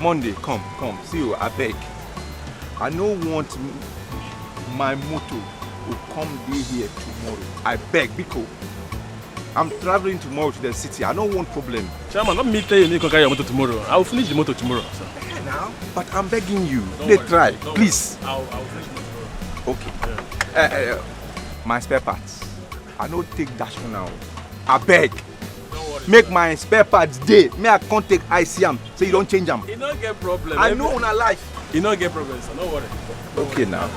Monday, come. See you, I beg. I don't want my motor to come day here tomorrow. I beg, because I'm traveling tomorrow to the city. I don't want problem. Chairman, not me tell you you can carry your motor tomorrow. I will finish the motor tomorrow, sir. Yeah, now. But I'm begging you. They try, please. I'll finish it tomorrow. Okay. Yeah. My spare parts. I don't take dash for now. I beg. Don't worry. Make my spare parts day. Me I can't take ICM, so you don't change them. You don't get problem. I know on a life. You don't get problem, sir. Don't worry. Okay now.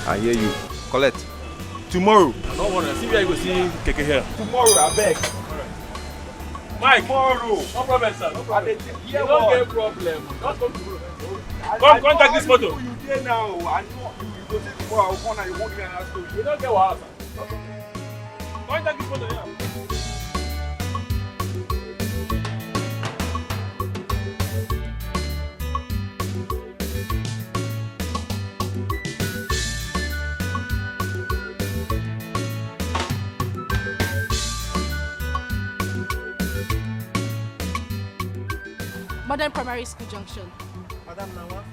I hear you. Collect. Tomorrow. Don't worry. See where you go see Keke here. Tomorrow, I beg. Mike. Tomorrow. No problem, sir. No problem. You don't don't get problem. Just come tomorrow. Come take this photo. You there now. I know you go say tomorrow. I'll come and you won't be an asshole. You don't get what, sir. Come take this photo here. Modern Primary School Junction. Madam Nawa.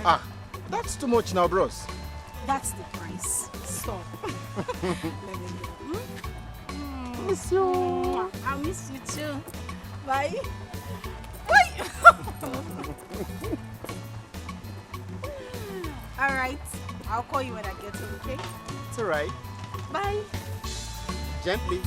Ah, that's too much now, bros. That's the price. Stop. Miss you. I miss you too. Bye. Bye. All right. I'll call you when I get home, okay? It's all right. Bye. Gently.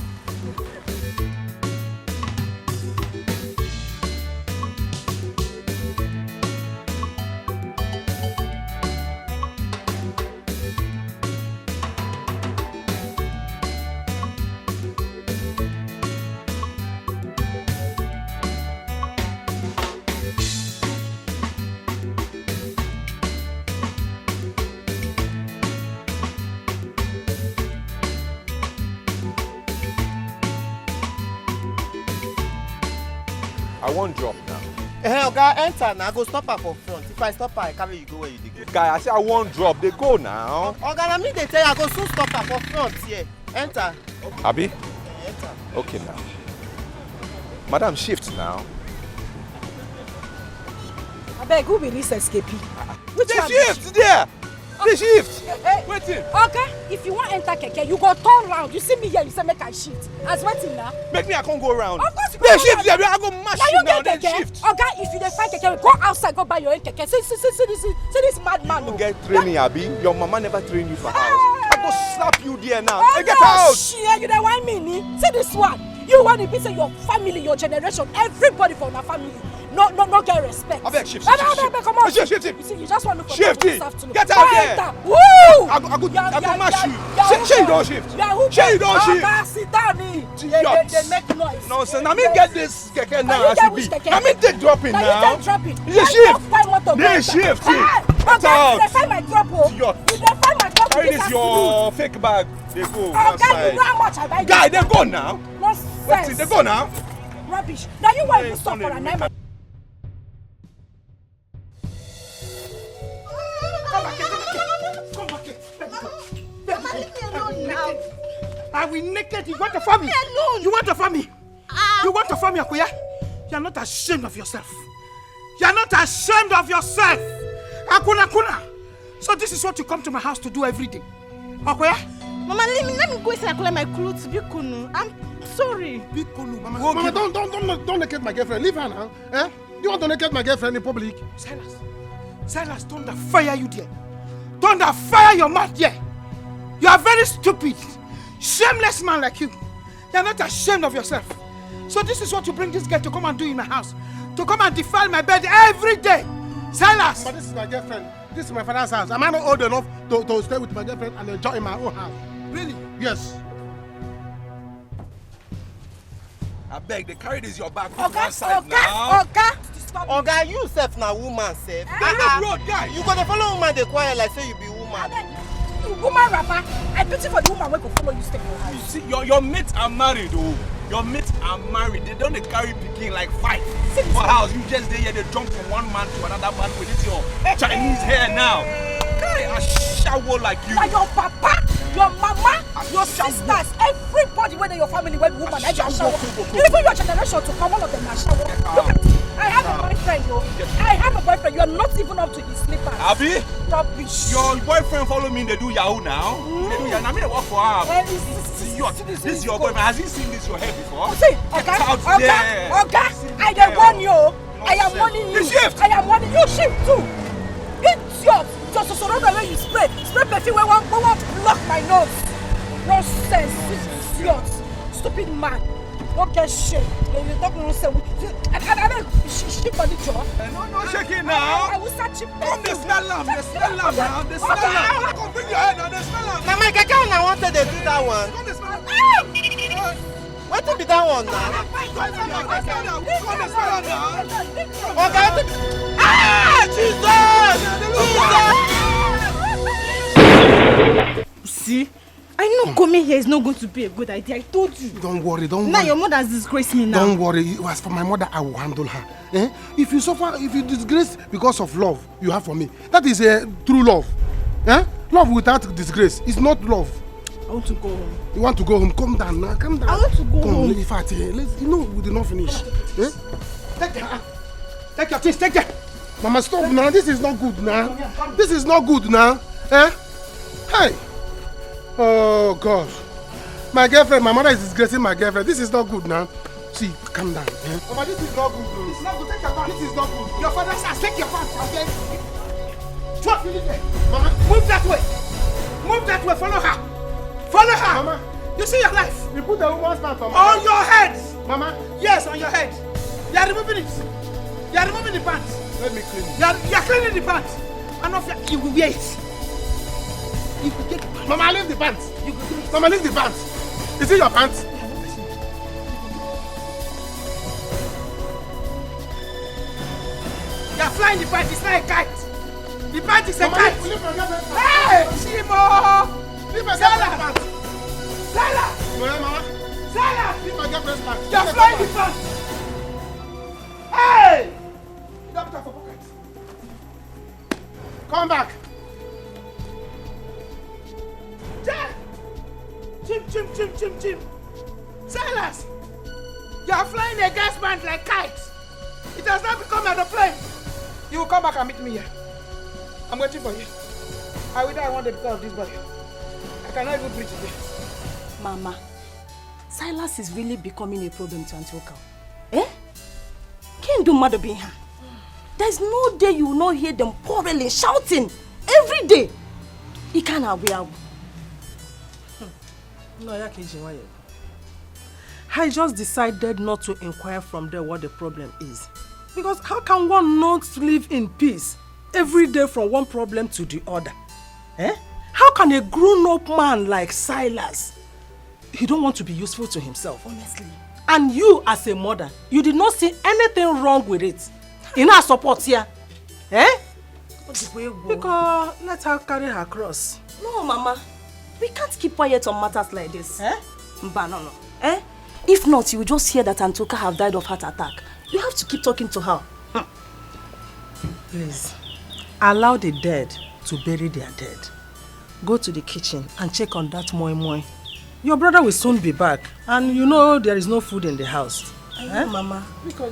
I won't drop now. Hey, Oga, enter now. Go stop her for front. If I stop her, I carry you go where you dey go. Guy, I say I won't drop. They go now. Oga, na me dey tell you, I go soon stop her for front here. Enter. Abi? Enter. Okay now. Madam, shift now. I beg, who be this escapee? Which one? Shift there. The shift. Waiting. Okay, if you want enter keke, you go turn round. You see me here, you say make I shift. As waiting now. Make me I can't go around. Of course you They go shift round. there. I go mash Now you you now. get Then keke. shift. Okay, if you dey find keke, go outside, go buy your own keke. See this madman. You get training, Abi. Your mama never trained you for house. I go slap you there now. Oh, Hey, get no, out. shit, you dey whine me, ni? See this one. You want to be say your family, your generation, everybody from our family. No get respect. I beg, shift. Come on. Shift. You see, you just want to Shift it. this afternoon. Get out there. Enter. Woo! I go mash you. Say you don't shift. Say Say you don't shift. Okay, sit down. They make noise. Nonsense. Now me get this keke now as it be. Now me take dropping now. now. You take dropping. You shift. They shift. Get out. You find my drop. You find my drop. Carry this your fake bag. They go Okay, outside. you know how much I buy. Guy, they go now. Nonsense. They go now. Rubbish. Now you want to stop for a night. Are we naked? You want to farm me? alone. You want to farm me? You want to farm me, Akuya? You are not ashamed of yourself. You are not ashamed of yourself. Akuna. So this is what you come to my house to do every day. Akuya? Mama, let me go inside and collect my clothes. Bikunu. I'm sorry. Bikunu, Mama. Mama, don't naked my girlfriend. Leave her now. Eh? You want to naked my girlfriend in public? Silas, thunder fire you there. Thunder fire your mouth there. You are very stupid. Shameless man like you. You are not ashamed of yourself. So this is what you bring this girl to come and do in my house. To come and defile my bed every day. Silas! But this is my girlfriend. This is my father's house. Am I not old enough to stay with my girlfriend and enjoy in my own house? Really? Yes. I beg, they carry this your bag. Oga, you self na woman self. Road guy. You go dey follow woman dey quiet like say you be woman. Woman rapper, I pity for the woman who go follow you stay in your house. You see, your mates are married, oh. Your mates are married. They don't carry picking like 5 for house. You just there, they jump from one man to another man with your Chinese hair now. Guy, I shower like you. Like your papa, your mama, your sisters, everybody whether your family, when woman, I just shower. Even your generation to come, all of them are shower. I have a boyfriend, yo. I have a boyfriend. You are not even up to his slippers. Abi? Rubbish. Your boyfriend follow me, they do Yahoo now. They do Yahoo. I mean, they work for her. This is your boyfriend. Has he seen this your hair before? See, Get out there. Okay, I don't want you. I am warning you. Shift. I am warning you. Shift too. Idiot. Just so the way you spray perfume. We want block my nose. Nonsense. Idiot. Stupid man. Don't get shit. You don't know say. She for the job. No, shake it now. I will start chip. Come, they smell lamb. They smell lamb now. They smell lamb. Come, bring your head now. They smell lamb. Mama, I can't wanted to do that one. Come, they smell lamb. What to be that one now? Come, they smell lamb now. Okay. Ah, Jesus! See? I know coming here is not going to be a good idea. I told you. Don't worry, don't Now worry. your mother has disgraced me now. Don't worry. As for my mother, I will handle her. Eh? If you suffer, if you disgrace because of love you have for me, that is a true love. Eh? Love without disgrace is not love. I want to go home. You want to go home? Calm down now. Calm down. I want to go home. In fact, let's. You know we did not finish. Eh? Take your things. Take it. Mama, stop now. This is not good now. This is not good now. Eh? Hey. Oh God. My girlfriend. My mother is disgracing my girlfriend. This is not good now. See, calm down. Eh? Mama, this is not good. This is not good. Take your pants. This is not good. Your father says take your pants. Okay. What? Mama, Move that way. Move that way. Follow her. Follow her. Mama. You see your life. You put the woman's pants on. On your head. Mama. Yes, on your head. You are removing it. You are removing the pants. Let me clean it. You are cleaning the pants. And of you will wear it. You will get the pants. Mama, leave the pants. Mama, leave the pants. Is it your pants? You are flying the pants. It's not a kite. The pants is a Mama, kite. leave my girlfriend's pants. Hey, Shimo. Leave my Sarah. girlfriend's pants. Sarah. No, Mama. Sarah. Leave my girlfriend's pants. You are flying the pants. Hey. You don't have a pocket. Come back. Chim. Silas, you are flying a gas band like kites. It has not become an aeroplane. You will come back and meet me here. I'm waiting for you. I will die one day because of this body. I cannot even breathe today. Mama, Silas is really becoming a problem to Auntie Oka. Eh? Can't do mother being her. There's no day you will not hear them quarreling, shouting every day. He can't have no, I just decided not to inquire from there what the problem is. Because how can one not live in peace every day from one problem to the other? Eh? How can a grown-up man like Silas, he don't want to be useful to himself? honestly. And you as a mother, you did not see anything wrong with it. In our support here. Eh? Because let her carry her cross. No, Mama. We can't keep quiet on matters like this. Eh? Mba, no. Eh? If not, you will just hear that Antoka have died of heart attack. You have to keep talking to her. Please, allow the dead to bury their dead. Go to the kitchen and check on that moi moi. Your brother will soon be back, and you know there is no food in the house. I know, Mama.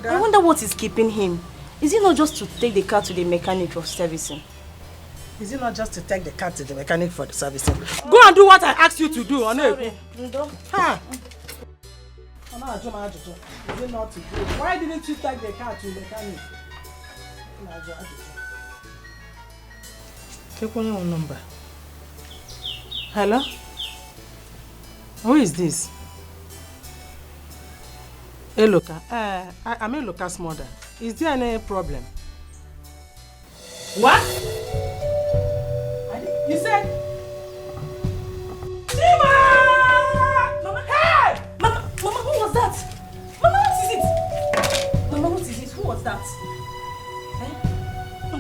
I wonder what is keeping him. Is it not just to take the car to the mechanic for servicing? Is it not just to take the car to the mechanic for the servicing? Go and do what I asked you to do, Oneku. Ha! Is it not to do? Why didn't you take the car to the mechanic? Take one number. Hello? Who is this? Eloka. I'm Eloka's mother. Is there any problem? What? You said? Chima! Mama! Hey! Mama, who was that? Mama, what is it? Mama, what is it? Who was that? Eh?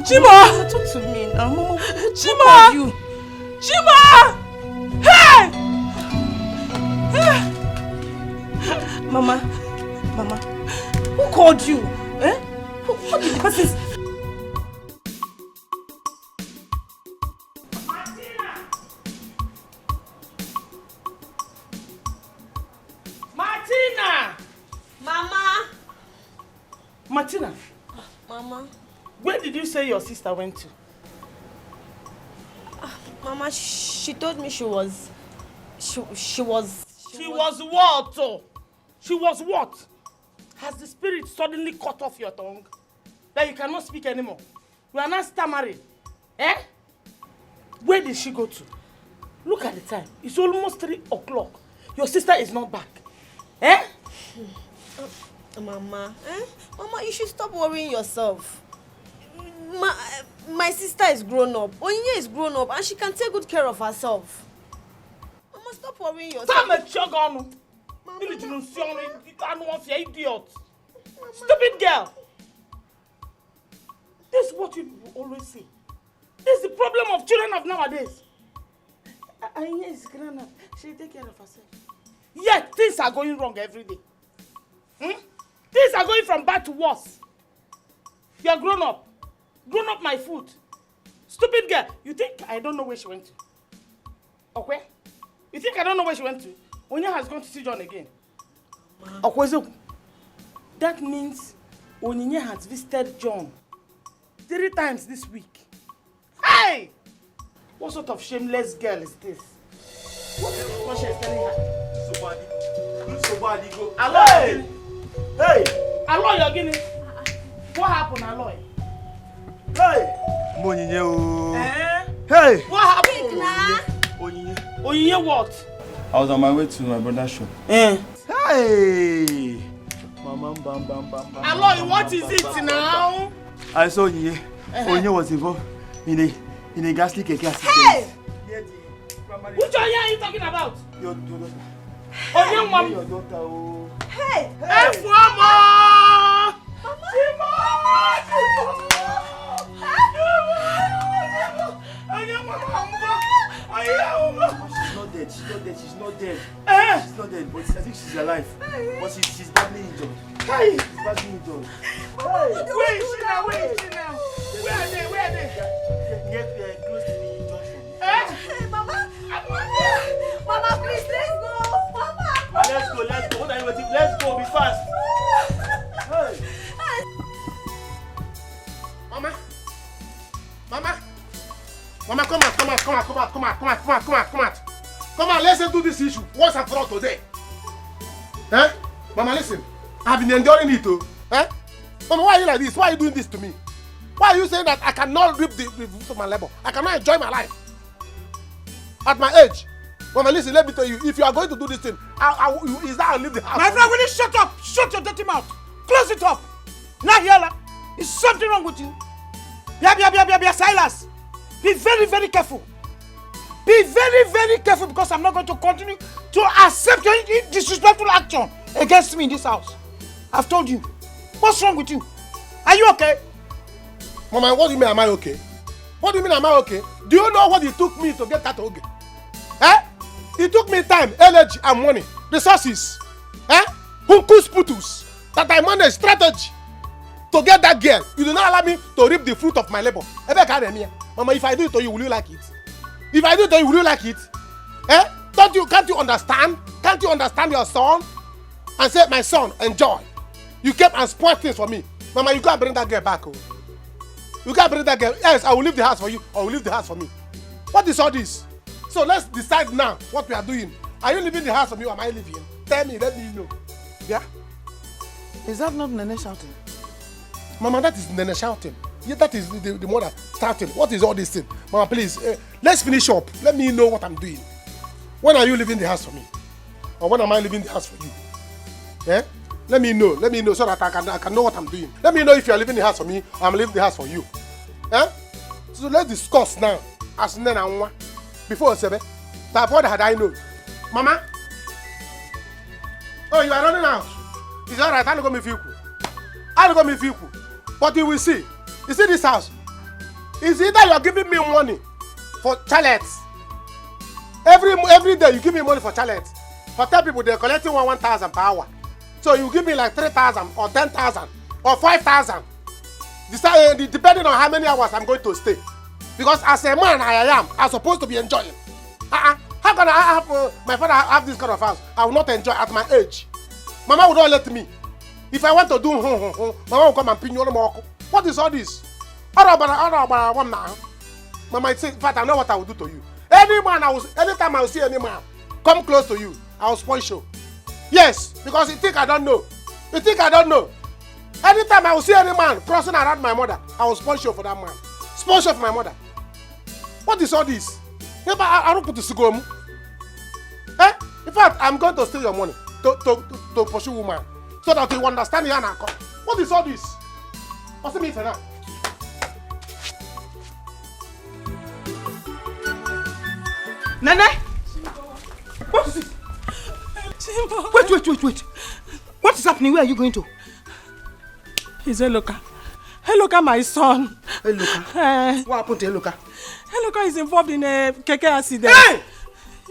Chima! Talk to me now. Mama, Chima! you? Chima! Hey! Mama, who called you? Eh? What did the person say? Martina! Mama! Martina, Mama. Where did you say your sister went to? Mama, she told me she was... She was what? Oh? She was what? Has the spirit suddenly cut off your tongue? That you cannot speak anymore? You are not stammering? Eh? Where did she go to? Look at the time. It's almost 3 o'clock. Your sister is not back. Eh? Mama, Mama, you should stop worrying yourself. My sister is grown up. Onyinye is grown up and she can take good care of herself. Mama, stop worrying yourself. Idiot. Stupid girl. This is what you always say. This is the problem of children of nowadays. Onyinye is grown up. She'll take care of herself. Yet things are going wrong every day. Things are going from bad to worse. You are grown up. Grown up my foot. Stupid girl. You think I don't know where she went to? Okay? You think I don't know where she went to? Onya has gone to see John again. Okay, so that means Onyinye has visited John 3 times this week. Hey! What sort of shameless girl is this? What she is telling her? Somebody go. Aloy! Hey! Aloy, you're getting it. What happened, Aloy? Hey! Onyinye o. Hey! What happened? Onyinye what? I was on my way to my brother's shop. Hey! Mama, bam, bam, bam, bam. Aloy, what is it now? I saw Onyinye. Onyinye was involved in a ghastly cake accident. Hey! Which Onyinye are you talking about? Your daughter. Onyinye mom. Your daughter, oh. Hey! Hey! Mama! She's not dead. She's not dead. But I think she's alive. But she's badly injured. Hey! She's badly injured. Where is she now? Where are they? Near close to the junction. Hey, Mama, please, let's go. Mama. Let's go. What are you waiting? Let's go. Be fast. Hey. Mama, come out. Come on, let's do this issue once and for all today. Eh? Mama, listen. I've been enduring it too. Eh? Mama, why are you like this? Why are you doing this to me? Why are you saying that I cannot reap the fruit of my labor? I cannot enjoy my life at my age? Mama, listen, let me tell you, if you are going to do this thing, is that I'll leave the house? My friend, will you shut up? Shut your dirty mouth. Close it up. Nahiala, is something wrong with you? Silas, be very, very careful. Be very, very careful because I'm not going to continue to accept your disrespectful action against me in this house. I've told you. What's wrong with you? Are you okay? Mama, what do you mean, am I okay? What do you mean, am I okay? Do you know what it took me to get that okay? Eh? It took me time, energy, and money, resources. Eh? Hunkus putus. That I managed strategy to get that girl. You do not allow me to reap the fruit of my labor. Mama, if I do it to you, will you like it? If I do it to you, will you like it? Eh? Can't you understand? Can't you understand your son? And say, my son, enjoy. You came and spoiled things for me. Mama, you can't bring that girl back. Oh. You can't bring that girl. Yes, I will leave the house for you, or will leave the house for me. What is all this? So let's decide now what we are doing. Are you leaving the house for me, or am I leaving? Tell me, let me know. Yeah? Is that not Nene shouting? Mama, that is Nene shouting. Yeah, that is the mother shouting. What is all this thing? Mama, please, let's finish up. Let me know what I'm doing. When are you leaving the house for me? Or when am I leaving the house for you? Yeah? Let me know so that I can know what I'm doing. Let me know if you are leaving the house for me or I'm leaving the house for you. Eh? So let's discuss now. As Nene before Sebe. That what had I known? Mama? Oh, you are running out. It's alright, I'll go me feel. But you will see. You see this house? It's either you are giving me money for chalets. Every day you give me money for chalets. Hotel people, they're collecting 1,000 per hour. So you give me like 3,000 or 10,000 or 5,000. Depending on how many hours I'm going to stay. Because as a man I'm supposed to be enjoying. How can I have my father have this kind of house? I will not enjoy at my age. Mama will not let me. If I want to do Mama will come and pin you. What is all this? Mama, in fact, I know what I will do to you. Anytime I will see any man come close to you, I will spoil show. Yes, because you think I don't know. You think I don't know. Anytime I will see any man crossing around my mother, I will spoil show for that man. Spoil show for my mother. What is all this? I don't put the cigar. Eh? In fact, I'm going to steal your money to pursue woman so that you understand the anchor. What is all this? What's the mean for that? Nene? What is it? Wait. What is happening? Where are you going to? He's Eloka. Eloka, my son. Eloka? What happened to Eloka? Eloka is involved in a keke accident. Hey!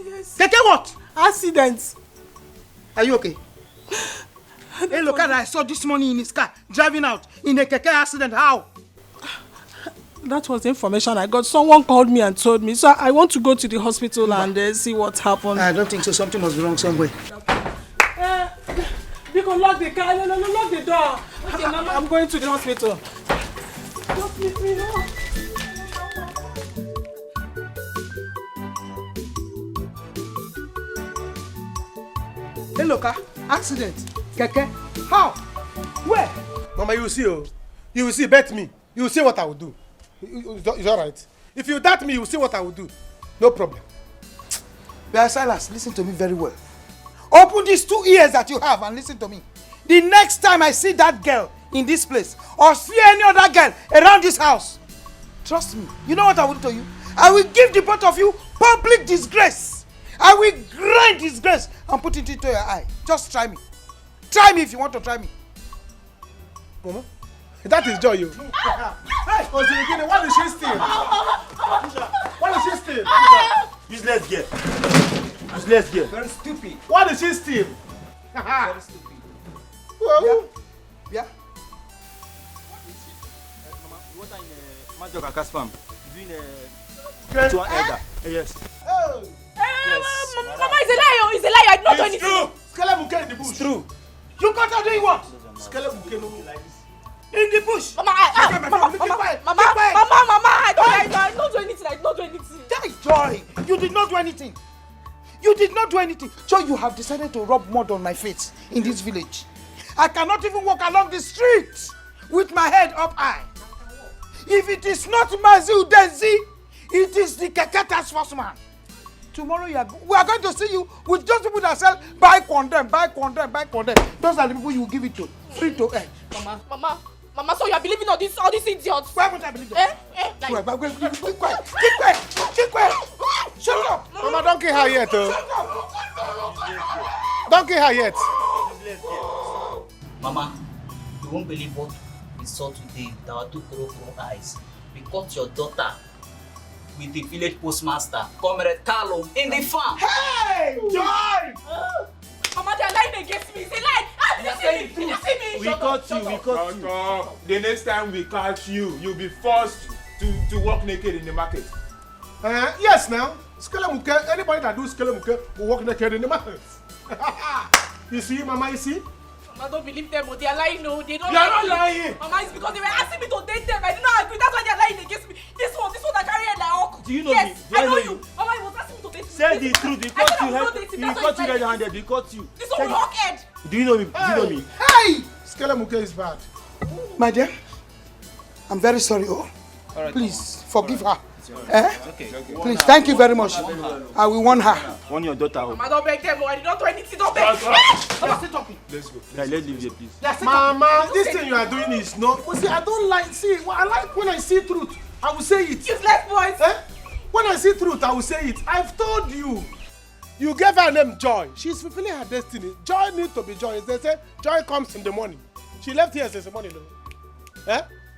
Yes. Keke what? Accident. Are you okay? Eloka that I saw this morning in his car, driving out in a keke accident. How? That was the information I got. Someone called me and told me. So I want to go to the hospital and see what happened. I don't think so. Something must be wrong somewhere. You can lock the car. No, lock the door. Okay, Mama, I'm going to the hospital. Just leave me now. Hey, look, accident. Keke. How? Where? Mama, you will see. Oh. You will see. Bet me. You will see what I will do. It's all right. If you doubt me, you will see what I will do. No problem. But Silas, listen to me very well. Open these 2 ears that you have and listen to me. The next time I see that girl in this place or see any other girl around this house, trust me, you know what I will do to you? I will give the both of you public disgrace. I will grind disgrace and put it into your eye. Just try me. Try me if you want to try me. Mama, that is joy, you. Hey, Ozirikine, what is she steal? What is she steal? Useless girl. Useless girl. Very stupid. What is she steal? Very stupid. Well, Yeah. Mama, you want in Major Kakaspam? Doing to an elder. Yes. oh, Mama, it's a lie. It's a lie. I did not do it's anything. true. Skelebuke in the bush. It's true. You got her doing what? Skelebuke no like this. In the bush. Mama, Mama, I don't do anything. I don't do anything. That is Joy. You did not do anything. You did not do anything. Joy, you have decided to rub mud on my face in this village. I cannot even walk along the street with my head up high. If it is not Mazu Denzi, it is the Keke task force man. Tomorrow we are going to see you with those people that sell buy condemn. Those are the people you will give it to. Free to earn. Mama, so you are believing all these idiots? Why would I believe them? Keep quiet. Shut up. Mama, don't kill her yet. Don't kill her yet. Mama, you won't believe what we saw today with our 2 crowful eyes. We caught your daughter with the village postmaster, Comrade Carlo, in the farm. Hey, Joy! Mama, they are lying against me. It's a lie. Did you see me? We caught you. Stop. The next time we catch you, you'll be forced to walk naked in the market. Yes, now. Skelebuke, anybody that do Skelebuke will walk naked in the market. You see, Mama, you see? Mama, don't believe them. They are lying. No, they don't. You are not lying. Mama, it's because they were asking me to date them. I did not agree. That's why they are lying against me. This one I carry like uncle. Do you know yes, me? Do I know you? Mama, he was asking me to date me. Say the truth. We caught you red-handed. We caught you. This one rock head. Do you know me? Do you know me? Hey! Skelebuke is bad. My dear, I'm very sorry. Oh, All right. please forgive her. Okay. Please, thank you very much. I will warn her. Warn your daughter. Mama, don't beg them. I did not do anything. Don't beg. Mama, stay talking. Let's go. Yeah, let's leave here, please. Mama, this thing you are doing is not. See, I don't like. See, I like when I see truth, I will say it. Useless boys. When I see truth, I will say it. I've told you. You gave her name Joy. She's fulfilling her destiny. Joy needs to be joy. They say joy comes in the morning. She left here since the morning.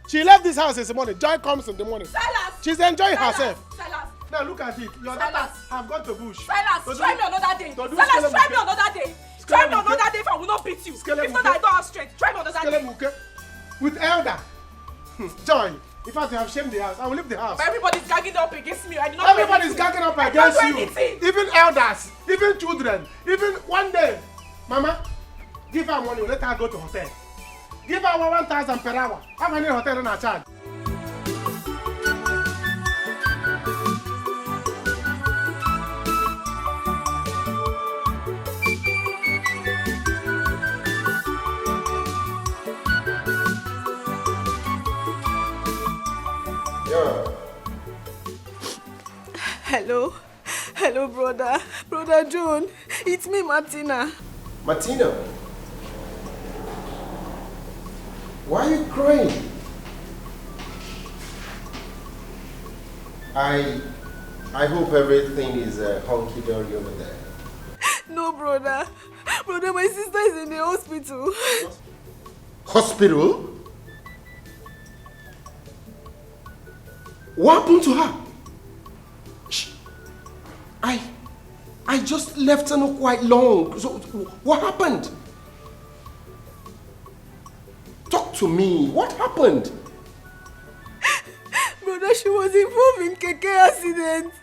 She left this house since the morning. Joy comes in the morning. Silas. She's enjoying herself. Silas. Now look at it. Your daughter have gone to bush. Silas, try me another day. To do Silas, try Skelebuke. me another day. Try me another day if I will not beat you. If not, I don't have strength. Try me another day. Skelebuke with elder. Joy. In fact, you have shamed the house. I will leave the house. But everybody's gagging up against me. I did not Everybody's gagging up against you. Anything. Even elders, even children, even one day. Mama, give her money. Let her go to hotel. Give her 1,000 per hour. How many hotel in our charge? Hello, brother. Brother John. It's me, Martina. Martina? Why are you crying? I hope everything is hunky-dory over there. No, brother. Brother, my sister is in the hospital. Hospital? What happened to her? I just left her not quite long. So what happened? Talk to me. What happened? Brother, she was involved in keke accident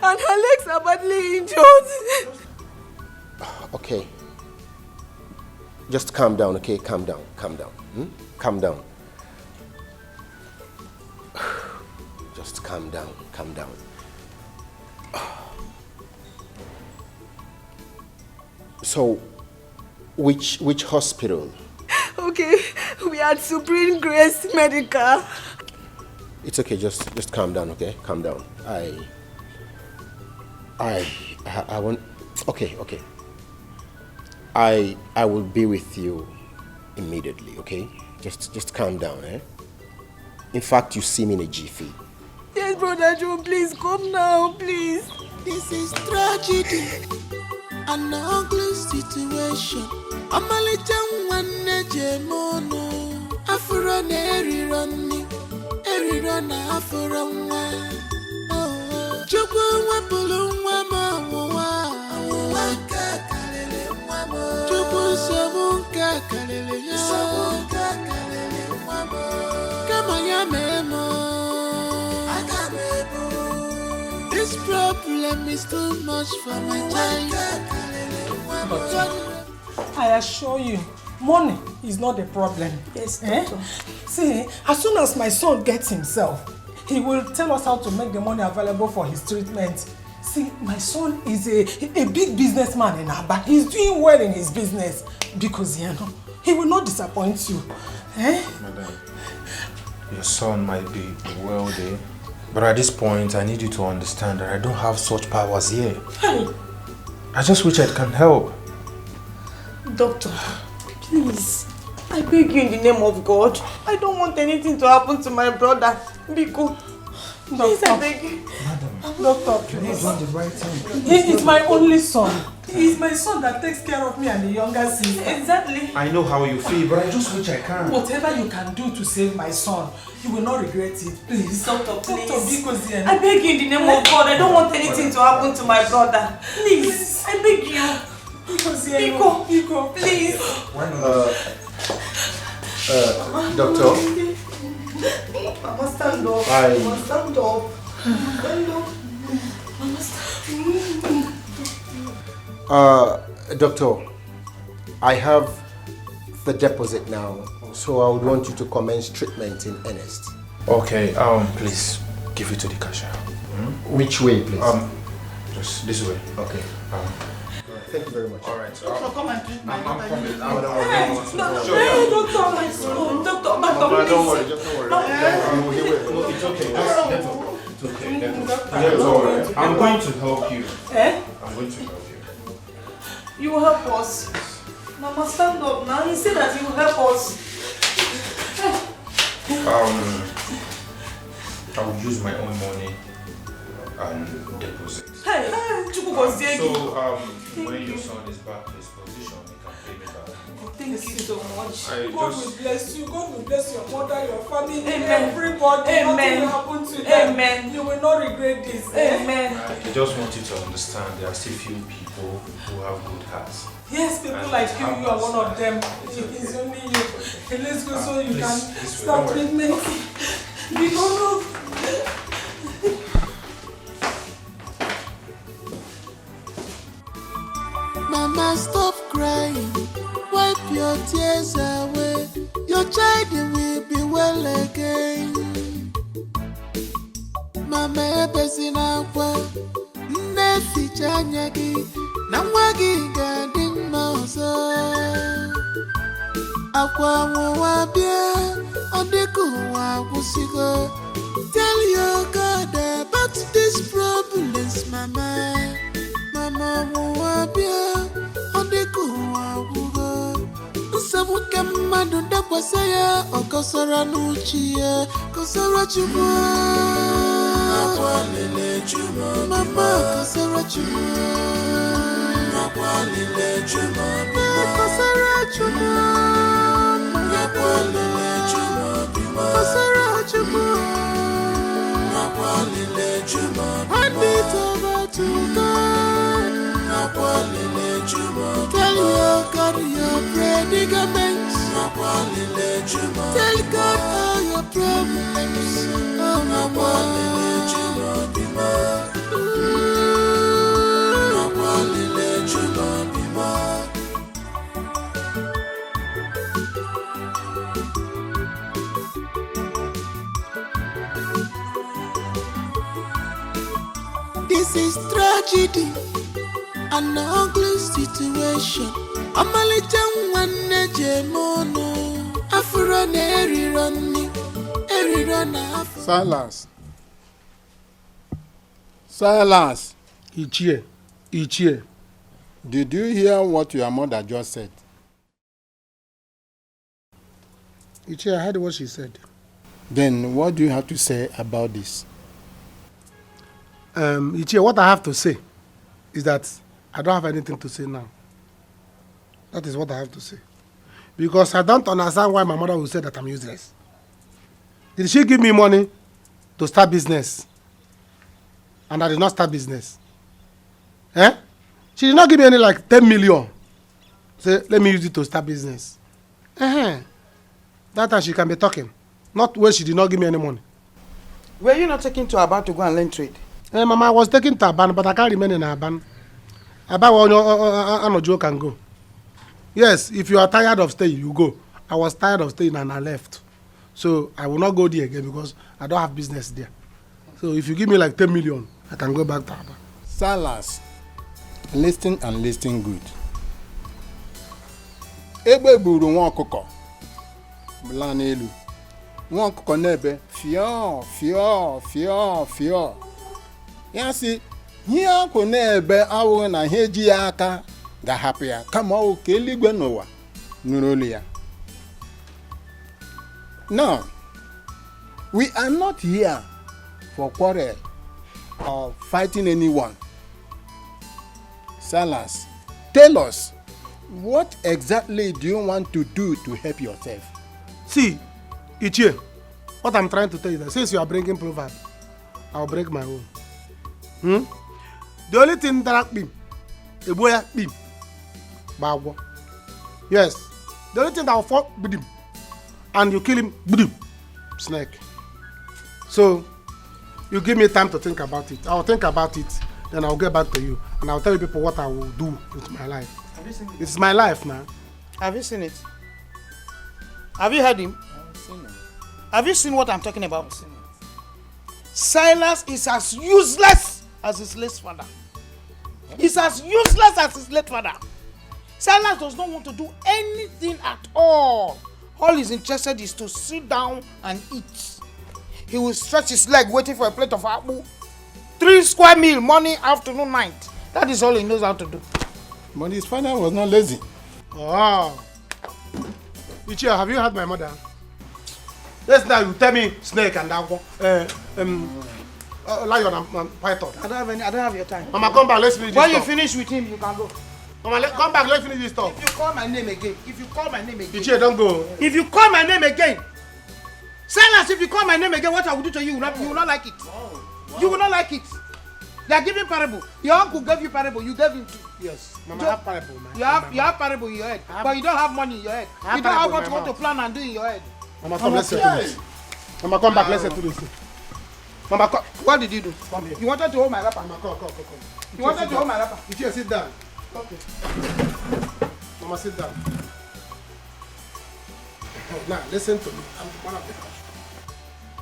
and her legs are badly injured. Okay. Just calm down, okay? Calm down. Calm down. Just calm down. So, which hospital? Okay, we are at Supreme Grace Medical. It's okay, just calm down, okay? Calm down. I want... Okay. I will be with you immediately, okay? Just calm down, eh? In fact, you see me in a jiffy. Yes, Brother Joe, please come now, please. This is tragedy, an ugly situation. I'm a little one, Nejemono. Afro Neri running, every run after a while. Oh, Joko Wapulum Wama, Waka Kalele Wama, Joko Sabunka Kalele, Sabunka Kalele Wama. Come on, ya memo. This problem is too much for my child. I assure you, money is not the problem. Yes, doctor. See, as soon as my son gets himself, he will tell us how to make the money available for his treatment. See, my son is a big businessman in Aba. He's doing well in his business because, he will not disappoint you. Madam, your son might be wealthy, but at this point, I need you to understand that I don't have such powers here. Hey. I just wish I can help. Doctor, please, I beg you in the name of God. I don't want anything to happen to my brother. Biko, please, I beg you. Madam, Doctor, please. You've done the right thing. He is my only son. He is my son that takes care of me and the younger sister. Exactly. I know how you feel, but I just wish I can. Whatever you can do to save my son, you will not regret it. Please. Doctor, please. Doctor, I beg you in the name of God. I don't want anything to happen to my brother. Please. I beg you. Biko, please. Why not? Doctor. Mama, stand up. Mama, stand up. Stand up. Mama, stand up. Doctor, I have the deposit now, so I would want you to commence treatment in earnest. Okay, please give it to the cashier. Which way, please? Just this way. Okay. Thank you very much. All right. Doctor, come and treat my daughter. Doctor, don't worry. It's okay. It's okay. Don't worry. I'm going to help you. I'm going to help you. You will help us. Mama, stand up now. He said that he will help us. I will use my own money and deposit. When your son is back to his position, he can pay me back. Thank you so much. God will bless you. God will bless your mother, your family, Amen. everybody. Amen. Nothing will happen to them. Amen. You will not regret this. Amen. I just want you to understand there are still few people who have good hearts. Yes, people And like you are one of them. It's only you. Okay, let's go so you can start treatment. Mama, stop crying. Wipe your tears away. your child will be well again. Mama ebezina kwa nnefi chanyagi na mwagi gadi mauzo. Akwa mwabia odiku wabusigo. Tell your God about these problems, Mama. Mama mwabia odiku wabugo. Sabuke madu da kwasaya okosora nuchie kosora chumo akwalile chumo mama kosora chumo akwalile chumo kosora chumo akwalile chumo kosora chumo akwalile chumo handito batuka akwalile chumo tell your God your predicaments. Tell God all your problems. Oh, mama. This is tragedy, an ugly situation. I'm a little one, Jemono. Afro, Silence. Silence. Uche. Did you hear what your mother just said? Uche, I heard what she said. Then what do you have to say about this? Uche, what I have to say is that I don't have anything to say now. That is what I have to say. Because I don't understand why my mother will say that I'm useless. Did she give me money to start business? And I did not start business. She did not give me any like 10 million. Say, let me use it to start business. That time she can be talking. Not when she did not give me any money. Were you not taking to Aban to go and learn trade? Mama, I was taking to Aban, but I can't remain in Aban. Aban, Joe can go. Yes, if you are tired of staying, you go. I was tired of staying and I left. So I will not go there again because I don't have business there. So if you give me like 10 million, I can go back to Aba. Silas, listen and listen good. Ebe buru nwa ọkụkọ bla n'elu. Nwa ọkụkọ n'ebe fio. Ya si, ihe akụ n'ebe awụghị na ihe ji ya aka ga-hapụ ya kama ọ ka eluigwe n'ụwa nụrụ olu ya. Now, we are not here for quarrel or fighting anyone. Silas, tell us, what exactly do you want to do to help yourself? See, Uche, what I'm trying to tell you is that since you are bringing proverb, I'll break my own. The only thing that I bim, a boy bim, bagwo. Yes, the only thing that will fall with him, and you kill him, boom, snake. So, you give me time to think about it. I'll think about it, then I'll get back to you, and I'll tell you people what I will do with my life. Have you seen it? It's my life now. Have you seen it? Have you heard him? I've seen it. Have you seen what I'm talking about? Silas is as useless as his late father. He's as useless as his late father. Silas does not want to do anything at all. All he's interested is to sit down and eat. He will stretch his leg waiting for a plate of apple. 3 square meal, morning, afternoon, night. That is all he knows how to do. But his father was not lazy. Oh. Uche, have you heard my mother? Yes, now you tell me snake and agwo. Lion and python. I don't have your time. Mama, come back, let's finish this When talk. you finish with him, you can go. Mama, come back, let's finish this talk. If you call my name again, Uche, don't go. If you call my name again, Silas, if you call my name again, what I will do to you, you will not like it. Wow. You will not like it. They are giving parable. Your uncle gave you parable, you gave him too. Yes, Mama, I have parable, man. You have parable in your head, but you don't have money in your head. You don't have what you want to plan and do in your head. Mama, come, let's settle this. Mama, come back, let's settle this. Mama, come. What did you do? Come here. You wanted to hold my wrapper. Mama, come. You wanted to hold my wrapper. Uche, sit down. Okay. Mama, sit down. Now, listen to me. I'm one of the house.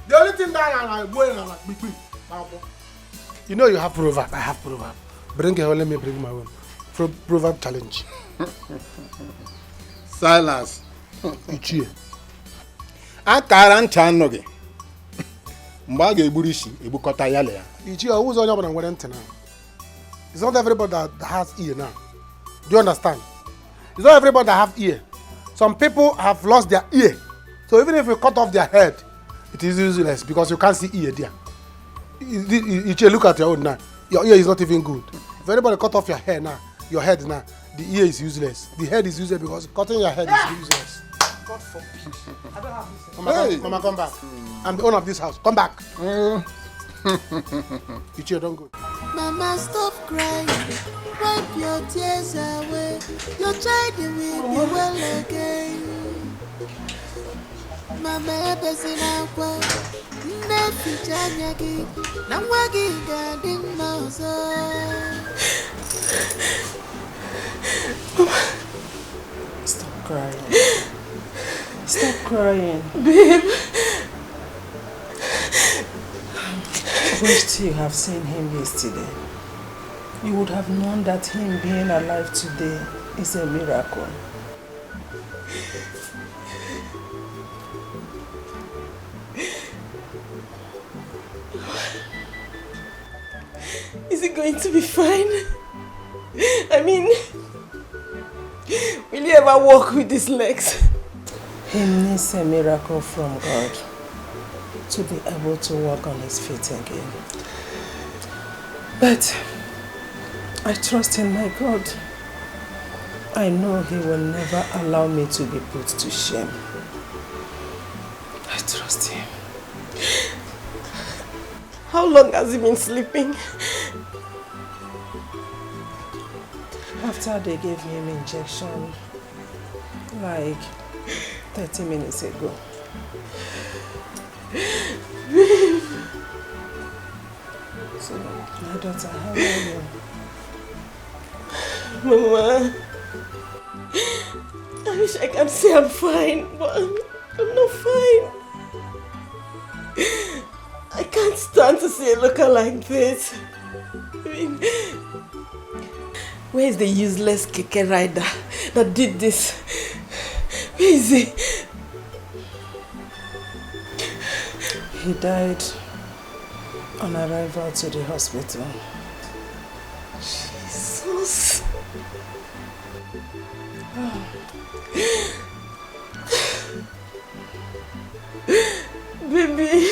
The only thing that I'm going on like big. You know you have proverb. I have proverb. Bring your own, let me bring my own. Proverb challenge. Silas. Uche. Akara ncha anoge. Mgbe a ga-egburu isi, egbukọta ya le ya. Uche, who's on your one now? It's not everybody that has ear now. Do you understand? It's not everybody that have ear. Some people have lost their ear. So even if you cut off their head, it is useless because you can't see ear there. Uche, look at your own now. Your ear is not even good. If anybody cut off your hair now, your head now, the ear is useless. The head is useless because cutting your head is useless. God forbid. I don't have this. Mama, come back. I'm the owner of this house. Come back. Uche, don't go. Mama, stop crying. Wipe your tears away. Your child will be well again. Mama, ebesina kwa. Nefi chanyagi. Namwagi gadin mauso. Stop crying. Stop crying. Babe. I wished you have seen him yesterday. You would have known that him being alive today is a miracle. Is he going to be fine? I mean, will he ever walk with his legs? He needs a miracle from God to be able to walk on his feet again. But I trust in my God. I know he will never allow me to be put to shame. I trust him. How long has he been sleeping? After they gave him injection, like 30 minutes ago. So, my daughter, how are you? Mama, I wish I can say I'm fine, but I'm not fine. I can't stand to see a looker like this. I mean, where is the useless keke rider that did this? Where is he? He died on arrival to the hospital. Jesus. Baby.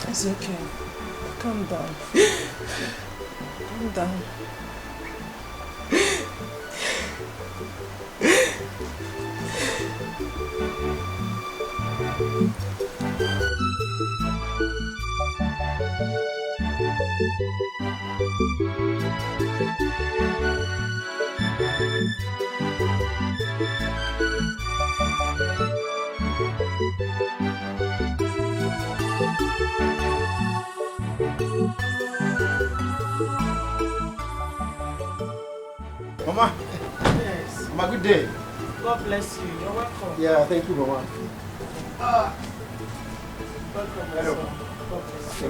It's okay. Calm down. Calm down. Mama. Yes. Mama, good day. God bless you. You're welcome. Yeah, thank you, Mama. Welcome. Hello. God bless you.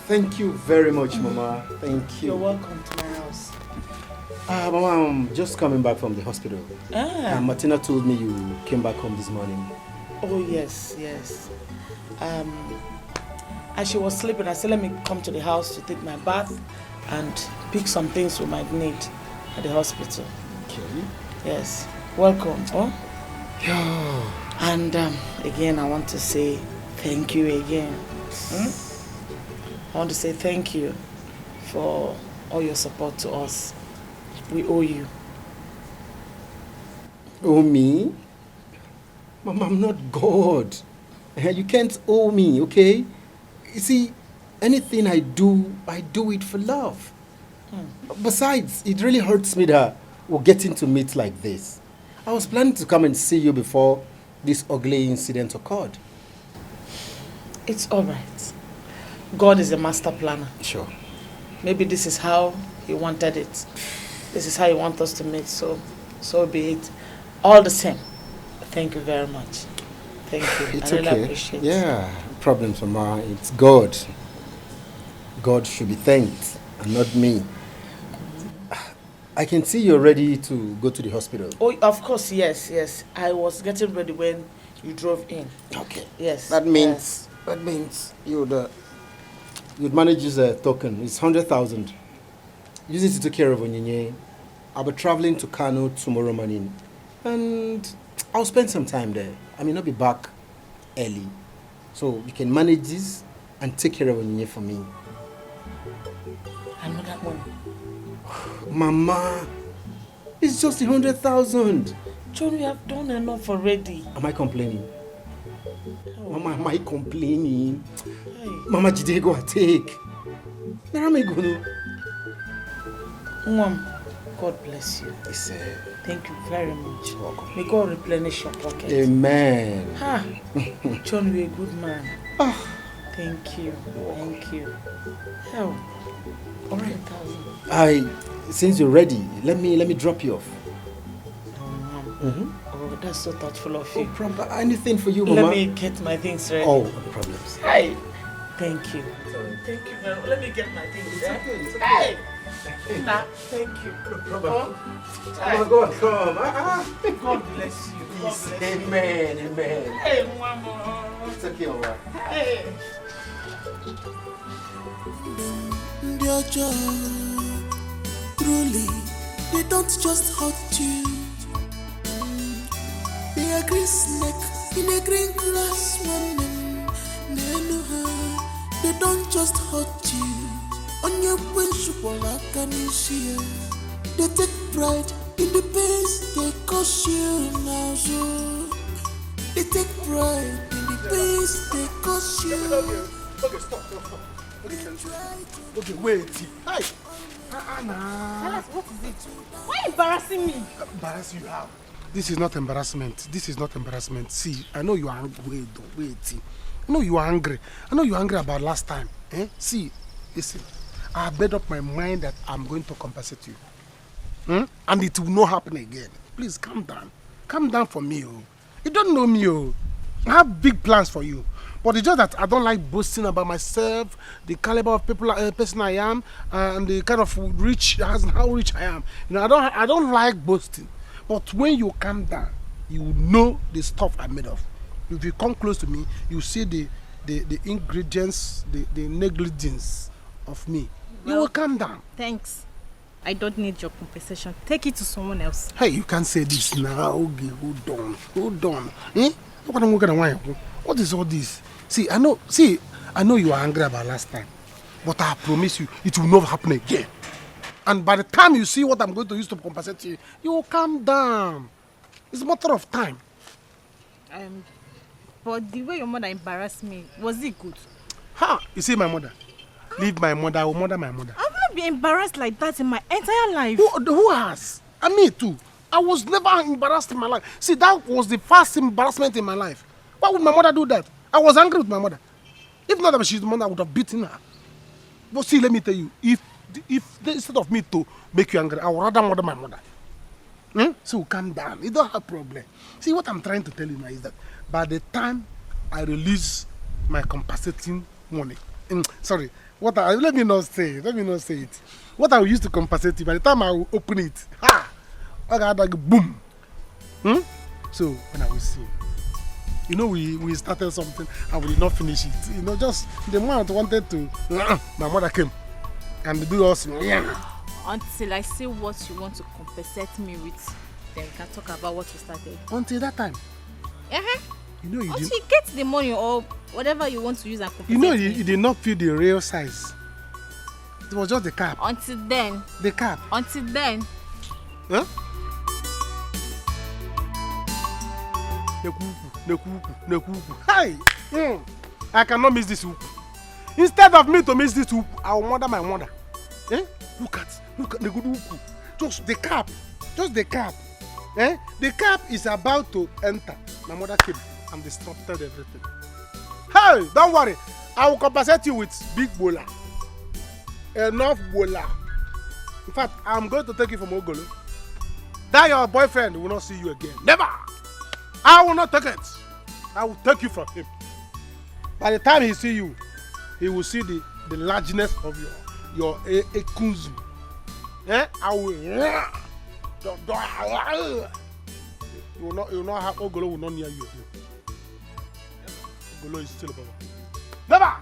Thank you very much, Mama. Thank you. You're welcome to my house. Mama, I'm just coming back from the hospital. Martina told me you came back home this morning. Oh, yes. As she was sleeping, I said, let me come to the house to take my bath and pick some things we might need at the hospital. Okay. Yes. Welcome. Oh? Yeah. And again, I want to say thank you again. I want to say thank you for all your support to us. We owe you. Owe me? Mama, I'm not God. You can't owe me, okay? You see, anything I do it for love. Besides, it really hurts me that we're getting to meet like this. I was planning to come and see you before this ugly incident occurred. It's all right. God is a master planner. Sure. maybe this is how he wanted it. This is how he wants us to meet, so be it. All the same, thank you very much. Thank you. It's I really okay. appreciate it. Yeah, problems, Mama. It's God. God should be thanked and not me. I can see you're ready to go to the hospital. Oh, of course, yes. I was getting ready when you drove in. Okay. Yes. That means you'd manage this token. It's 100,000. Use it to take care of Onyinye. I'll be traveling to Kano tomorrow morning, and I'll spend some time there. I may not be back early, so you can manage this and take care of Onyinye for me. Another one. Mama, it's just 100,000. John, we have done enough already. Am I complaining? Mama, am I complaining? Hey. Mama, Jide, go and take. Where am I going? Mom, God bless you. Thank you very much. Welcome. May God replenish your pocket. Amen. John, you're a good man. Oh, thank you. Thank you. Hell. All right. Since you're ready, let me drop you off. Oh, that's so thoughtful of you. No problem. Anything for you, Mama. Let me get my things ready. Oh, no problems. Hi. Thank you. Thank you very much. Let me get my things ready. It's okay. Hey. Nah, thank you. No problem. Oh, God, come. God bless you. Yes. Amen. Amen. Hey, Mama. It's okay, Mama. Hey. Dear John, truly, they don't just hurt you. They are green snake in a green glass woman. They don't just hurt you. On your principle, I can see. They take pride in the pains they cause you now. So they take pride in the pains they cause you. Okay, stop. Okay, wait. Hi. Silas, what is it? Why are you embarrassing me? Embarrass you how? This is not embarrassment. See, I know you are angry. Wait. I know you are angry. About last time. See, listen. I have made up my mind that I'm going to compensate you. And it will not happen again. Please calm down. Calm down for me. You don't know me. I have big plans for you. But it's just that I don't like boasting about myself, the caliber of person I am, and the kind of how rich I am. You know, I don't like boasting. But when you calm down, you know the stuff I'm made of. If you come close to me, you see the ingredients, the negligence of me. You will calm down. Thanks. I don't need your compensation. Take it to someone else. Hey, you can't say this now. Okay, hold on. What is all this? See, I know you are angry about last time, but I promise you, it will not happen again. And by the time you see what I'm going to use to compensate you, you will calm down. It's a matter of time. But the way your mother embarrassed me, was it good? You see my mother? Leave my mother, I will murder my mother. I've not been embarrassed like that in my entire life. Who has? And me too. I was never embarrassed in my life. See, that was the first embarrassment in my life. Why would my mother do that? I was angry with my mother. If not that she's the mother, I would have beaten her. But see, let me tell you, if instead of me to make you angry, I would rather murder my mother. So calm down. You don't have a problem. See, what I'm trying to tell you now is that by the time I release my compensating money, let me not say it. What I will use to compensate you, by the time I will open it, I got like boom. So when I will see, you know, we started something and we did not finish it. You know, just the moment I wanted to, my mother came and do us. Until I see what you want to compensate me with, then we can talk about what you started. Until that time. You know, until you get the money or whatever you want to use and compensate you know, me. you did not feel the real size. It was just the cap. Until then. The cap. Until then. Huh? Hey! I cannot miss this hoop. Instead of me to miss this hoop, I will murder my mother. Look at the good hoop. Just the cap. The cap is about to enter. My mother came and disrupted everything. Hey! Don't worry. I will compensate you with big bola. Enough bola. In fact, I'm going to take you from Ogolo. That your boyfriend will not see you again. Never! I will not take it. I will take you from him. By the time he see you, he will see the largeness of your ekunzu. Eh? I will. You will not have Ogolo will not near you again. Ogolo is still above. Never!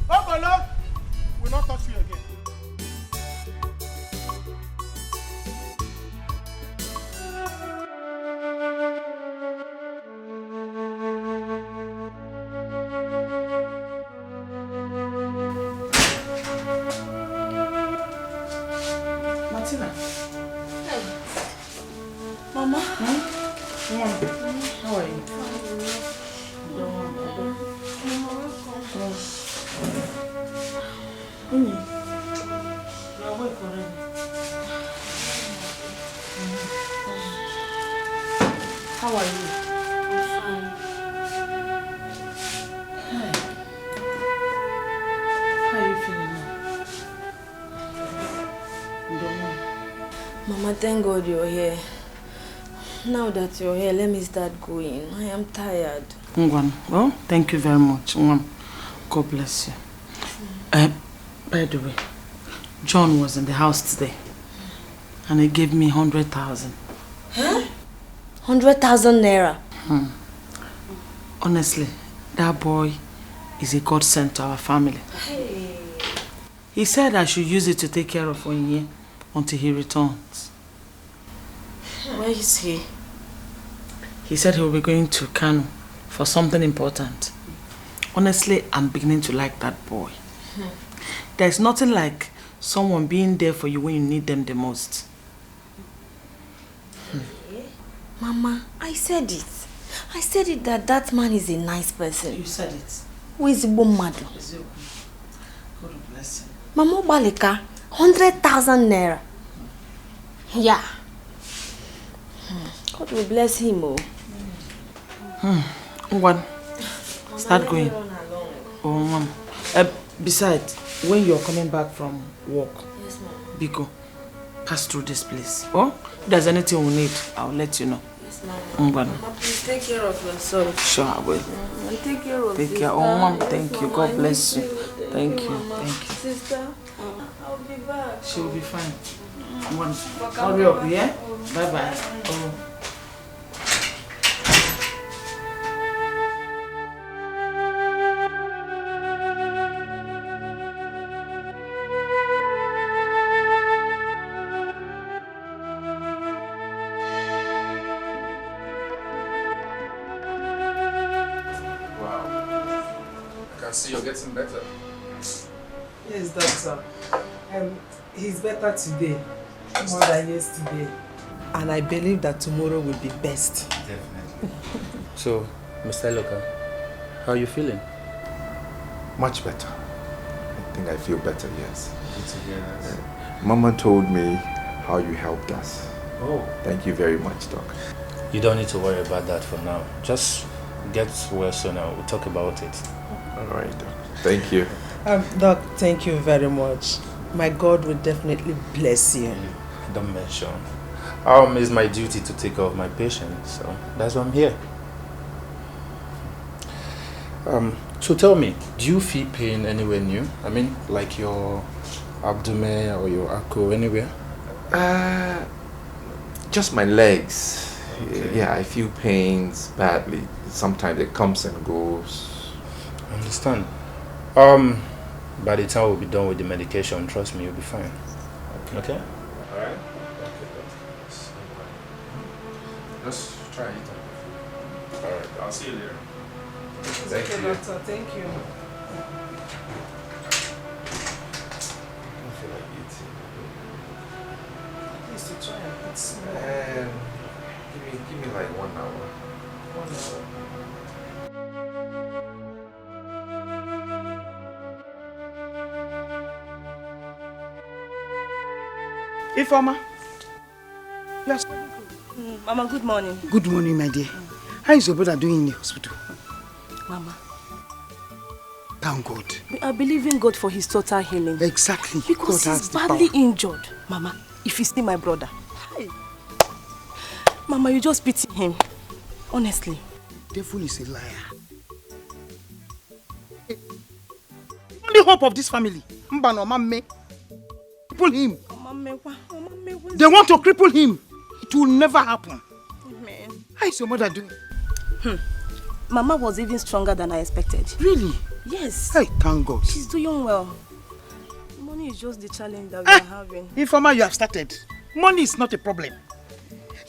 Ogolo will not touch you again. Martina. Mama. How are you? You are awake already. How are you? I'm fine. How are you feeling now? Mama, thank God you're here. Now that you're here, let me start going. I am tired. Ngwan, well, thank you very much. Ngwan, God bless you. By the way, John was in the house today and he gave me 100,000. Huh? 100,000 naira? Honestly, that boy is a godsend to our family. Hey. He said I should use it to take care of Onye until he returns. Where is he? He said he will be going to Kano for something important. Honestly, I'm beginning to like that boy. There's nothing like someone being there for you when you need them the most. Mama, I said it. I said it that man is a nice person. You said it. Who is Bomado? God bless him. Mama Balika, 100,000 naira. Yeah. God will bless him, oh. Ngwan, start going. Oh, Mom. Besides, when you're coming back from work, Yes, Mama. Biko, pass through this place. Oh, if there's anything we need, I'll let you know. Yes, Mama. Ngwan. Mama, please take care of yourself. Sure, I will. Take care of Take sister. care. Oh, Mom, thank Yes, you. Mama, God I bless miss you. Thank Thank you. Mama. Thank you. Sister, I'll be back. She'll be fine. Hurry up, yeah? Bye-bye. Oh. See, you're getting better. Yes, doctor. He's better today, more than yesterday. And I believe that tomorrow will be best. Definitely. So, Mr. Loka, how are you feeling? Much better. I think I feel better, yes. Good to hear that. Mama told me how you helped us. Oh. Thank you very much, Doc. You don't need to worry about that for now. Just get well soon and we'll talk about it. All right, Doc. Thank you. Doc, thank you very much. My God will definitely bless you. Don't mention. It's my duty to take care of my patients, so that's why I'm here. So tell me, do you feel pain anywhere new? I mean, like your abdomen or your ankle, anywhere? Just my legs. Okay. Yeah, I feel pains badly. Sometimes it comes and goes. I understand. By the time we'll be done with the medication, trust me, you'll be fine. Okay? Alright? Okay, just try it. Alright, I'll see you later. Thank you, doctor. Thank you. I feel like eating. At least you try and eat small. Give me like 1 hour. 1 hour. Ifeoma. Yes. Mama, good morning. Good morning, my dear. How is your brother doing in the hospital? Mama, Thank God. We are believing God for his total healing. Exactly. Because God he's has the badly power. injured. Mama, if you see my brother. Hey. Mama, you just pity him. Honestly. Devil is a liar. Only hope of this family. Mbano, Mame. Cripple him. They want to cripple him. It will never happen. Amen. How is your mother doing? Mama was even stronger than I expected. Really? Yes. Hey, thank God. She's doing well. Money is just the challenge that we are having. Informer, you have started. Money is not a problem.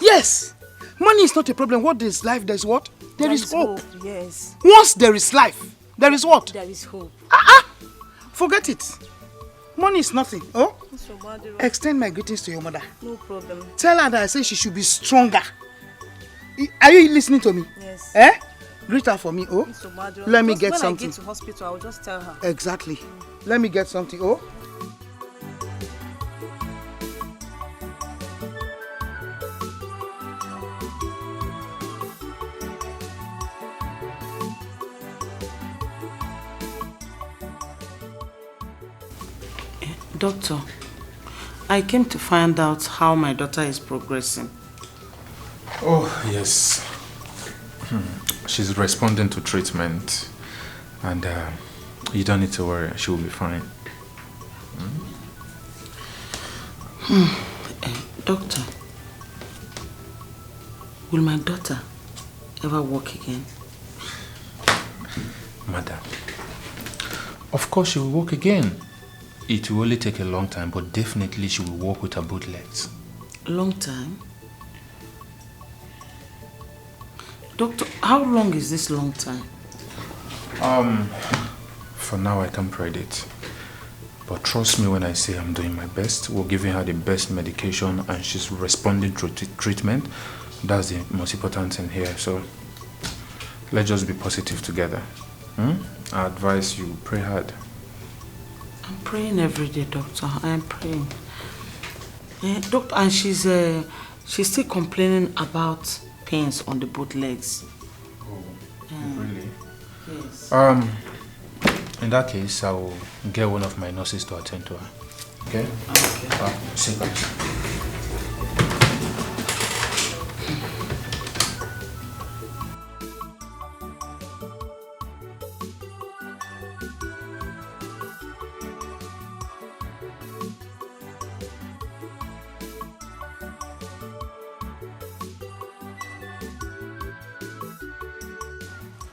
Yes, money is not a problem. What is life? There's what? There is hope. Yes. Once there is life, there is what? There is hope. Forget it. Money is nothing. Oh? Extend my greetings to your mother. No problem. Tell her that I say she should be stronger. Are you listening to me? Yes. Greet her for me, oh? Let me get something. When I get to hospital, I will just tell her. Exactly. Let me get something, oh? Doctor, I came to find out how my daughter is progressing. Oh, yes. She's responding to treatment. And you don't need to worry. She will be fine. Doctor, will my daughter ever walk again? Madam, of course she will walk again. It will only take a long time, but definitely she will walk with her both legs. Long time? Doctor, how long is this long time? For now I can't predict. But trust me when I say I'm doing my best. We're giving her the best medication and she's responding to treatment. That's the most important thing here. So let's just be positive together. I advise you pray hard. I'm praying every day, doctor. I am praying. Doctor, and she's still complaining about pains on the both legs. Oh, really? Yes. In that case, I will get one of my nurses to attend to her. Okay? Okay. Sit back.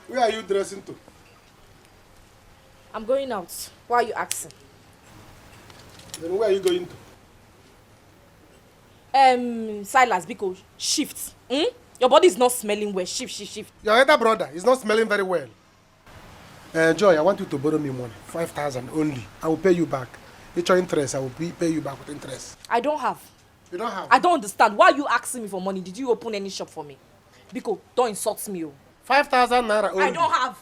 Where are you dressing to? I'm going out. Why are you asking? Then where are you going to? Silas, because shift. Your body is not smelling well. Shift. Your elder brother is not smelling very well. Joy, I want you to borrow me money. 5,000 only. I will pay you back. It's your interest. I will pay you back with interest. I don't have. You don't have? I don't understand. Why are you asking me for money? Did you open any shop for me? Because don't insult me. 5,000 naira only. I don't have.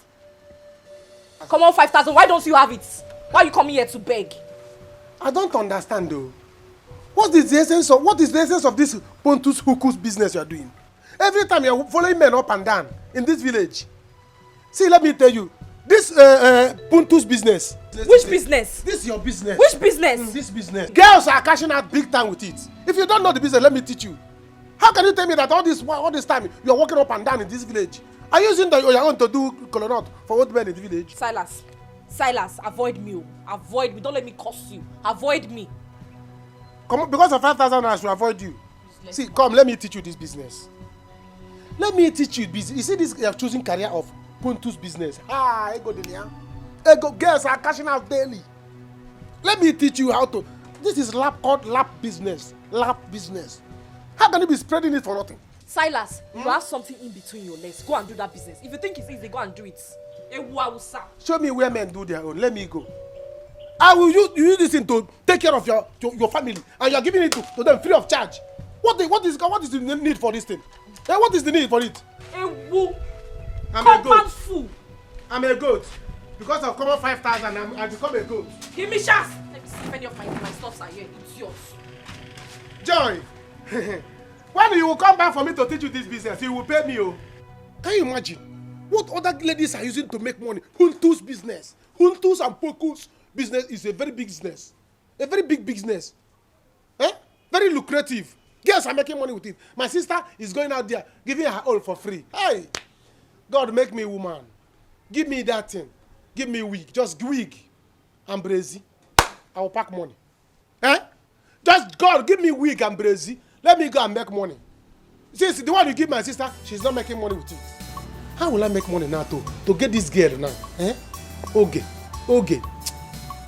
Come on, 5,000. Why don't you have it? Why are you coming here to beg? I don't understand though. What is the essence of this Pontus Hukus business you are doing? Every time you are following men up and down in this village. See, let me tell you. This Pontus business. Which business? This is your business. Which business? This business. Girls are cashing out big time with it. If you don't know the business, let me teach you. How can you tell me that all this time you are walking up and down in this village? Are you using your own to do colonel for old men in the village? Silas, avoid me. Avoid me. Don't let me curse you. Avoid me. Come on, because of 5,000 I should avoid you. See, come, let me teach you this business. Let me teach you business. You see this choosing career of Pontus business. Girls are cashing out daily. Let me teach you how to. This is called lap business. Lap business. How can you be spreading it for nothing? Silas, you have something in between your legs. Go and do that business. If you think it's easy, go and do it. Show me where men do their own. Let me go. I will use this thing to take care of your family, and you are giving it to them free of charge. What is the need for this thing? What is the need for it? I'm a goat. I'm a goat. Because of common 5,000, I become a goat. Give me chance. Let me see if any of my stuffs are here. It's yours. Joy. When you will come back for me to teach you this business, you will pay me. Can you imagine? What other ladies are using to make money? Huntu's business. Huntu's and Poku's business is a very big business. A very big business. Eh? Very lucrative. Girls are making money with it. My sister is going out there giving her all for free. Hey! God, make me woman. Give me that thing. Give me wig. Just wig. And brazy. I will pack money. Eh? Just God, give me wig and brazy. Let me go and make money. Since the one you give my sister, she's not making money with it. How will I make money now to get this girl now? Eh? Okay. Okay.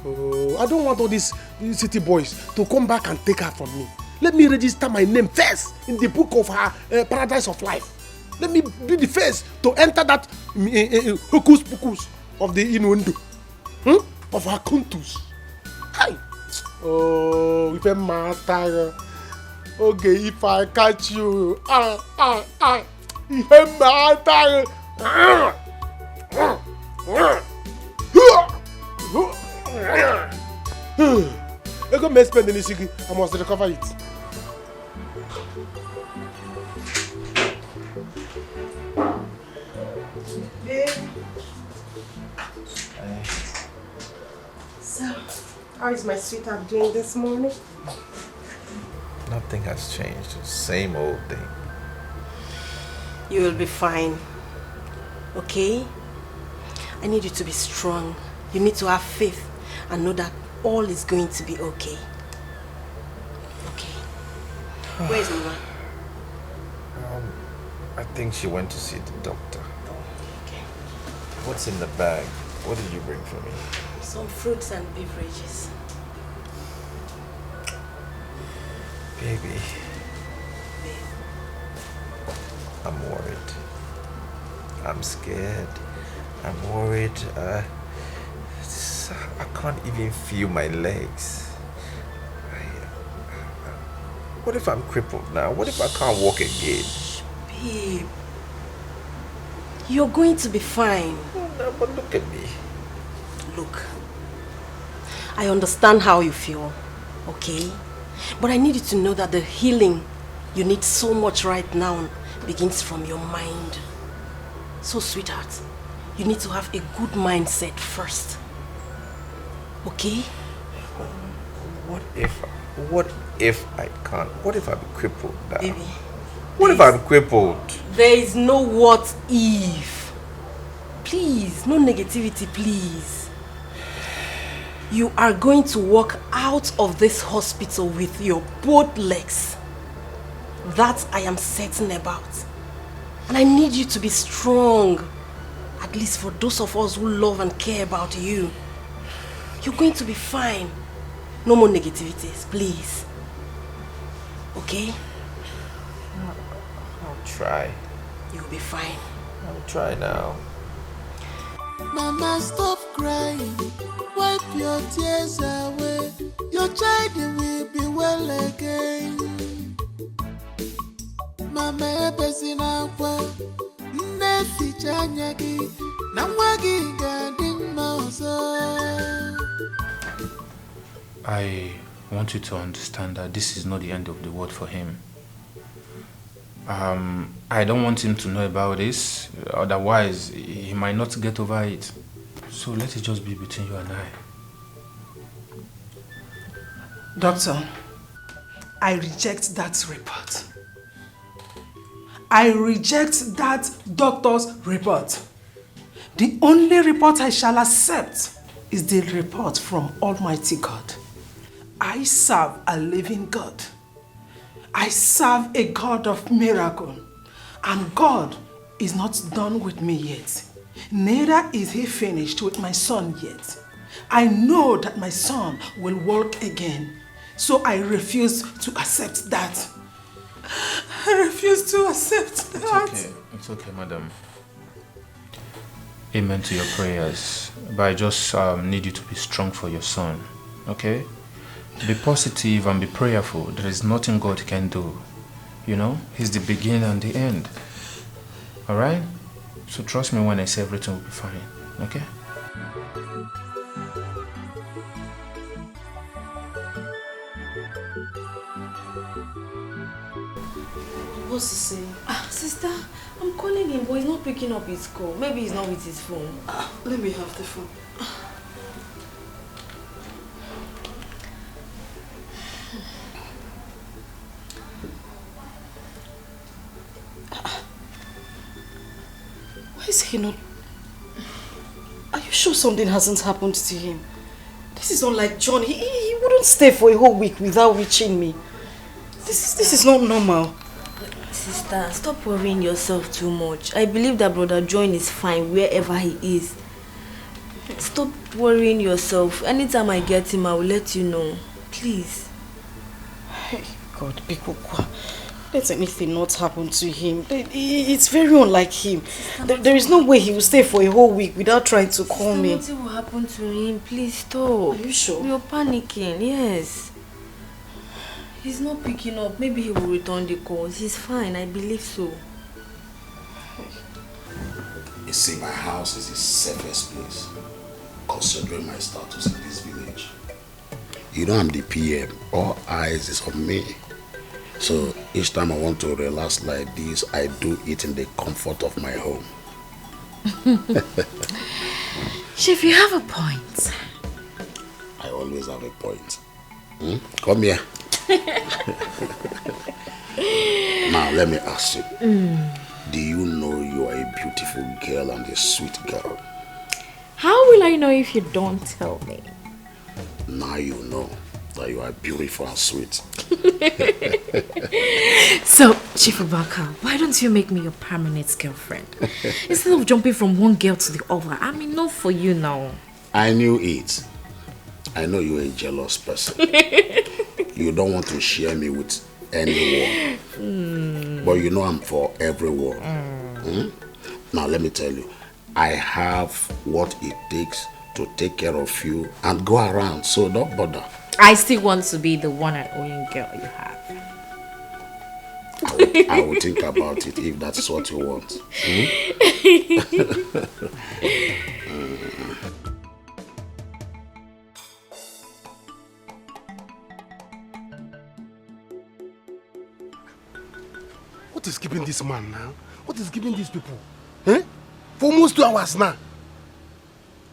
Oh, I don't want all these city boys to come back and take her from me. Let me register my name first in the book of her paradise of life. Let me be the first to enter that hocus pocus of the innuendo. Of her kuntus. Hi. Oh, if I'm matter. Okay, if I catch you. If I'm matter. I go make spend any I must recover it. So, how is my sweetheart doing this morning? Nothing has changed. Same old thing. You will be fine. Okay? I need you to be strong. You need to have faith and know that all is going to be okay. Okay. Where is Mama? I think she went to see the doctor. Okay. What's in the bag? What did you bring for me? Some fruits and beverages. Baby. I'm worried. I'm scared. I'm worried. I can't even feel my legs. What if I'm crippled now? What if I can't walk again? Babe, you're going to be fine. No, but look at me. Look, I understand how you feel, okay? But I need you to know that the healing you need so much right now begins from your mind. So, sweetheart, you need to have a good mindset first. Okay? What if I can't? What if I'm crippled now? Baby. What if I'm crippled? There is no what if. Please, no negativity, please. You are going to walk out of this hospital with your both legs. That I am certain about. And I need you to be strong. At least for those of us who love and care about you. You're going to be fine. No more negativities, please. Okay? I'll try. You'll be fine. I'll try now. Mama, stop crying. Wipe your tears away. Your child will be well again. Mama, ebezina kwa. Nnefi chanyagi. Na mwagi gadin mauso. I want you to understand that this is not the end of the world for him. I don't want him to know about this, otherwise he might not get over it. So let it just be between you and I. Doctor, I reject that report. I reject that doctor's report. The only report I shall accept is the report from Almighty God. I serve a living God. I serve a God of miracle. And God is not done with me yet. Neither is he finished with my son yet. I know that my son will walk again. So I refuse to accept that. I refuse to accept that. It's okay. It's okay, madam. Amen to your prayers. But I just need you to be strong for your son. Okay? Be positive and be prayerful. There is nothing God can do. You know? He's the beginning and the end. Alright? So trust me when I say everything will be fine. Okay? What's he saying? Sister, I'm calling him, but he's not picking up his call. Maybe he's not with his phone. Let me have the phone. Why is he not? Are you sure something hasn't happened to him? This is not like John. He wouldn't stay for a whole week without reaching me. This is not normal. Sister, stop worrying yourself too much. I believe that Brother John is fine wherever he is. Stop worrying yourself. Anytime I get him, I will let you know. Please. Hey, God, Bikokwa. Let anything not happen to him. It's very unlike him. There is no way he will stay for a whole week without trying to call me. Nothing will happen to him. Please stop. Are you sure? You're panicking. Yes. He's not picking up. Maybe he will return the calls. He's fine. I believe so. You see, my house is the safest place, considering my status in this village. You know I'm the PM. All eyes is on me. So each time I want to relax like this, I do it in the comfort of my home. Chief, you have a point. I always have a point. Come here. Now let me ask you. Do you know you are a beautiful girl and a sweet girl? How will I know if you don't tell me? Now you know that you are beautiful and sweet. So, Chief Obaka, why don't you make me your permanent girlfriend? Instead of jumping from one girl to the other, I'm enough for you now. I knew it. I know you're a jealous person. You don't want to share me with anyone. But you know I'm for everyone. Now let me tell you, I have what it takes to take care of you and go around, so don't bother. I still want to be the one and only girl you have. I will think about it if that's what you want. What is keeping this man now? What is keeping these people? Eh? For almost 2 hours now.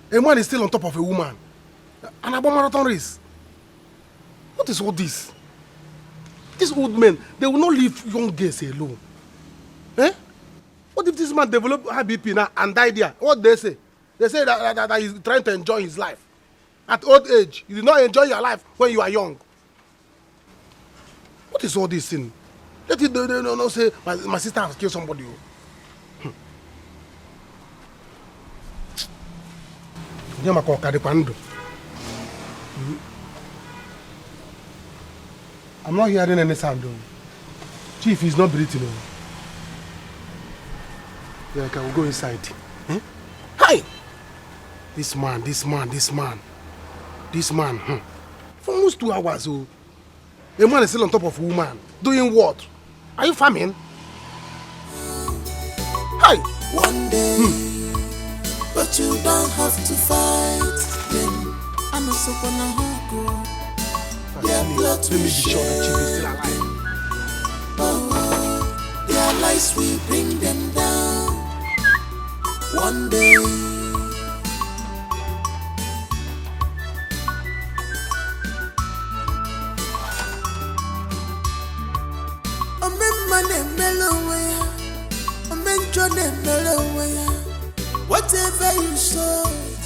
A man is still on top of a woman. And about marathon race. What is all this? These old men, they will not leave young girls alone. Eh? What if this man develop high BP now and die there? What they say? They say that he's trying to enjoy his life. At old age, you did not enjoy your life when you are young. What is all this thing? Let it no say my sister has killed somebody. I'm not hearing any sound though. Chief is not breathing. Yeah, can we go inside? Eh? Hi! This man. For almost 2 hours, oh. A man is still on top of a woman. Doing what? Are you farming? Hi! One day, but you don't have to fight them. I'm also gonna hug. Their blood will share. Oh, their lies will bring them down. One day. Whatever you sowed,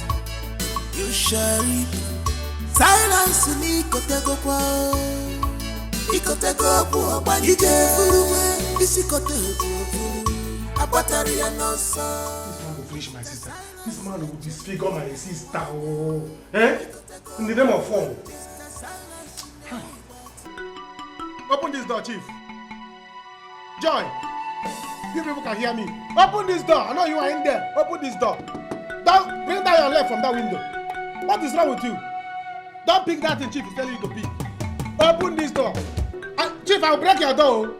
you shall reap. Silence ni kotego kwa, ikotego kwa bani jefuruwe, isikotego kwa, abatari ya nosa. This man will finish my sister. This man will disfigure my sister. Oh. Eh? In the name of form. Open this door, Chief. Joy. You people can hear me. Open this door. I know you are in there. Open this door. Don't bring down your leg from that window. What is wrong with you? Don't pick that thing, Chief is telling you to pick. Open this door. Chief, I'll break your door.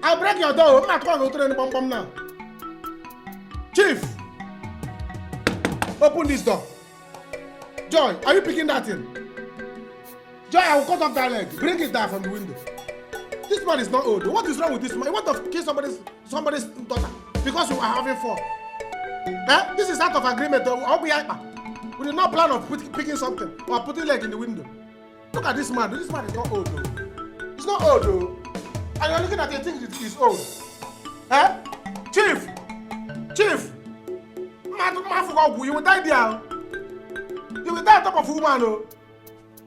I'll break your door. I'm not going to open any bomb now. Chief, open this door. Joy, are you picking that thing? Joy, I will cut off that leg. Bring it down from the window. This man is not old. What is wrong with this man? You want to kill somebody's daughter because you are having fun. This is out of agreement. We did not plan on picking something or putting leg in the window. Look at this man. This man is not old though. He's not old though. And you're looking at it, you think he's old. Chief! You will die there. You will die on top of woman.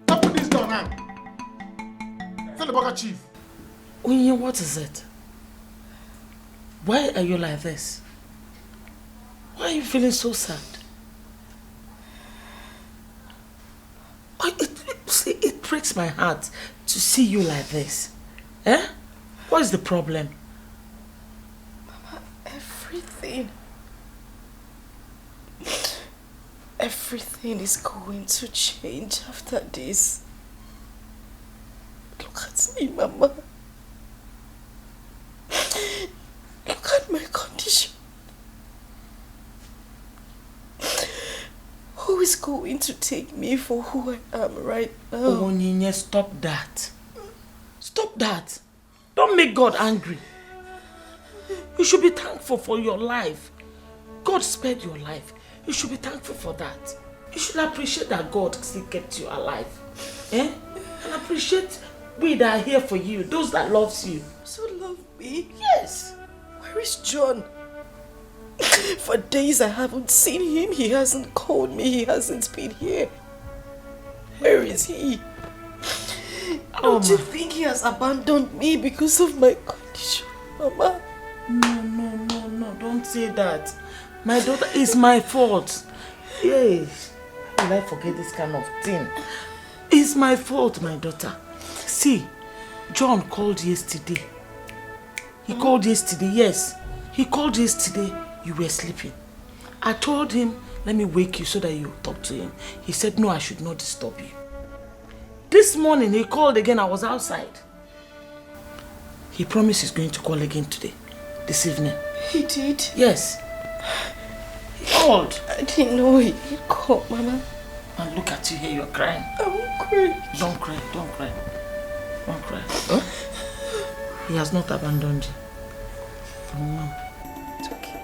Open this door now. Tell the burger chief. Onye, what is it? Why are you like this? Why are you feeling so sad? It breaks my heart to see you like this. What is the problem? Mama, everything is going to change after this. Look at me, Mama. Look at my condition. Who is going to take me for who I am right now? Oh, Nina, stop that. Stop that. Don't make God angry. You should be thankful for your life. God spared your life. You should be thankful for that. You should appreciate that God still kept you alive. And appreciate we that are here for you, those that loves you. So love me? Yes. Where is John? For days I haven't seen him. He hasn't called me. He hasn't been here. Where is he? Don't you think he has abandoned me because of my condition, Mama? No, don't say that. My daughter, is my fault. Yes. How will I forget this kind of thing? It's my fault, my daughter. See, John called yesterday. He called yesterday, yes. He called yesterday. You were sleeping. I told him, let me wake you so that you talk to him. He said, no, I should not disturb you. This morning, he called again. I was outside. He promised he's going to call again today, this evening. He did? Yes. He called. I didn't know he called, Mama. And look at you here, you're crying. I won't cry. Don't cry, don't cry. Don't cry. Huh? He has not abandoned you. No. It's okay.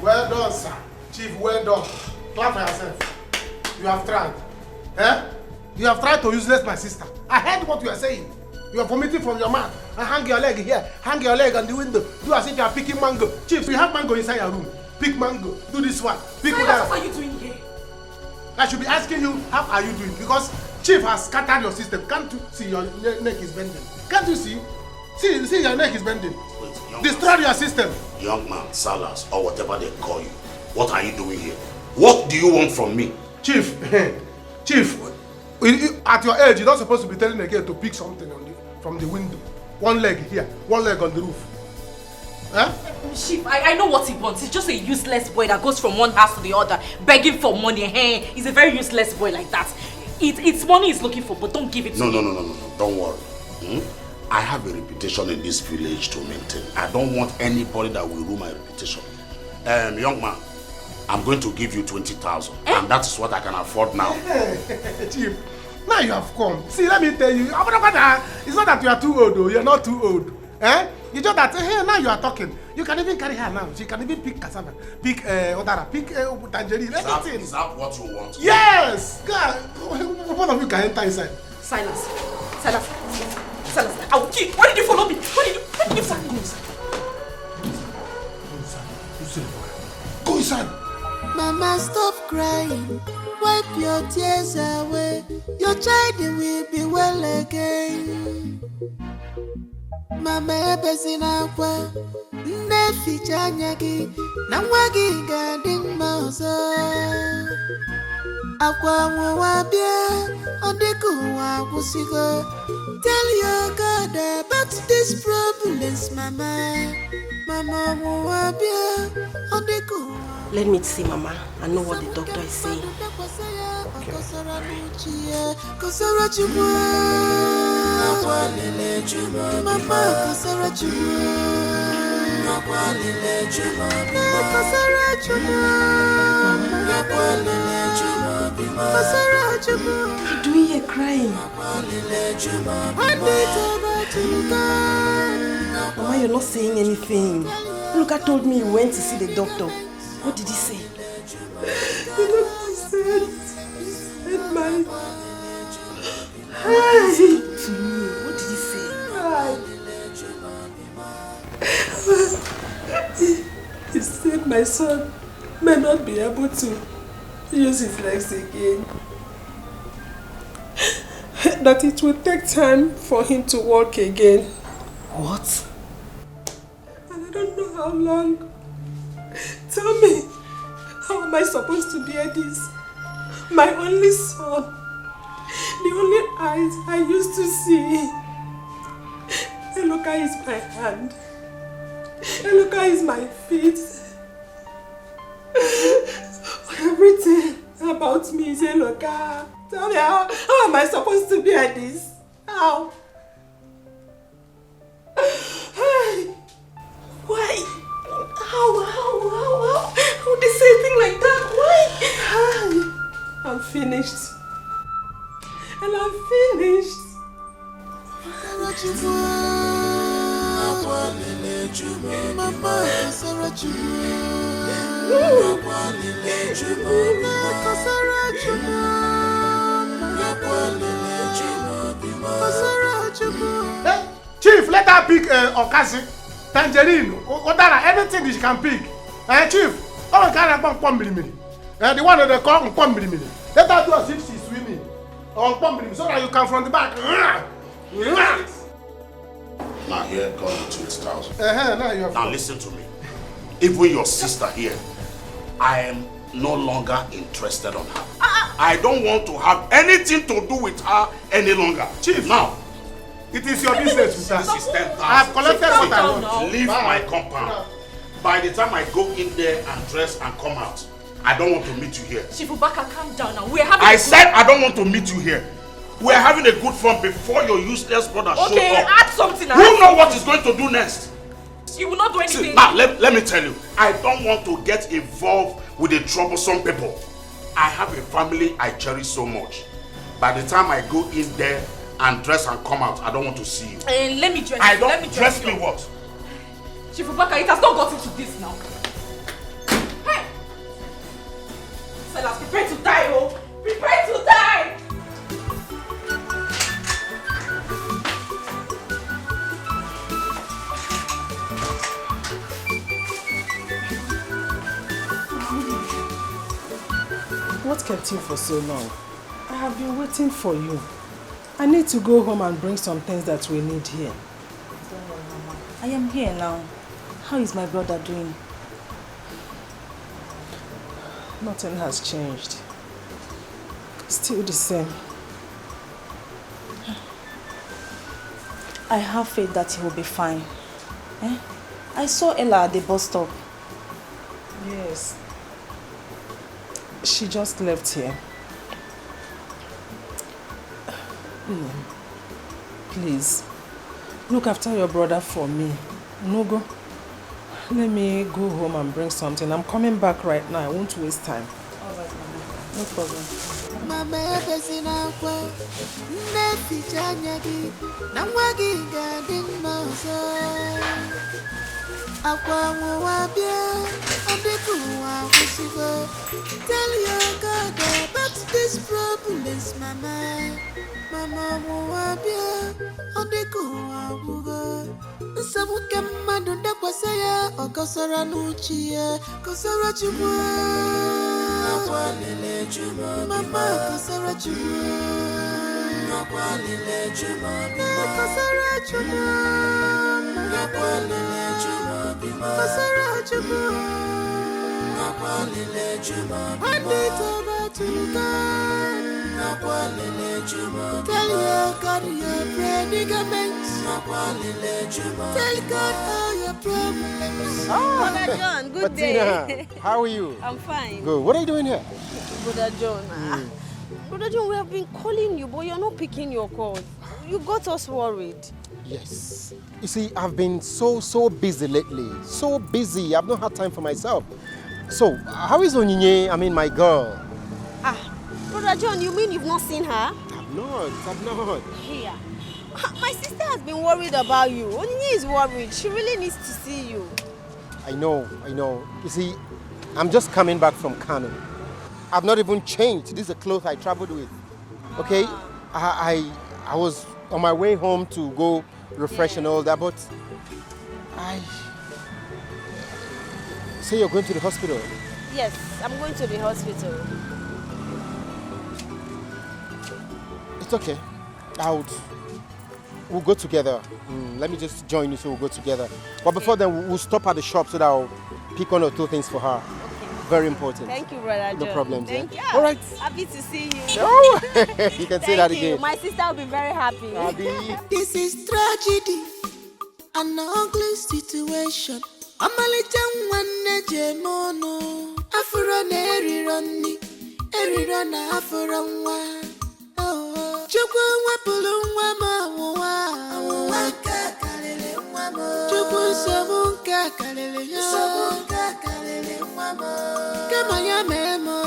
Well done, sir. Chief, well done. Clap for yourself. You have tried. You have tried to useless my sister. I heard what you are saying. You are vomiting from your mouth. And hang your leg here. Hang your leg on the window. Do as if you are picking mango. Chief, you have mango inside your room. Pick mango. Do this one. Pick that. What are you doing here? I should be asking you, how are you doing? Because Chief has scattered your system. Can't you see your neck is bending? Can't you see? See your neck is bending. Destroy your system. Young man, Salas, or whatever they call you. What are you doing here? What do you want from me? Chief, at your age, you're not supposed to be telling a girl to pick something from the window. One leg here, one leg on the roof. Chief, I know what he wants. He's just a useless boy that goes from one house to the other, begging for money. He's a very useless boy like that. It's money he's looking for, but don't give it to him. No. Don't worry. I have a reputation in this village to maintain. I don't want anybody that will ruin my reputation. Young man, I'm going to give you 20,000, and that is what I can afford now. Chief, now you have come. See, let me tell you, it's not that you are too old, though. You're not too old. You just that, now you are talking. You can even carry her now. She can even pick cassava, pick odara, pick tangerine, everything. Is that what you want? Yes! God, one of you can enter inside. Silas, I will kill you. Why did you follow me? Why did you follow me? Go inside. Mama, stop crying. Wipe your tears away. Your child will be well again. Mama, ebezina kwa neficha nyagi na wagi gading mauzo. Akwa mwabia odiku wabusigo. Tell your God about these problems, Mama. Mama mwabia odiku. Let me see, Mama. I know what the doctor is saying. do you hear crying? Mama, you're not saying anything. Luca told me he went to see the doctor. What did he say? The doctor said my... What did he say? He said my son may not be able to use his legs again. That it will take time for him to walk again. What? And I don't know how long. Tell me, how am I supposed to bear this? My only son, the only eyes I used to see. Eloka is my hand. Eloka is my feet. Everything about me is Eloka. Tell me, how am I supposed to bear this? How? Why? How would they say a thing like that? Why? I'm finished. And I'm finished. Hey, Chief, let her pick Okasi, tangerine, Odara, anything she can pick. Chief, oh, can I pump mini? The one that they call pump mini. Let her do as if she's swimming. On pump so that you come from the back. Now here comes the 20,000. Now listen to me. Even your sister here, I am no longer interested on her. I don't want to have anything to do with her any longer. Chief, now, it is your business, Mr. This is 10,000. I have collected what I want. Leave my compound. By the time I go in there and dress and come out, I don't want to meet you here. Shifubaka, calm down now. We're having I said I don't want to meet you here. We're having a good fun before your useless brother shows up. Okay, add something. Who knows what he's going to do next? You will not do anything. See, now, let me tell you, I don't want to get involved with the troublesome people. I have a family I cherish so much. By the time I go in there and dress and come out, I don't want to see you. Let me dress I you. don't Let me dress you. me what? Shifubaka, it has not gotten to this now. Hey! Fellas, prepare to die, oh! Prepare to die! What kept you for so long? I have been waiting for you. I need to go home and bring some things that we need here. Don't worry, Mama. I am here now. How is my brother doing? Nothing has changed. Still the same. I have faith that he will be fine. I saw Ella at the bus stop. Yes. She just left here. Please, look after your brother for me. Nogo, let me go home and bring something. I'm coming back right now. I won't waste time. All right, Mama. No problem. Mama ebezina kwa nnefi chanyagi na mwagi gadin mozo akwa mwabia adeku wa kusigo. Tell your God about this problems, Mama. Mama mwabia adeku wa kugo. Nsamu kema donda kwa saya okosora nuchie kosora chumwa. Mama kasara chuma, kasara chuma, kasara chuma, tell your God your predicaments. Tell God all your problems. Brother John, good day. How are you? I'm fine. Good. What are you doing here? Brother John, Brother John, we have been calling you, but you're not picking your calls. You got us worried. Yes. You see, I've been so busy lately. So busy. I've not had time for myself. So, how is Onyinye, my girl? Brother John, you mean you've not seen her? I've not. Here. My sister has been worried about you. Onyinye is worried. She really needs to see you. I know. You see, I'm just coming back from Kano. I've not even changed. This is the clothes I traveled with. Okay? I was on my way home to go refresh and all that, but say you're going to the hospital. Yes, I'm going to the hospital. It's okay. We'll go together. Let me just join you so we'll go together. But before then, we'll stop at the shop so that I'll pick 1 or 2 things for her. Okay. Very important. Thank you, Brother John. No problem. Thank you. All right. Happy to see you. Oh, you can say that again. My sister will be very happy. This is tragedy, an ugly situation. I'm a little one, Jemono. Afro Nerironi, Erirona Afro one. Chukwu wapulu mama waka kalele mama. Chukwu sabunka kalele mama. Kama ya memo.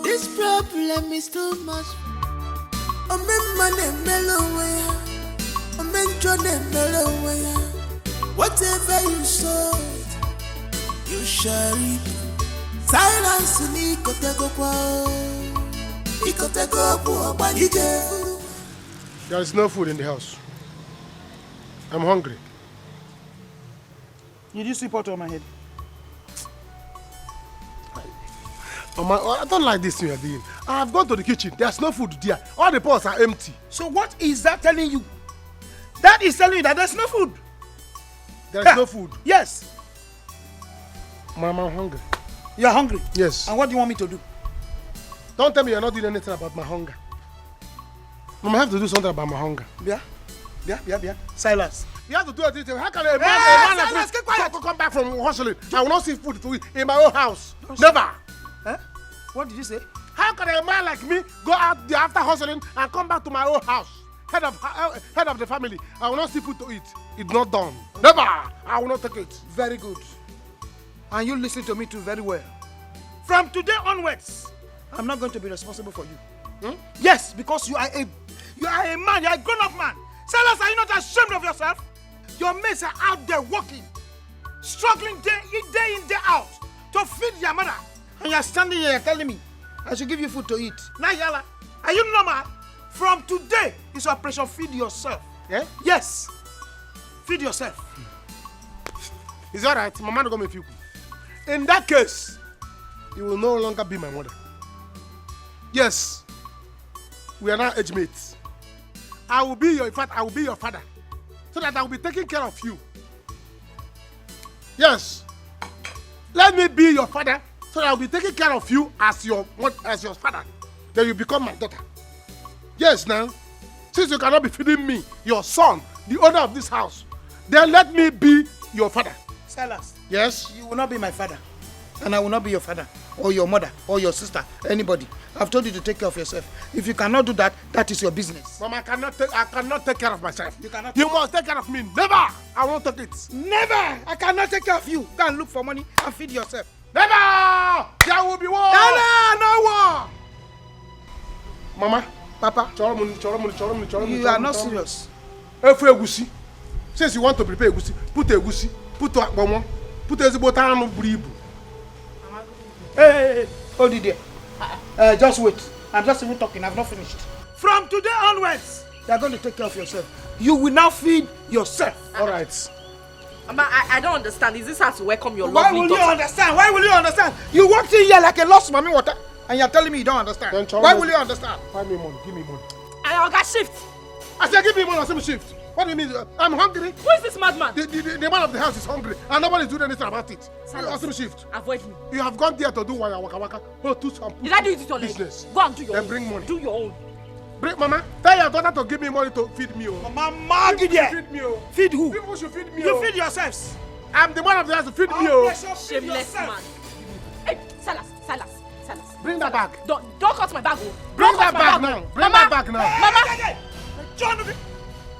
This problem is too much. Omemane melowe, omenjone melowe. Whatever you sow, you shall reap. Silence me kotego kwa. There is no food in the house. I'm hungry. Did you see pot on my head? Mama, I don't like this thing you're doing. I've gone to the kitchen. There's no food there. All the pots are empty. So what is that telling you? That is telling you that there's no food. There's no food? Yes. Mama, I'm hungry. You're hungry? Yes. And what do you want me to do? Don't tell me you're not doing anything about my hunger. Mama, I have to do something about my hunger. Yeah. Silas. You have to do anything. How can a man like me come back from hustling? I will not see food to eat in my own house. Never. Huh? What did you say? How can a man like me go out there after hustling and come back to my own house? Head of the family. I will not see food to eat. It's not done. Never. I will not take it. Very good. And you listen to me too very well. From today onwards, I'm not going to be responsible for you. Yes, because you are a man, you are a grown-up man. Silas, are you not ashamed of yourself? Your mates are out there working, struggling day in, day out to feed your mother. And you're standing here telling me I should give you food to eat. Naija, are you normal? From today, it's Operation Feed Yourself. Yeah? Yes. Feed yourself. It's alright. Mama don't go me few. In that case, you will no longer be my mother. Yes, we are now age mates. I will be your father, so that I will be taking care of you. Yes, let me be your father, so that I will be taking care of you as your father. Then you become my daughter. Yes, now, since you cannot be feeding me, your son, the owner of this house, then let me be your father. Silas. Yes. You will not be my father, and I will not be your father, or your mother, or your sister, anybody. I've told you to take care of yourself. If you cannot do that, that is your business. Mama, I cannot take care of myself. You cannot. You must take care of me. Never. I won't take it. Never. I cannot take care of you. Go and look for money and feed yourself. Never. There will be war. No war. Mama, Papa, you are not serious. Since you want to prepare egusi, put egusi, put akpomo, put ezibotano bribu. Hey, hold it there. Just wait. I'm just even talking. I've not finished. From today onwards, you are going to take care of yourself. You will now feed yourself. All right. Mama, I don't understand. Is this how to welcome your Why lovely will daughter? you understand? Why will you understand? You walked in here like a lost mommy water, and you're telling me you don't understand. Why will you understand? Find me money. Give me money. I got shift. I said give me money. I said shift. What do you mean? I'm hungry. Who is this madman? The man of the house is hungry, and nobody's doing anything about it. Silas, shift. Avoid me. You have gone there to do waka waka. Oh, to some did I do it your business? Go and do your then own. Bring money. Do your own. Bring, Mama. Tell your daughter to give me money to feed me. Mama, feed me. Feed who? People should feed me. You feed yourselves. I'm the man of the house to feed me. Shameless man. Hey, Silas. Bring that bag. Don't cut my bag. Bring that bag now. Bring that bag now. Mama. John,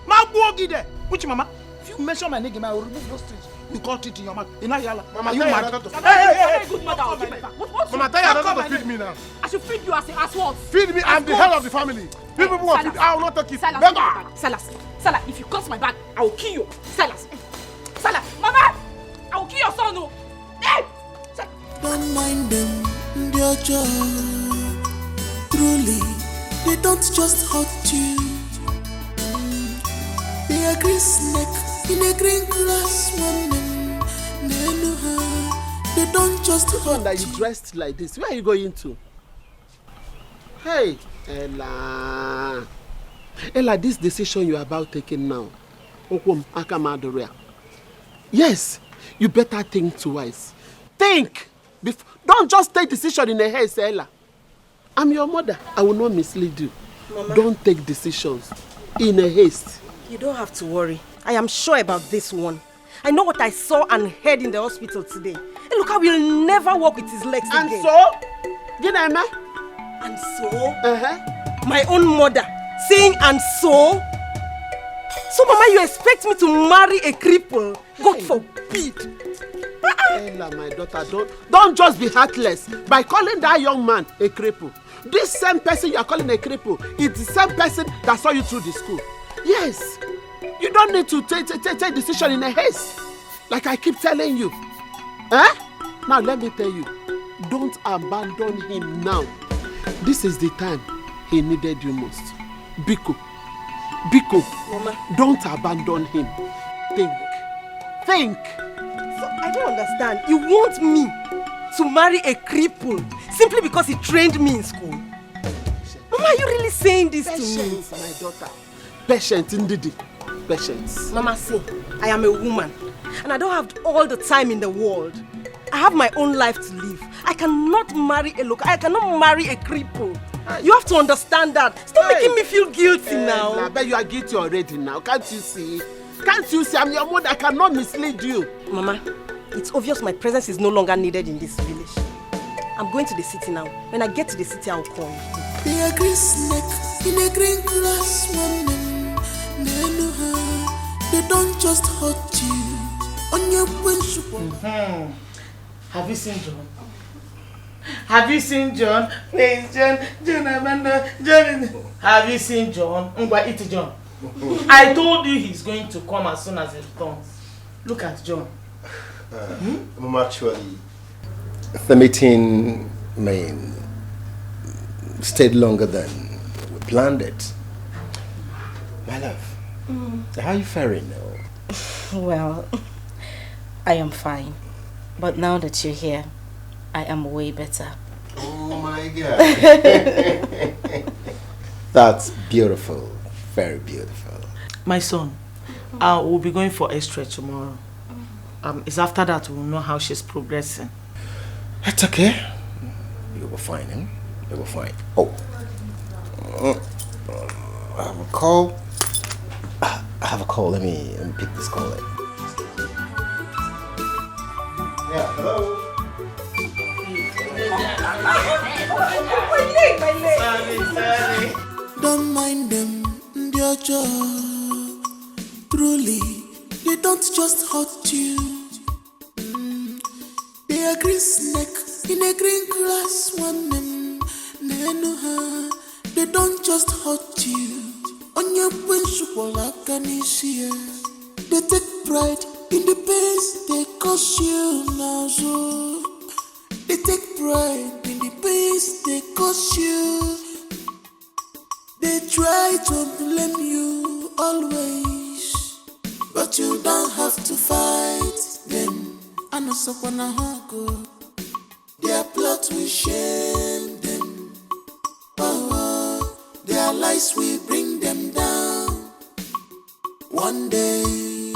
my boy, there. Which mama? If you mention my name, I will remove those things. You got it in your mouth. In Ayala. Mama, you mad? Hey, good mother. I'll keep my back. What? Mama, tell your daughter to feed me now. I should feed you as what? Feed me. I'm the head of the family. You people want feed. I will not take it. Salas, if you cut my back, I will kill you. Salas, Mama, I will kill your son. No. Hey! Don't mind them, they're just truly, they don't just hurt you. They are green snake in a green grass one. They don't just hurt that you dressed like this. Where are you going to? Hey, Ella, this decision you are about taking now. Yes, you better think twice. Think. Don't just take decision in a haste, Ella. I'm your mother. I will not mislead you. Mama. Don't take decisions in a haste. You don't have to worry. I am sure about this one. I know what I saw and heard in the hospital today. And look, I will never walk with his legs again. And so? Ginaima? And so? My own mother saying and so? So, Mama, you expect me to marry a cripple? God forbid. Ella, my daughter, don't just be heartless by calling that young man a cripple. This same person you are calling a cripple is the same person that saw you through the school. Yes, you don't need to take decision in a haste, like I keep telling you. Now let me tell you, don't abandon him now. This is the time he needed you most. Biko, Mama, don't abandon him. Think. So I don't understand. You want me to marry a cripple simply because he trained me in school? Mama, are you really saying this to me? Patience, my daughter. Patience, indeed. Patience. Mama, see, I am a woman and I don't have all the time in the world. I have my own life to live. I cannot marry a local. I cannot marry a cripple. You have to understand that. Stop making me feel guilty now. I bet you are guilty already now. Can't you see? Can't you see? I'm your mother. I cannot mislead you. Mama, it's obvious my presence is no longer needed in this village. I'm going to the city now. When I get to the city, I'll call you. They are green snake in a green grass woman. They don't just hurt you on your windshield. Have you seen John? Have you seen John? Please, John, Amanda, John. Have you seen John? Eat John. I told you he's going to come as soon as he returns. Look at John. Mom, actually, the meeting stayed longer than we planned it. My love, how are you faring now? Well, I am fine. But now that you're here, I am way better. Oh my God. That's beautiful. Very beautiful. My son, we'll be going for X-ray tomorrow. It's after that we'll know how she's progressing. That's okay. You will find him. You will find. Oh. I have a call. I have a call. Let me pick this call in. Yeah, hello. Sorry. Don't mind them, they're just truly, they don't just hurt you. They are green snake in a green grass woman. They don't just hurt you on your windshield like an issue. They take pride in the pains they cause you now. So they take pride in the pains they cause you. They try to blame you always, but you don't have to fight them. I know someone go. Their plot will shame them. Oh, their lies will bring them down one day,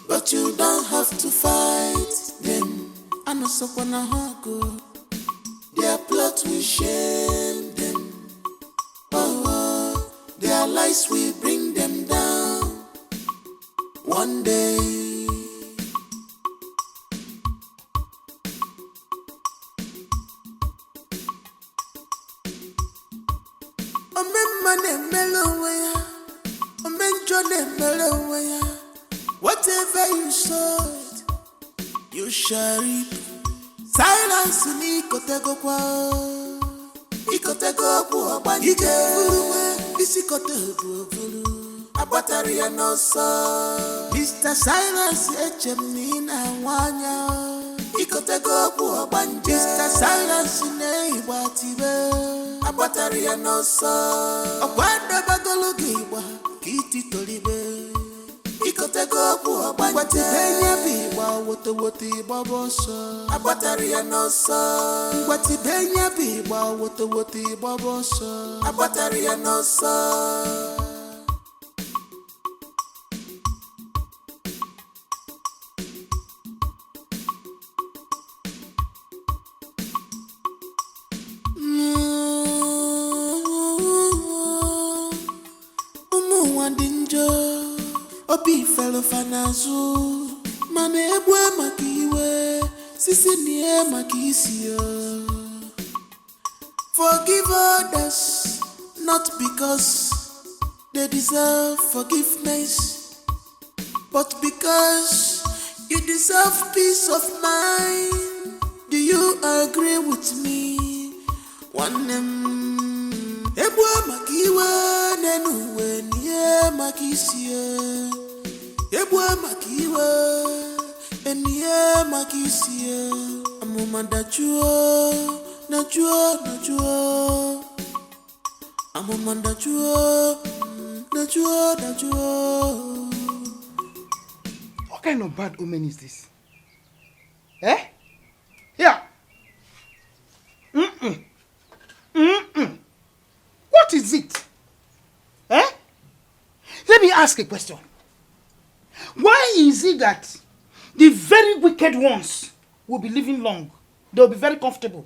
but you don't have to fight them. I know someone go. Their plot will shame them. Oh, their lies will bring them down one day. Whatever you sowed, you shall reap. Silence ni kotego kwa. Ikotego kwa banjike. Ikefuruwe isikotego furu. Abatari no so. Mr. Silence echemni na wanya. Ikotego kwa banjike. Mr. Silence ne ibatibe. Abatari no so. Akwanda bagologi wa kiti tolibe. Ikotego kwa banjike. Watibenya biwa woto ibaboso. Abatari no so. Watibenya biwa woto ibaboso. Abatari no so. Obi fellow fanazu, mane ebwe makiwe, sisi niye makisio. Forgive others, not because they deserve forgiveness, but because you deserve peace of mind. Do you agree with me? One ebwe makiwe nenuwe niye makisio. Ebwe makiwe eniye makisio. Amuma najua. Amuma najua. What kind of bad omen is this? Eh? Here. What is it? Eh? Let me ask a question. Why is it that the very wicked ones will be living long? They'll be very comfortable.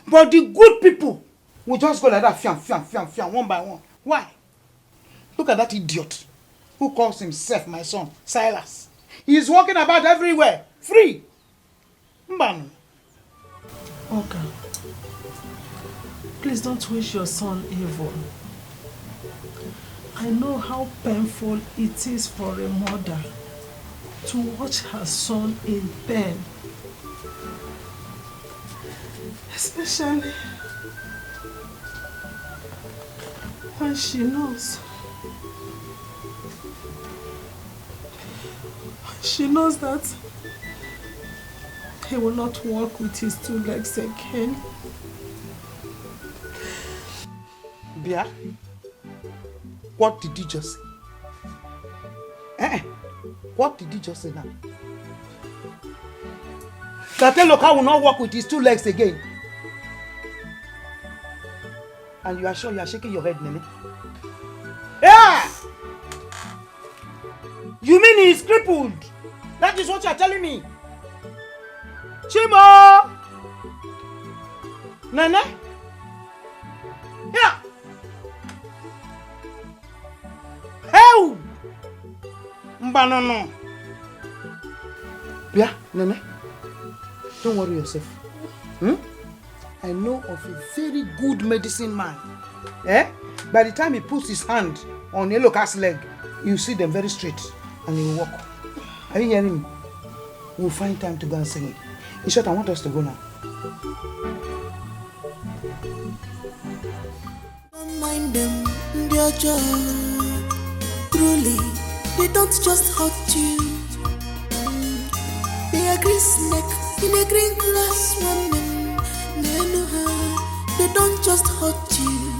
But the good people will just go like that, fiam, one by one. Why? Look at that idiot who calls himself my son, Silas. He is walking about everywhere, free. Mbanu. Okay. Please don't wish your son evil. I know how painful it is for a mother to watch her son in pain. Especially when she knows that he will not walk with his two legs again. Bia, what did you just say? What did you just say now? That Eloka will not walk with his two legs again. And you are sure you are shaking your head, Nene? Yeah! You mean he is crippled? That is what you are telling me? Chimo! Nene? Yeah! Hey! Mbanono! Yeah, Nene? Don't worry yourself. I know of a very good medicine man. By the time he puts his hand on Eloka's leg, you see them very straight and he will walk. Are you hearing me? We'll find time to go and sing it. In short, I want us to go now. Don't mind them, their job. Truly, they don't just hurt you. They are green snake in a green glass woman. They know her. They don't just hurt you.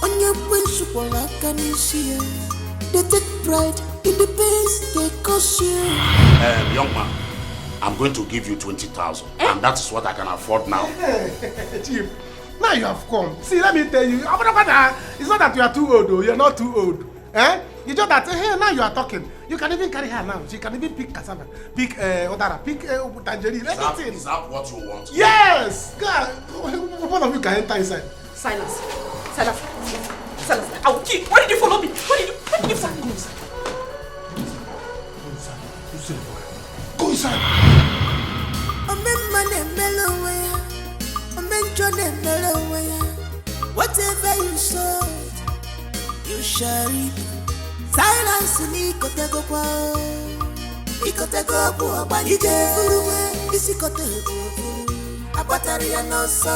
On your principle, like an issue. They take pride in the pains they cause you. Young man, I'm going to give you 20,000, and that is what I can afford now. Chief, now you have come. See, let me tell you, it's not that you are too old, though. You're not too old. It's just that now you are talking. You can even carry her now. She can even pick cassava, pick odara, pick tangerine, everything. Is that what you want? Yes! God, one of you can enter inside. Silence. I will kill. Why did you follow me? Why did you go inside? Go inside. Whatever you sowed, you shall reap. Silence n'ikotego kwa ikotego kwa banije furuwe isikotego abatari ya nosa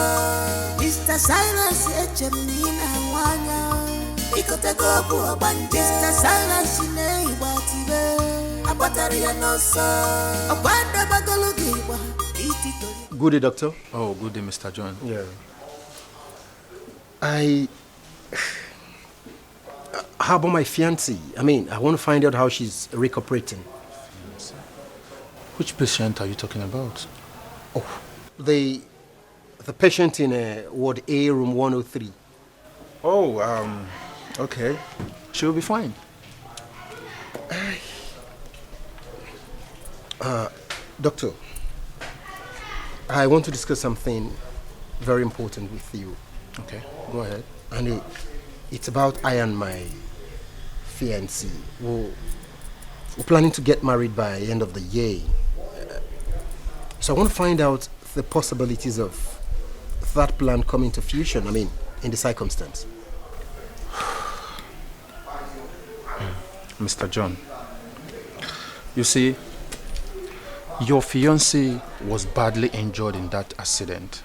Mr. Silence echemina wanya ikotego kwa banije Mr. Silence ne ibatibe abatari ya nosa abanda bagologi wa itito. Good day, doctor. Oh, good day, Mr. John. Yeah. How about my fiancée? I mean, I want to find out how she's recuperating. Which patient are you talking about? Oh, the patient in Ward A, room 103. Oh, okay. She'll be fine. Doctor, I want to discuss something very important with you. Okay, go ahead. And it's about I and my fiancée. We're planning to get married by the end of the year. So I want to find out the possibilities of that plan coming to fruition, I mean, in the circumstance. Mr. John, you see, your fiancée was badly injured in that accident.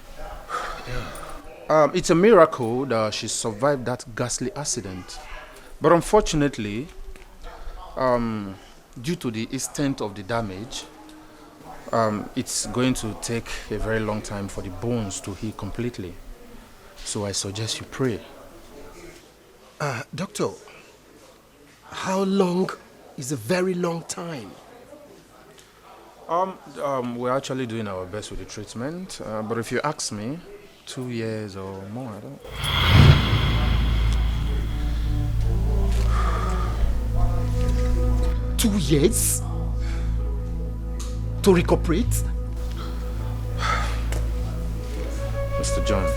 It's a miracle that she survived that ghastly accident. But unfortunately, due to the extent of the damage, it's going to take a very long time for the bones to heal completely. So I suggest you pray. Doctor, how long is a very long time? We're actually doing our best with the treatment, but if you ask me, 2 years or more, I don't. 2 years? To recuperate? Mr. John,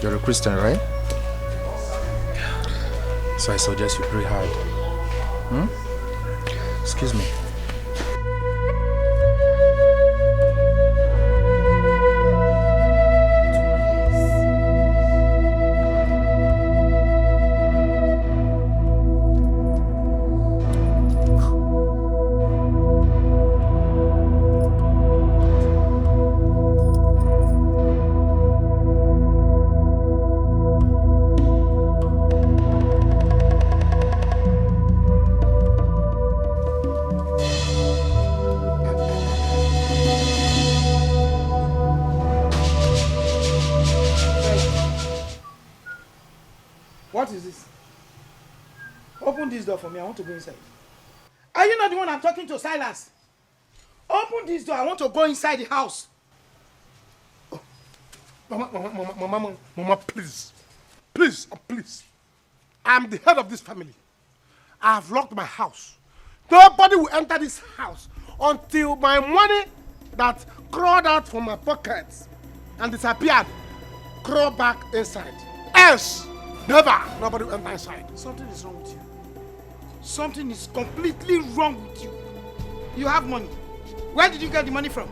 you're a Christian, right? So I suggest you pray hard. Excuse me. What is this? Open this door for me. I want to go inside. Are you not the one I'm talking to, Silas? Open this door. I want to go inside the house. Oh. Mama, please. Please. I'm the head of this family. I have locked my house. Nobody will enter this house until my money that crawled out from my pockets and disappeared crawl back inside. Else, never. Nobody will enter inside. Something is wrong with you. Something is completely wrong with you. You have money. Where did you get the money from?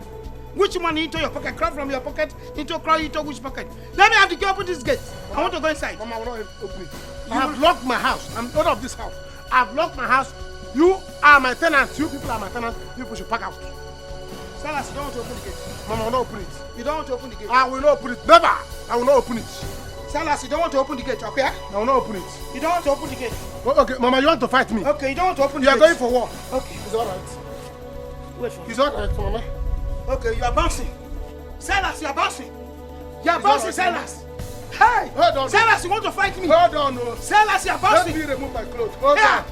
Which money into your pocket? Crawl from your pocket into which pocket? Let me have the key. Open this gate. I want to go inside. Mama, I will not open it. I have locked my house. I'm the owner of this house. I have locked my house. You are my tenants. You people are my tenants. You people should pack out. Silas, you don't want to open the gate. Mama, I will not open it. You don't want to open the gate. I will not open it. Never. I will not open it. Silas, you don't want to open the gate, okay? I will not open it. You don't want to open the gate. Oh, okay, Mama, you want to fight me? Okay, you don't want to open the gate. You are gate. going for war. Okay. It's all right. Wait for me. It's all right, Mama. Okay, you are bouncing. Silas, you are bouncing. You are It's bouncing, all right, Silas. Hey! Hold on. Silas, you want to fight me? Hold on, no. Silas, you are bouncing. Let me remove my clothes. Hold Yeah.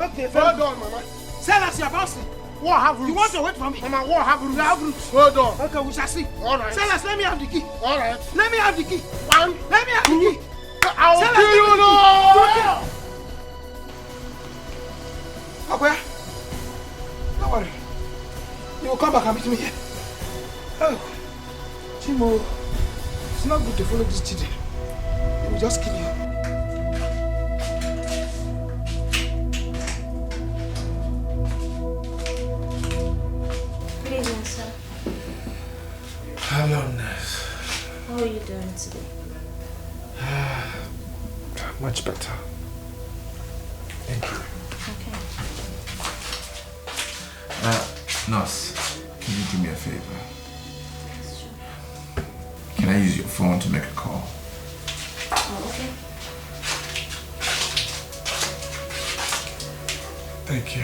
on. Okay, Hold on, Mama. Silas, you are bouncing. War have roots. You want to wait for me? Mama, war have roots. You have roots. Hold on. Okay, we shall see. All right. Silas, let me have the key. All right. Let me have the key. One. Let me have the key. I will Silas, kill you now. Okay. Don't worry. You will come back and meet me here. Oh, Chimo, it's not good to follow these children. They will just kill you. Good evening, sir. Hello, nurse. How are you doing today? Much better. Thank you. Nurse, can you do me a favor? Can I use your phone to make a call? Oh, okay. Thank you.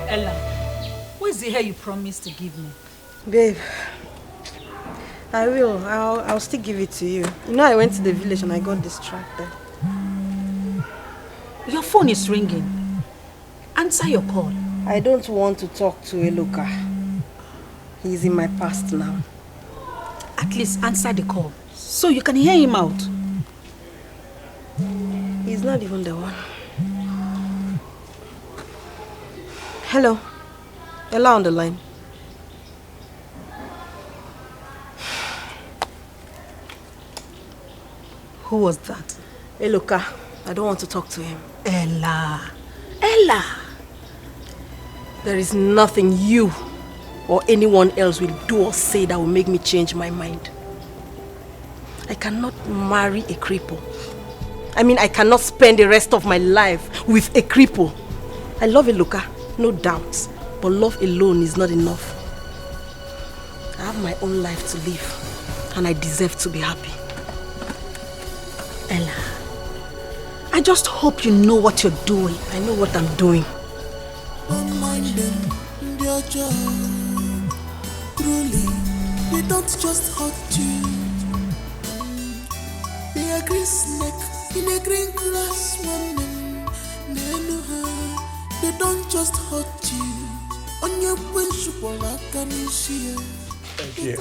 Ella, where's the hair you promised to give me? Babe, I will. I'll still give it to you. You know, I went to the village and I got distracted. Your phone is ringing. Answer your call. I don't want to talk to Eloka. He's in my past now. At least answer the call, so you can hear him out. He's not even the one. Hello. Ella on the line. Who was that? Eloka. I don't want to talk to him. Ella. Ella. There is nothing you or anyone else will do or say that will make me change my mind. I cannot marry a cripple. I mean, I cannot spend the rest of my life with a cripple. I love Eloka, no doubt. But love alone is not enough. I have my own life to live, and I deserve to be happy. Ella, I just hope you know what you're doing. I know what I'm doing. Don't mind them, their job. Truly, they don't just hurt you. They are green snake in a green glass woman. They know her. They don't just hurt you. On your principle, I can see it. Thank you.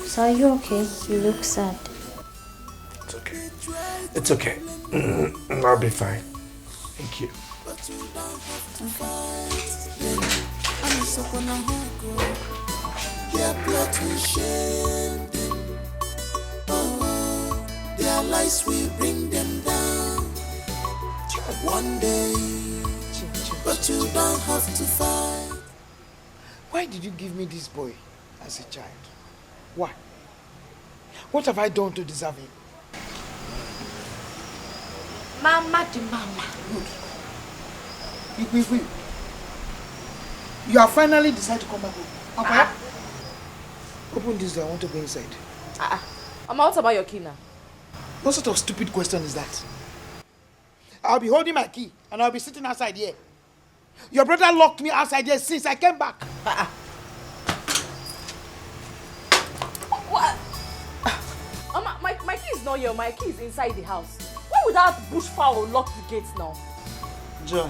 So are you okay? You look sad. It's okay. It's okay. I'll be fine. Thank you. Their lies will bring them down one day, but you don't have to fight. Why did you give me this boy as a child? Why? What have I done to deserve him? Mama the mama. Wait. You have finally decided to come back home. Okay? Open this door, I want to go inside. Mama, what about your key now? What sort of stupid question is that? I'll be holding my key and I'll be sitting outside here. Your brother locked me outside here since I came back. What? Mama, my key is not here. My key is inside the house. Why would that bushfowl lock the gates now? Joy,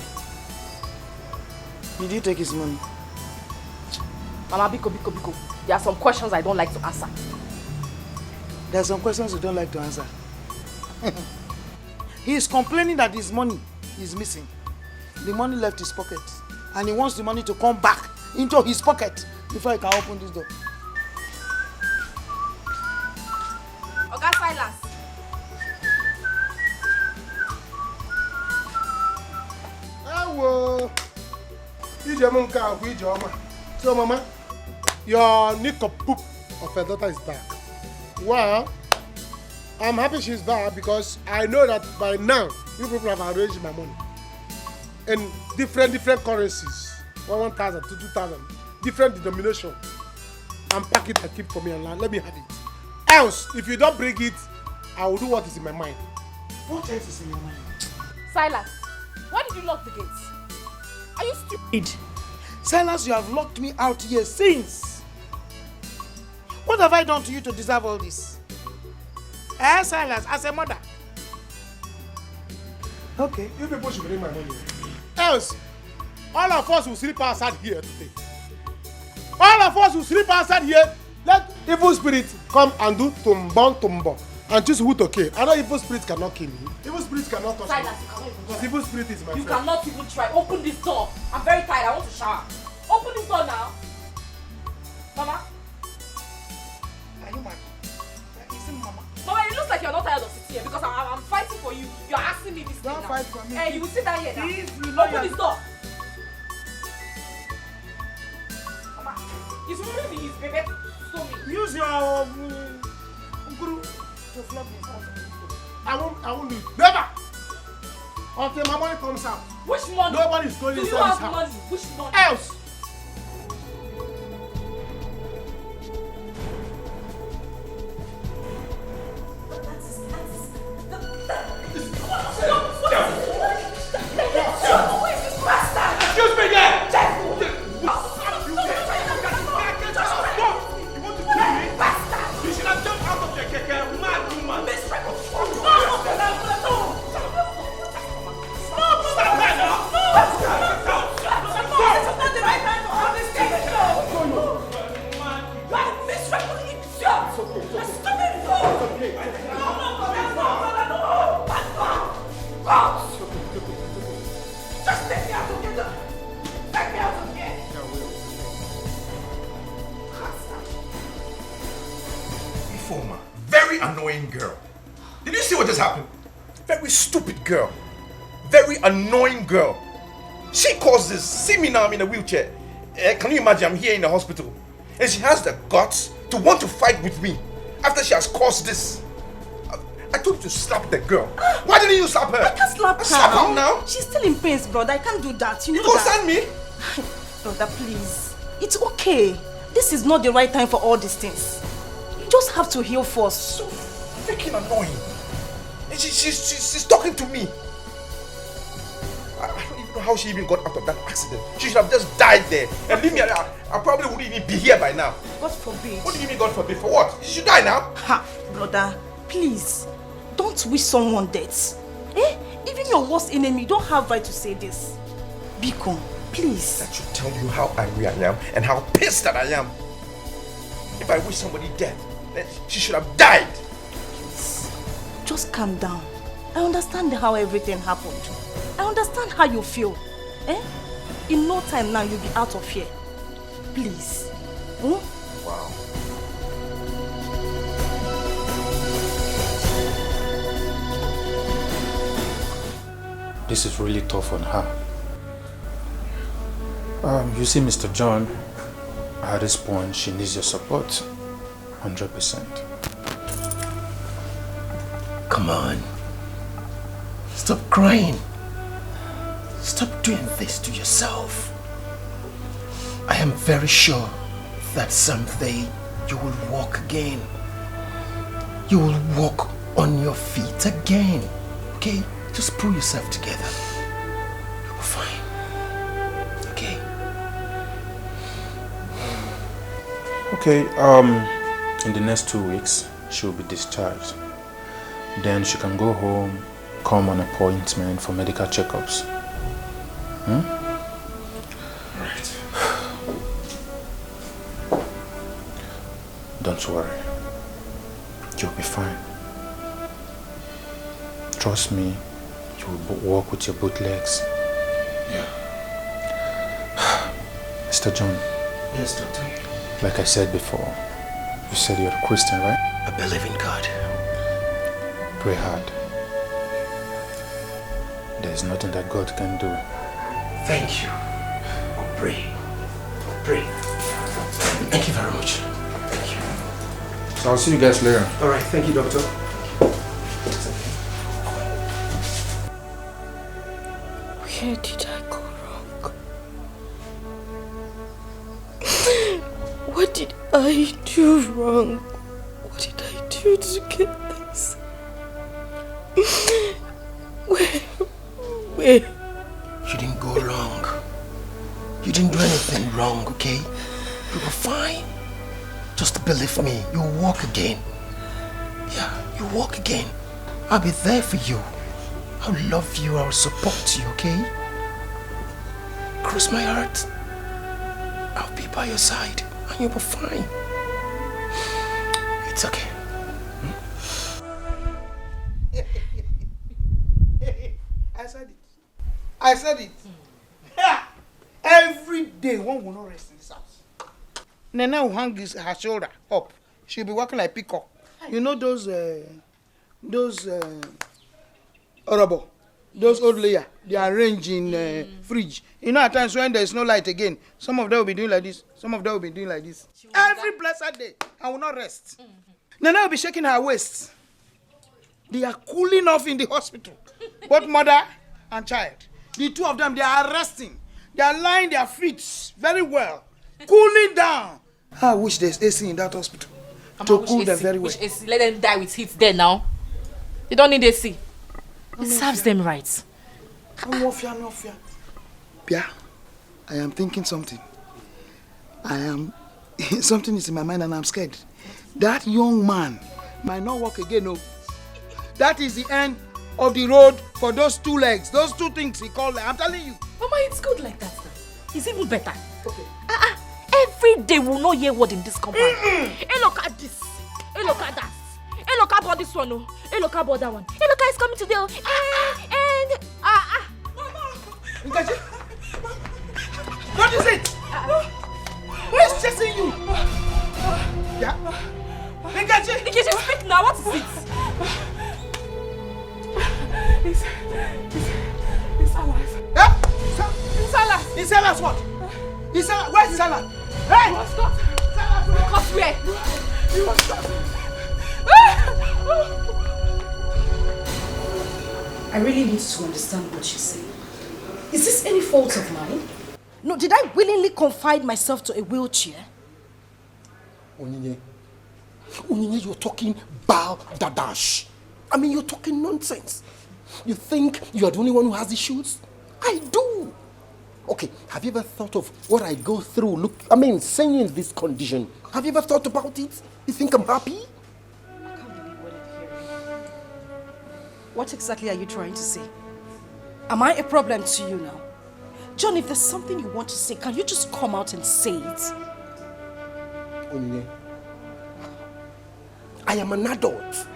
did you take his money? Mama, Biko. There are some questions I don't like to answer. There are some questions you don't like to answer. He is complaining that his money is missing. The money left his pocket. And he wants the money to come back into his pocket before he can open this door. Oga Silas. Hello. So, Mama, your nickapoo of your daughter is back. Well, I'm happy she's back because I know that by now you people have arranged my money in different currencies. 1,000 to 2,000, different denomination. And pack it and keep for me and let me have it. Else, if you don't bring it, I will do what is in my mind. What else is in your mind? Silas, why did you lock the gates? Are you stupid? Silas, you have locked me out here since. What have I done to you to deserve all this? Silas, as a mother. Okay. You people should bring my money. Else, all of us will sleep outside here today. All of us will sleep outside here. Let evil spirit come and do tumbo and choose who to kill. I know evil spirit cannot kill me. Evil spirit cannot touch Silas, me. Because evil spirit is my you friend. cannot even try. Open this door. I'm very tired. I want to shower. Open this door now. Mama. Are you mad? Is it Mama? Mama, it looks like you're not tired of sitting here because I'm fighting for for you. You're asking me this thing Don't now. fight for me. Hey, you will sit down here now. Please, you know Open this door. He's removing his baby. Stop me. Use your guru to flog me. I won't leave. Never! Until my money comes out. Which money? Nobody's going Do inside you this have house. money? Which money? Else! Excuse me, yeah! You should have jumped out of the keke, mad woman. Stop that now! Just take me out of here. Take me out of here. Informer, very annoying girl. Did you see what just happened? Very stupid girl. Very annoying girl. She caused this. See me now, I'm in a wheelchair. Can you imagine? I'm here in the hospital. And she has the guts to want to fight with me after she has caused this. I told you to slap the girl. Why didn't you slap her? I can't slap her. Slap her now? She's still in pain, brother. I can't do that. You know You that. concern me? Brother, please. It's okay. This is not the right time for all these things. You just have to heal first. So freaking annoying. And she's talking to me. I don't even know how she even got out of that accident. She should have just died there. And leave me. I probably wouldn't even be here by now. God forbid. What do you mean God forbid? For what? She should die now. Ha, brother, please. Don't wish someone death. Eh? Even your worst enemy don't have right to say this. Biko, please. That should tell you how angry I am and how pissed that I am. If I wish somebody dead, then she should have died. Please, just calm down. I understand how everything happened. I understand how you feel. Eh? In no time now, you'll be out of here. Please. Hmm? Wow. This is really tough on her. You see, Mr. John, at this point, she needs your support. 100%. Come on. Stop crying. Stop doing this to yourself. I am very sure that someday you will walk again. You will walk on your feet again. Okay? Just pull yourself together. You'll be fine. Okay? Okay, in the next 2 weeks, she will be discharged. Then she can go home, come on appointment for medical checkups. Right. Don't worry. You'll be fine. Trust me, you will walk with your both legs. Yeah. Mr. John. Yes, doctor. Like I said before, you said you're a Christian, right? I believe in God. Pray hard. There's nothing that God can do. Thank you. I'll pray. I'll pray. Thank you very much. Thank you. So I'll see you guys later. Alright, thank you, doctor. Where did I go wrong? What did I do wrong? What did I do to get this? Where? You didn't go wrong. You didn't do anything wrong, okay? You were fine. Just believe me, you'll walk again. Yeah, you'll walk again. I'll be there for you. I'll love you, I'll support you, okay? Cross my heart. I'll be by your side and you'll be fine. It's okay. I said it. I said it. Every day one will not rest in this house. Nene will hang her shoulder up. She'll be walking like peacock. You know those Orobo. Those old layer, they arrange in fridge. You know, at times when there is no light again, some of them will be doing like this, some of them will be doing like this. Every blessed day, I will not rest. Nana will be shaking her waist. They are cooling off in the hospital. Both mother and child. The two of them, they are resting. They are lying their feet very well, cooling down. I wish there's AC in that hospital to cool them very well. AC. Let them die with heat there now. They don't need AC. It serves them right. Pia, I am thinking something. Something is in my mind and I'm scared. That young man might not walk again, no. That is the end of the road for those two legs, those two things he called them. I'm telling you. Mama, it's good like that. It's even better. Okay. Every day we'll not hear word in this compound. Hey, look at this. Hey, look at that. Hey, look about this one. Oh. Hey, look about that one. Hey, look, is coming today. Uche, what is it? Who is chasing you? Yeah? Uche, speak now. What is it? It's Salas. Yeah? It's Salas. It's Salas what? It's Salas. Where's Salas? Hey! He was caught. Caught where? He was caught. I really need to understand what you say. Is this any fault of mine? No, did I willingly confide myself to a wheelchair? Onyinye, you're talking balderdash. I mean, you're talking nonsense. You think you are the only one who has issues? I do. Okay, have you ever thought of what I go through? Saying in this condition. Have you ever thought about it? You think I'm happy? I can't believe what I'm hearing. What exactly are you trying to say? Am I a problem to you now? John, if there's something you want to say, can you just come out and say it? Onyinye, I am an adult.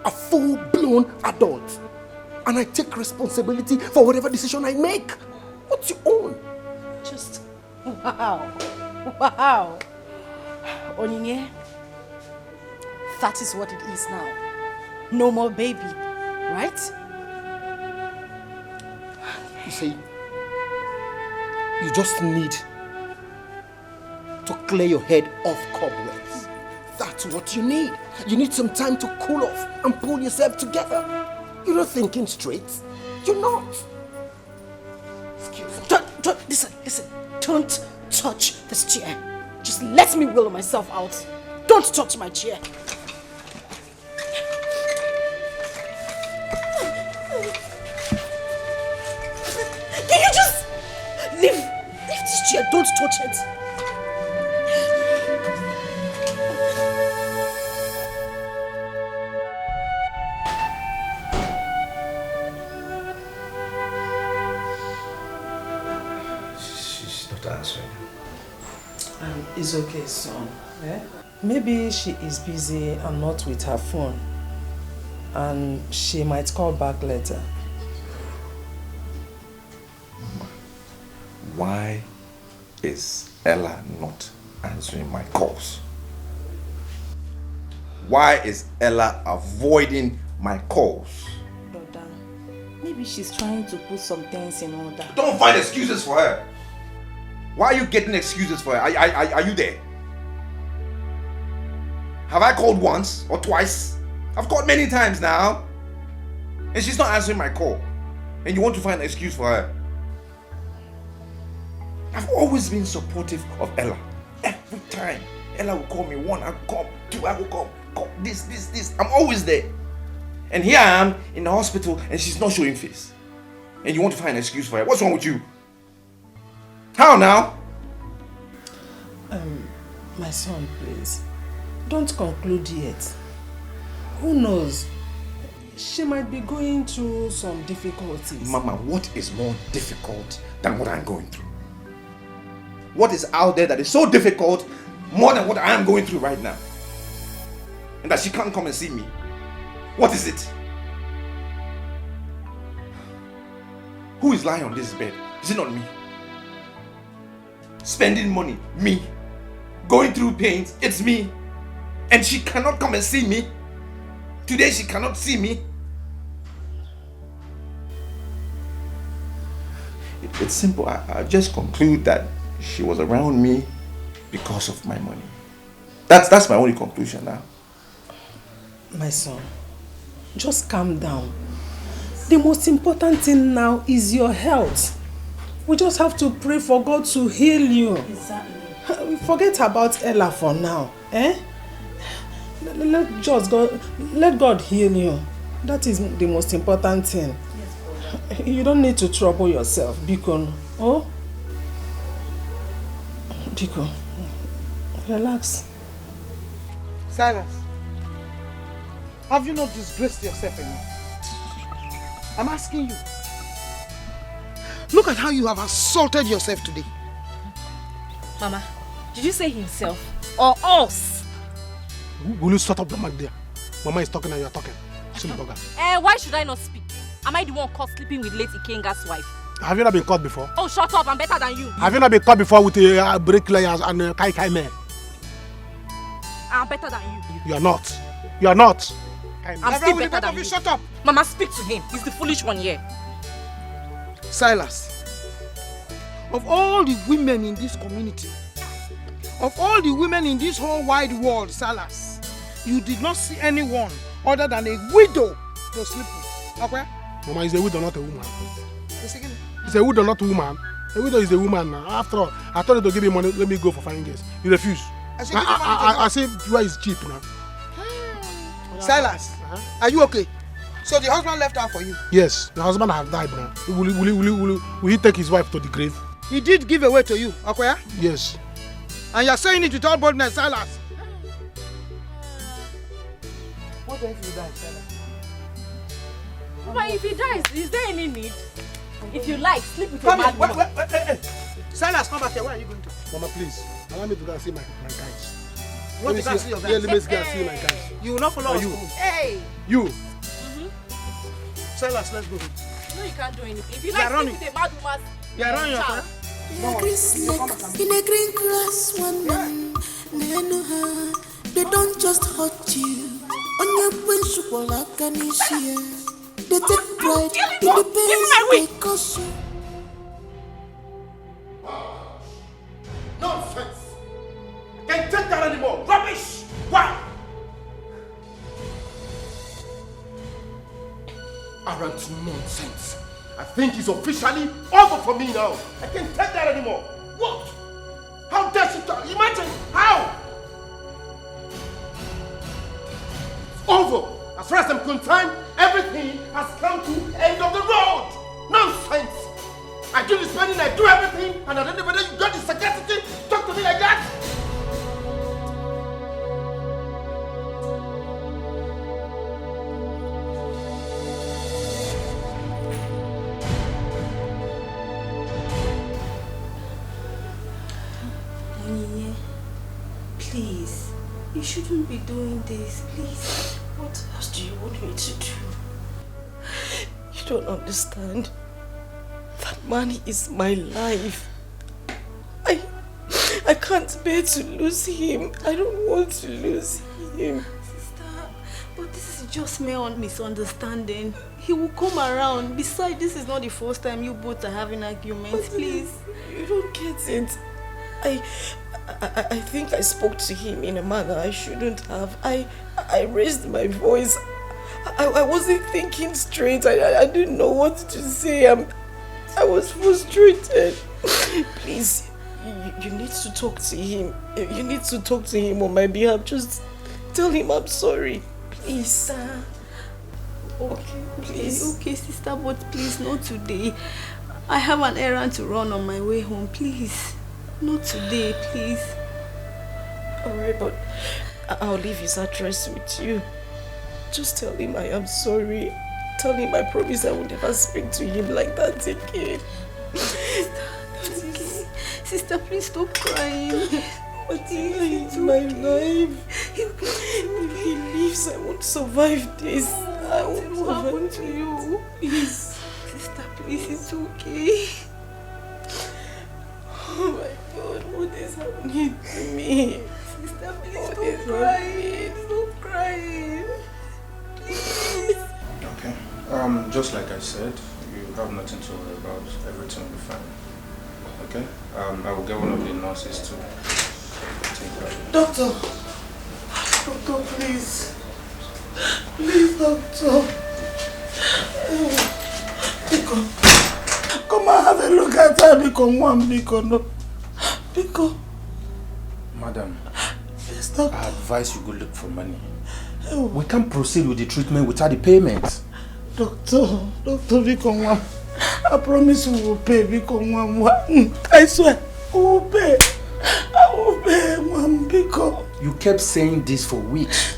A full-blown adult. And I take responsibility for whatever decision I make. What's your own? Just, wow. Wow. Onyinye, that is what it is now. No more baby, right? You see, you just need to clear your head off cobwebs. That's what you need. You need some time to cool off and pull yourself together. You're not thinking straight. You're not. Listen. Don't touch this chair. Just let me will myself out. Don't touch my chair. Can you just leave this chair? Don't touch it. Answering. It's okay, son. Maybe she is busy and not with her phone. And she might call back later. Why is Ella not answering my calls? Why is Ella avoiding my calls? Brother, maybe she's trying to put some things in order. Don't find excuses for her. Why are you getting excuses for her? Are you there? Have I called once or twice? I've called many times now. And she's not answering my call. And you want to find an excuse for her? I've always been supportive of Ella. Every time Ella will call me, one, I will come, two, I will come, this. I'm always there. And here I am in the hospital and she's not showing face. And you want to find an excuse for her? What's wrong with you? How now? My son, please. Don't conclude yet. Who knows? She might be going through some difficulties. Mama, what is more difficult than what I'm going through? What is out there that is so difficult more than what I am going through right now? And that she can't come and see me? What is it? Who is lying on this bed? Is it not me? Spending money, me. Going through pains, it's me. And she cannot come and see me. Today she cannot see me. It's simple. I just conclude that she was around me because of my money. That's my only conclusion now. My son, just calm down. The most important thing now is your health. We just have to pray for God to heal you. Exactly. Forget about Ella for now. Let God heal you. That is the most important thing. Yes, you don't need to trouble yourself, Biko. Oh? Biko, relax. Silas, have you not disgraced yourself enough? I'm asking you. Look at how you have assaulted yourself today. Mama, did you say himself or us? Will you shut up the mic there? Mama is talking and you are talking. Why should I not speak? Am I the one caught sleeping with late Ikenga's wife? Have you not been caught before? Oh, shut up. I'm better than you. Have you not been caught before with bricklayers and kai men? I'm better than you. You are not. You are not. I'm still better than you. Shut up. Mama, speak to him. He's the foolish one here. Silas, of all the women in this community, of all the women in this whole wide world, Silas, you did not see anyone other than a widow to sleep with. Okay? Mama is a widow, not a woman. It's a widow, not a woman. A widow is a woman now. After all, I told you to give me money, let me go for 5 years. You refuse. I say why is cheap now. Silas, are you okay? So the husband left her for you? Yes, the husband has died now. Will he take his wife to the grave? He did give away to you, okay? Yes. And you're saying it with all boldness, Silas. What if he dies, Silas? But if he dies, is there any need? If you like, sleep with your mad woman. Silas, come back here. Where are you going to? Mama, please. Allow me to go and see my guys. You want to go and see your guys? Yeah, let me go and see my guys. You will not follow us. Hey! You! Silas, let's go. No, you can't do anything. If you like sleep with a mad woman, you're running, your In a green grass, one man, they don't just hurt you. On your principle, I can see. They take pride in the pains they cause you. Nonsense! I can't take that anymore. Rubbish! Why? Arrant nonsense. I think it's officially over for me now. I can't take that anymore. What? How dare she talk? Imagine how? It's over. As far as I'm concerned, everything has come to end of the road. Nonsense. I do the spending, I do everything, and I don't know whether you got the sagacity to talk to me like that. Please, you shouldn't be doing this, please. What else do you want me to do? You don't understand. That man is my life. I can't bear to lose him. I don't want to lose him. Sister, but this is just mere misunderstanding. He will come around. Besides, this is not the first time you both are having arguments. Please. You don't get it. I think I spoke to him in a manner I shouldn't have. I raised my voice. I wasn't thinking straight. I didn't know what to say. I was frustrated. Please, you need to talk to him. You need to talk to him on my behalf. Just tell him I'm sorry. Please. Sister. Okay, please. Okay, sister, but please, not today. I have an errand to run on my way home. Please. Not today, please. Alright, but I'll leave his address with you. Just tell him I am sorry. Tell him I promise I will never speak to him like that again. That's okay. Sister, please stop crying. But he is my life. If he leaves, I won't survive this. I won't What will happen to you? Please. Sister, please, it's okay. Oh my God, what is happening to me? Sister, please stop crying. Stop crying. Please. Okay. Just like I said, You have nothing to worry about. Everything will be fine. Okay? I will get one of the nurses to take care of you. Doctor, please. Please, doctor. Come and have a look at her. No. Madam, yes, doctor. I advise you go look for money. We can't proceed with the treatment without the payment. Doctor, I promise we will pay. I swear, we will pay. I will pay, Mom, because... You kept saying this for weeks.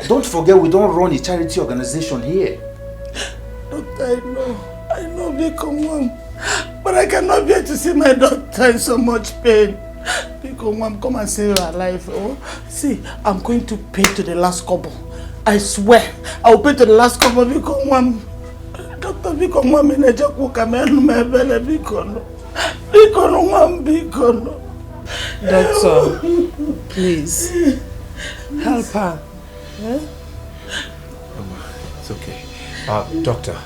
Don't forget we don't run a charity organization here. Doctor, I know, because Mom, but I cannot bear to see my daughter in so much pain. Because Mom, come and save her life. Oh, see, I'm going to pay to the last couple. I swear, I will pay to the last couple because Mom, Doctor, because Mom in a joke will come in my belly because Mom, because Doctor, please help her. Mama, it's okay. Doctor,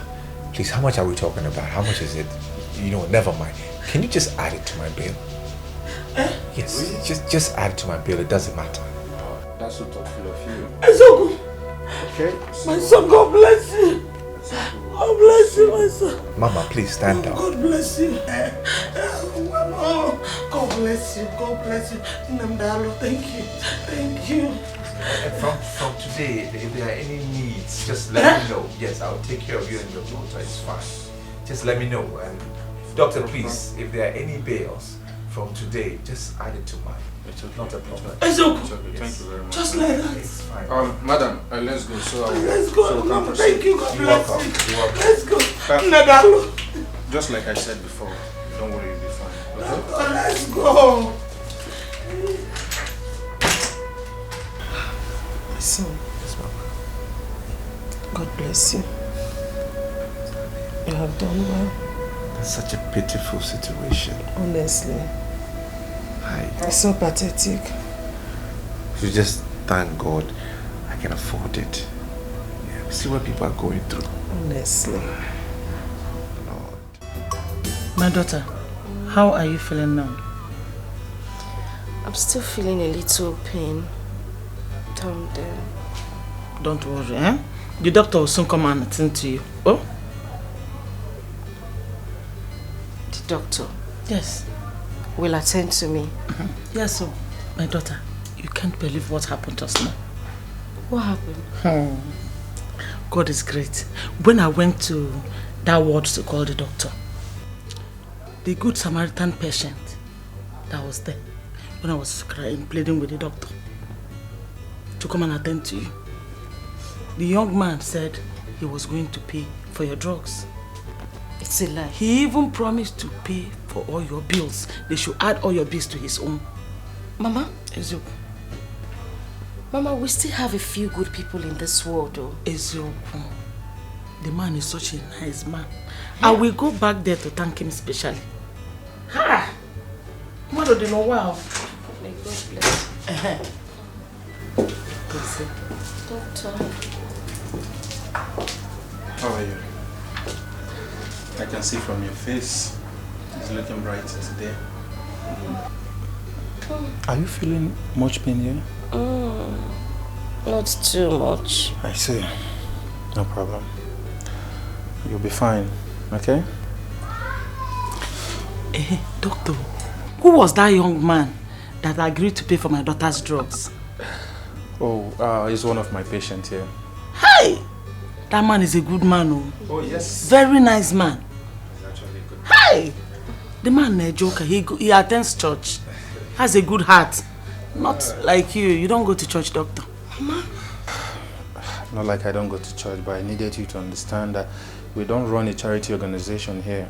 please, how much are we talking about? How much is it? You know, never mind. Can you just add it to my bill? Yes, just add it to my bill. It doesn't matter. That's so thoughtful of you. It's so good. Okay. My son, God bless you. God bless you, my son. Mama, please stand down. God bless you. Mama, God bless you. God bless you. Namdalo, thank you. Thank you. And from today, if there are any needs, just let me know. Yes, I'll take care of you and your daughter. It's fine. Just let me know. And doctor, please, if there are any bills from today, just add it to mine. It's not a problem. It's okay. It's okay. Thank you very much. Just like that. It's fine. Madam, let's go. Let's go. Mama, thank you. God bless you. You're welcome. Let's go. Nadalo. Just like I said before, don't worry, you'll be fine. Okay? Let's go. My son. Yes, Mama. God bless you. You have done well. That's such a pitiful situation. Honestly. Hi. It's so pathetic. You just thank God I can afford it. Yeah, see what people are going through. Honestly. My daughter, how are you feeling now? I'm still feeling a little pain down there. Don't worry, eh? The doctor will soon come and attend to you. Oh? The doctor? Yes. Will attend to me? Yes, so, my daughter, you can't believe what happened just now. What happened? God is great. When I went to that ward to call the doctor, the good Samaritan patient that was there, when I was crying, pleading with the doctor to come and attend to you, the young man said he was going to pay for your drugs. It's a lie. He even promised to pay for all your bills. They should add all your bills to his own. Mama? Ezio. Mama, we still have a few good people in this world, though. Ezio, the man is such a nice man. Yeah. I will go back there to thank him specially. Ha! Mother, do you know wow? May God bless you. Doctor. How are you? I can see from your face, it's looking bright today. Are you feeling much pain here? Not too much. I see. No problem. You'll be fine, okay? Hey, doctor, who was that young man that agreed to pay for my daughter's drugs? Oh, he's one of my patients here. Hi! That man is a good man, oh. Oh, yes. Very nice man. He's actually a good man. Hi! The man is a joker. He attends church. Has a good heart. Not like you. You don't go to church, doctor. Mama? Not like I don't go to church, but I needed you to understand that we don't run a charity organization here.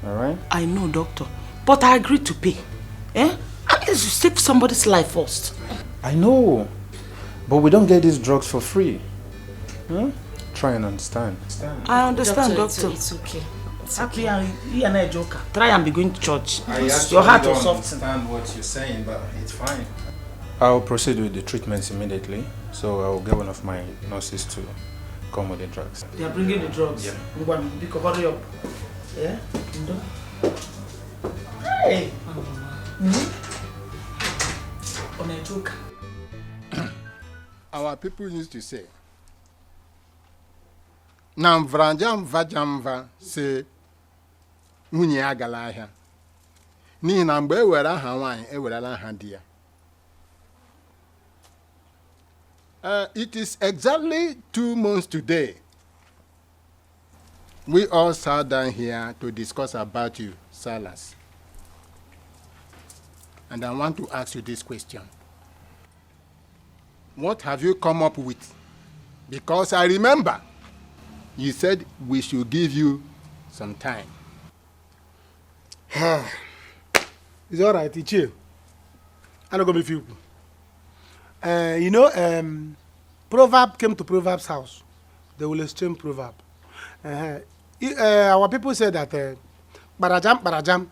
Alright? I know, doctor. But I agreed to pay. Eh? At least you save somebody's life first. I know. But we don't get these drugs for free. Hmm? Try and understand. I understand, doctor. It's okay. It's okay. You are not a joker. Try and be going to church. I actually Your heart don't will soften. understand what you're saying, but it's fine. I'll proceed with the treatments immediately. So I'll get one of my nurses to come with the drugs. They are bringing the drugs. Yeah. Yeah? Hey! On a joke. Our people used to say, Namvrajam vajamva se nwunye agala ahịa. N'ihi na mgbe ewere aha nwaanyị ewerela aha di ya. It is exactly 2 months today. We all sat down here to discuss about you, Silas. And I want to ask you this question. What have you come up with? Because I remember you said we should give you some time. It's all right, Uche. I'm not going to be few. Proverb came to Proverb's house. They will exchange proverb. Our people say that barajam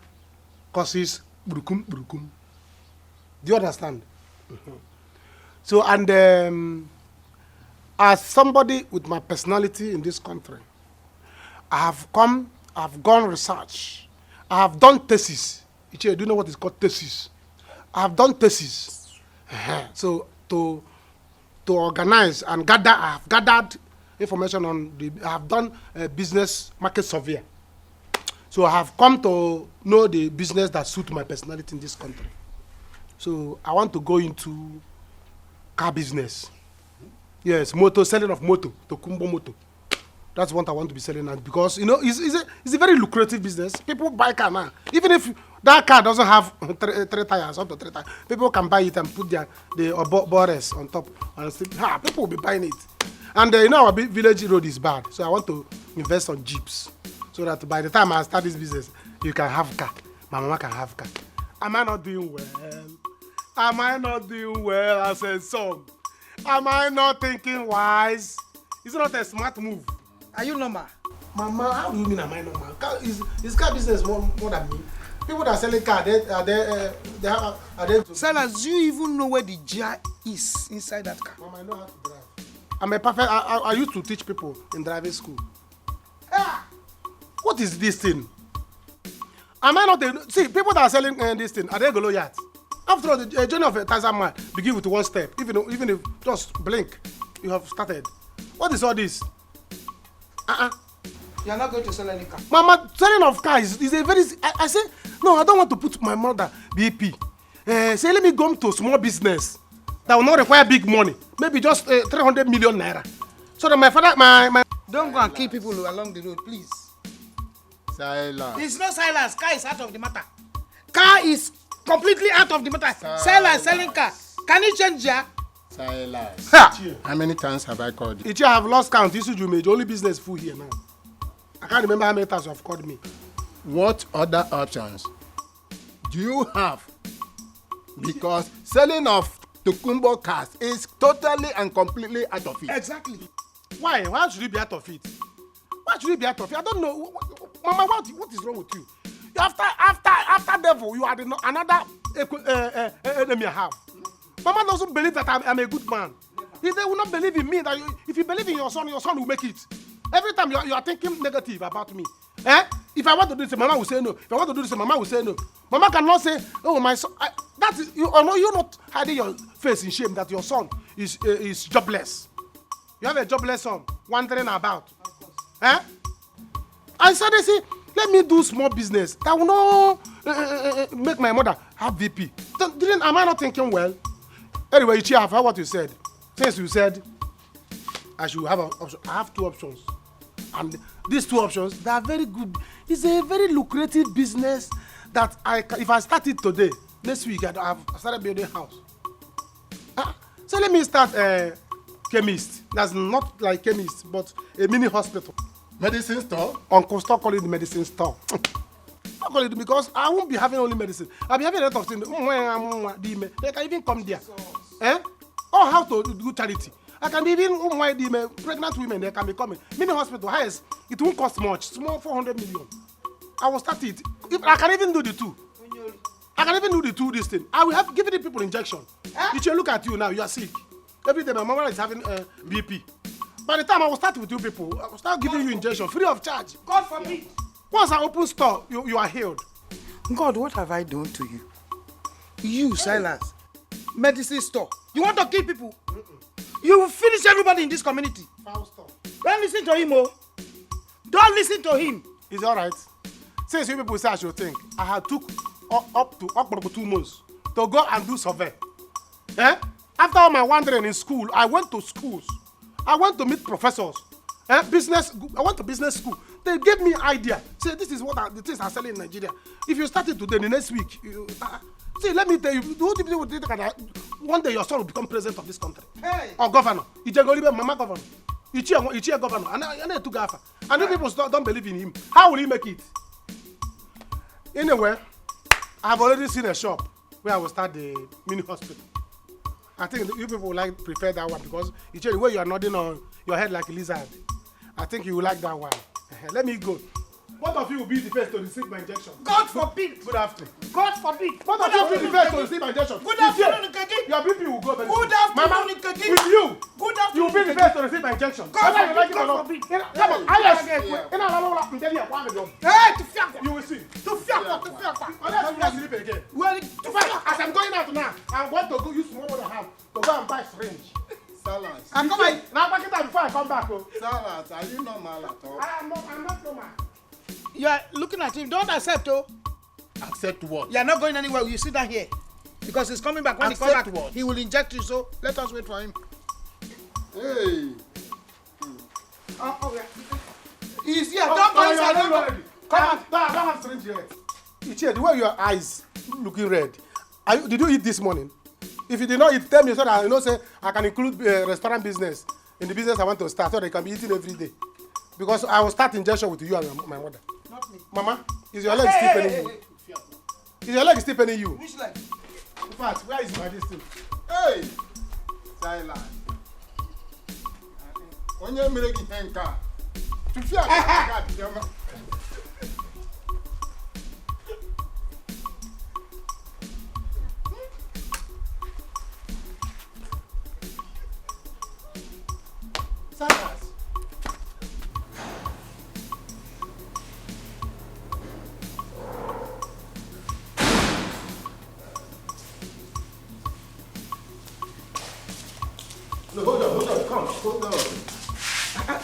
causes brukum. Do you understand? So, and as somebody with my personality in this country, I've gone research. I have done thesis. Do you know what is called thesis? I have done thesis. So to organize and gather, I have gathered information on I have done a business market survey. So I have come to know the business that suits my personality in this country. So I want to go into car business. Yes, selling of motor, Tokumbo motor. That's what I want to be selling at because it's a very lucrative business. People buy car now. Even if that car doesn't have three tires, up to 3 tires, people can buy it and put the borders on top. And people will be buying it. And our village road is bad, so I want to invest on jeeps so that by the time I start this business, you can have car. My mama can have car. Am I not doing well? Am I not doing well as a son? Am I not thinking wise? It's not a smart move. Are you normal? Mama, how do you mean am I normal? Is car business more than me? People that are selling car, are they? Silas, do you even know where the gear is inside that car? Mama, I know how to drive. I'm a perfect. I used to teach people in driving school. What is this thing? Am I not see people that are selling this thing? Are they Goliath? After all, the journey of a 1,000 miles begin with one step. Even if just blink, you have started. What is all this? You are not going to sell any car. Mama, selling of cars is a very. I say no. I don't want to put my mother BP. Say let me go to small business that will not require big money. Maybe just 300 million naira. So that my father, my. Don't go and kill people along the road, please. Silence. It's not silence. Car is out of the matter. Car is completely out of the matter. Silence, selling car. Can you change gear? Silence. How many times have I called you? Ichi, I have lost count. This is you made only business full here now. I can't remember how many times you have called me. What other options do you have? Because selling of Tokumbo cars is totally and completely out of it. Exactly. Why? Why should you be out of it? Why should you be out of it? I don't know. Mama, what is wrong with you? After devil, you are another enemy I have. Mama doesn't believe that I'm a good man. If they will not believe in me, if you believe in your son will make it. Every time you are thinking negative about me. If I want to do this, Mama will say no. If I want to do this, Mama will say no. Mama cannot say, oh, my son. That is, you're not hiding your face in shame that your son is jobless. You have a jobless son wandering about. I said, they say, let me do small business. That will not make my mother have VP. Am I not thinking well? Anyway, Uche, I've heard what you said. Since you said I should have an option, I have 2 options. And these 2 options, they are very good. It's a very lucrative business that if I start it today, next week I've started building a house. So let me start a chemist. That's not like chemist, but a mini hospital. Medicine store? Uncle, stop calling it the medicine store. Stop calling it because I won't be having only medicine. I'll be having a lot of things. They can even come there. Or how to do charity. I can be even pregnant women, they can be coming. Mini hospital, highest, it won't cost much. Small 400 million. I will start it. I can even do the 2. I can even do the 2 this thing. I will have given the people injection. If you look at you now, you are sick. Every day my mama is having BP. By the time I will start with you people, I will start giving you injection free of charge. God forbid. Once I open store, you are healed. God, what have I done to you? You, Silence. Medicine store. You want to kill people? You will finish everybody in this community. Don't listen to him, oh. Don't listen to him. It's alright. Since you people say I should think, I had took up to 2 months to go and do survey. Eh? After all my wandering in school, I went to schools. I went to meet professors. I went to business school. They gave me idea. Say, this is what the things are selling in Nigeria. If you start it today, the next week, see, let me tell you, the only people will think that one day your son will become president of this country. Hey. Or governor. Uche Mama governor. Uche governor. And to Gafa. And if people don't believe in him, how will he make it? Anyway, I've already seen a shop where I will start the mini hospital. I think you people will prefer that one because Uche, the way you are nodding on your head like a lizard. I think you will like that one. Let me go. Both of you will be the first to receive my injection. God forbid. Good afternoon. God forbid. Both of you will be the first to receive my injection. Good afternoon, Kegi. Your BP will go very Good soon. Mama, afternoon, Kegi. with you, Good you will be the first to receive my injection. God Whether you like forbid. it or God not. forbid. Come on, Hey, to fiakwa. you will see. To fiakwa. Unless you don't sleep again. Well, In fact, as I'm going out now, I'm going to go use small what I have to go and buy syringe. Silence. And come on, now back it up before I come back. Oh. Silence. Are you normal at all? I'm not normal. you are looking at him. Don't accept, oh. Accept what? You are not going anywhere. You sit down here. Because he's coming back. When Accept he comes back, what? he will inject you. So let us wait for him. Hey. He's here. Don't go inside. Don't go. Come on. Don't have syringe yet. Uche, the way your eyes looking red. Did you eat this morning? If you did not eat, tell me so that I know say I can include restaurant business in the business I want to start so they can be eating every day. Because I will start injection with you and my mother. Not me. Mama, is your leg still paining you? Is your leg still paining you? Which leg? In fact, where is my distance? Hey. Silence. Onye mere gị ihe nke a? Tụfịa aka dị ọma. Silence. No, hold on, come, hold on.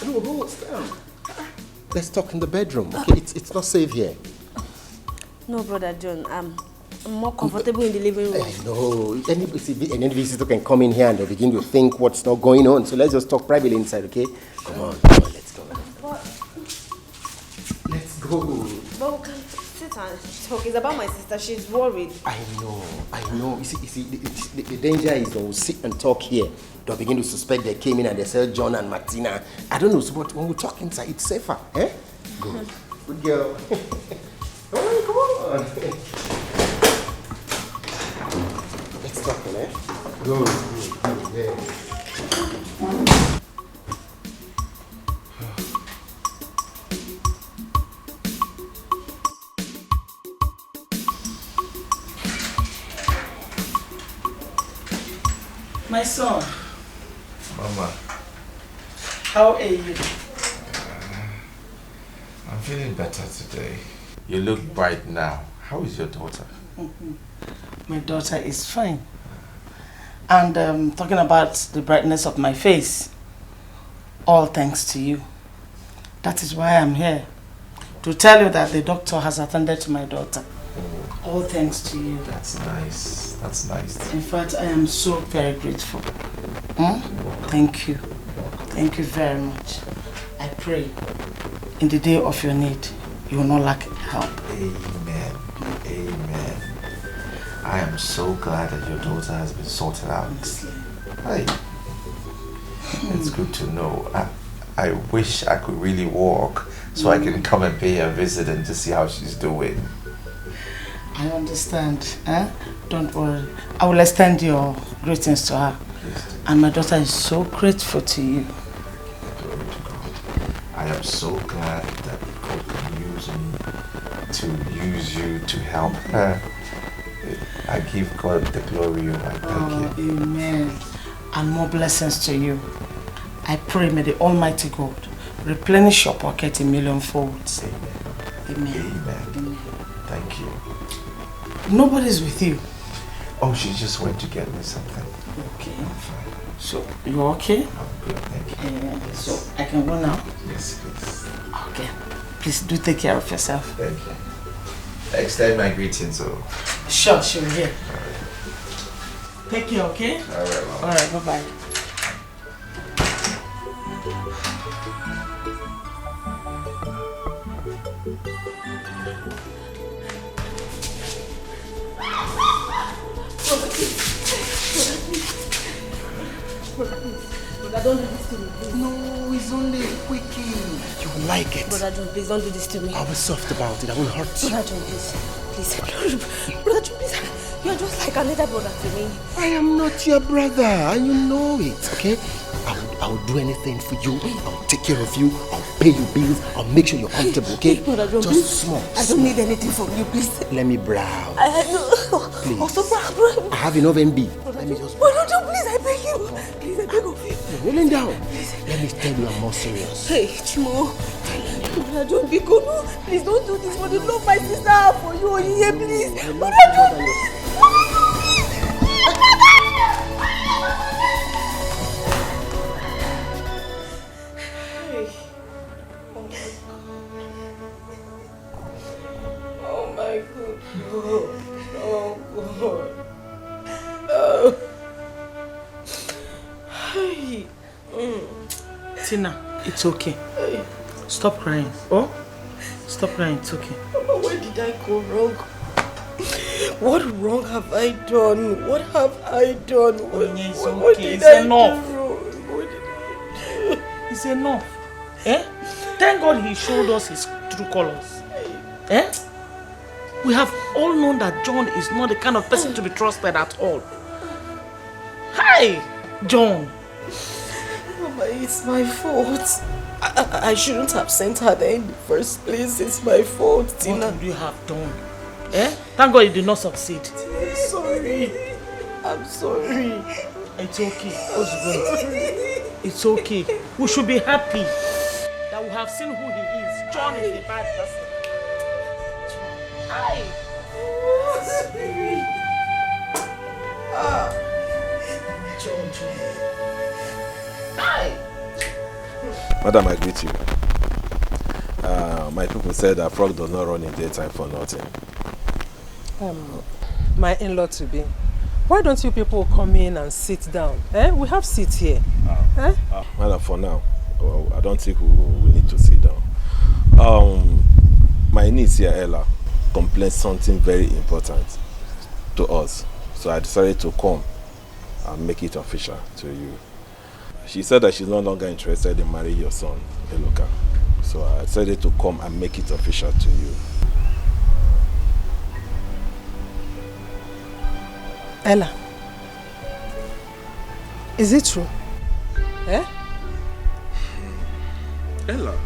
No, hold down. Let's talk in the bedroom. Okay, it's not safe here. No, Brother John, I'm more comfortable in the living room. I know. Any visitor can come in here and they'll begin to think what's not going on. So let's just talk privately inside, okay? Come on, let's go. Let's go. But we can sit and talk. It's about my sister. She's worried. I know. You see, the danger is when we sit and talk here, they'll begin to suspect they came in and they said John and Martina. I don't know, but when we talk inside, it's safer. Eh? Good. Good girl. Come on. Let's talk, eh? Good. Yeah. My son, Mama, how are you? I'm feeling better today. You look bright now. How is your daughter? My daughter is fine. And talking about the brightness of my face, all thanks to you. That is why I'm here, to tell you that the doctor has attended to my daughter. All thanks to you. That's nice. That's nice. In fact, I am so very grateful. Thank you. Thank you very much. I pray in the day of your need, you will not lack help. Amen. Amen. I am so glad that your daughter has been sorted out. Hey, it's good to know. I wish I could really walk so I can come and pay her a visit and just see how she's doing. I understand. Don't worry. I will extend your greetings to her. And my daughter is so grateful to you. Glory to God. I am so glad that God can use me to use you to help her. I give God the glory. I thank you. Amen. And more blessings to you. I pray may the Almighty God replenish your pocket in million folds. Amen. Amen. Amen. Thank you. Nobody's with you. Oh, she just went to get me something. Okay. So, you're okay? I'm good, thank you. Yeah. So, I can go now? Yes, please. Okay. Please do take care of yourself. Thank you. I extend my greetings, so. Sure, yeah. Take care, okay? Alright, Mama. Alright, bye-bye. Brother, don't do this to me, please. No, it's only a quickie. You will like it. Brother John, please don't do this to me. I'll be soft about it. I won't hurt you. Brother John, please. Brother John, please. You're just like another brother to me. I am not your brother, and you know it, okay? I will do anything for you. I'll take care of you. I'll pay your bills. I'll make sure you're comfortable, okay? Brother John, just please. small. I don't need anything from you, please. Let me browse. Please. Also, brother. I have enough MB. Let me just. Brother John, please, I beg you. Please, I beg of you. You're rolling down. Let me tell you, I'm more serious. Hey, Chimo. Brother John, no. Please don't do this for the love my sister have for you. Yeah, please. Brother John. Tina, it's okay. Stop crying. Oh? Stop crying, it's okay. Where did I go wrong? What wrong have I done? What have I done? It's okay. It's enough. It's enough. Eh? Thank God he showed us his true colors. Eh? We have all known that John is not the kind of person to be trusted at all. Hi, John. Mama, it's my fault. I shouldn't have sent her there in the first place. It's my fault, Tina. What would you have done? Eh? Thank God you did not succeed. I'm sorry. I'm sorry. It's okay. Uzor. It's okay. We should be happy that we have seen who he is. John is a bad person. Hi. John. Hi. Madam, I greet you. My people said that frog does not run in daytime for nothing. My in-law to be. Why don't you people come in and sit down? Eh? We have seats here. Madam, for now, I don't think we need to sit down. My niece here, Ella, complained something very important to us. So I decided to come and make it official to you. She said that she's no longer interested in marrying your son, Eloka. So I decided to come and make it official to you. Ella, is it true? Eh? Ella,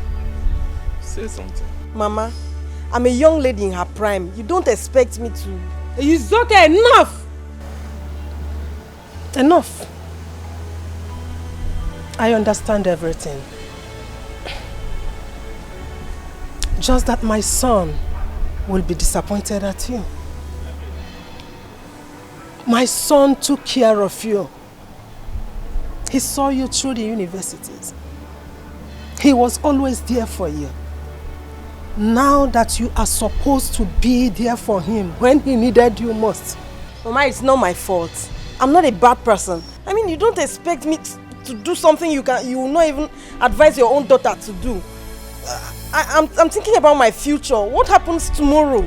say something. Mama, I'm a young lady in her prime. You don't expect me to... It's okay, enough! Enough. I understand everything. Just that my son will be disappointed at you. My son took care of you. He saw you through the universities. He was always there for you. Now that you are supposed to be there for him when he needed you most. Mama, it's not my fault. I'm not a bad person. I mean, you don't expect me to do something you will not even advise your own daughter to do. I'm thinking about my future. What happens tomorrow?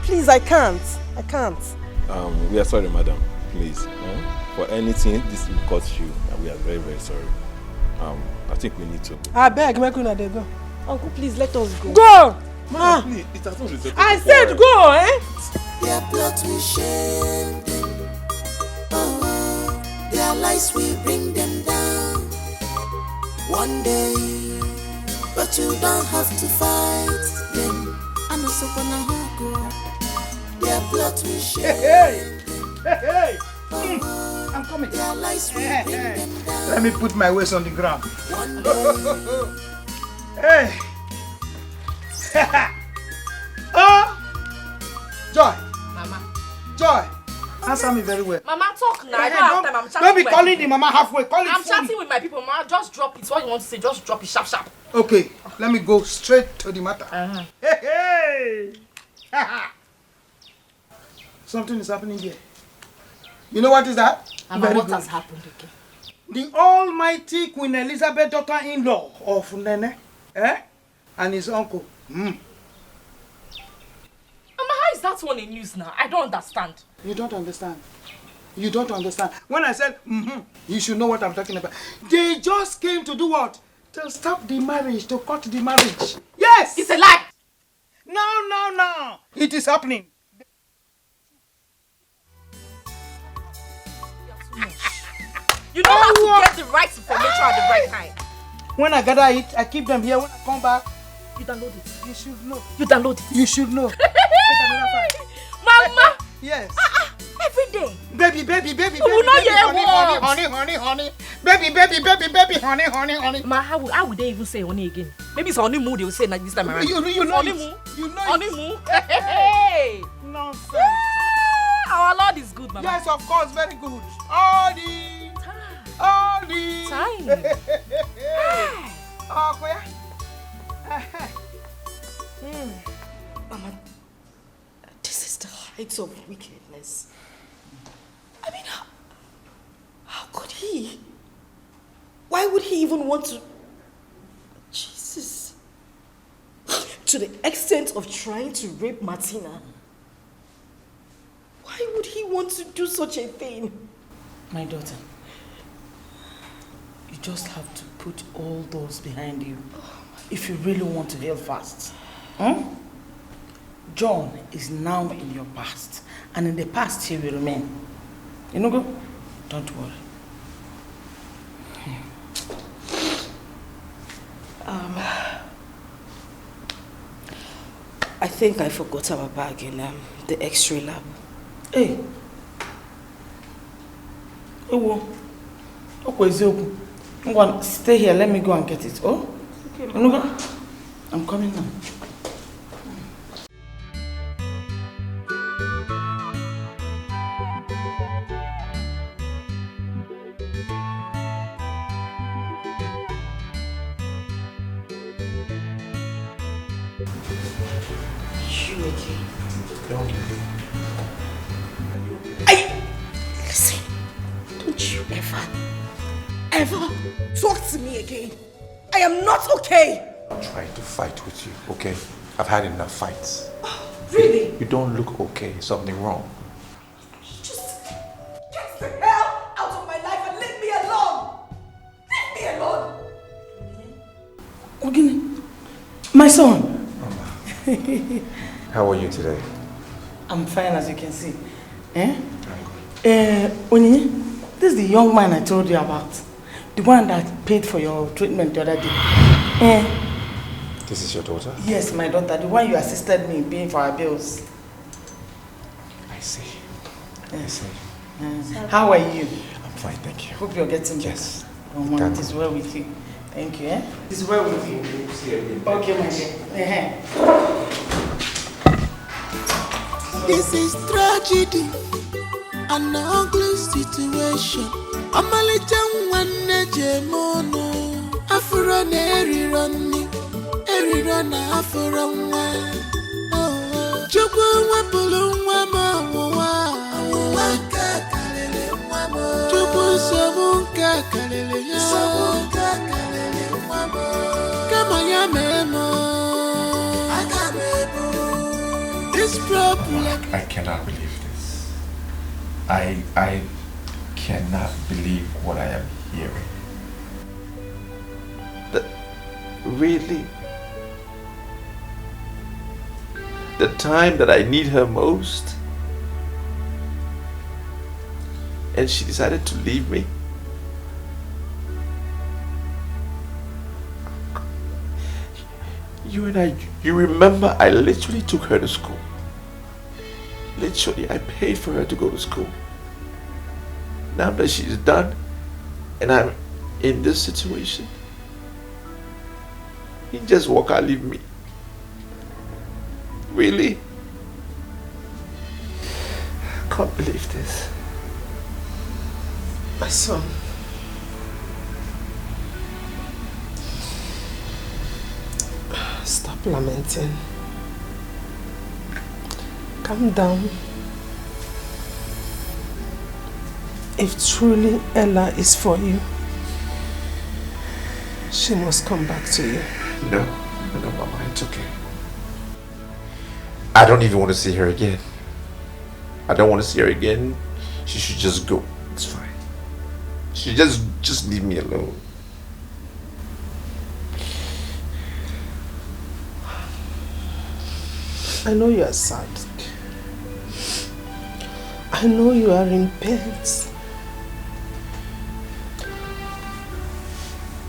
Please, I can't. We are sorry, madam. Please. For anything, this will cost you. And we are very, very sorry. I think we need to. I beg, make una dey go. Uncle, please let us go. Go! Ma! Please, it has not resulted. I said go, eh? Their plot we shame them. Oh, their lies we bring them down. One day, but you don't have to fight them. I'm also gonna go. Their plot we shame. Hey! I'm coming. Their lies we bring them down. Let me put my waist on the ground. One day. Hey! answer me very well. Mama, talk now. I Hey, don't have time. I'm chatting don't be with my calling people. the mama halfway. Call it I'm fully. chatting with my people. Mama, just drop it. What you want to say, just drop it sharp, sharp. Okay, let me go straight to the matter. Hey, hey! Something is happening here. You know what is that? Mama, Very what good. has happened again? The almighty Queen Elizabeth, daughter-in-law of Nene, and his uncle. Mama, how is that one in news now? I don't understand. You don't understand. You don't understand. When I said, you should know what I'm talking about. They just came to do what? To stop the marriage, to cut the marriage. Yes! It's a lie! No. It is happening. You know how to get the right information at the right time. When I gather it, I keep them here. When I come back, you download it. You should know. You download it. You should know. Take another file. Mama! Yes. Every day. Baby. will not hear honey. Baby, honey. Ma, how would they even say honey again? Maybe it's honeymoon they will say like this time around. You know honeymoon. You know honeymoon. Hey! Nonsense. Yeah, our Lord is good, Mama. Yes, of course, very good. All the time. Oh, where? Mama, this is the height of wickedness. I mean, how could he? Why would he even want to? Jesus. To the extent of trying to rape Martina. Why would he want to do such a thing? My daughter, you just have to put all those behind you if you really want to heal fast. John is now in your past, and in the past he will remain. You know, go? Don't worry. I think I forgot our bag in the X-ray lab. Hey. Stay here, let me go and get it. Oh? Okay, Mama. I'm coming now. Listen, don't you ever talk to me again. I am not okay. I'm trying to fight with you, okay? I've had enough fights. Really? You don't look okay. Something wrong. Just get the hell out of my life and leave me alone. Leave me alone. Ogini, my son. How are you today? I'm fine, as you can see. Onini, this is the young man I told you about. The one that paid for your treatment the other day. This is your daughter? Yes, my daughter. The one you assisted me in paying for our bills. I see. Yes. How are you? I'm fine, thank you. Hope you're getting better. Yes. Oh, Mom, it is well with you. Thank you, It is well with you. Okay, my dear. This is tragedy, an ugly situation. Amalicha nwanne jemono, afro na eriro na afro nwa. Chukwu nwapụrụ nwa m ọnwụnwa nke karịrị nwa m. Chukwu nsogbu nke karịrị ya. Kama ya mee m. Aga m ebu this problem. I cannot believe this. I cannot believe what I am hearing. Really? The time that I need her most, and she decided to leave me? You remember I literally took her to school. Literally, I paid for her to go to school. Now that she's done, and I'm in this situation, you just walk out, leave me. Really? can't believe this. My son. Stop lamenting. Calm down. If truly Ella is for you, she must come back to you. No, Mama, it's okay. I don't even want to see her again. I don't want to see her again. She should just go. It's fine. She just leave me alone. I know you are sad. I know you are in pain.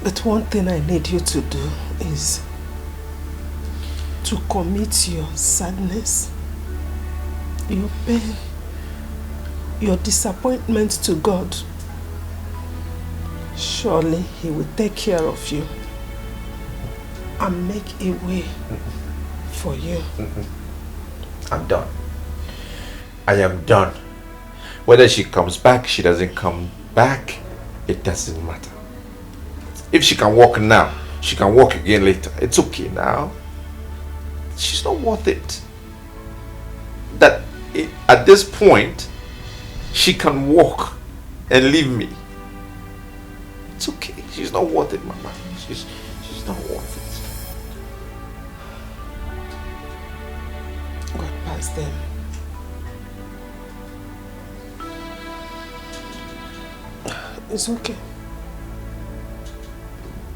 But one thing I need you to do is to commit your sadness, your pain, your disappointment to God. Surely He will take care of you and make a way for you. I'm done. I am done. Whether she comes back, she doesn't come back, it doesn't matter. If she can walk now, she can walk again later. It's okay now. She's not worth it. At this point, she can walk and leave me. It's okay. She's not worth it, Mama. She's not worth it. God past them. It's okay.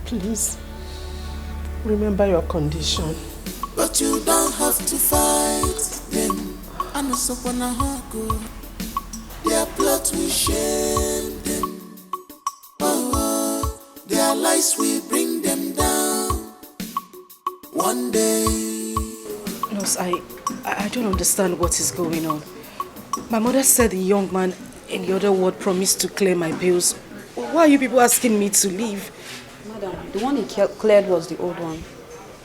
Please, remember your condition. But you don't have to fight them. I know someone a go. Their plot will shame them. Oh, their lies will bring them down. One day. Nurse, I don't understand what is going on. My mother said the young man in the other ward promised to clear my bills. Why are you people asking me to leave? Madam, the one he cleared was the old one.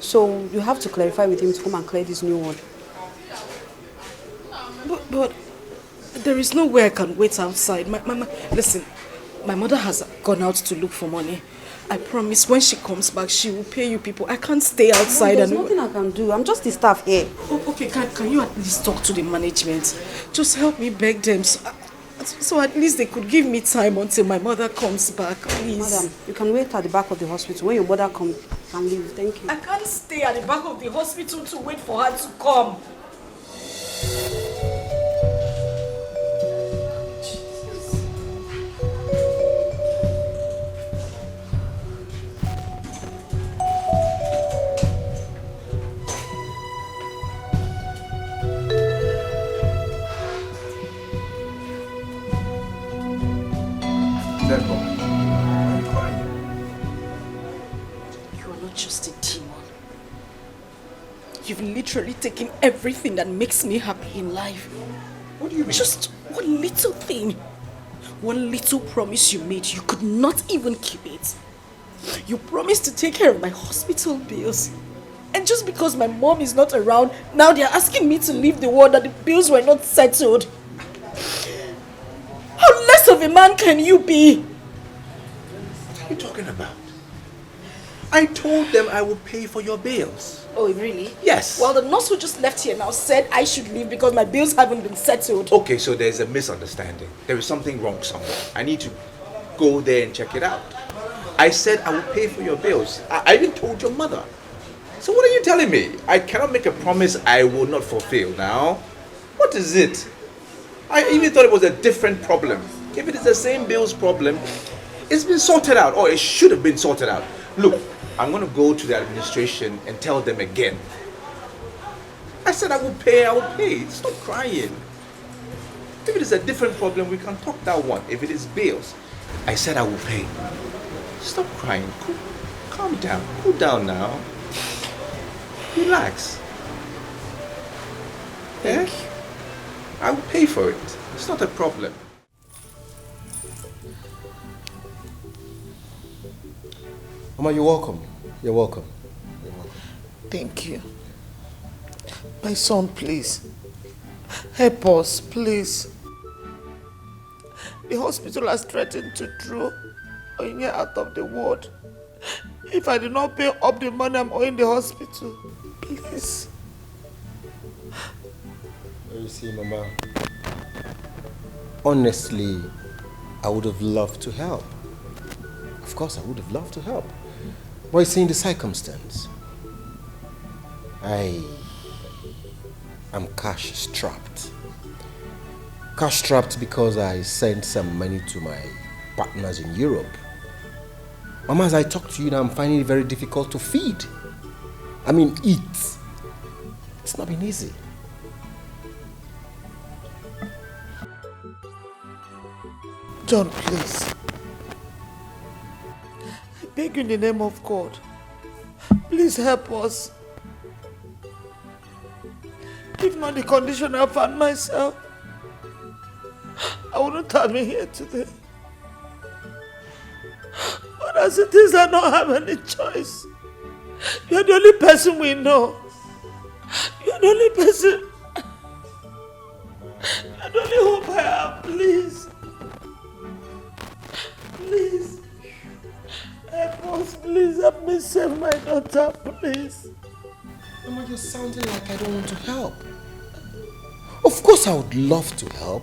So you have to clarify with him to come and clear this new one. But there is no way I can wait outside. Listen, my mother has gone out to look for money. I promise when she comes back, she will pay you people. I can't stay outside. There's nothing I can do. I'm just the staff here. Oh, okay, can you at least talk to the management? Just help me beg them. So at least they could give me time until my mother comes back, please. Madam, you can wait at the back of the hospital. When your mother comes, you can leave. Thank you. I can't stay at the back of the hospital to wait for her to come. You've literally taken everything that makes me happy in life. What do you mean? Just one little thing. One little promise you made. You could not even keep it. You promised to take care of my hospital bills. And just because my mom is not around, now they're asking me to leave the ward that the bills were not settled. How less of a man can you be? What are you talking about? I told them I would pay for your bills. Oh, really? Yes. Well, the nurse who just left here now said I should leave because my bills haven't been settled. Okay, so there's a misunderstanding. There is something wrong somewhere. I need to go there and check it out. I said I will pay for your bills. I even told your mother. So what are you telling me? I cannot make a promise I will not fulfill now. What is it? I even thought it was a different problem. If it is the same bills problem, it's been sorted out, or it should have been sorted out. Look, I'm going to go to the administration and tell them again. I said I will pay. Stop crying. If it is a different problem, we can talk that one. If it is bills, I said I will pay. Stop crying. Calm down. Cool down now. Relax. Yeah? I will pay for it. It's not a problem. Mama, you're welcome. You're welcome. Thank you. My son, please. Help us, please. The hospital has threatened to throw Onyinye out of the ward if I do not pay up the money I'm owing the hospital. Please. You see, Mama, honestly, I would have loved to help. Of course, I would have loved to help. But you see, in the circumstance, I am cash strapped. Cash strapped because I sent some money to my partners in Europe. Mama, as I talk to you now, I'm finding it very difficult to feed. I mean, eat. It's not been easy. John, please. I beg you in the name of God. Please help us. If not the condition I found myself, I wouldn't have been here today. But as it is, I don't have any choice. You're the only person we know. You're the only person. You're the only hope I have. Please. Please. Help us. Please help me save my daughter. Please. Mama, you're sounding like I don't want to help. Of course I would love to help.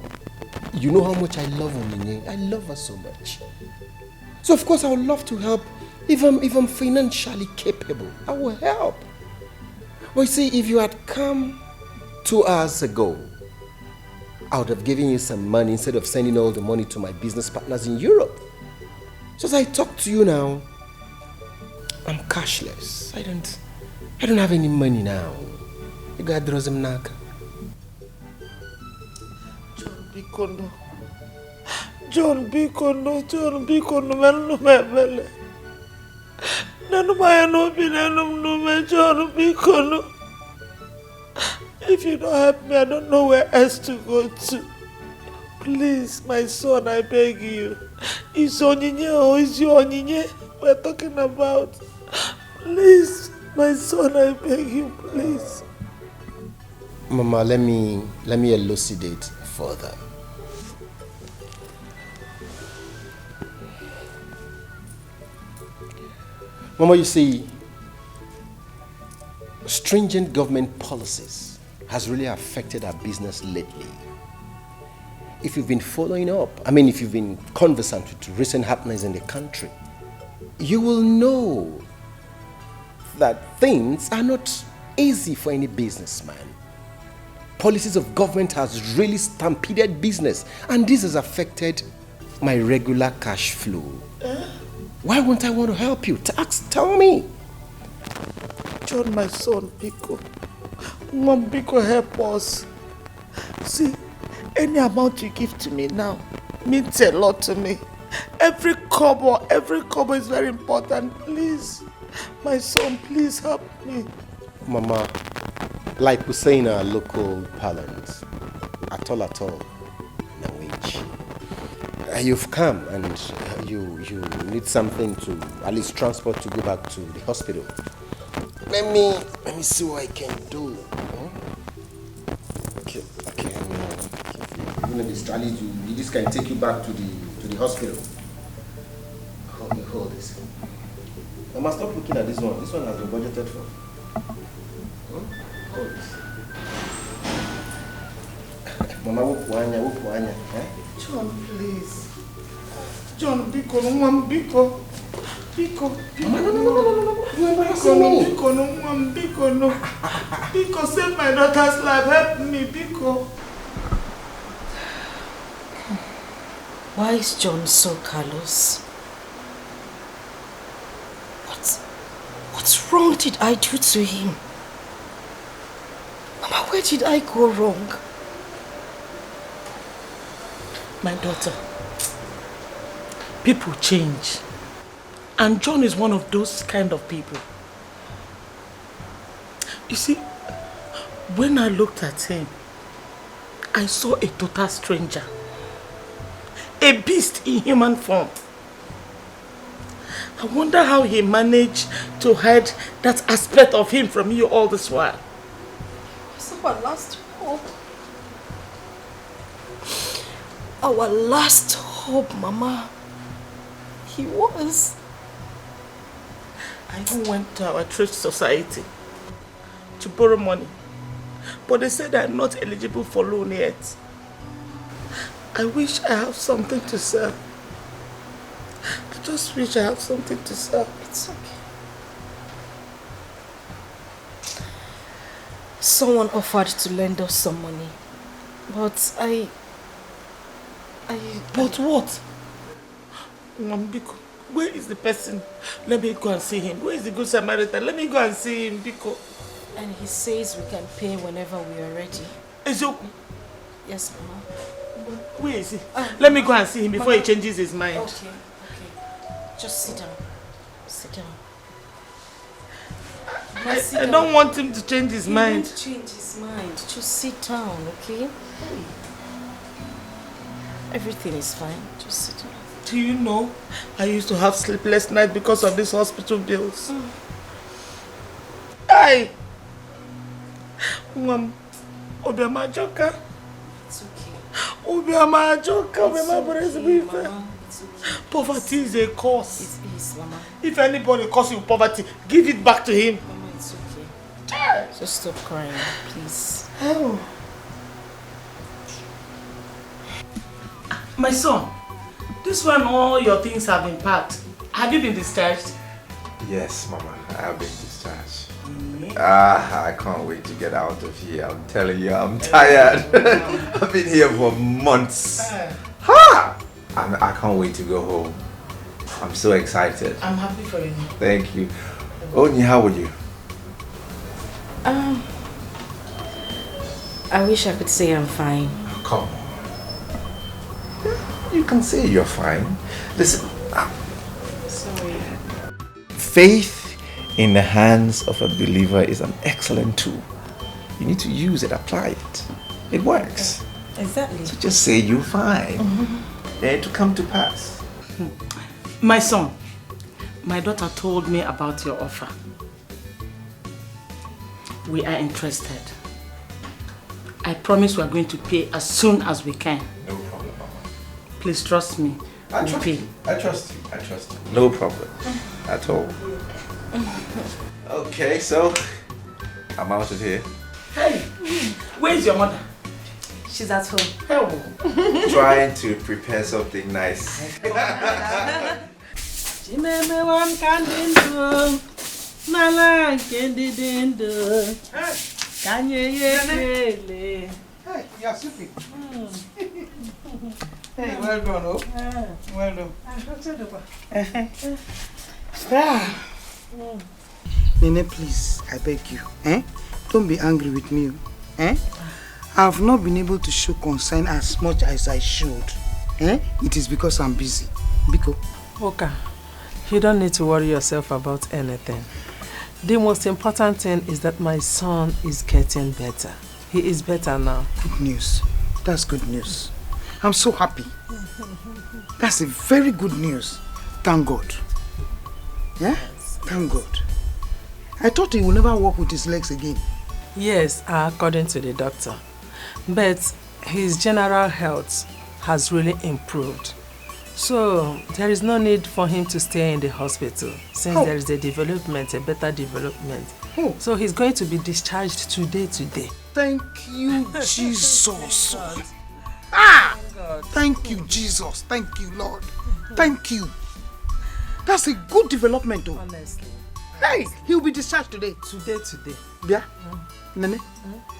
You know how much I love Onyinye. I love her so much. So of course I would love to help if I'm financially capable. I will help. But you see, if you had come 2 hours ago, I would have given you some money instead of sending all the money to my business partners in Europe. So as I talk to you now, I'm cashless. I don't have any money now. You got Drozimnaka. John Bikono, John Bikono, Manu Mebele. Nanumaya no be Nanum John Bikono. If you don't help me, I don't know where else to go to. Please, my son, I beg you. Is Onyinye or is your Onyinye we're talking about? Please, my son, I beg you, please. Mama, let me elucidate further. Mama, you see, stringent government policies has really affected our business lately. If you've been following up, if you've been conversant with recent happenings in the country, you will know that things are not easy for any businessman. Policies of government has really stampeded business, and this has affected my regular cash flow. Why won't I want to help you? Tell me. John, my son, Biko. Mom, Biko, help us. See, any amount you give to me now means a lot to me. Every kobo is very important. Please, my son, please help me. Mama, like we say in our local parlance, at all, language. You've come and you need something to at least transport to go back to the hospital. Let me see what I can do. Okay. This trolley, this can take you back to the hospital. Hold this. Mama, stop looking at this one. This one has been budgeted for. Hold this. Mama, whoop. John, please. John, Biko, no, Biko. Mama, no. You're embarrassing me. Biko, no. Biko, save my daughter's life. Help me, Biko. Why is John so callous? What's wrong did I do to him? Mama, where did I go wrong? My daughter, people change. And John is one of those kind of people. You see, when I looked at him, I saw a total stranger. A beast in human form. I wonder how he managed to hide that aspect of him from you all this while. So our last hope. our last hope, Mama. He was. I even went to our church society to borrow money, but they said I'm not eligible for loan yet. I wish I have something to sell. I just wish I have something to sell. It's okay. Someone offered to lend us some money, but But what? Biko, where is the person? Let me go and see him. Where is the good Samaritan? Let me go and see him, Biko. And he says we can pay whenever we are ready. Yes, Mama. Where is he? Let me go and see him before he changes his mind. Okay. Just sit down. Sit down. I don't want him to change his mind. He won't change his mind. Just sit down, okay? Everything is fine. Just sit down. Do you know, I used to have sleepless nights because of these hospital bills. Hey! Obiama Joka. It's okay. Obiama Joka. It's okay, Mama. It's okay. Poverty is a curse. It is, Mama. If anybody calls you poverty, give it back to him. Mama, it's okay. Just stop crying, please. Oh. My son, this one all your things have been packed. Have you been discharged? Yes, Mama, I have been discharged. I can't wait to get out of here. I'm telling you, I'm tired. I've been here for months. And I can't wait to go home. I'm so excited. I'm happy for you. Thank you. Oni, how are you? I wish I could say I'm fine. Come on. You can say you're fine. Listen. Sorry. Faith in the hands of a believer is an excellent tool. You need to use it, apply it. It works. Exactly. So just say you're fine. And to come to pass. My son, my daughter told me about your offer. We are interested. I promise we are going to pay as soon as we can. No problem, Mama. Please trust me. I trust you. I trust you. I trust you. No problem at all. Okay, so I'm out of here. Hey, where's your mother? She's at home. Help. Trying to prepare something nice. Hey, you're sleeping. Hey, well done, oh. Well done. Nene, please, I beg you. Don't be angry with me. I have not been able to show concern as much as I should. It is because I'm busy. Biko. Okay. You don't need to worry yourself about anything. The most important thing is that my son is getting better. He is better now. Good news. That's good news. I'm so happy. That's a very good news. Thank God. Yeah? Thank God. I thought he would never walk with his legs again. Yes, according to the doctor. But his general health has really improved. So there is no need for him to stay in the hospital since there is a better development. So he's going to be discharged today. Thank you, Jesus. Thank you, Jesus. Thank you, Lord. Thank you. That's a good development, though. Honestly. Hey, he'll be discharged today. Today. Yeah? Nene,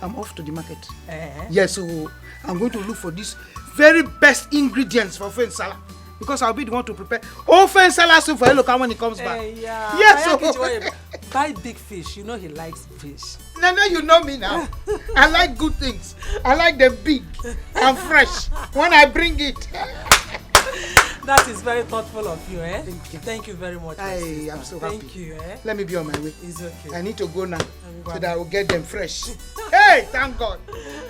I'm off to the market. Yes, so I'm going to look for these very best ingredients for Ofe Nsala. Because I'll be the one to prepare Ofe Nsala soup for Eloka when he comes back. Yeah. Yes, so buy big fish. You know he likes fish. Nene, you know me now. I like good things. I like them big and fresh when I bring it. That is very thoughtful of you, eh? Thank you very much. I'm so happy. Thank you, eh? Let me be on my way. It's okay. I need to go now so that I will get them fresh. Hey, thank God.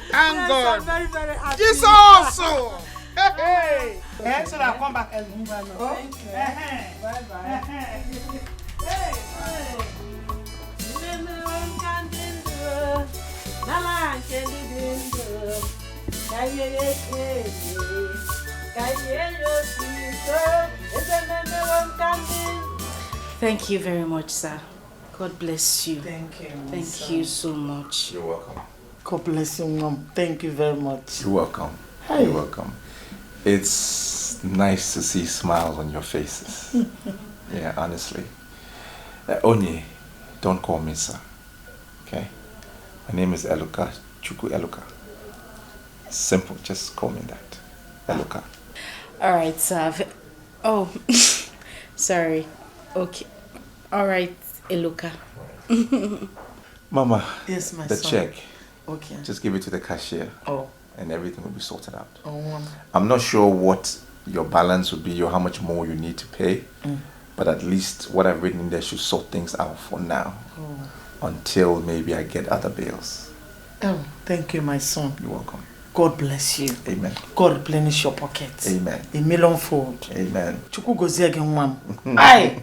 Thank God. I'm very, very happy. Jesus also. Hey. So that I'll come back and move on. Thank you. Bye-bye. Hey. Thank you very much, sir. God bless you. Thank you. Thank you so much. You're welcome. God bless you, Mom. Thank you very much. You're welcome. Hi. You're welcome. It's nice to see smiles on your faces. Yeah, honestly. Onye, don't call me sir. Okay? My name is Eluka, Chukwu Eluka. Simple, just call me that. Eluka. Alright, sir. Oh, sorry. Okay. Alright, Eluka. Mama, Yes, my the son. check. Okay. Just give it to the cashier. Oh. And everything will be sorted out. Oh. I'm not sure what your balance will be or how much more you need to pay. Mm. But at least what I've written in there should sort things out for now. Oh. Until maybe I get other bills. Oh, thank you, my son. You're welcome. God bless you. Amen. God replenish your pockets. Amen. A millionfold. Amen. Chukwu gozie again, Mom. Aye.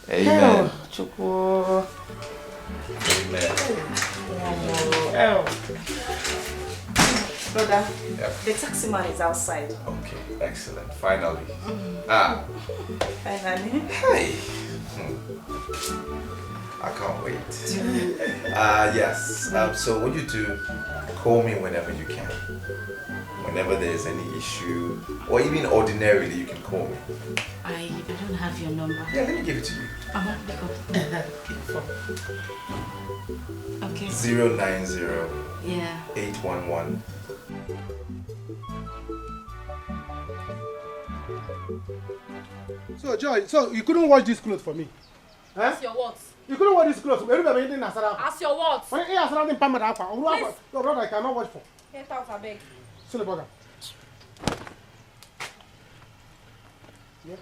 Amen. Chukwu. Amen. Brother, Yep. the taxi man is outside. Okay, excellent. Finally. Ah. Finally. Hey. I can't wait. Yes. So what you do, call me whenever you can. Whenever there's any issue, or even ordinarily, you can call me. I don't have your number. Yeah, let me give it to you. Okay. 090 Yeah. 811. So, Joy, so you couldn't wash this clothes for me? Huh? Ask your what? You couldn't wash this clothes for me? Ask Ask your what? Your brother, I cannot wash for. Get out, I beg. See the brother. Yeah.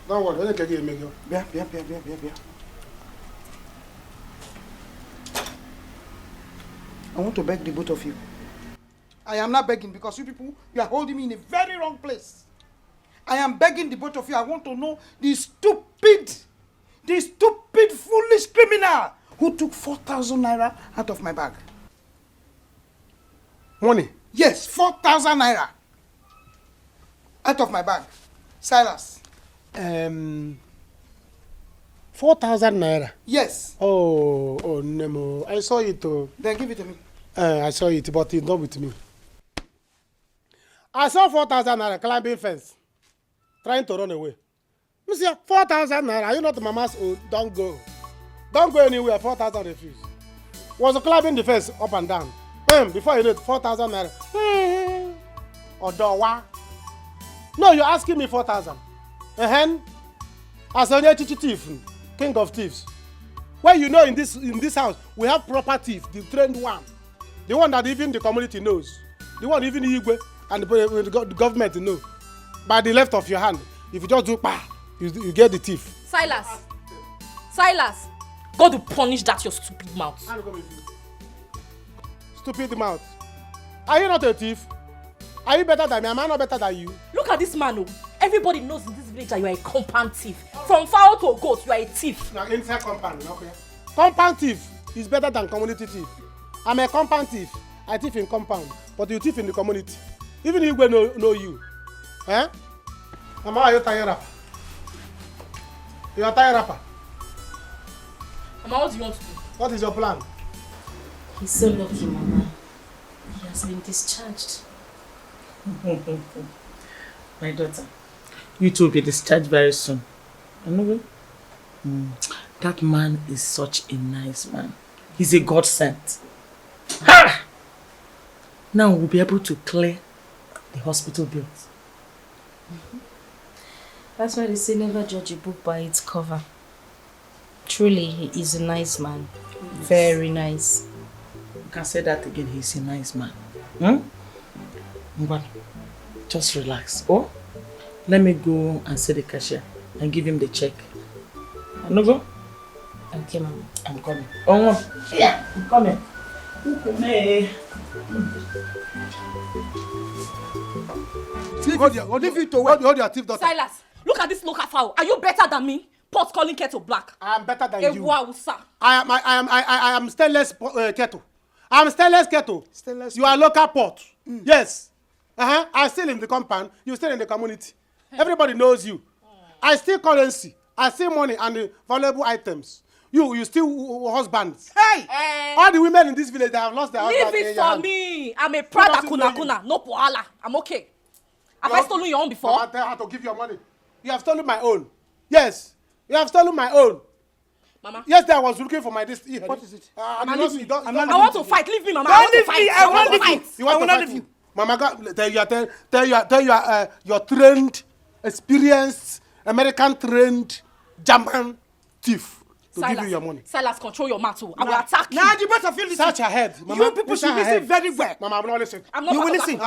Don't worry, let me get you a make you. Yeah. I want to beg the both of you. I am not begging because you people, you are holding me in a very wrong place. I am begging the both of you. I want to know the stupid, foolish criminal who took 4,000 naira out of my bag. Money? Yes, 4,000 naira out of my bag. Silas. 4,000 naira? Yes. Oh, Nemo. I saw it. Then give it to me. I saw it, but it's not with me. I saw 4,000 naira climbing fence, trying to run away. Monsieur, 4,000 naira. Are you not mama's own? Don't go. Don't go anywhere. 4,000 refuse. Was climbing the fence up and down. Bam! Before you know it, 4,000 naira. Odowa. No, you're asking me 4,000. As a thief, king of thieves. Well, you know, in this house, we have proper thief, the trained one. The one that even the community knows. The one even Igwe and the government know. By the left of your hand, if you just do you get the thief. Silas, God will punish that your stupid mouth. Stupid mouth. Are you not a thief? Are you better than me? Am I not better than you? Look at this man, oh. Everybody knows in this village that you are a compound thief. From fowl to goat, you are a thief. Now inside compound, okay? Compound thief is better than community thief. I'm a compound thief. I thief in compound, but you thief in the community. Even if we know you. Eh? Mama, are you tire rapper? You are tire rapper? Mama, what do you want to do? What is your plan? He's so lucky, Mama. He has been discharged. My daughter, you two will be discharged very soon. Anyway, that man is such a nice man. He's a godsend. Ha! Now we'll be able to clear the hospital bills. That's why they say never judge a book by its cover. Truly, he is a nice man. Yes. Very nice. You can say that again, he's a nice man. But just relax. Oh, let me go and see the cashier and give him the check. No go? Okay, Mama. I'm coming. Oh, yeah, I'm coming. Hey. Hold your thief daughter. Silas, look at this local fowl. Are you better than me? Pot calling kettle black. I am better than you. Wow, sir. I am stainless kettle. I am stainless kettle. Stainless you are local pot. Yes. I still in the compound. You still in the community. Everybody knows you. I steal currency. I steal money and the valuable items. You steal husbands. Hey! All the women in this village that have lost their husbands. Leave it for me. I'm a proud kuna. No poala. I'm okay. Have I stolen your own before? Mama, tell her to give your money. You have stolen my own. Yes. You have stolen my own. Mama. Yesterday I was looking for my this. What is it? Mama, leave me. I want to fight. Leave me, Mama. Don't leave me. I want to fight. You want to fight you? Mama, tell your trained, experienced, American trained German thief to give you your money. Silas, control your mouth. I will attack you. Now the both of you listen. Search your head, Mama. You people should listen very well. Mama, I'm not listening. You will listen.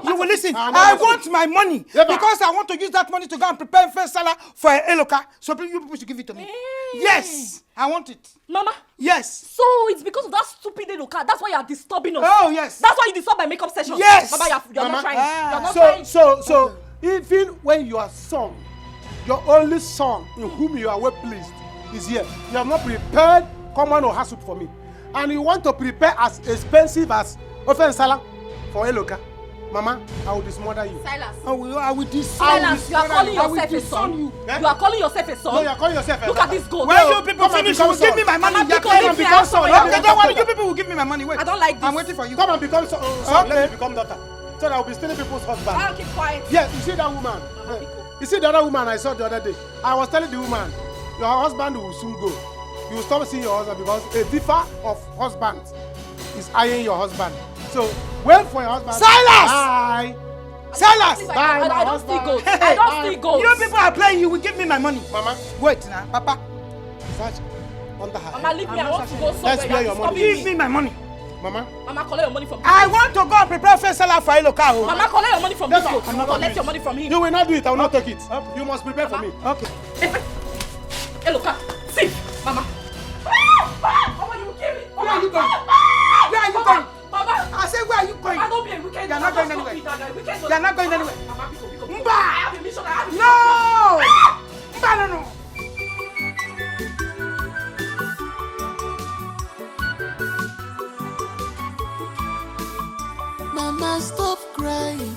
You will listen. I want my money because I want to use that money to go and prepare first salad for Eloka. So you people should give it to me. Yes, I want it. Mama. Yes. So it's because of that stupid Eloka. That's why you are disturbing us. Oh yes. That's why you disturb my makeup session. Yes. Mama, you're not trying. You're not trying. So even when your son, your only son in whom you are well pleased is here, you have not prepared common or soup for me, and you want to prepare as expensive as ofen salah for Eloka. Mama, I will dismother you. Silas. I will Silas, you are calling yourself a son. You are calling yourself a son. No, you are calling yourself a son. Look at this goat. When you people finish, you will give me my money. Come and become son. Okay, don't worry. You people will give me my money. Wait. I don't like this. I'm waiting for you. Come and become son. Okay. Let me become daughter. So that I will be stealing people's husband. I'll keep quiet. Yeah, you see that woman? You see the other woman I saw the other day? I was telling the woman, your husband will soon go. You will stop seeing your husband because a differ of husbands is eyeing your husband. So wait for your husband. Silas! Bye. Silas! Bye, I don't steal goats. I don't steal goats. You people are playing. You will give me my money. Mama. Wait now, Papa. Search under her. Mama, leave me. I want to go somewhere. Let's play your money. Give me my money. Mama. Mama, collect your money from this I goat. want to go and prepare first salad for Eloka. Mama, collect your money from this goat. I'm not Collect your money from him. You will not do it. I will not take it. You must prepare for me. Okay. Eloka, see, Mama. Mama, you will kill me. Where are you going? Where are you going? Mama. I said, where are you going? Mama, don't be a wicked. You're not going anywhere. You're not going anywhere. Mba! I have a mission. No! Mba, no. Mama, stop crying.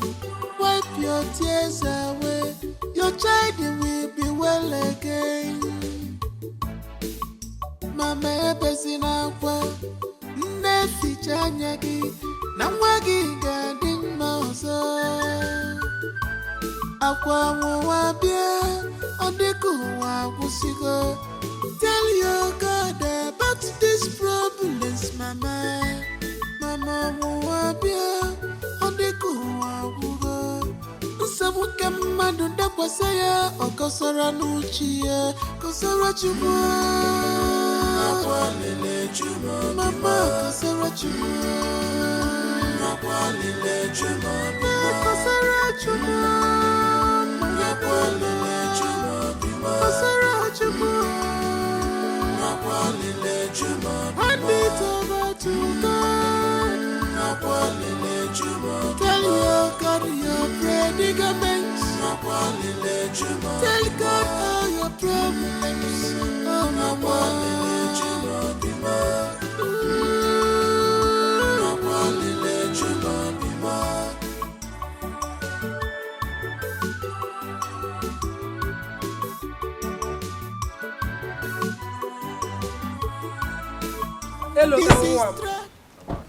Wipe your tears away. Your child will be well again. Mama, ebezina kwa nnefi chanyagi na mwagi gadi mauzo. Akwa mwabia odiku wabusigo. Tell your God about these problems, Mama. Mama mwabia odiku wabugo. Nsabuke mmadu dakwasaya okosora nuchie kosora chuma. Nakwalile chuma mama kosora chuma. Nakwalile chuma kosora chuma. Nakwalile chuma kosora chuma. Nakwalile chuma. Hand it over to God. Nakwalile chuma. Tell your God your predicaments. Nakwalile chuma. Tell God all your problems. Oh, Nakwalile chuma bima. Nakwalile chuma bima. Hello,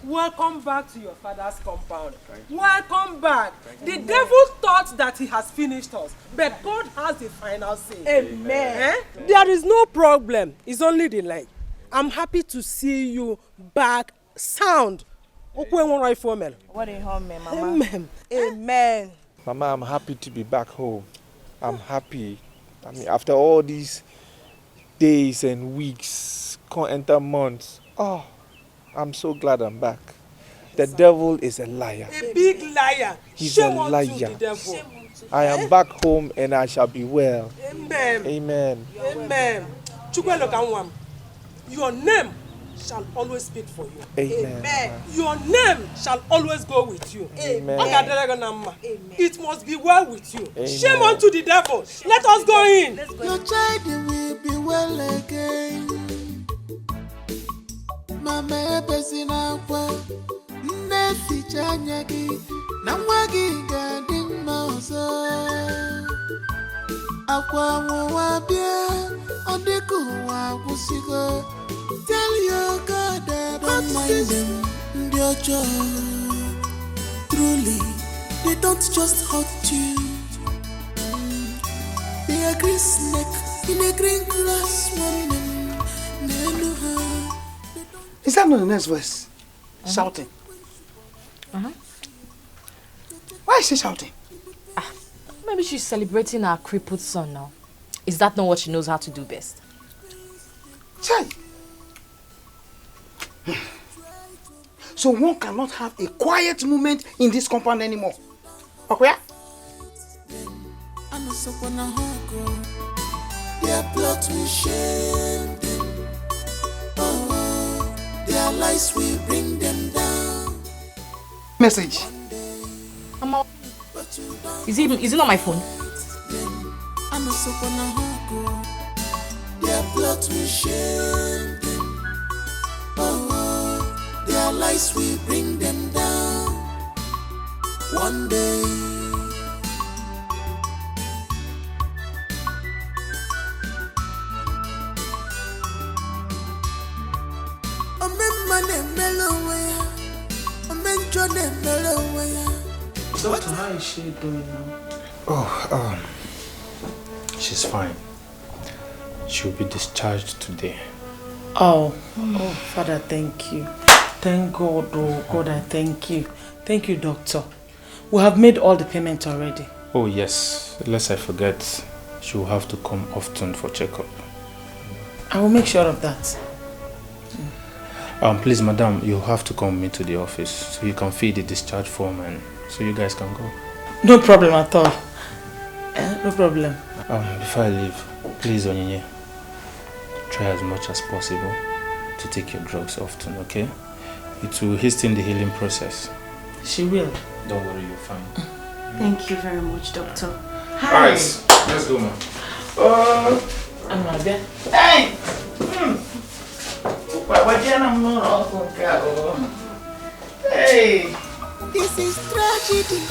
welcome back to your father's compound. Welcome back. The devil thought that he has finished us, but God has the final say. Amen. There is no problem. It's only delay. I'm happy to see you back sound. What a home, Mama. Amen. Amen. Mama, I'm happy to be back home. I'm happy. I mean, after all these days and weeks, can't enter months. Oh, I'm so glad I'm back. The devil is a liar. A big liar. He's Shame a on liar. you, the devil. I am back home and I shall be well. Amen. Amen. Amen. Chukwueloka, your name shall always speak for you. Amen. Your name shall always go with you. Amen. Amen. It must be well with you. Amen. Shame unto the devil. Let us go in. Your child will be well again. Mama ebezina kwa ga-eficha anya gị na nwa gị ga-adị mma ọzọ. Akwa nwa bịa ọ dịka ụwa agwụsịgo. Tell your God I don't mind them. Ndị ọjọọ, truly, they don't just hurt you. They are green snake in a green glass woman. Is that not the next verse? Shouting. Why is she shouting? Maybe she's celebrating her crippled son now. Is that not what she knows how to do best? Chai. So one cannot have a quiet moment in this compound anymore. Okay? Their plot will shame them. Oh, their lies will bring them down. Message. Is it not my phone? Their plot will shame them. Oh, their lies will bring them down. One day. Doctor, how is she doing now? Oh, she's fine. She'll be discharged today. Oh, Father, thank you. Thank God, oh God, I thank you. Thank you, doctor. We have made all the payment already. Oh yes, lest I forget, she will have to come often for checkup. I will make sure of that. Please, madam, you have to come with me to the office so you can fill the discharge form and so you guys can go. No problem at all. No problem. Before I leave, please, Onyinye, try as much as possible to take your drugs often, okay? It will hasten the healing process. She will. Don't worry, you're fine. Thank you very much, doctor. Hi. Alright, let's go, man. I'm not there. Hey! Hey! This is tragedy,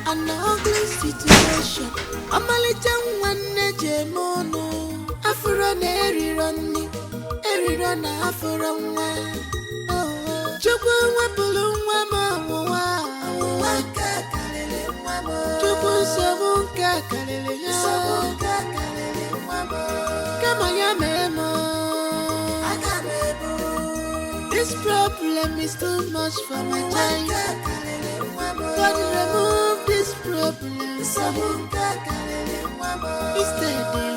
an ugly situation. I'm a little one, Jemono. Afro Neri Ronnie, Eri Rona Afro one. Chukwu wapulu mama waka kalele mama. Chukwu sabunka kalele sabunka kalele mama. Kama ya memo. This problem is too much for my child. God remove this problem. Instead,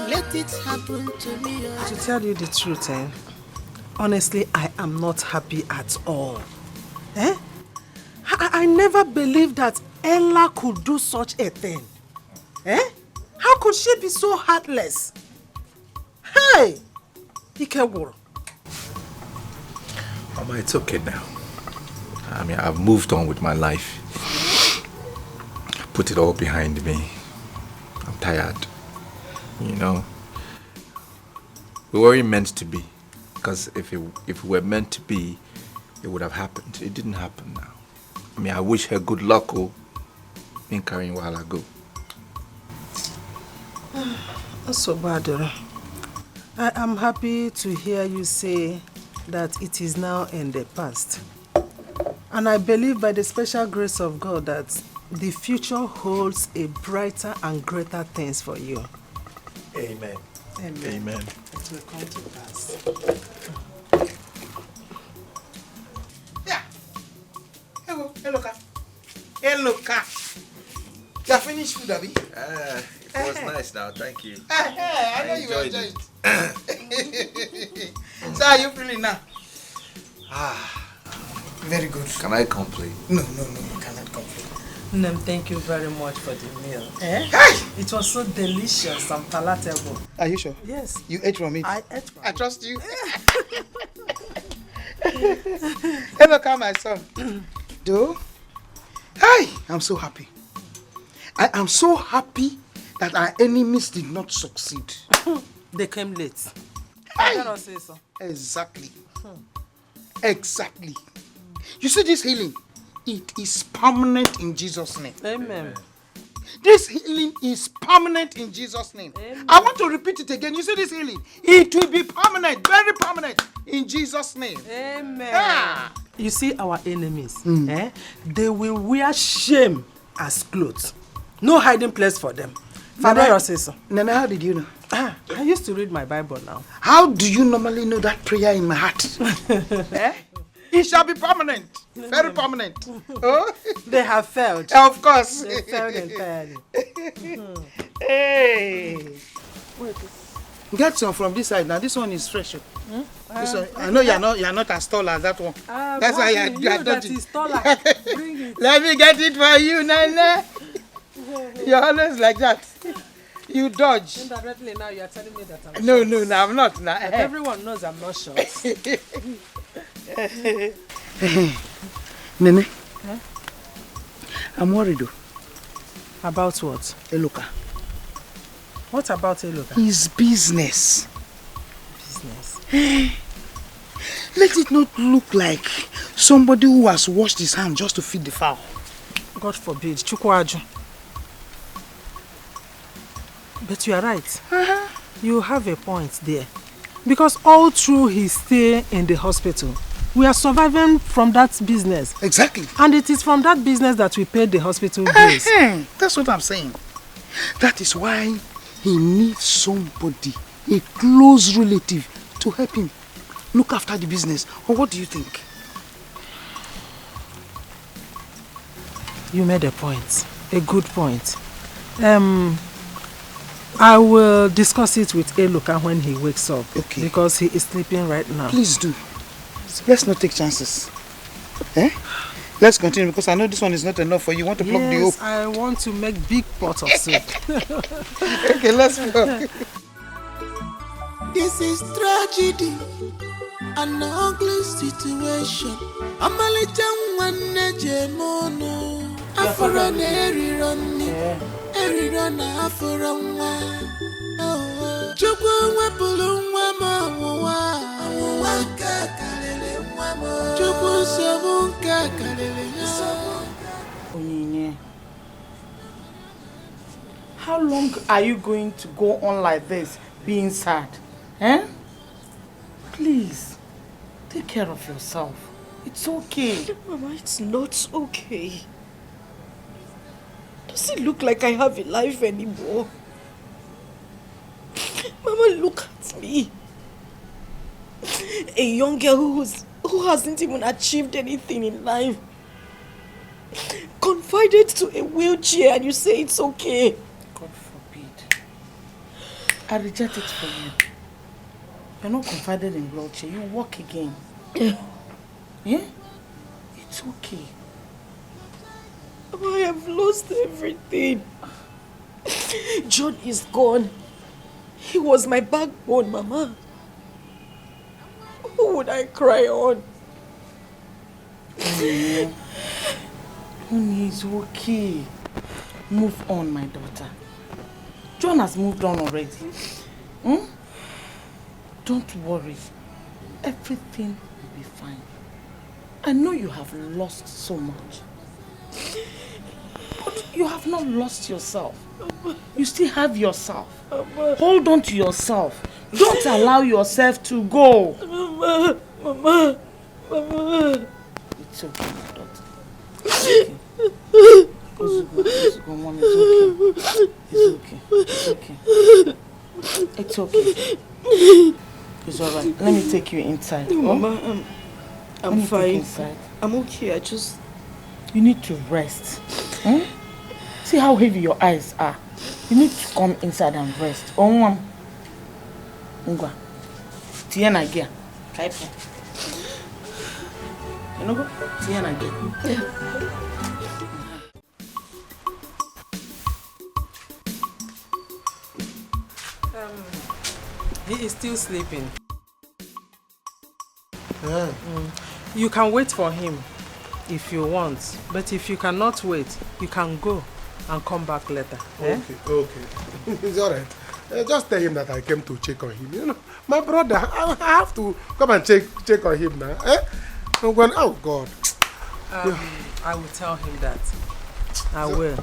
let it happen to me. To tell you the truth, honestly, I am not happy at all. I never believed that Ella could do such a thing. How could she be so heartless? Hey! Ikewuru. Mama, it's okay now. I mean, I've moved on with my life. Put it all behind me. I'm tired. You know, we weren't meant to be. Because if we were meant to be, it would have happened. It didn't happen now. I mean, I wish her good luck, in carrying while I go. That's so bad. I am happy to hear you say that it is now in the past. And I believe by the special grace of God that the future holds a brighter and greater things for you. Amen. Amen. Amen. It will come to pass. Hello, car. You are finished food, Abby? It was nice now, thank you. I know you enjoyed it. So how are you feeling now? Very good. Can I complain? No, you cannot complain. Nem, thank you very much for the meal. Hey! It was so delicious and palatable. Are you sure? Yes. You ate from it? I ate from it. I trust you. Hello, car, my son. Do? Hi! I'm so happy. I am so happy that our enemies did not succeed. They came late. I cannot say so. Exactly. Exactly. You see this healing? it is permanent in Jesus' name. Amen. This healing is permanent in Jesus' name. Amen. I want to repeat it again. You see this healing? It will be permanent, very permanent in Jesus' name. Amen. Ah. You see our enemies, they will wear shame as clothes. No hiding place for them. Father, say so. Nana, how did you know? I used to read my Bible now. How do you normally know that prayer in my heart? It shall be permanent. Very permanent. Oh? They have failed. Of course. They failed entirely. Hey. Wait. Get some from this side now. This one is fresh. This one, I know you're not as tall as that one. That's why you're dodging. Bring it. Let me get it for you, Nana. You're always like that. You dodge. Indirectly now you're telling me that I'm No, short. no, I'm not. Nah. Everyone knows I'm not short. Nene, I'm worried though. About what? Eloka. What about Eloka? His business. Business? Let it not look like somebody who has washed his hand just to feed the fowl. God forbid. Chukwaju. But you are right. You have a point there. Because all through his stay in the hospital, we are surviving from that business. Exactly. And it is from that business that we paid the hospital bills. That's what I'm saying. That is why he needs somebody, a close relative, to help him look after the business. Or what do you think? You made a point. A good point. I will discuss it with Eloka when he wakes up. Okay. Because he is sleeping right now. Please do. Let's not take chances. Let's continue because I know this one is not enough for you. You want to plug the hope? I want to make big pot of soup. Okay, let's go. This is tragedy, an ugly situation. I'm a little one, Nejemono. After an Erirona, after a one. Chukwu wepulu nwa mawa. Chukwu sobu nka kalele. Onyinye, how long are you going to go on like this, being sad? Please, take care of yourself. It's okay. Mama, it's not okay. Does it look like I have a life anymore? Mama, look at me. A young girl who hasn't even achieved anything in life. Confided to a wheelchair and you say it's okay. God forbid. I reject it for you. You're not confided in wheelchair. You walk again. Yeah? It's okay. Mama, I have lost everything. John is gone. He was my backbone, Mama. Who would I cry on? Honey, it's okay. Move on, my daughter. John has moved on already. Don't worry. Everything will be fine. I know you have lost so much. But you have not lost yourself. You still have yourself. Hold on to yourself. Don't allow yourself to go. Mama. It's okay, my daughter. It's okay. Mom, it's okay. It's okay. It's alright. Let me take you inside. Mama, I'm fine. Inside. I'm okay. You need to rest. See how heavy your eyes are. You need to come inside and rest. Ngwa. Tiana gia. Kaipo. You know go? Tiana gia. He is still sleeping. You can wait for him if you want, but if you cannot wait, you can go and come back later. Okay. It's alright. Just tell him that I came to check on him. You know, my brother, I have to come and check on him now. I'm going, oh God. I will tell him that. I will.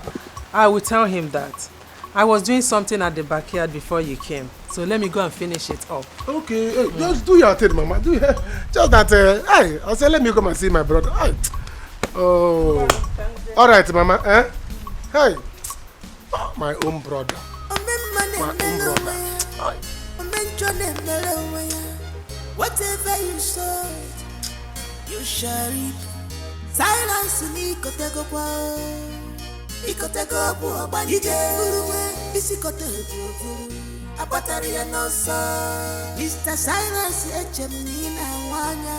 I will tell him that. I was doing something at the backyard before you came. So let me go and finish it up. Okay, hey, just do your thing, Mama. Do just that. Hey, I'll say let me come and see my brother. Hey. Oh, all right, Mama. Hey, oh, my own brother. My own brother. Whatever you sow, you shall reap. Silence me, Kotego. Ikotego, Banije, Isikotego. Abataria no so. Mr. Silence, Echemina, Wanya.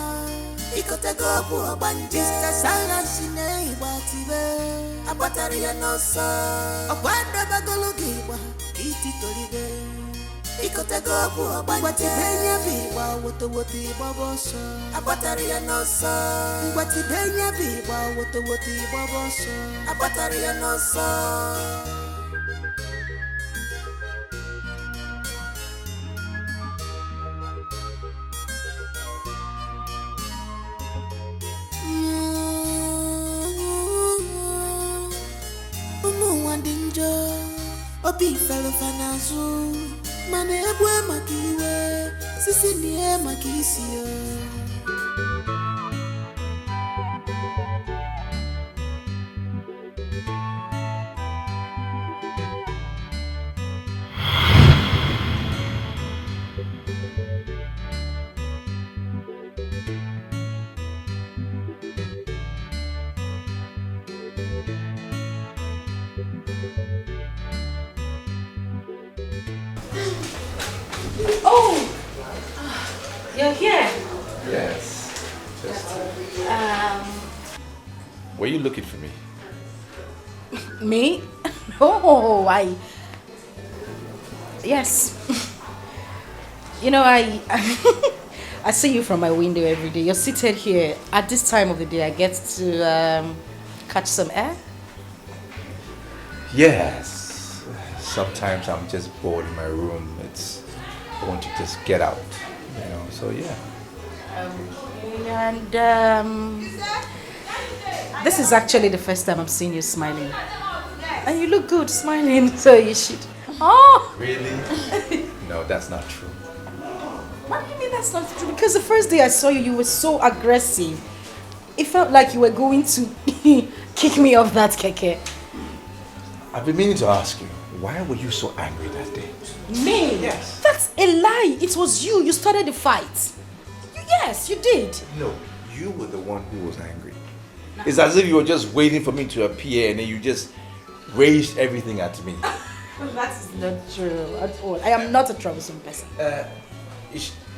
Ikotego, Banije. Mr. Silence, Neighbatibe. Abataria no so. Abanda Bagologiba, Iti Tolibe. Ikotego, Banije. Benya Biba, Wotowoti Baboso. Abataria no so. Wati Benya Biba, Wotowoti Baboso. Abataria no so. Obi fell fanazu, mane ebwe makiwe, sisi niye makisio. Oh, you're here. Yes. Were you looking for me? Me? Oh, yes. You know, I see you from my window every day. You're seated here. At this time of the day, I get to catch some air. Yes. Sometimes I'm just bored in my room. I want to just get out, you know. So yeah. This is actually the first time I'm seeing you smiling, and you look good smiling. So you should. Oh. Really? No, that's not true. What do you mean that's not true? Because the first day I saw you, you were so aggressive. It felt like you were going to kick me off that keke. I've been meaning to ask you, why were you so angry that day? Me? Yes. That's a lie. It was you. You started the fight. Yes, you did. No, you were the one who was angry. It's as if you were just waiting for me to appear and then you just raged everything at me. That is not true at all. I am not a troublesome person.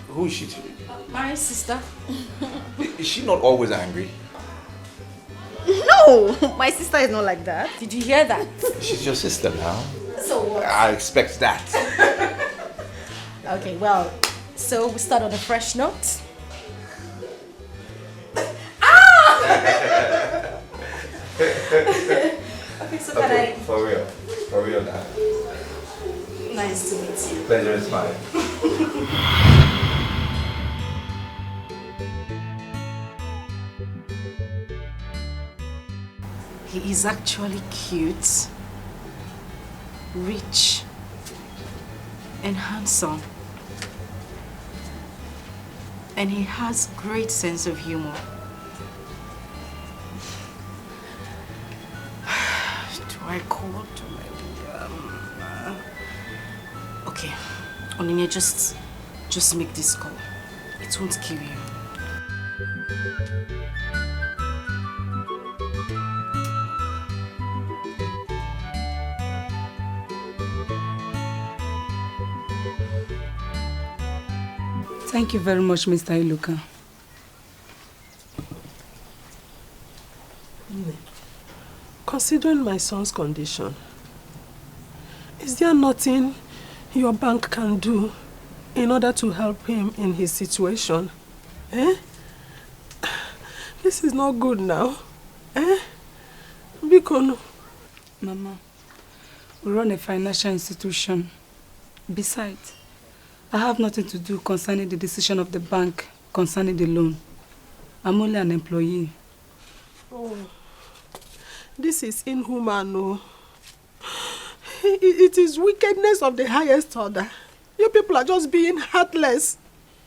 Who is she to you? My sister. Is she not always angry? No, my sister is not like that. Did you hear that? She's your sister now. So what? I expect that. Okay, well, so we start on a fresh note. Okay, so can I... For real now. Nice to meet you. Pleasure is mine. He is actually cute, rich, and handsome. And he has great sense of humor. Do I call to maybe okay, Onyinye, just make this call. It won't kill you. Thank you very much, Mr. Iluka. Considering my son's condition, is there nothing your bank can do in order to help him in his situation? This is not good now. Bikono. Mama, we run a financial institution. Besides, I have nothing to do concerning the decision of the bank concerning the loan. I'm only an employee. Oh, this is inhuman, no. It is wickedness of the highest order. You people are just being heartless.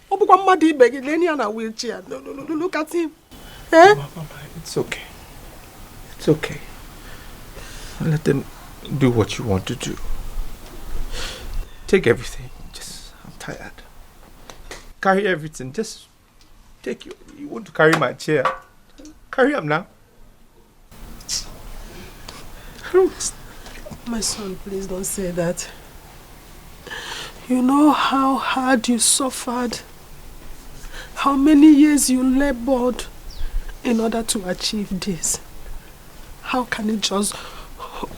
Wheelchair. No, look at him. Eh? Mama, it's okay. It's okay. Let them do what you want to do. Take everything. I'm tired. Carry everything. Just take you. You want to carry my chair? Carry up now. My son, please don't say that. You know how hard you suffered, how many years you labored in order to achieve this. How can it just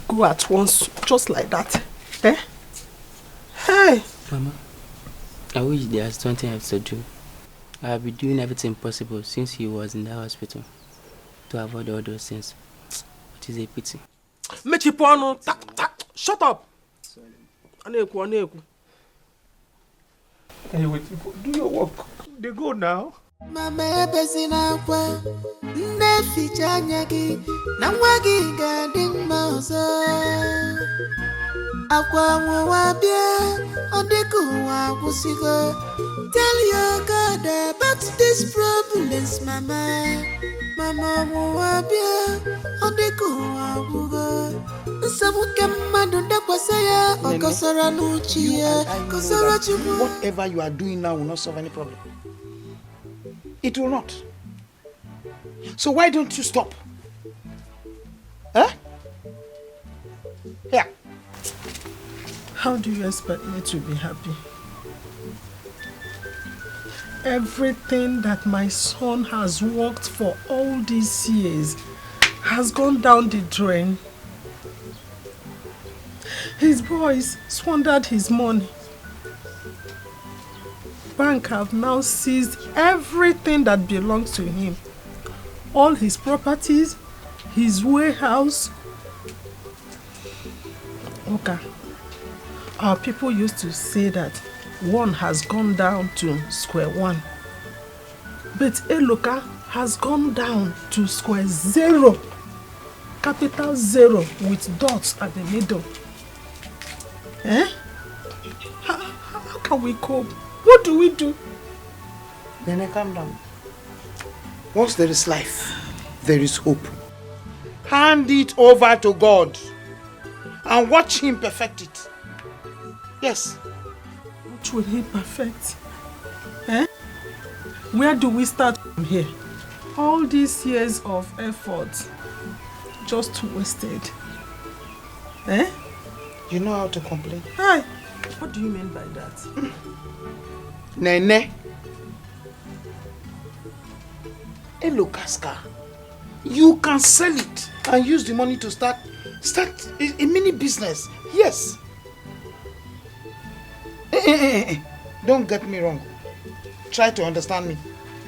go at once, just like that? Eh? Hey! Mama, I wish there's something I have to do. I have been doing everything possible since he was in the hospital to avoid all those things. It is a pity. Shut up! Aneku. Hey, wait, do your work. They go now. Mama bezina kwa neficha nyagi na mwagi gading mozo akwa mwabia odeku wa kusigo. Tell your God about these problems, Mama. Mama mwabia odeku wa kugo. Whatever you are doing now will not solve any problem. It will not. So why don't you stop? Huh? Yeah. How do you expect me to be happy? Everything that my son has worked for all these years has gone down the drain. His boys squandered his money. Bank have now seized everything that belongs to him. All his properties, his warehouse. Okay. Our people used to say that one has gone down to square one. But Eloka has gone down to square zero. Capital zero with dots at the middle. Eh? How can we cope? What do we do? Then calm down. Once there is life, there is hope. Hand it over to God and watch Him perfect it. Yes. What will He perfect? Eh? Where do we start from here? All these years of effort just wasted. Eh? You know how to complain. Hi. What do you mean by that? Nene. Elokaska. You can sell it and use the money to start a mini business. Yes. Don't get me wrong. Try to understand me.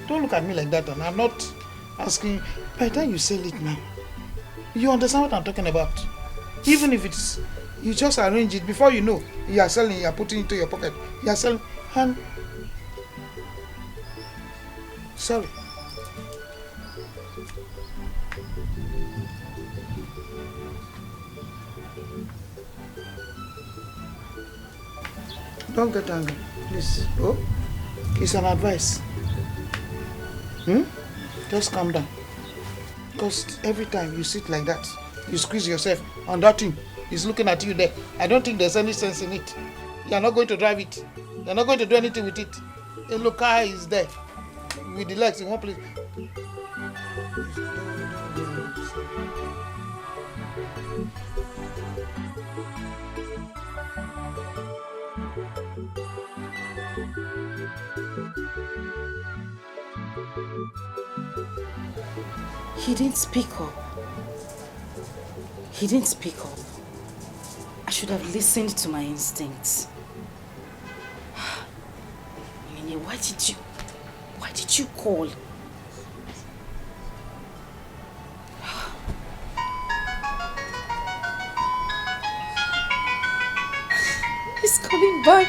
Don't look at me like that. And I'm not asking. By the time you sell it now, you understand what I'm talking about. Even if it's, you just arrange it before you know, you are selling, you are putting it into your pocket. You are selling. And sorry. Don't get angry, please. Oh, it's an advice. Just calm down. Because every time you sit like that, you squeeze yourself, and that thing is looking at you there. I don't think there's any sense in it. You are not going to drive it. You are not going to do anything with it. A local is there with the legs in one place. He didn't speak up. He didn't speak up. I should have listened to my instincts. Nene, why did you call? He's coming back.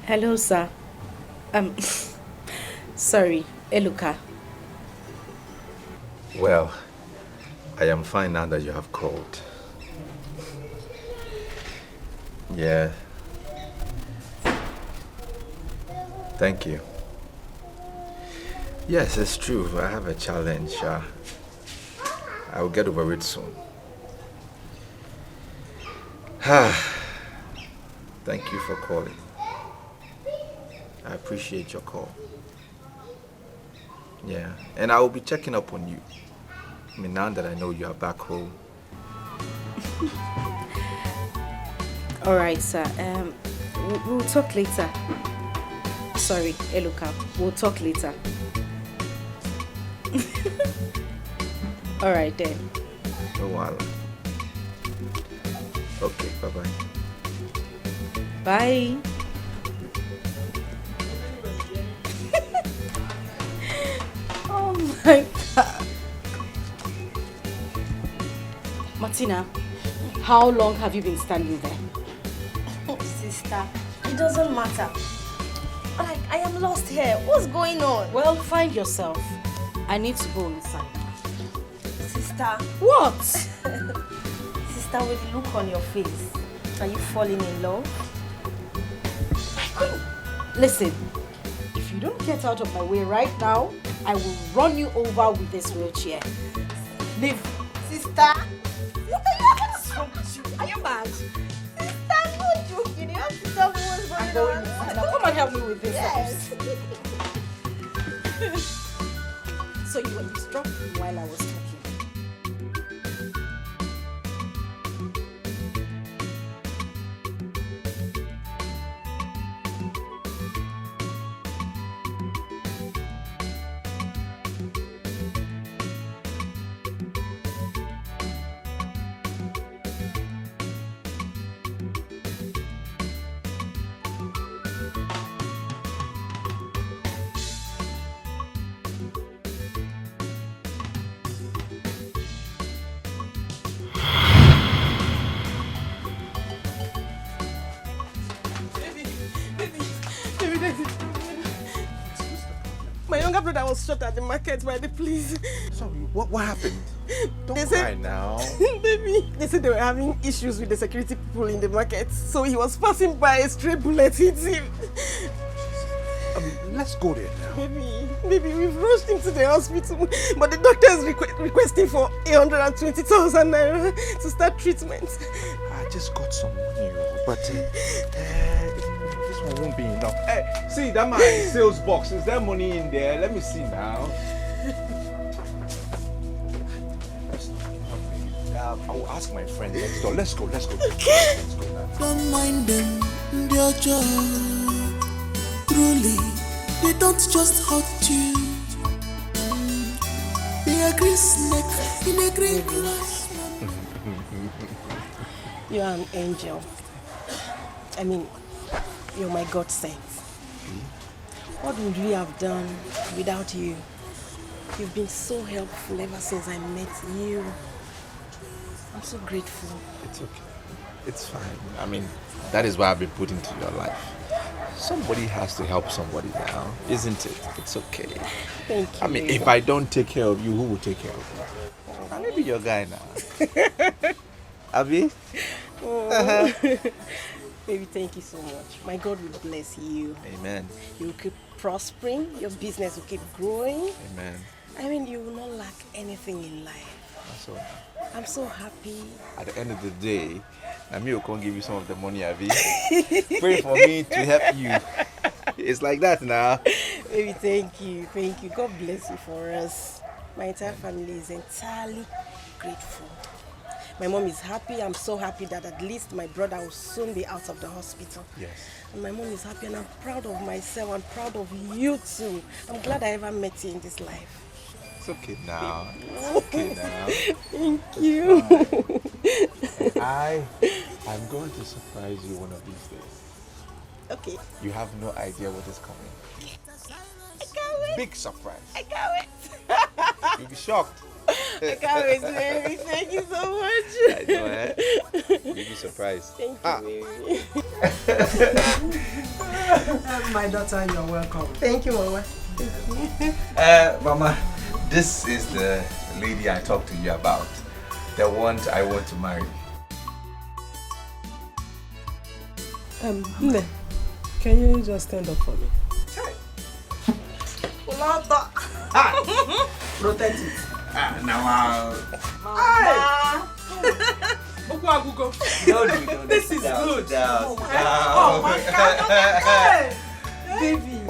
Hello, sir. Sorry, Eluka. Well, I am fine now that you have called. Yeah. Thank you. Yes, it's true. I have a challenge. I will get over it soon. Thank you for calling. I appreciate your call. Yeah, and I will be checking up on you. I mean, now that I know you are back home. All right, sir. We'll talk later. Sorry, Eluka. We'll talk later. All right then. No while. Okay, bye-bye. Bye. Oh my God. Martina, how long have you been standing there? Sister, it doesn't matter. Like, I am lost here. What's going on? Well, find yourself. I need to go inside. Sister. What? Sister, with the look on your face, are you falling in love? Listen, if you don't get out of my way right now, I will run you over with this wheelchair. Leave. Sister? What's wrong with you? Are you mad? Sister, no joking. You have to tell me what's going on. Now come and help me with this. Yes. So you were distracted while I was talking. My younger brother was shot at the market by the police. Sorry, what happened? Don't They cry said- now. Baby, they said they were having issues with the security people in the market. So he was passing by, a stray bullet hit him. Let's go there now. Baby, we've rushed him to the hospital. But the doctor is requesting for 120,000 naira to start treatment. I just got some money, but this one won't be enough. Hey, see that my sales box. Is there money in there? Let me see now. I will ask my friend next door. Let's go. Let's go now. Don't mind them, they're just truly, they don't just hurt you. They are green snake in a green glass. You are an angel. I mean, you're my God sent. What would we have done without you? You've been so helpful ever since I met you. I'm so grateful. It's okay. It's fine. I mean, that is why I've been put into your life. Somebody has to help somebody now, isn't it? It's okay. Thank you. I mean, if I don't take care of you, who will take care of you? Maybe your guy now. Abi? Oh. Baby, thank you so much. My God will bless you. Amen. You will keep prospering. Your business will keep growing. Amen. I mean, you will not lack anything in life. That's all. I'm so happy. At the end of the day, Nami will come give you some of the money, Abi. Pray for me to help you. It's like that now. Baby, thank you. Thank you. God bless you for us. My entire family is entirely grateful. My mom is happy. I'm so happy that at least my brother will soon be out of the hospital. Yes. And my mom is happy and I'm proud of myself. I'm proud of you too. I'm glad I ever met you in this life. It's okay now. It's okay now. Thank you. I'm going to surprise you one of these days. Okay. You have no idea what is coming. I can't wait. Big surprise. I can't wait. You'll be shocked. I can't wait, baby. Thank you so much. I know, eh? You'll be surprised. Thank you, baby. My daughter, you're welcome. Thank you, Mama. Mama, this is the lady I talked to you about. The one I want to marry. Nne, can you just stand up for me? Protect it. Now, No, this is good. Oh my God. Baby.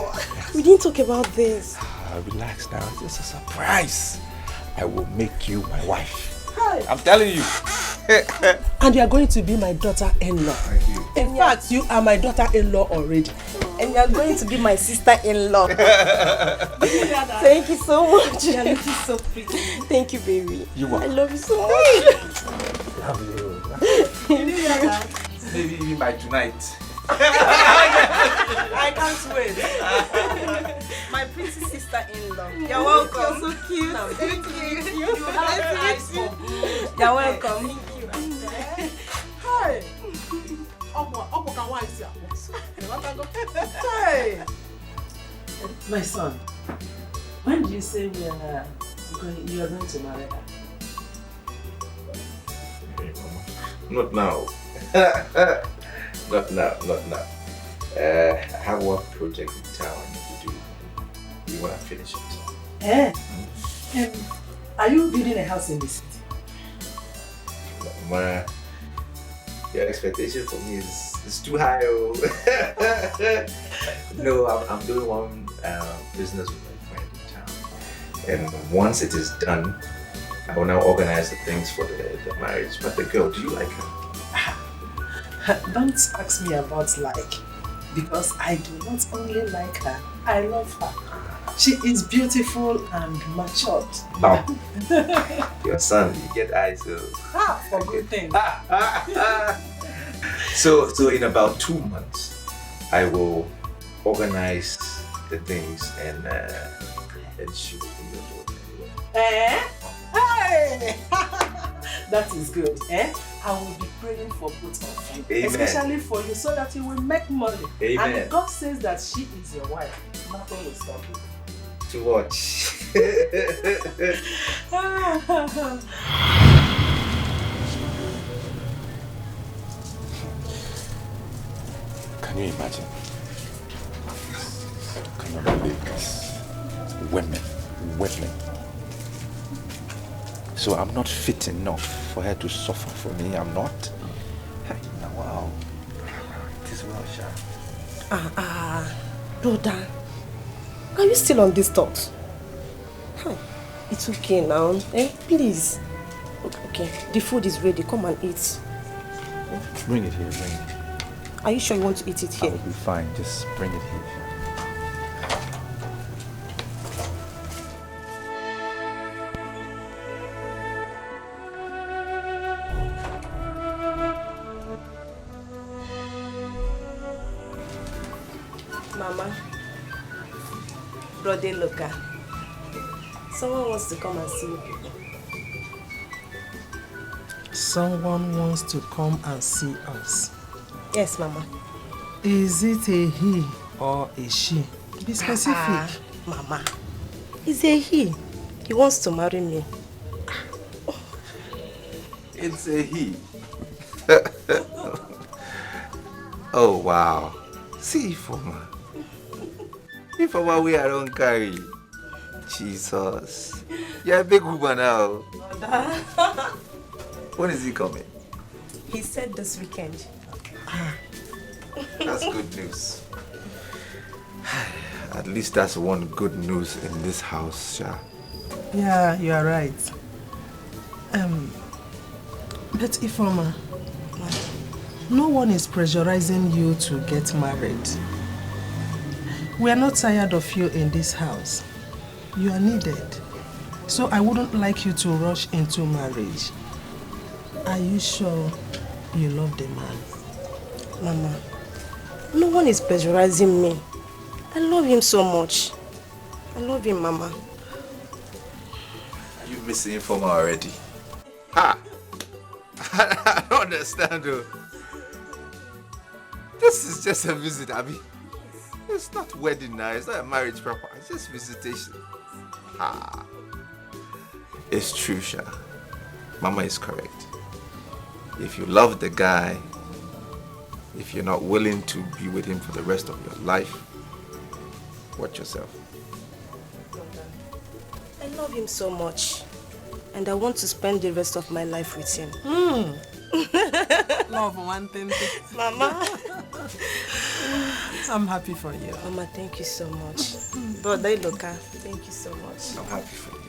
We didn't talk about this. Relax now. It's a surprise. I will make you my wife. I'm telling you. And you are going to be my daughter-in-law. In fact, you are my daughter-in-law already. And you are going to be my sister-in-law. Thank you so much. You are looking so pretty. Thank you, baby. You are. I love you so much. Love you. You know that. Maybe by tonight. I can't wait. My pretty sister-in-law. You're welcome. You're so cute. No, thank you. You have nice. You're welcome. Thank you. Hi. Hey. My son, when did you say you are going to marry her? Not now. Not now. I have one project in town I need to do. You want to finish it? Are you building a house in the city? Your expectation for me is too high. Oh. No, I'm doing one business with my friend in town. And once it is done, I will now organize the things for the marriage. But the girl, do you like her? Don't ask me about like, because I do not only like her, I love her. She is beautiful and matured. Wow. Your son, you get eyes. For good things. So in about 2 months, I will organize the things and she will be your daughter. Hey! That is good. I will be praying for both of you. Amen. Especially for you, so that you will make money. Amen. And if God says that she is your wife, nothing will stop you. To watch. Can you imagine? Can you believe this? Women. So I'm not fit enough for her to suffer for me. I'm not. Hey, now, wow. It is well, Sha. Brother. Are you still on these talks? It's okay now. Please. Okay, the food is ready. Come and eat. Bring it here, bring it. Are you sure you want to eat it here? I'll be fine. Just bring it here. Mama. Brother Luca. Someone wants to come and see you people. Someone wants to come and see us. Yes, Mama. Is it a he or a she? Be specific. Mama. It's a he. He wants to marry me. It's a he. Oh, wow. See, Ifoma. Ifoma, we are on carry. Jesus. You're a big woman now. When is he coming? He said this weekend. That's good news. At least that's one good news in this house, Sha. Yeah, you are right. But Ifoma, no one is pressurizing you to get married. We are not tired of you in this house. You are needed. So I wouldn't like you to rush into marriage. Are you sure you love the man? Mama, no one is pressurizing me. I love him so much. I love him, Mama. Are you missing Ifoma already? Ha! I don't understand though. This is just a visit, Abby. It's not wedding now. It's not a marriage proper. It's just visitation. Ah. It's true, Sha. Mama is correct. If you love the guy, if you're not willing to be with him for the rest of your life, watch yourself. I love him so much. And I want to spend the rest of my life with him. Love one thing. Mama. I'm happy for you. Mama, thank you so much. Brother Iloka, thank you so much. I'm happy for you.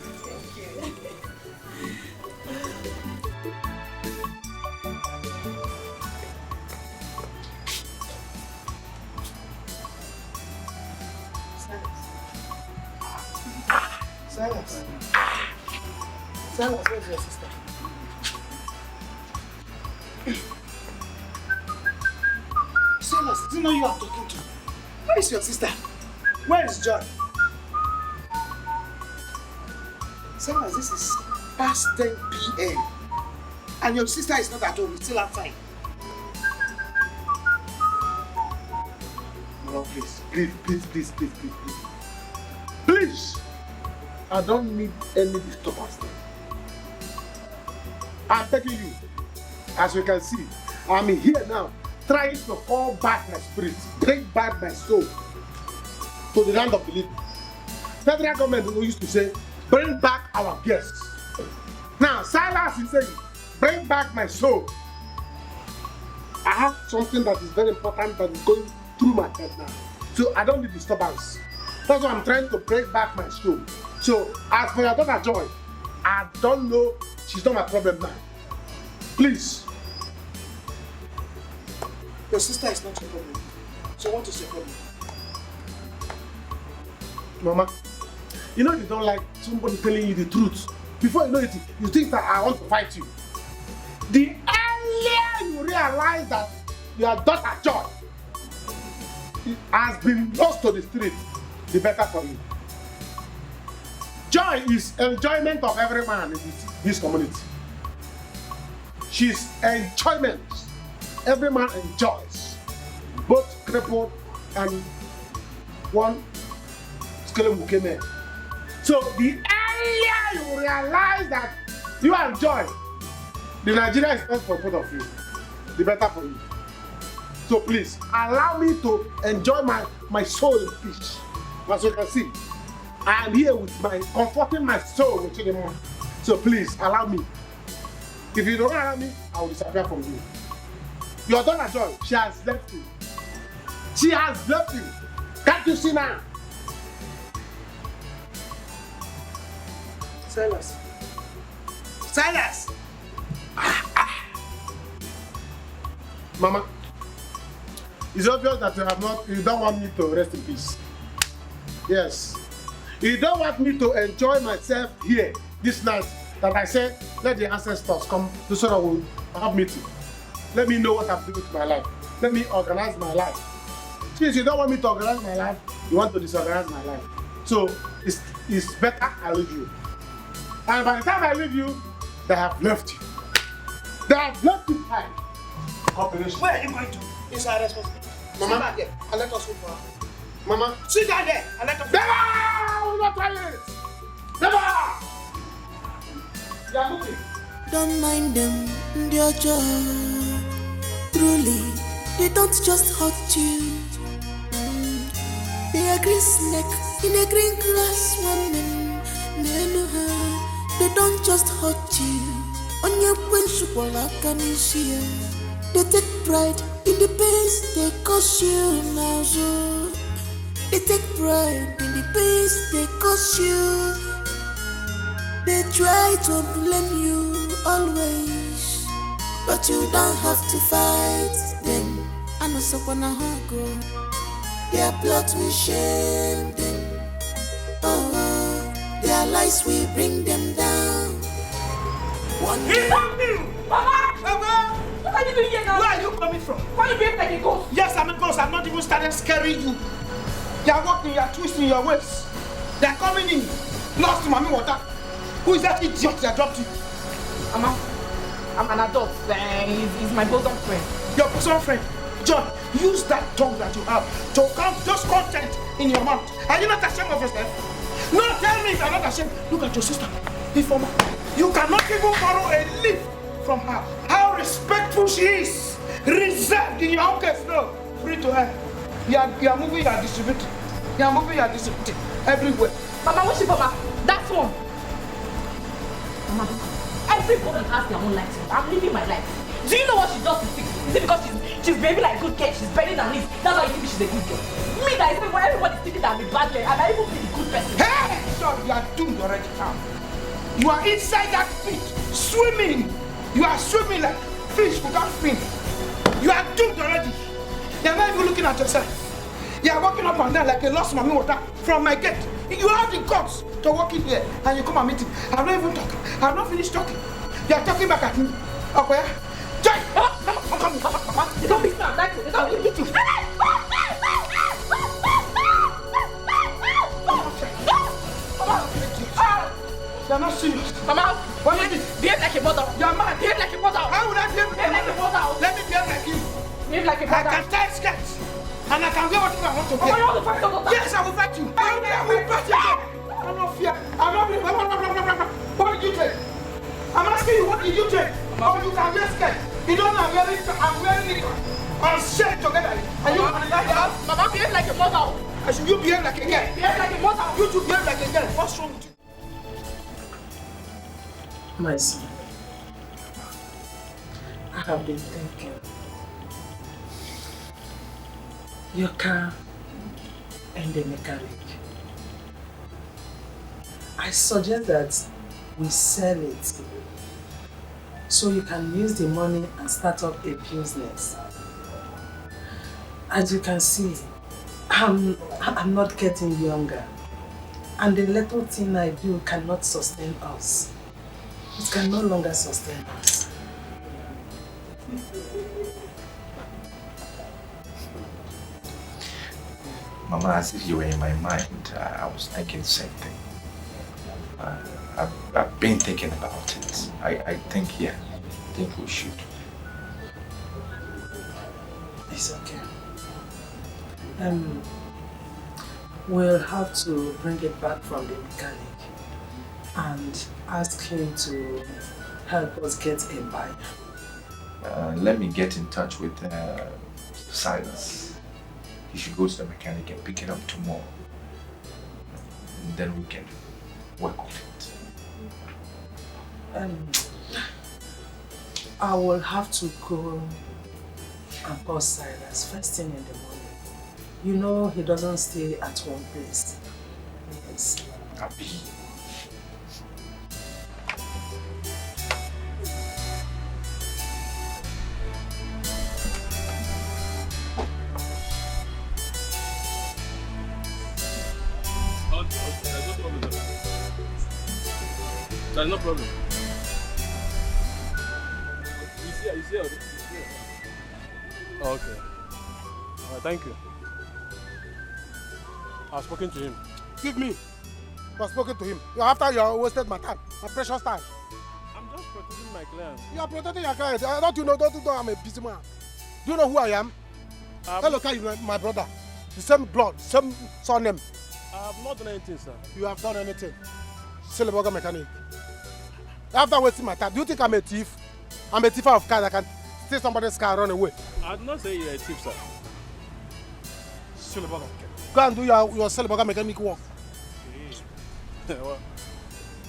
Thank you. Silas. Silas, where's your sister? Silas, do you know you are talking to? Where is your sister? Where is John? Silas, this is past 10 p.m. And your sister is not at home, it's still outside. No, please. Please! I don't need any disturbance. I'm begging you. As you can see, I'm here now, trying to call back my spirit, bring back my soul to the land of the living. Federal government used to say, bring back our guests. Now, Silas is saying, bring back my soul. I have something that is very important that is going through my head now. So I don't need disturbance. That's why I'm trying to bring back my soul. So, as for your daughter Joy, I don't know, she's not my problem now. Please. Your sister is not your problem. So what is your problem? Mama, you know you don't like somebody telling you the truth. Before you know it, you think that I want to fight you. The earlier you realize that your daughter Joy has been lost to the street, the better for you. Joy is enjoyment of every man in this community. She's enjoyment. Every man enjoys. Both crippled and one skeleton man. So the earlier you realize that you enjoy, the Nigeria is not for both of you, the better for you. So please, allow me to enjoy my soul in peace. As you can see, I am here with comforting my soul with you the morning. So please, allow me. If you don't allow me, I will disappear from you. Your daughter Joy, she has left you. She has left you. Can't you see now? Silas. Silas! Mama, it's obvious that you don't want me to rest in peace. Yes. You don't want me to enjoy myself here this night that I said, let the ancestors come to so that we'll have meeting. Let me know what I'm doing with my life. Let me organize my life. Since you don't want me to organize my life, you want to disorganize my life. So it's better I leave you. And by the time I leave you, they have left you. They have left you behind. Operation. Where are you going to? Inside responsibility. Mama, sit down there and let us wait for her. Mama, sit down there and let us wait. Never! We'll not try it! Never! You are looking. Don't mind them, they're just truly, they don't just hurt you. They are green snake in a green grass woman. They don't just hurt you. On your principle, I can see. They take pride in the pains they cause you now. So they take pride in the pains they cause you. They try to blame you always, but you don't have to fight them. I know so when I go, their plot will shame them. Oh, their lies will bring them down. One day. Mama! Mama! What are you doing here now? Where are you coming from? Why are you behaving like a ghost? Yes, I'm a ghost. I've not even started scaring you. You are walking, you are twisting your waist. They are coming in. Lost to mommy water. Who is that idiot that dropped you? Mama, I'm an adult. He's my bosom friend. Your bosom friend? John, use that tongue that you have to count those content in your mouth. Are you not ashamed of yourself? No, tell me if you're not ashamed. Look at your sister, Ifoma. You cannot even borrow a leaf from her. How respectful she is. Reserved in your own case, no. Free to her. You are moving, you are distributing. You are moving, you are distributing. Everywhere. Mama, what's Mama? That's one. Mama, everybody has their own life. I'm living my life. Do you know what she does to fix me? Is it because she's behaving like a good girl? She's bending her knees. That's why you think she's a good girl. Me, that is when everybody's thinking that I'm a bad girl. I might even be a good person. Hey! Son, you are doomed already now. You are inside that pit, swimming. You are swimming like fish without fin. You are doomed already. You are not even looking at yourself. You are walking up and down like a lost mommy water from my gate. You have the guts to walk in here and you come and meet him. I'm not even talking. I'm not finished talking. You are talking back at me. Okay? Jai! I'm coming. Mama. You don't be sad. That's it. I'll hit you. You're not serious. Mama, what is it? Behave like a mother. You're mad. Behave like a mother. How would I behave like a mother? Let me behave like you. Behave like a mother. I can tie skirts. And I can wear whatever I want to wear. Mama, you want to fight your daughter? Yes, I will fight you. I will fight you. I'm not fear. I'm not. What did you take? I'm asking you, what did you take? Oh, you can wear skirt. You don't know I'm wearing it. I'm shared together. And you Mama, behave like a mother. I should you behave like a girl? Behave like a mother. You two behave like a girl. What's wrong with you? My son, I have been thinking. Your car and the mechanic. I suggest that we sell it so you can use the money and start up a business. As you can see, I'm not getting younger, and the little thing I do cannot sustain us. It can no longer sustain us. Mama, as if you were in my mind, I was thinking the same thing. I've been thinking about it. I think we should. It's okay. We'll have to bring it back from the mechanic and ask him to help us get a buyer. Let me get in touch with Silas. He should go to the mechanic and pick it up tomorrow. And then we can work on it. I will have to go and call Silas first thing in the morning. You know he doesn't stay at one place. Yes. Abi. There's no problem. He's here. Oh, okay. Thank you. I've spoken to him. Give me. I've spoken to him. After you wasted my time, my precious time. I'm just protecting my client. You are protecting your client. Don't you know I'm a busy man? Do you know who I am? Hello, my brother. The same blood, same surname. I have not done anything, sir. You have done anything. Silverburger mechanic. After wasting my time, do you think I'm a thief? I'm a thief of cars. I can steal somebody's car and run away. I did not say you're a thief, sir. Silverburger. Go and do your Silverburger mechanic work. Okay. Well,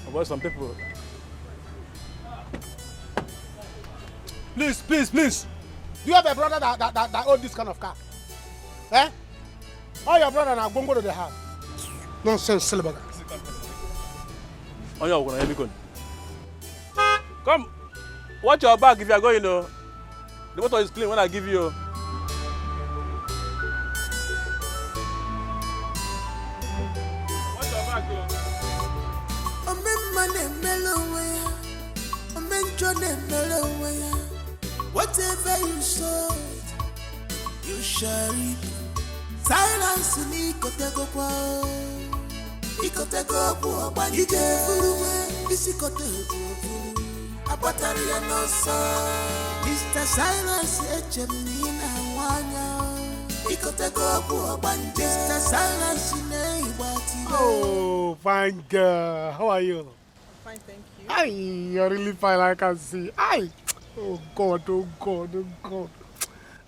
about some people. Please. Do you have a brother that owns this kind of car? Eh? All your brother now go to the house. Nonsense, Silverburger. On your way, come, watch your back if you are going. The motor is clean when I give you. Watch your back, whatever you sow, you shall reap. Silence ni kotego kwa. Ikotego kwa banije furuwe. Isikotego abatari ya nosa. Mr. Silence echemina wanya. Oh, fine girl. How are you? Fine, thank you. Aye, you're really fine, I can see. Aye. Oh God, oh God, oh God.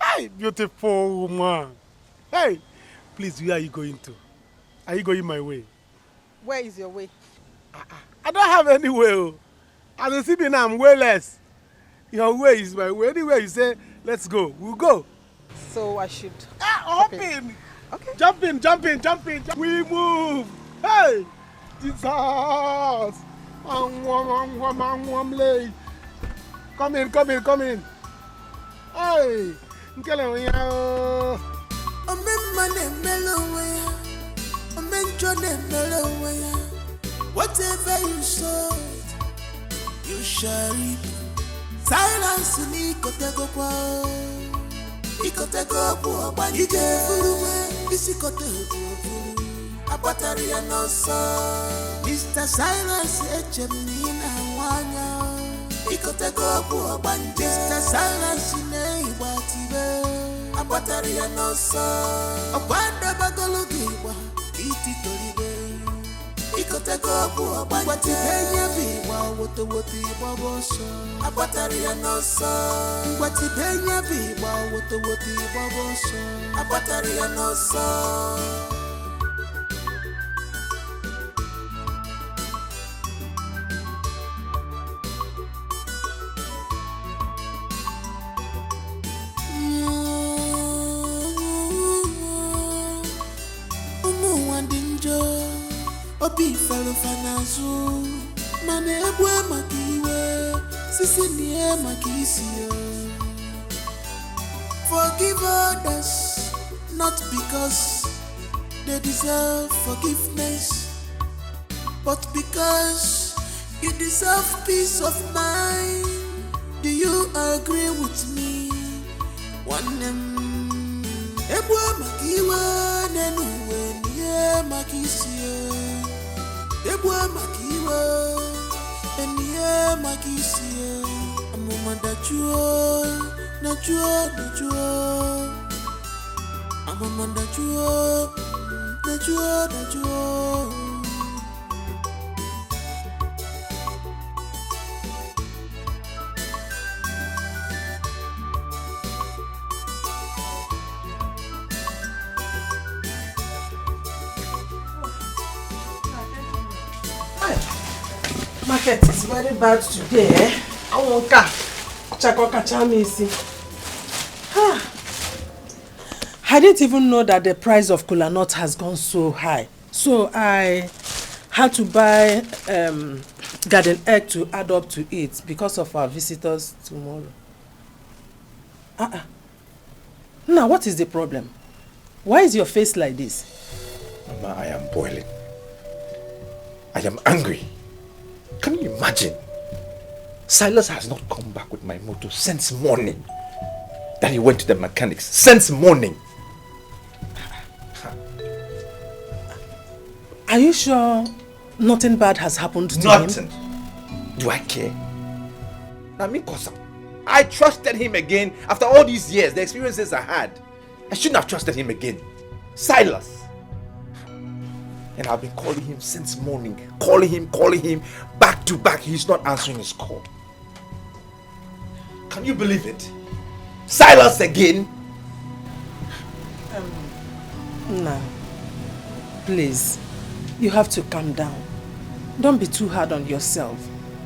Aye, beautiful woman. Hey, please, where are you going to? Are you going my way? Where is your way? I don't have any way. Oh. As you see me now, I'm wayless. Your way is my way. Anywhere you say, let's go, we'll go. So I should... hop in. Okay. Jump in, jump in, jump in. We move. Hey, Jesus. Come in, come in, come in. Hey, whatever you sow, you shall reap. Silence ni kotego kwa, ikotego kwa bani je furuwe, isi kotego furu. Abatari ya nosa, Mr. Silence echemni na wanya, ikotego kwa bani. Mr. Silence ne ibatibe, abatari ya nosa, abanda bagologiwa, iti toribe. Ikotego kwa bani, wati benye biwa, wote babosa. Abatari ya nosa, wati benye biwa, wote babosa. Abatari ya nosa. Obi felo fanazu, mane ebwe makiwe, sisi niye makisiyo. Forgive others, not because they deserve forgiveness, but because you deserve peace of mind. Do you agree with me? One ebwe makiwe, nenuwe niye makisiyo. Ebwa makiwa, eniye makisiye. Amuma najua, amuma najua. Market is very bad today, eh? I won't I didn't even know that the price of kola nut has gone so high. So I had to buy garden egg to add up to it because of our visitors tomorrow. Now, what is the problem? Why is your face like this? Mama, I am boiling. I am angry. Can you imagine? Silas has not come back with my motor since morning. That he went to the mechanics since morning. Are you sure nothing bad has happened to him? Nothing. Do I care? I mean, I trusted him again after all these years, the experiences I had. I shouldn't have trusted him again. Silas. And I've been calling him since morning. Calling him, back to back. He's not answering his call. Can you believe it? Silas again? No. Please. You have to calm down. Don't be too hard on yourself.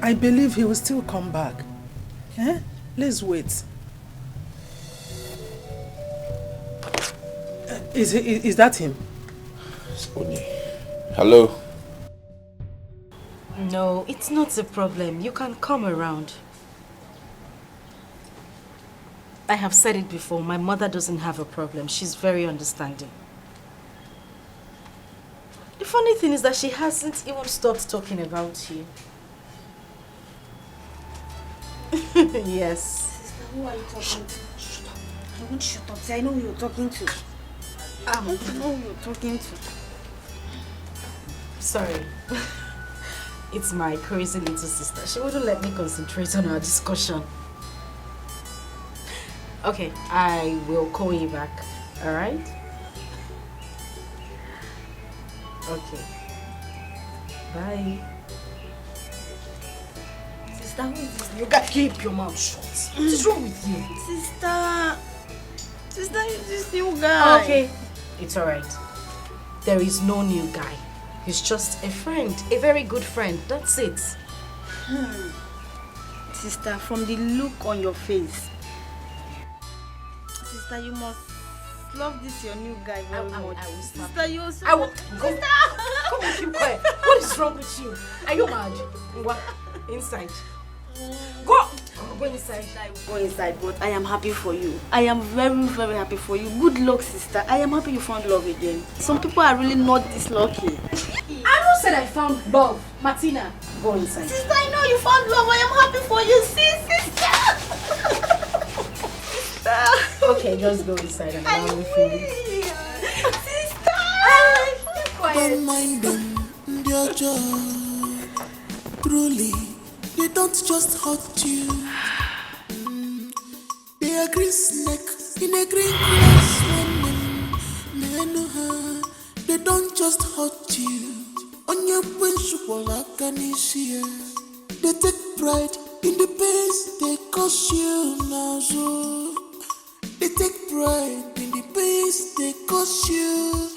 I believe he will still come back. Eh? Let's wait. Is that him? It's Oni. Hello? No, it's not a problem. You can come around. I have said it before, my mother doesn't have a problem. She's very understanding. The funny thing is that she hasn't even stopped talking about you. Yes. Sister, who are you talking to? Shut up. I won't shut up. See, I know who you're talking to. I know who you're talking to. Sorry. It's my crazy little sister. She wouldn't let me concentrate on our discussion. Okay, I will call you back. Alright? Okay. Bye. Sister, who is this? You gotta keep your mouth shut. What is wrong with you? Sister, is this new guy? Okay. It's alright. There is no new guy. He's just a friend. A very good friend. That's it. Sister, from the look on your face, sister, you must love this your new guy very much. I will stop. Sister, you also... I will... Sister! Come on, keep quiet. What is wrong with you? Are you mad? Ngwa, inside. Go! Go inside. Go inside, but I am happy for you. I am very, very happy for you. Good luck, sister. I am happy you found love again. Some people are really not this lucky. I who said I found love? Martina, go inside. Sister, I know you found love. I am happy for you. See, sister. Okay, just go inside and I'll with you. Sister! Don't mind them, dear John. Truly, they don't just hurt you. They are green snake in a green grass. They don't just hurt you. On your principle, they take pride in the pains they cause you now. So they take pride in the pains they cause you.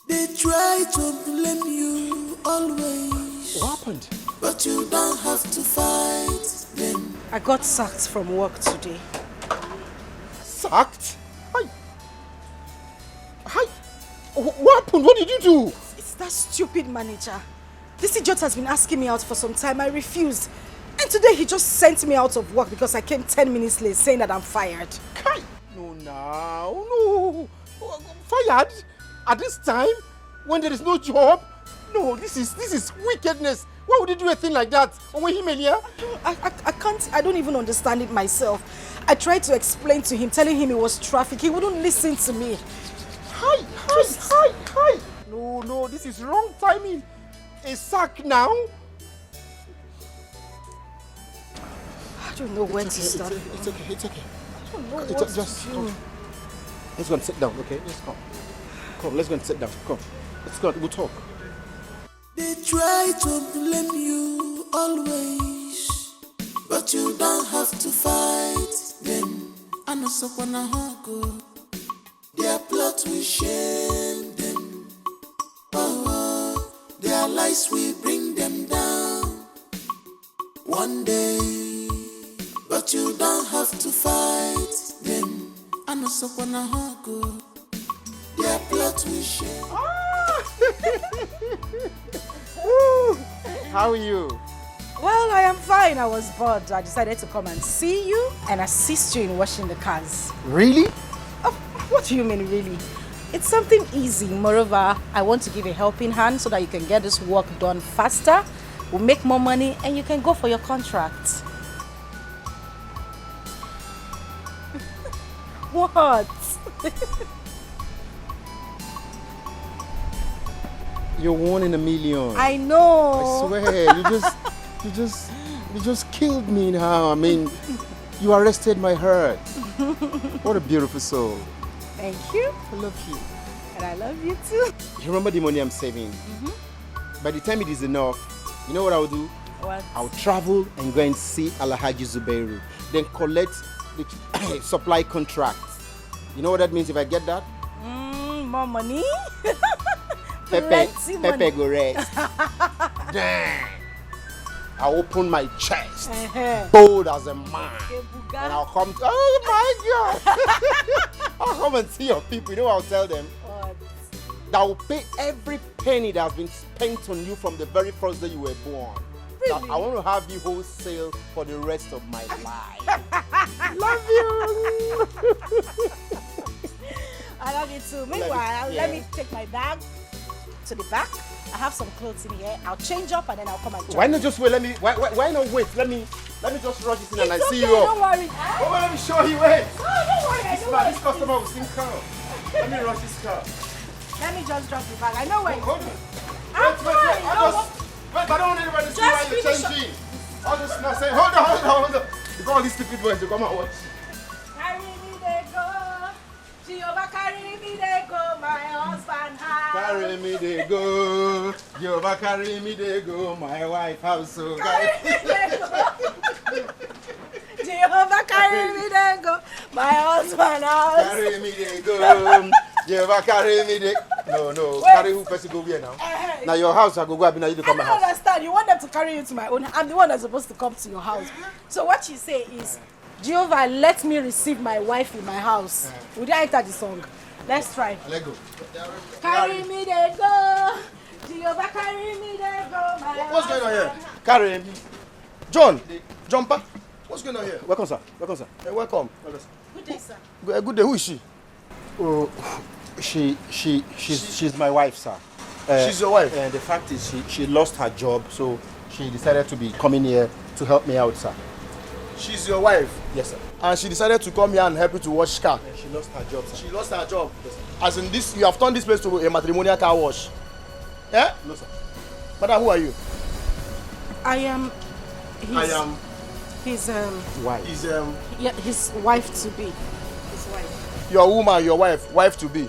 They try to blame you always. What happened? But you don't have to fight them. I got sacked from work today. Sacked? Hi. What happened? What did you do? It's that stupid manager. This idiot has been asking me out for some time. I refused. And today he just sent me out of work because I came 10 minutes late saying that I'm fired. Kai! No. Fired? At this time? When there is no job? No, this is wickedness. Why would you do a thing like that? I don't even understand it myself. I tried to explain to him, telling him it was traffic. He wouldn't listen to me. Hi. No, this is wrong timing. A sack now? I don't know when to start. It's okay. I don't know what Just to do. come. Let's go and sit down, okay? Let's come. Come, let's go and sit down. Come. Let's go, we'll talk. They try to blame you always, but you don't have to fight them. I know someone go. Their plot will shame them. Oh, their lies will bring them down one day, but you don't have to fight them. I know someone go. Their plot will shame. How are you? Well, I am fine. I was bored. I decided to come and see you and assist you in washing the cars. Really? Oh, what do you mean, really? It's something easy. Moreover, I want to give a helping hand so that you can get this work done faster. We'll make more money and you can go for your contract. What? You're 1 in a million. I know. I swear, you just killed me now. I mean, you arrested my heart. What a beautiful soul. Thank you. I love you. And I love you too. You remember the money I'm saving? By the time it is enough, you know what I'll do? What? I'll travel and go and see Alhaji Zubairu. Then collect the supply contracts. You know what that means if I get that? More money? Pepe go rest. Damn. I'll open my chest, bold as a man, and I'll come to, oh my God. I'll come and see your people. You know what I'll tell them? What? That will pay every penny that has been spent on you from the very first day you were born. Really? Now, I want to have you wholesale for the rest of my life. Love you. I love you too. Meanwhile, let me take my bag to the back. I have some clothes in here. I'll change up and then I'll come and join. Why not just wait? Why not wait? Let me just rush this in and I see you Don't up. worry. Oh, let me show you wait. Oh, don't worry. This customer will soon come. Let me rush this car. Let me just drop the bag. I know where you Hold are. on. Wait, I don't want anybody to see why you're changing. I'll just not say, hold on. Because all these stupid boys, they come and watch. Carry me, they go. Jehovah, carry me, they go, my husband. husband house. Carry me they go. Jehovah carry me they go. My wife house so Carry me they go. Jehovah carry me they go. My husband house. Carry me they go. Jehovah carry me they. No. Wait. Carry who person go where now? Now your house I go up. Now you to I come don't my house. understand. You want them to carry you to my own. I'm the one that's supposed to come to your house. So what you say is, Jehovah, let me receive my wife in my house. Would I enter the song? Let's try. Let go. Carry me they go. Jehovah carry me they go. My What's going on here? Carry me. John. Jumper. What's going on here? Welcome, sir. Welcome, sir. Welcome. Good day, sir. Good day. Who is she? Oh, she's my wife, sir. She's your wife? And the fact is she lost her job, so she decided to be coming here to help me out, sir. She's your wife? Yes, sir. And she decided to come here and help you to wash car? And she lost her job, sir. She lost her job? Yes, sir. As in this, you have turned this place to a matrimonial car wash? Yeah? No, sir. Madam, who are you? I am his wife. His wife to be. His wife. Your woman, your wife to be.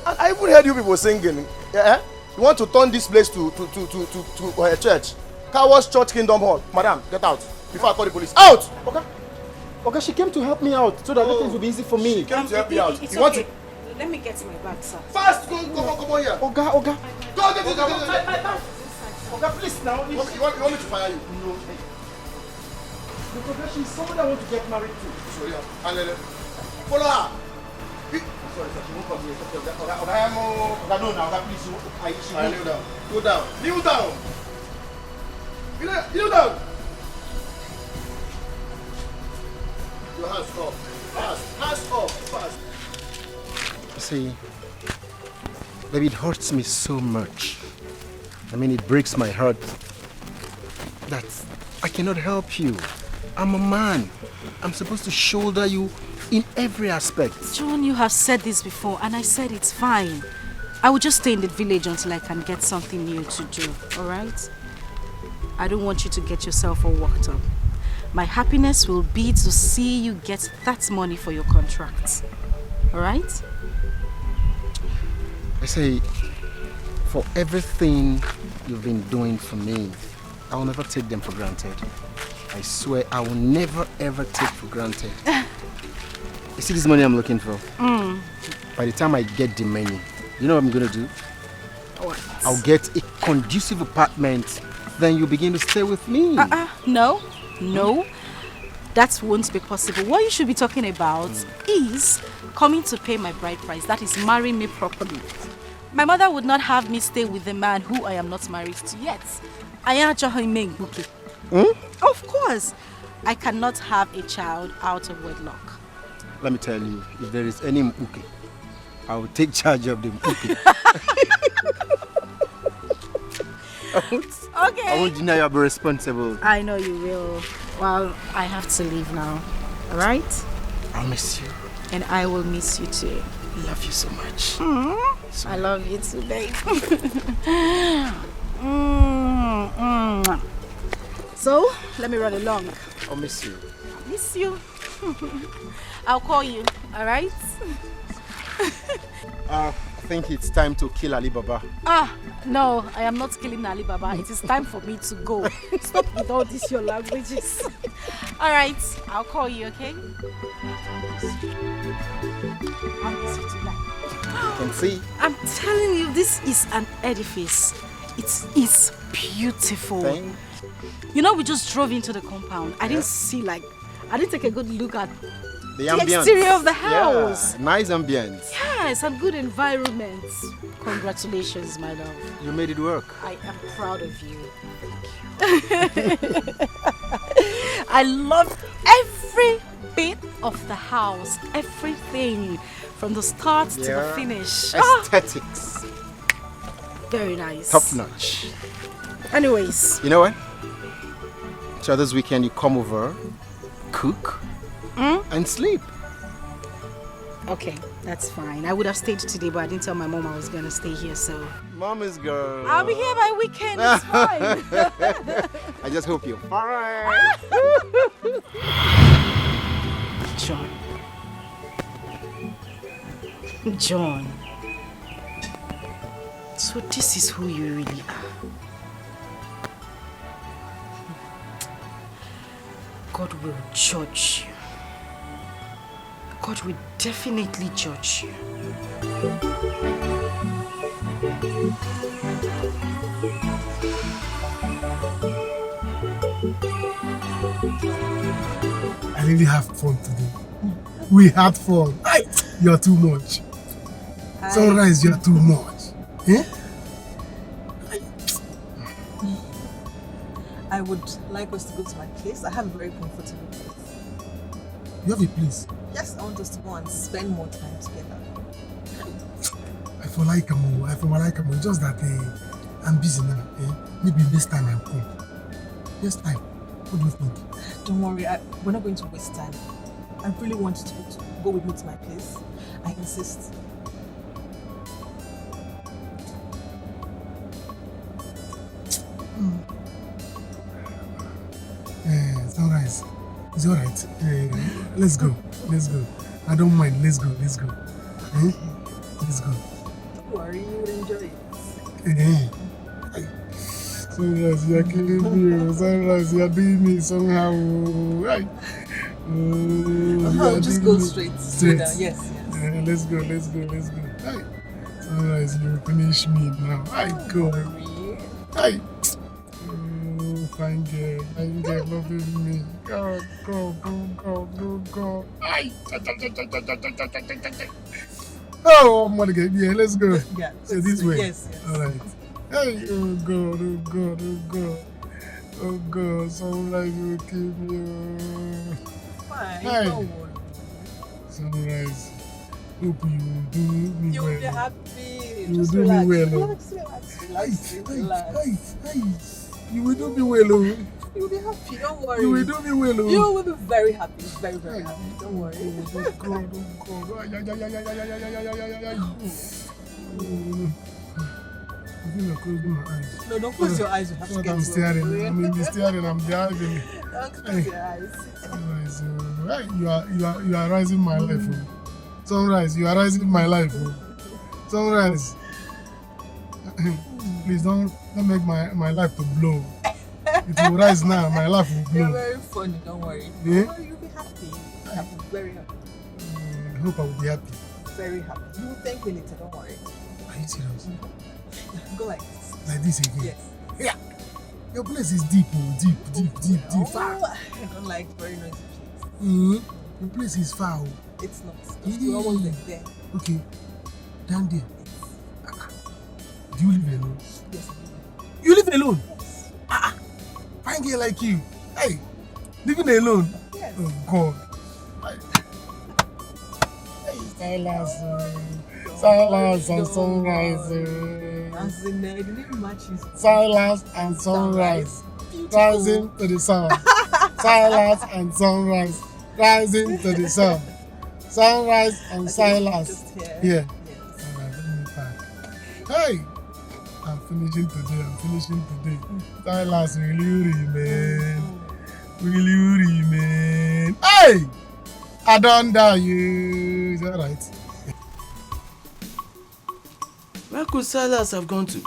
And I even heard you people singing. Yeah? You want to turn this place to a church? Car wash church kingdom hall. Madam, get out. Before I call the police. Out! Okay, she came to help me out so that everything will be easy for me. She came to help me out. It's You want okay. to... Let me get my bag, sir. Fast! Come on here. Oga. Go. My bag. Oga, please now. You want me to fire you? No. Because she's somebody I want to get married to. Sorry. Follow her. Sorry, sir. She won't come here. Oga, no, now. Oga, please. She won't. Kneel down. Go down. Kneel down. Kneel down. Your hands up. Fast. Hands up. Fast. See, baby, it hurts me so much. I mean, it breaks my heart that I cannot help you. I'm a man. I'm supposed to shoulder you in every aspect. John, you have said this before, and I said it's fine. I will just stay in the village until I can get something new to do, alright? I don't want you to get yourself all worked up. My happiness will be to see you get that money for your contract. Alright? I say, for everything you've been doing for me, I will never take them for granted. I swear I will never ever take for granted. You see this money I'm looking for? By the time I get the money, you know what I'm going to do? What? I'll get a conducive apartment, then you begin to stay with me. No. That won't be possible. What you should be talking about is coming to pay my bride price. That is marrying me properly. My mother would not have me stay with a man who I am not married to yet. Of course. I cannot have a child out of wedlock. Let me tell you, if there is any mpuke, I will take charge of the mpuke. Okay. I won't deny I'll be responsible. I know you will. Well, I have to leave now. Alright? I'll miss you. And I will miss you too. I love you so much. I love you too, babe. So, let me run along. I'll miss you. Miss you. I'll call you, alright? I think it's time to kill Ali Baba. No, I am not killing Ali Baba. It is time for me to go. Stop with all these your languages. Alright, I'll call you, okay? I'll miss you tonight. You can see. I'm telling you, this is an edifice. It is beautiful. Thank You know, we just drove into the compound. I didn't take a good look at the ambience. exterior of the house. Yeah, nice ambience. Yes, and good environment. Congratulations, my love. You made it work. I am proud of you. Thank you. I love every bit of the house. Everything. From the start to the finish. Aesthetics. Very nice. Top notch. Anyways. You know what? So this weekend you come over, cook, and sleep. Okay, that's fine. I would have stayed today, but I didn't tell my mom I was going to stay here, so... Mommy's girl. I'll be here by weekend, it's fine. I just hope you're fine. John. So this is who you really are. God will judge you. God will definitely judge you. I really have fun today. We had fun. You're too much. Sunrise, you're too much. Eh? I would like us to go to my place. I have a very comfortable place. You have a place? Yes, I want us to go and spend more time together. I feel like I'm just that I'm busy now. Maybe next time I'll come. Next time. What do you think? Don't worry, we're not going to waste time. I really want you to go with me to my place. I insist. Sunrise. It's alright. Let's go. Let's go. I don't mind. Let's go. Let's go. Let's go. Don't worry, you will enjoy it. Sunrise, you're killing me. Sunrise, you're doing me somehow. I'll just go straight. Yes, yes. Let's go. Let's go. Let's go. Sunrise, you finish me now. Go. Fine girl loving me. Go. Oh, I'm gonna get let's go. Yeah, so this way. Yes. Alright. Hey, oh God, Sunrise will kill me. Fine, don't worry. Sunrise, hope you will do me well. You'll be happy. You will Just do relax. me well. Relax. You will do me well. You'll be happy, don't worry. You will do me well. You will be very happy, very, very happy. Don't worry. Oh God. I think I'm closing my eyes. No, don't close your eyes. You have to get I'm staring. I'm in the staring. I'm driving. Don't close your eyes. You are rising my life. Sunrise, you are rising my life. Sunrise. Please don't make my life to blow. It will rise now. My life will blow. You're very funny. Don't worry. Yeah? Don't worry, you'll be happy. Very happy. I hope I will be happy. Very happy. You will thank me later. Don't worry. Are you serious? Go like this. Like this again? Yes. Yeah. Your place is deep, deep. Far. I don't like very noisy places. Your place is far. It's not. We're almost there. Okay. Down there. Do you live alone? Yes. You live alone? Yes. Fine girl like you. Hey, living alone? Yes. Oh God. Silence and sunrise. As in, the name matches. Silence and sunrise. Rising to the sun. Silence and sunrise. Rising to the sun. Sunrise and silence. Here. Alright, let me pack. Hey! I'm finishing today. Silence will remain. Hey! I don't die you. Is that right? Where could Silas have gone to?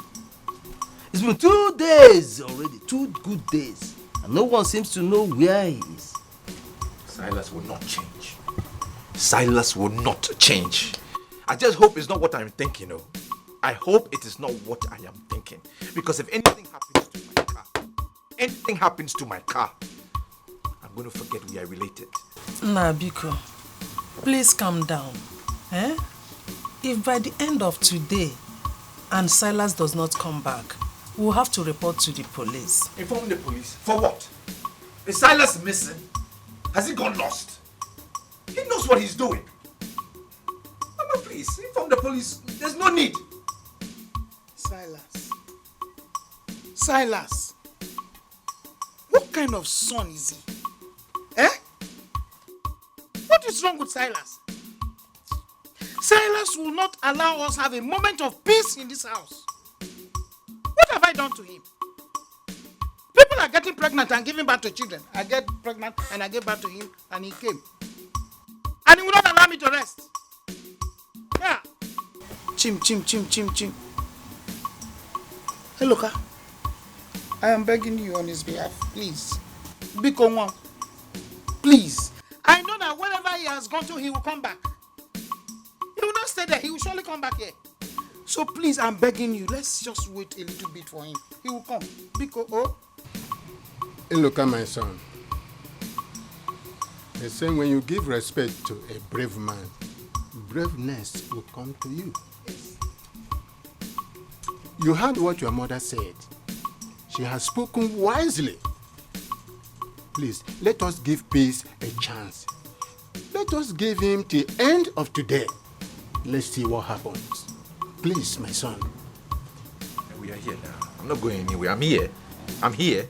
It's been 2 days already, 2 good days, and no one seems to know where he is. Silas will not change. Silas will not change. I just hope it's not what I'm thinking of. I hope it is not what I am thinking. Because if anything happens to my car, I'm going to forget we are related. Nah, Biko, please calm down. If by the end of today and Silas does not come back, we'll have to report to the police. Inform the police? For what? Is Silas missing? Has he gone lost? He knows what he's doing. Mama, please, inform the police. There's no need. Silas. What kind of son is he? What is wrong with Silas? Silas will not allow us have a moment of peace in this house. What have I done to him? People are getting pregnant and giving birth to children. I get pregnant and I gave birth to him and he came. And he will not allow me to rest. Yeah. Chim. Hey, Loka, I am begging you on his behalf, please. Biko Nwa, please. I know that wherever he has gone to, he will come back. He will not stay there. He will surely come back here. So please, I'm begging you. Let's just wait a little bit for him. He will come. Biko, oh. Hey, look at my son. They say when you give respect to a brave man, braveness will come to you. You heard what your mother said. She has spoken wisely. Please, let us give peace a chance. Let us give him the end of today. Let's see what happens. Please, my son. We are here now. I'm not going anywhere. I'm here. I'm here.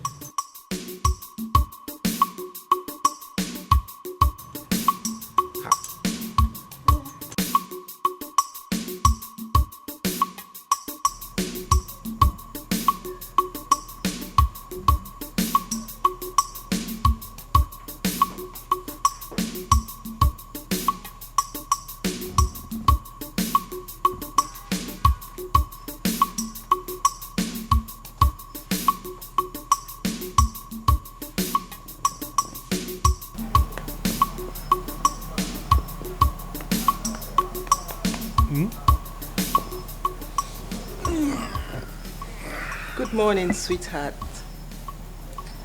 Good morning, sweetheart.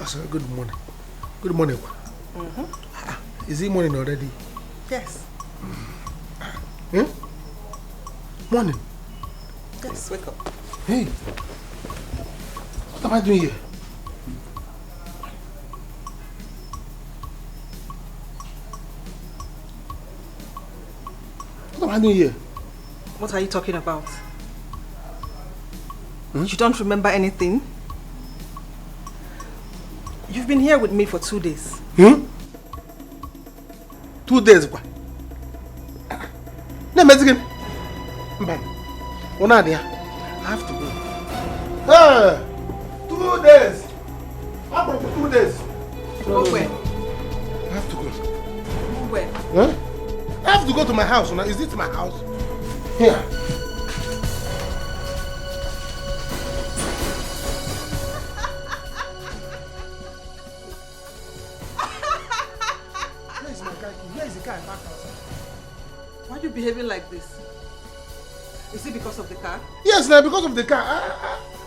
Sorry, good morning. Good morning. Is it morning already? Yes. Morning. Yes, wake up. Hey, what am I doing here? What am I doing here? What are you talking about? You don't remember anything? You've been here with me for 2 days. 2 days. No, Mexican. I have to go. Hey, 2 days. How about 2 days? Go where? I have to go. Where? Huh? I have to go to my house. Is this my house? Here. Why are you behaving like this? Is it because of the car? Yes, now because of the car.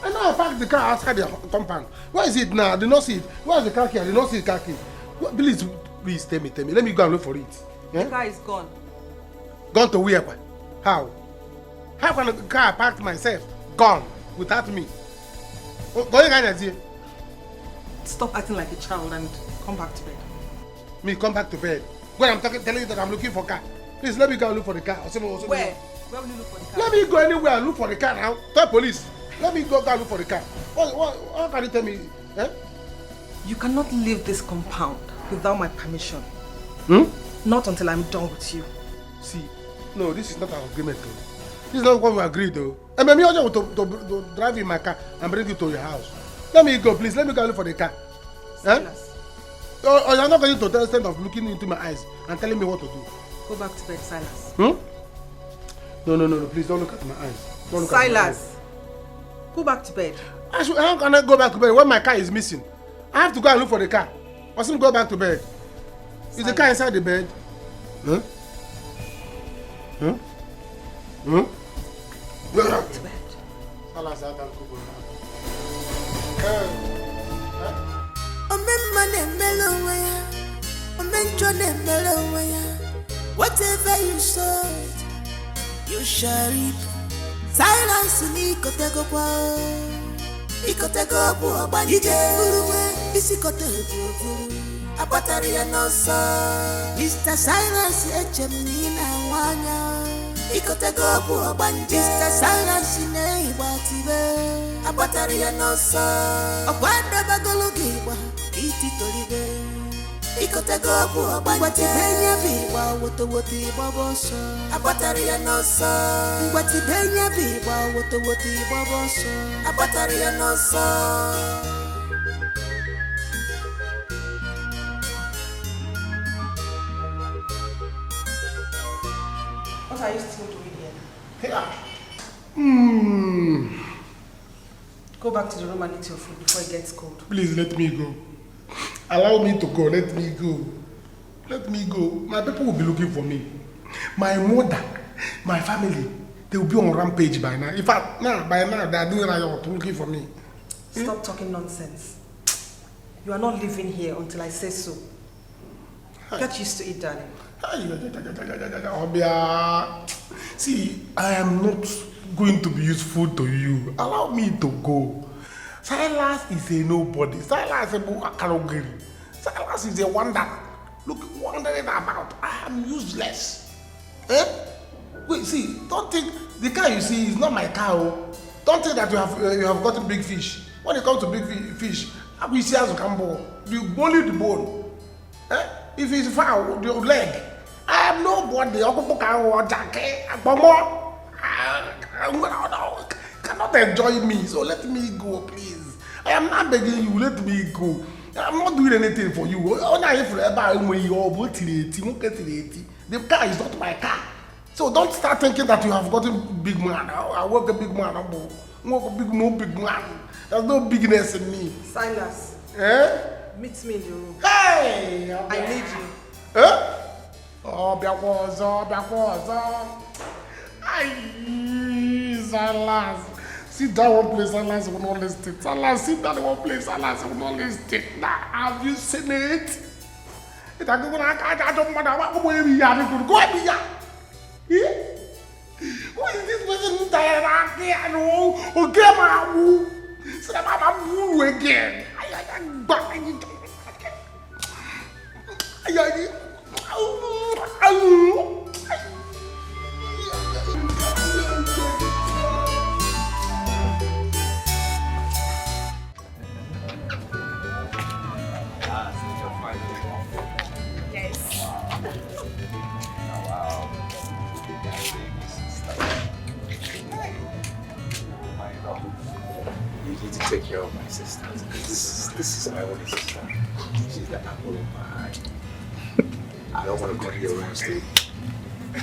I know I parked the car outside the compound. Where is it now? I did not see it. Where is the car key? I did not see the car key. Please tell me. Let me go and look for it. The car is gone. Gone to where? How? How can a car I parked myself gone without me? Stop acting like a child and come back to bed. Me come back to bed? When I'm telling you that I'm looking for a car. Please let me go and look for the car. Where? Where will you look for the car? Let me go anywhere and look for the car now. Tell police. Let me go and look for the car. What can you tell me? Eh? You cannot leave this compound without my permission. Not until I'm done with you. See, no, this is not an agreement though. This is not what we agreed though. And maybe I want to drive in my car and bring you to your house. Let me go, please. Let me go and look for the car. Silas. Or you're not going to the extent of looking into my eyes and telling me what to do. Go back to bed, Silas. No, please don't look at my eyes. Don't look Silas, at my eyes. go back to bed. How can I go back to bed when my car is missing? I have to go and look for the car. I still go back to bed. Is the car inside the bed? Go back to bed. Whatever you sow, you shall reap. Silence ni ikotegopwa, ikotegopwa banije. Isikotegopwa, apatari ya nosa. Mr. Silence echemni na wanya. Ikotegopwa banije. Mr. Silence ne ibatibe, apatari ya nosa. Akwanda bagologiwa, iti tolibe. Ikotego Ngwati benya biwa woto baboso Abatari ya nosa Ngwati benya biwa woto baboso Abatari ya nosa. What are you still doing here? Go Go back to the room and eat your food before it gets cold. Please let me go. Allow me to go. Let me go. Let me go. My people will be looking for me. My mother, my family, they will be on rampage by now. In fact, by now they are doing riot looking for me. Stop talking nonsense. You are not living here until I say so. Get used to it, darling. See, I am not going to be useful to you. Allow me to go. Silas is a nobody. Silas is a Karogiri. Silas is a wonder. Look, wondering about. I am useless. Eh? Wait, see, don't think the car you see is not my car. Don't think that you have gotten big fish. When it comes to big fish, we see as you can bowl. You only the bone. Eh? If it's foul, the leg. I am nobody. Cannot enjoy me, so let me go, please. I am not begging you, let me go. I'm not doing anything for you. The car is not my car. So don't start thinking that you have gotten big man. I work a big man. No big man. There's no bigness in me. Silas. Eh? Meet me in the room. Hey! I need you. Eh? Oh, backwards. Ay, Silas. Sit down one place, Silas will not listen. Silas, sit down one place, Silas will not listen. Now, have you seen it? I don't matter. Go here. Who is this person who died? Okay, so that I'm again. Yes. Wow. You need to take care of my sister. This is my only sister. She's the apple of my eye. I don't want to cut your own story.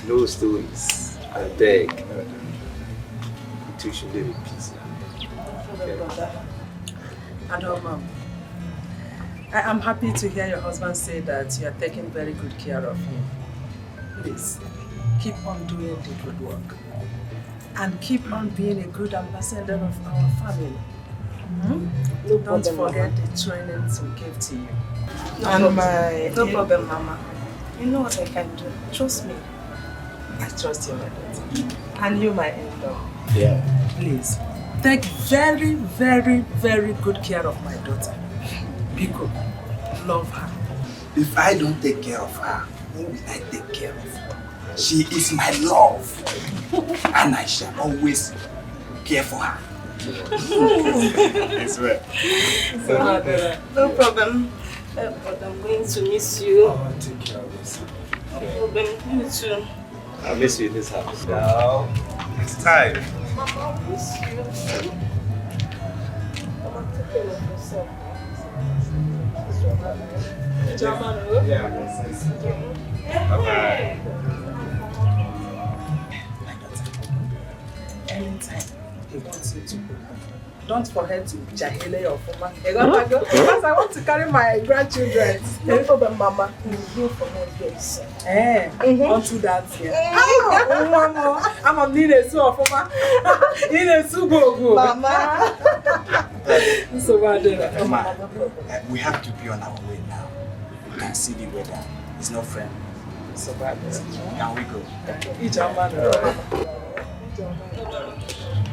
No stories. I beg. You two should live in peace now. I am happy to hear your husband say that you are taking very good care of him. Please, keep on doing the good work. And keep on being a good ambassador of our family. Don't forget the trainings we gave to you. No problem, Mama. You know what I can do. Trust me. I trust you, my daughter. And you, my in-law. Yeah. Please, take very, very, very good care of my daughter. Biko, love her. If I don't take care of her, who will I take care of? She is my love. And I shall always care for her. I swear. No problem. But I'm going to miss you. Oh, take care of yourself. No problem. You too. I'll miss you in this house. Now, it's time. Mama, I'll miss you. Mama, take care of yourself. Yeah. Bye-bye. Anytime he wants you to go, don't forget to jahile your former. Because I want to carry my grandchildren. No problem, Mama. You will go for more days. Onto that, yeah. Mama, I'm a nine so former. Nine so go. Mama. So bad. Mama, we have to be on our way now. You can see the weather. It's not friendly. So bad. Can we go?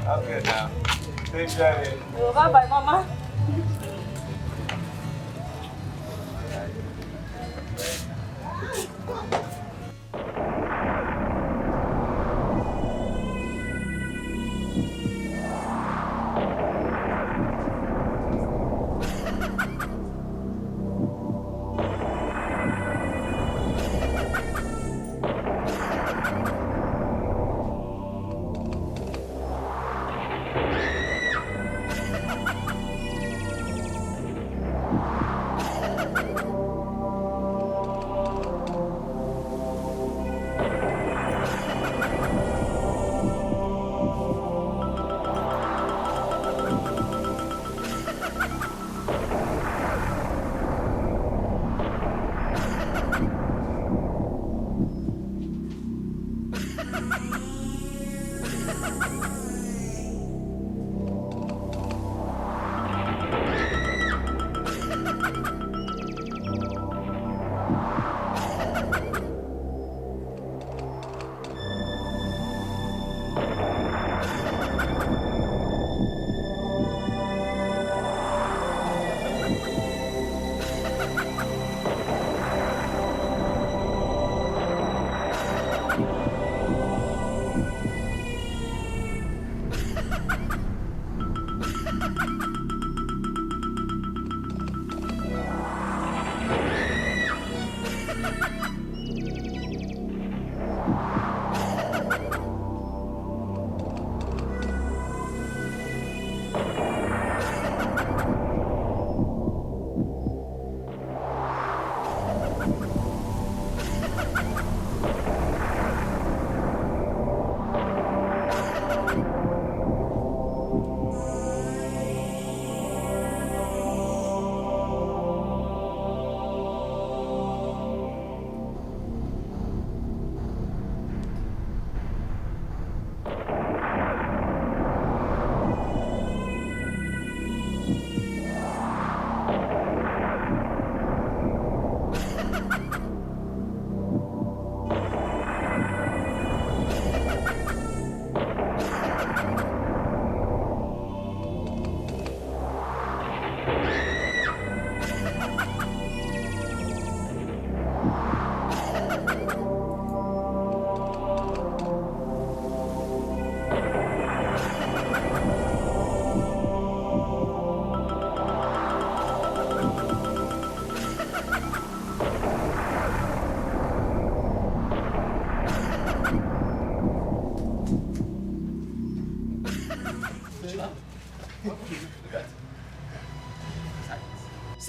I'm good now. Thanks, Daddy. Bye-bye, Mama.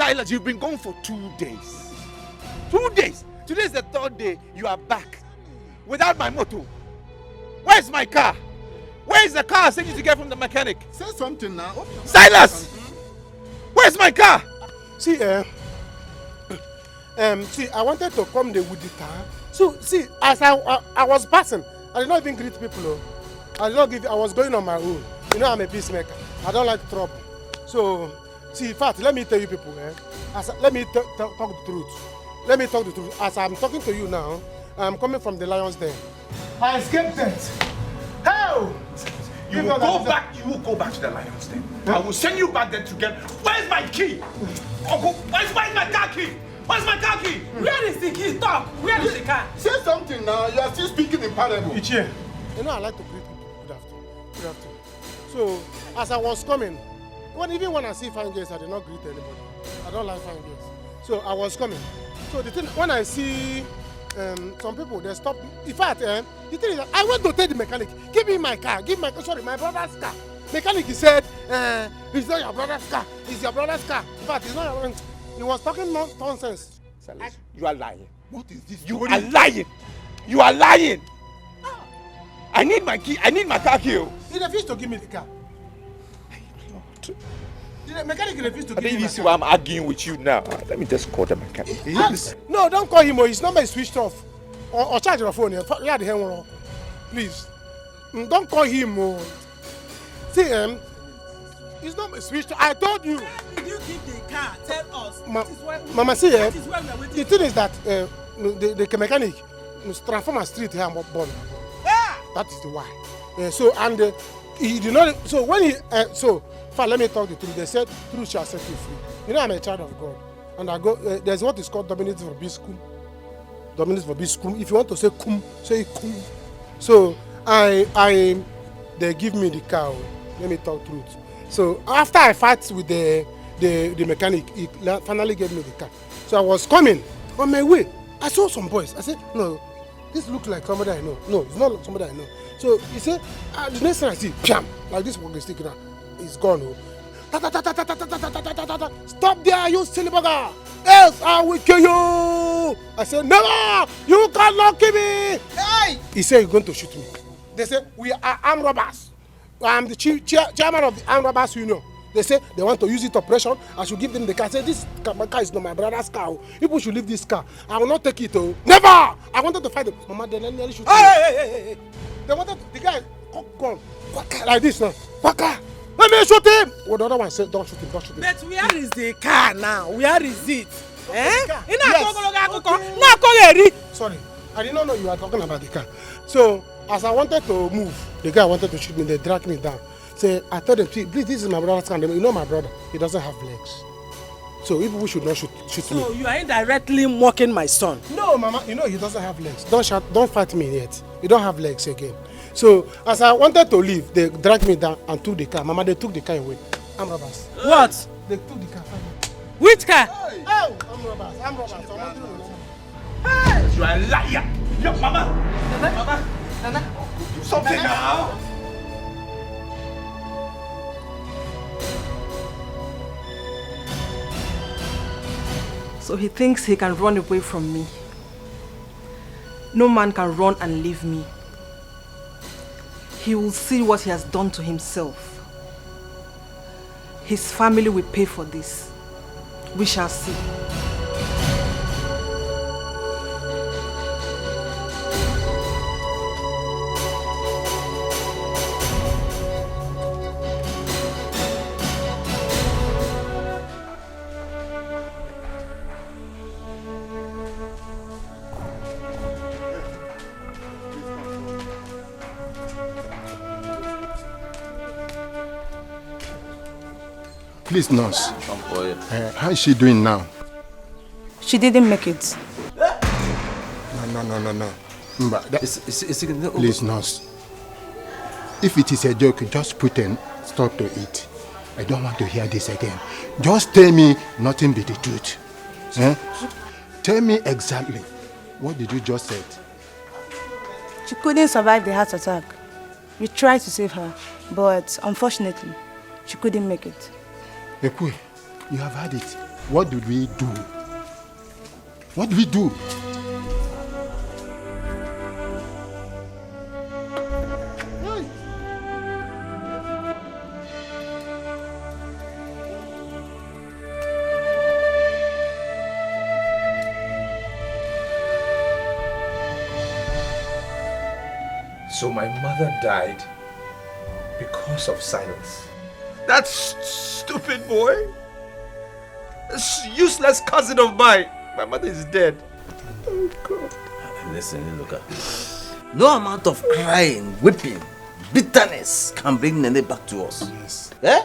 Silas, you've been gone for 2 days. 2 days! Today is the 3rd day you are back. Without my motor. Where's my car? Where is the car I sent you to get from the mechanic? Say something now. Silas! Where's my car? See, see, I wanted to come there with the car. So, see, as I was passing, I did not even greet people. Oh. I did not give. I was going on my own. You know, I'm a peacemaker. I don't like trouble. So, see, in fact, let me tell you people. Let me talk the truth. Let me talk the truth. As I'm talking to you now, I'm coming from the Lion's Den. I escaped death. How? You will go back. You will go back to the Lion's Den. I will send you back there to get. Where's my key? Uncle, where's my car key? Where's my car key? Where is the key? Talk. Where is the car? Say something now. You are still speaking in parable. Uche. You know, I like to greet people. Good afternoon. Good afternoon. So, as I was coming, even when I see fine girls, I do not greet anybody. I don't like fine girls. So, I was coming. So, the thing, when I see some people, they stop. In fact, the thing is that I went to tell the mechanic, give me my car, my brother's car. Mechanic, he said, it's not your brother's car, it's your brother's car. In fact, it's not your. He was talking nonsense. You are lying. What is this? You are lying. You are lying. I need my key. I need my car key. He refused to give me the car. The mechanic refused to give me the car. I think you see why I'm arguing with you now. Let me just call the mechanic. No, don't call him. His number is switched off. Or charge your phone. Yeah, the hell, please. Don't call him. See, his number is switched off. I told you. Where did you give the car? Tell us. Mama, see, the thing is that the mechanic transform a street here and born. Yeah. That is the why. So and he did not. So when he let me talk the truth. They said truth shall set you free. You know I'm a child of God, and I go. There's what is called dominance for biscum. Dominance for biscum. If you want to say cum, say cum. So they give me the car. Let me talk truth. So after I fight with the mechanic, he finally gave me the car. So I was coming on my way. I saw some boys. I said, no, this looks like somebody I know. No, it's not like somebody I know. So he said, the next thing I see, pam, like this walking stick now, it's gone. Stop there, you silly bugger! Else I will kill you! I said, never! You cannot kill me! Hey! He said, you're going to shoot me. They said, we are armed robbers. I'm the chairman of the armed robbers union. They say they want to use it operation. I should give them the car. I say this car is not my brother's car. People should leave this car. I will not take it. Never! I wanted to fight them. Mama, they nearly shoot me. Hey! They wanted the guy gone like this now. Waka! Let me shoot him! Well, the other one said, don't shoot him, don't shoot him. But where is the car now? Where is it? Yes. Sorry, I did not know you were talking about the car. So, as I wanted to move, the guy wanted to shoot me. They dragged me down. Say, I told them, please, this is my brother's car. You know my brother, he doesn't have legs. So people should not shoot me. So you are indirectly mocking my son. No, Mama, you know he doesn't have legs. Don't fight me yet. He don't have legs again. So as I wanted to leave, they dragged me down and took the car. Mama, they took the car away. Armed robbers. What? They took the car. Which car? Oh, armed robbers. Armed robbers. You are a liar. Yo, Mama. Mama. Nana. Do something now. So he thinks he can run away from me. No man can run and leave me. He will see what he has done to himself. His family will pay for this. We shall see. Please, nurse. How is she doing now? She didn't make it. No. Please, nurse. If it is a joke, just put a stop to it. I don't want to hear this again. Just tell me nothing but the truth. Tell me exactly. What did you just say? She couldn't survive the heart attack. We tried to save her, but unfortunately, she couldn't make it. Ekwe, you have had it. What did we do? What did we do? So my mother died because of silence. That stupid boy, this useless cousin of mine. My mother is dead. Oh God. Listen, look at no amount of crying, weeping, bitterness can bring Nene back to us. Yes. Eh?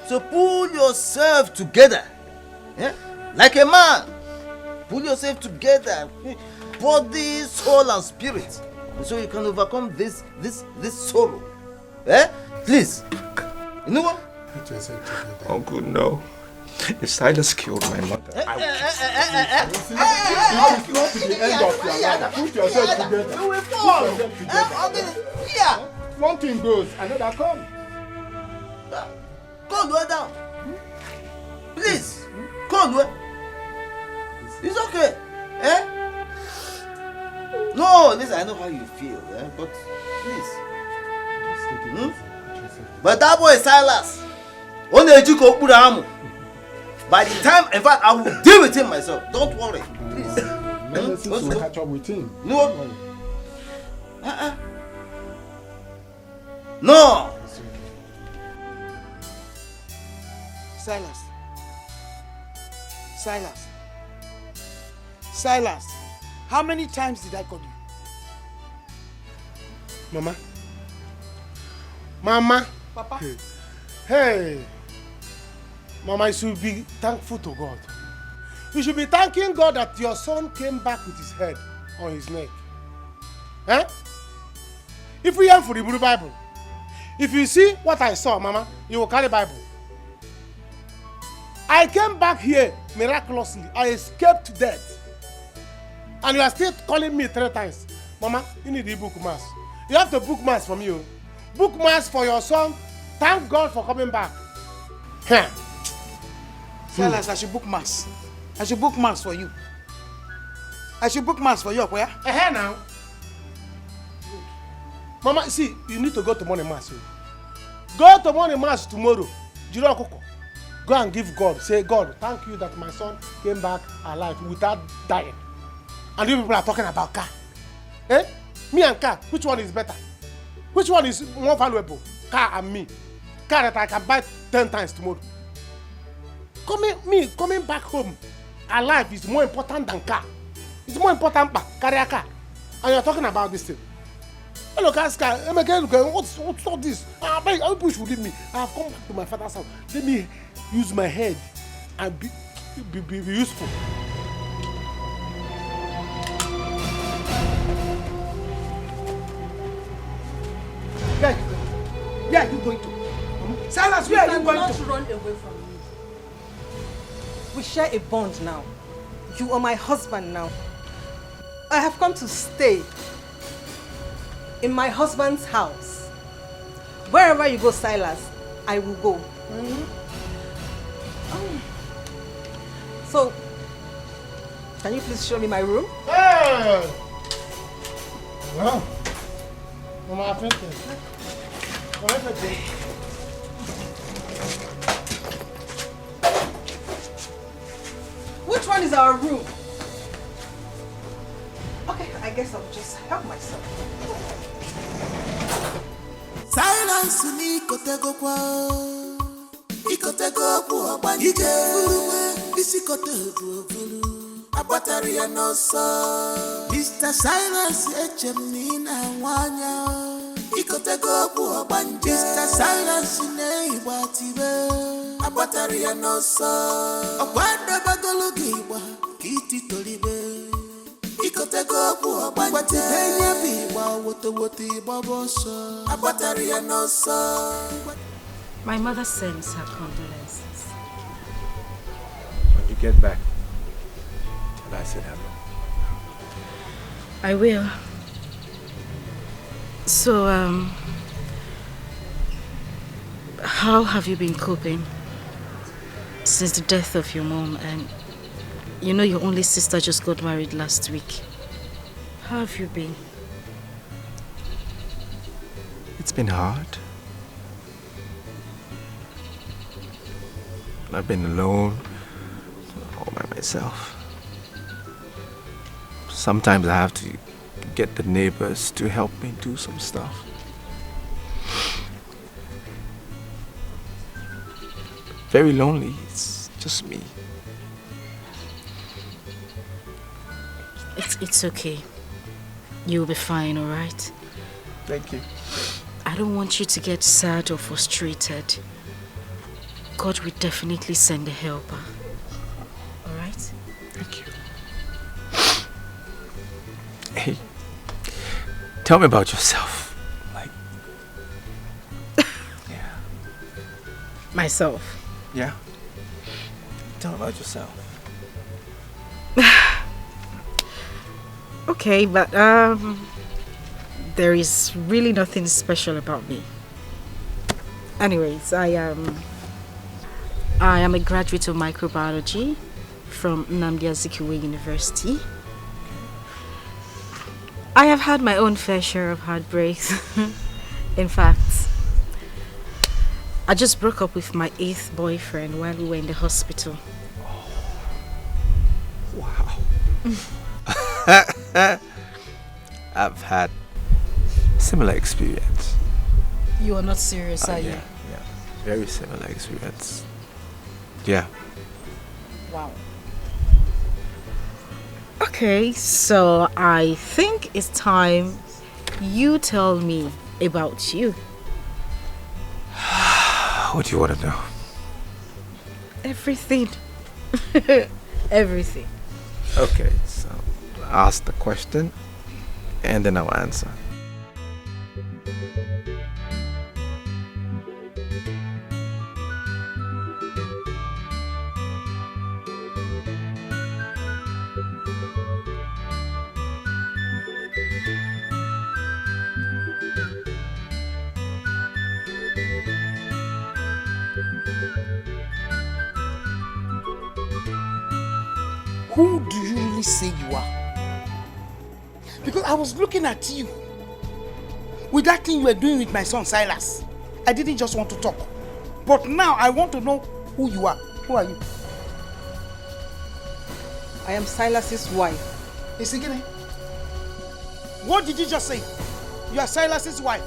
So pull yourself together. Eh? Like a man. Pull yourself together. Body, soul and spirit. So you can overcome this sorrow. Eh? Please. You know what? Uncle, no. If Silas killed my mother, It is not the end of your life. Put yourself together. You will fall. Yeah. One thing goes, another comes. Go lower down. Please. Go lower. It's okay. Eh? No, listen, I know how you feel, but please. But that boy Silas. By the time, in fact, I will deal with him myself. Don't worry, please. Let's catch up with him. No. No. Silas, how many times did I call you? Mama. Papa. Hey. Mama, you should be thankful to God. You should be thanking God that your son came back with his head on his neck. Eh? If we am for the Bible, if you see what I saw, Mama, you will carry Bible. I came back here miraculously. I escaped death. And you are still calling me 3 times. Mama, you need the book mass. You have to book mass from you. Book mass for your son. Thank God for coming back. Silas, I should book mass. I should book mass for you. I should book mass for you, where? Now. Mama, see, you need to go to morning mass. Go to morning mass tomorrow. Go and give God. Say, God, thank you that my son came back alive without dying. And you people are talking about car. Eh? Me and car, which one is better? Which one is more valuable? Car and me. Car that I can buy 10 times tomorrow. Coming back home alive is more important than car. It's more important than carry a car. And you're talking about this thing. Hello, car. What's all this? I wish you leave me. I have come back to my father's house. Let me use my head and be useful. Yeah, you going to? Silas, Silas, where are you going cannot to? run away from me. We share a bond now. You are my husband now. I have come to stay in my husband's house. Wherever you go, Silas, I will go. So, can you please show me my room? Hey! Wow. Mama, thank you. Which one is our room? Okay, I guess I'll just help myself. Silence ni kotego kwa ikotego kwa banjike uruwe isikotego abatari ya nosa Mr. Silence echemina wanya ikotego kwa banjike Mr. Silence ne ibatibe abatari ya nosa akwanda bagologi wa kiti tolibe ikotego kwa banjike batenya biwa woto babosa abatari ya nosa. My mother sends her condolences. When you get back, tell her I said hello. I will. So, how have you been coping since the death of your mom? And you know your only sister just got married last week. How have you been? It's been hard. I've been alone, all by myself. Sometimes I have to get the neighbors to help me do some stuff. Very lonely, it's just me. It's okay. You'll be fine, alright? Thank you. I don't want you to get sad or frustrated. God will definitely send a helper. Alright? Thank you. Hey, tell me about yourself. Myself? Yeah? Tell me about yourself. Okay, but there is really nothing special about me. Anyways, I am a graduate of microbiology from Nnamdi Azikiwe University. I have had my own fair share of heartbreaks. In fact, I just broke up with my 8th boyfriend while we were in the hospital. Wow. I've had similar experience. You are not serious, are you? Yeah, very similar experience. Yeah. Wow. Okay, so I think it's time you tell me about you. What do you want to know? Everything. Everything. Okay, so ask the question and then I'll answer. Who do you really say you are? Because I was looking at you with that thing you were doing with my son Silas. I didn't just want to talk. But now I want to know who you are. Who are you? I am Silas's wife. Isigine, what did you just say? You are Silas's wife.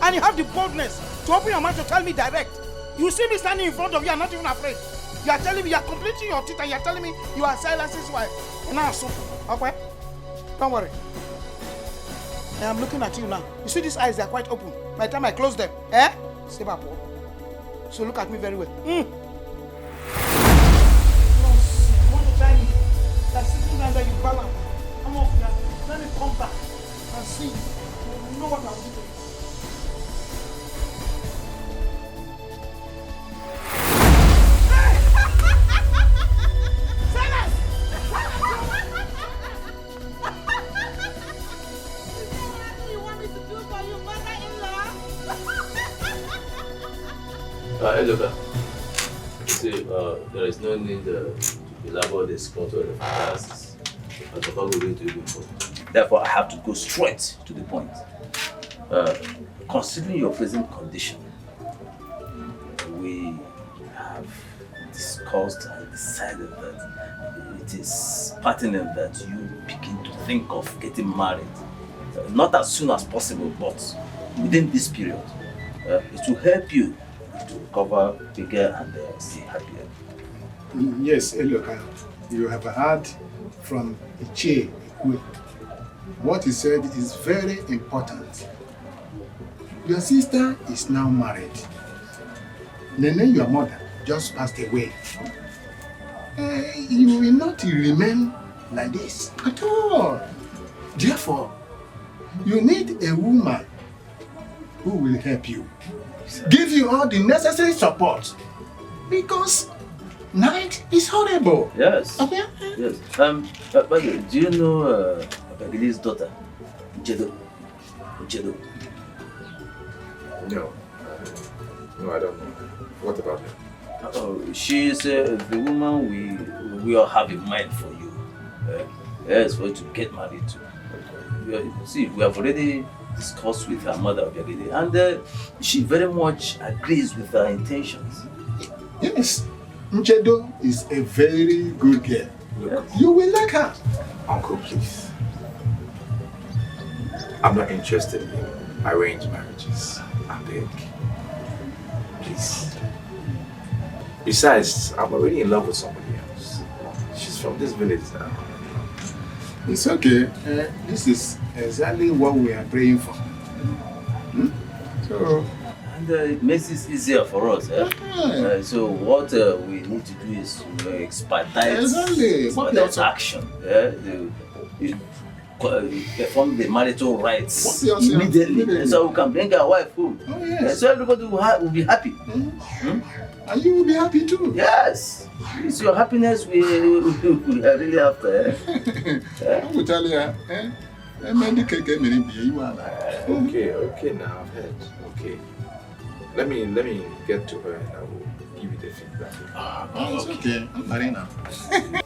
And you have the boldness to open your mouth to tell me direct. You see me standing in front of you and not even afraid. You are telling me, you are completing your teeth and you are telling me you are Silas's wife. Now, so, okay? Don't worry. I am looking at you now. You see these eyes, they are quite open. By the time I close them, stay back. So look at me very well. You want to try me? Like sitting down there, you balance. Come off here. Let me come back and see. You know what I'll do to you. See, there is no need to elaborate this photo of the fantasy. But the will read to you before. Therefore, I have to go straight to the point. Considering your present condition, we have discussed and decided that it is pertinent that you begin to think of getting married. Not as soon as possible, but within this period. It will help you to recover bigger and stay happier. Yes, Eloka, you have heard from Uche. What he said is very important. Your sister is now married. Nene, your mother, just passed away. You will not remain like this at all. Therefore, you need a woman who will help you, give you all the necessary support, because night is horrible. Yes. Okay? Yes. By the way, do you know Bagili's daughter, Uche? No. No, I don't know. What about her? She is the woman we all have in mind for you. Yes, for you to get married to. See, we have already discussed with her mother, and she very much agrees with her intentions. Yes, Nchedo is a very good girl. Look, you will like her. Uncle, please. I'm not interested in arranged marriages. I beg. Please. Besides, I'm already in love with somebody else. She's from this village now. It's okay. This is exactly what we are praying for. So, and it makes this easier for us. So what we need to do is expedite action. You perform the marital rites immediately, so we can bring our wife home. Oh, yes. So everybody will be happy. And you will be happy too. Yes. It's your happiness we are really after. I will tell you. Okay, now I've heard. Okay. Let me get to her and I will give you the feedback. It's okay. I'm married now.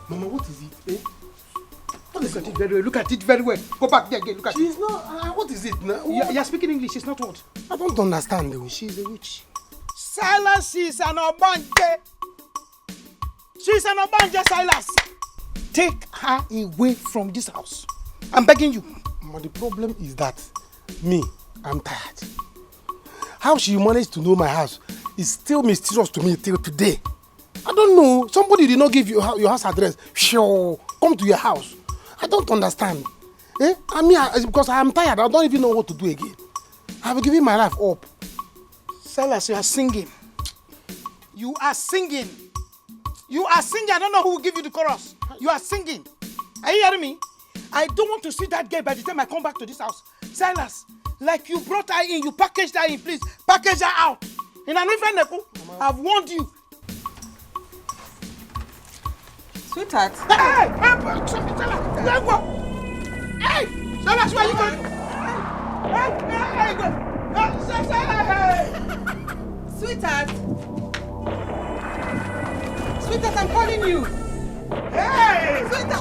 Mama, what is it? Look at it very well. Look at it very well. Go back there again. Look at it. She's not. What is it now? You're speaking English. She's not what? I don't understand though. She's a witch. Silas is an obanje. She's an obanje, Silas. Take her away from this house. I'm begging you. But the problem is that I'm tired. How she managed to know my house is still mysterious to me till today. I don't know. Somebody did not give you your house address. Sure, come to your house. I don't understand. Because I'm tired. I don't even know what to do again. I've given my life up. Silas, you are singing. You are singing. You are singing. I don't know who will give you the chorus. You are singing. Are you hearing me? I don't want to see that girl by the time I come back to this house. Silas, like you brought her in, you packaged her in, please. Package her out. In an infant nepo, I've warned you. Sweetheart. Hey! Hey! Silas, where are you going? Sweetheart. Sweetheart, I'm calling you. Hey! Sweetheart.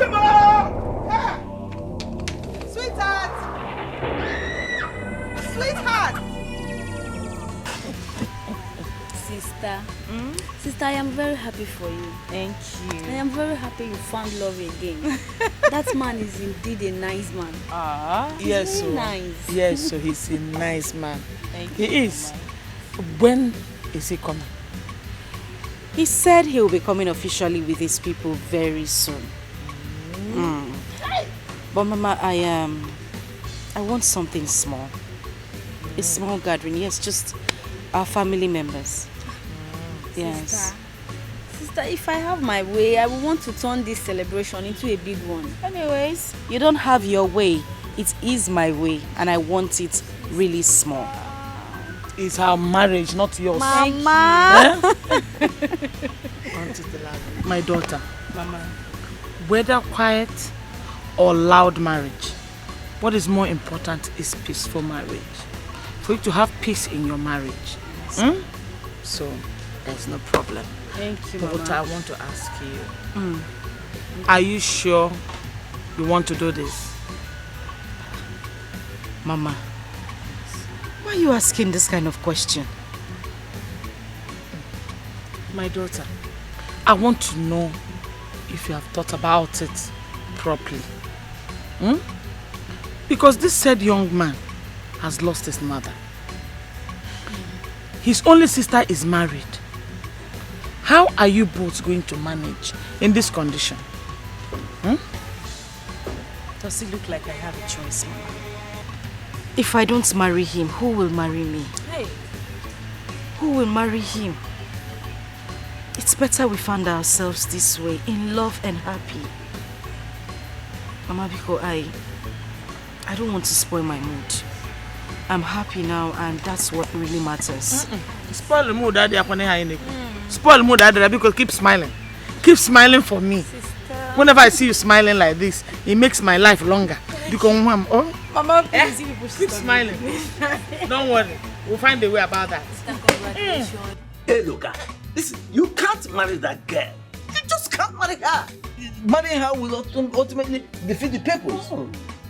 Sweetheart. Sweetheart. Sister. Sister, I am very happy for you. Thank you. I am very happy you found love again. That man is indeed a nice man. Yes, very nice. Yes, so he's a nice man. Thank he you. is. When is he coming? He said he will be coming officially with his people very soon. But Mama, I want something small. A small gathering, yes, just our family members. Yes. Sister, if I have my way, I would want to turn this celebration into a big one. Anyways, you don't have your way. It is my way, and I want it really small. It's our marriage, not yours. Mama! My daughter, Mama, whether quiet or loud marriage, what is more important is peaceful marriage. For you to have peace in your marriage. So, There's no problem. Thank you, But Mama. I want to ask you. Are you sure you want to do this? Mama, why are you asking this kind of question? My daughter, I want to know if you have thought about it properly. Because this said young man has lost his mother. His only sister is married. How are you both going to manage in this condition? Does it look like I have a choice, Mama? If I don't marry him, who will marry me? Hey. Who will marry him? It's better we find ourselves this way, in love and happy. Mama, because I don't want to spoil my mood. I'm happy now, and that's what really matters. Spoil the mood, Daddy. Spoil the mood, Daddy, because keep smiling. Keep smiling for me. Whenever I see you smiling like this, it makes my life longer. Because Mama, please, keep smiling. Don't worry. We'll find a way about that. Hey, look, listen, you can't marry that girl. You just can't marry her. Marrying her will ultimately defeat the purpose.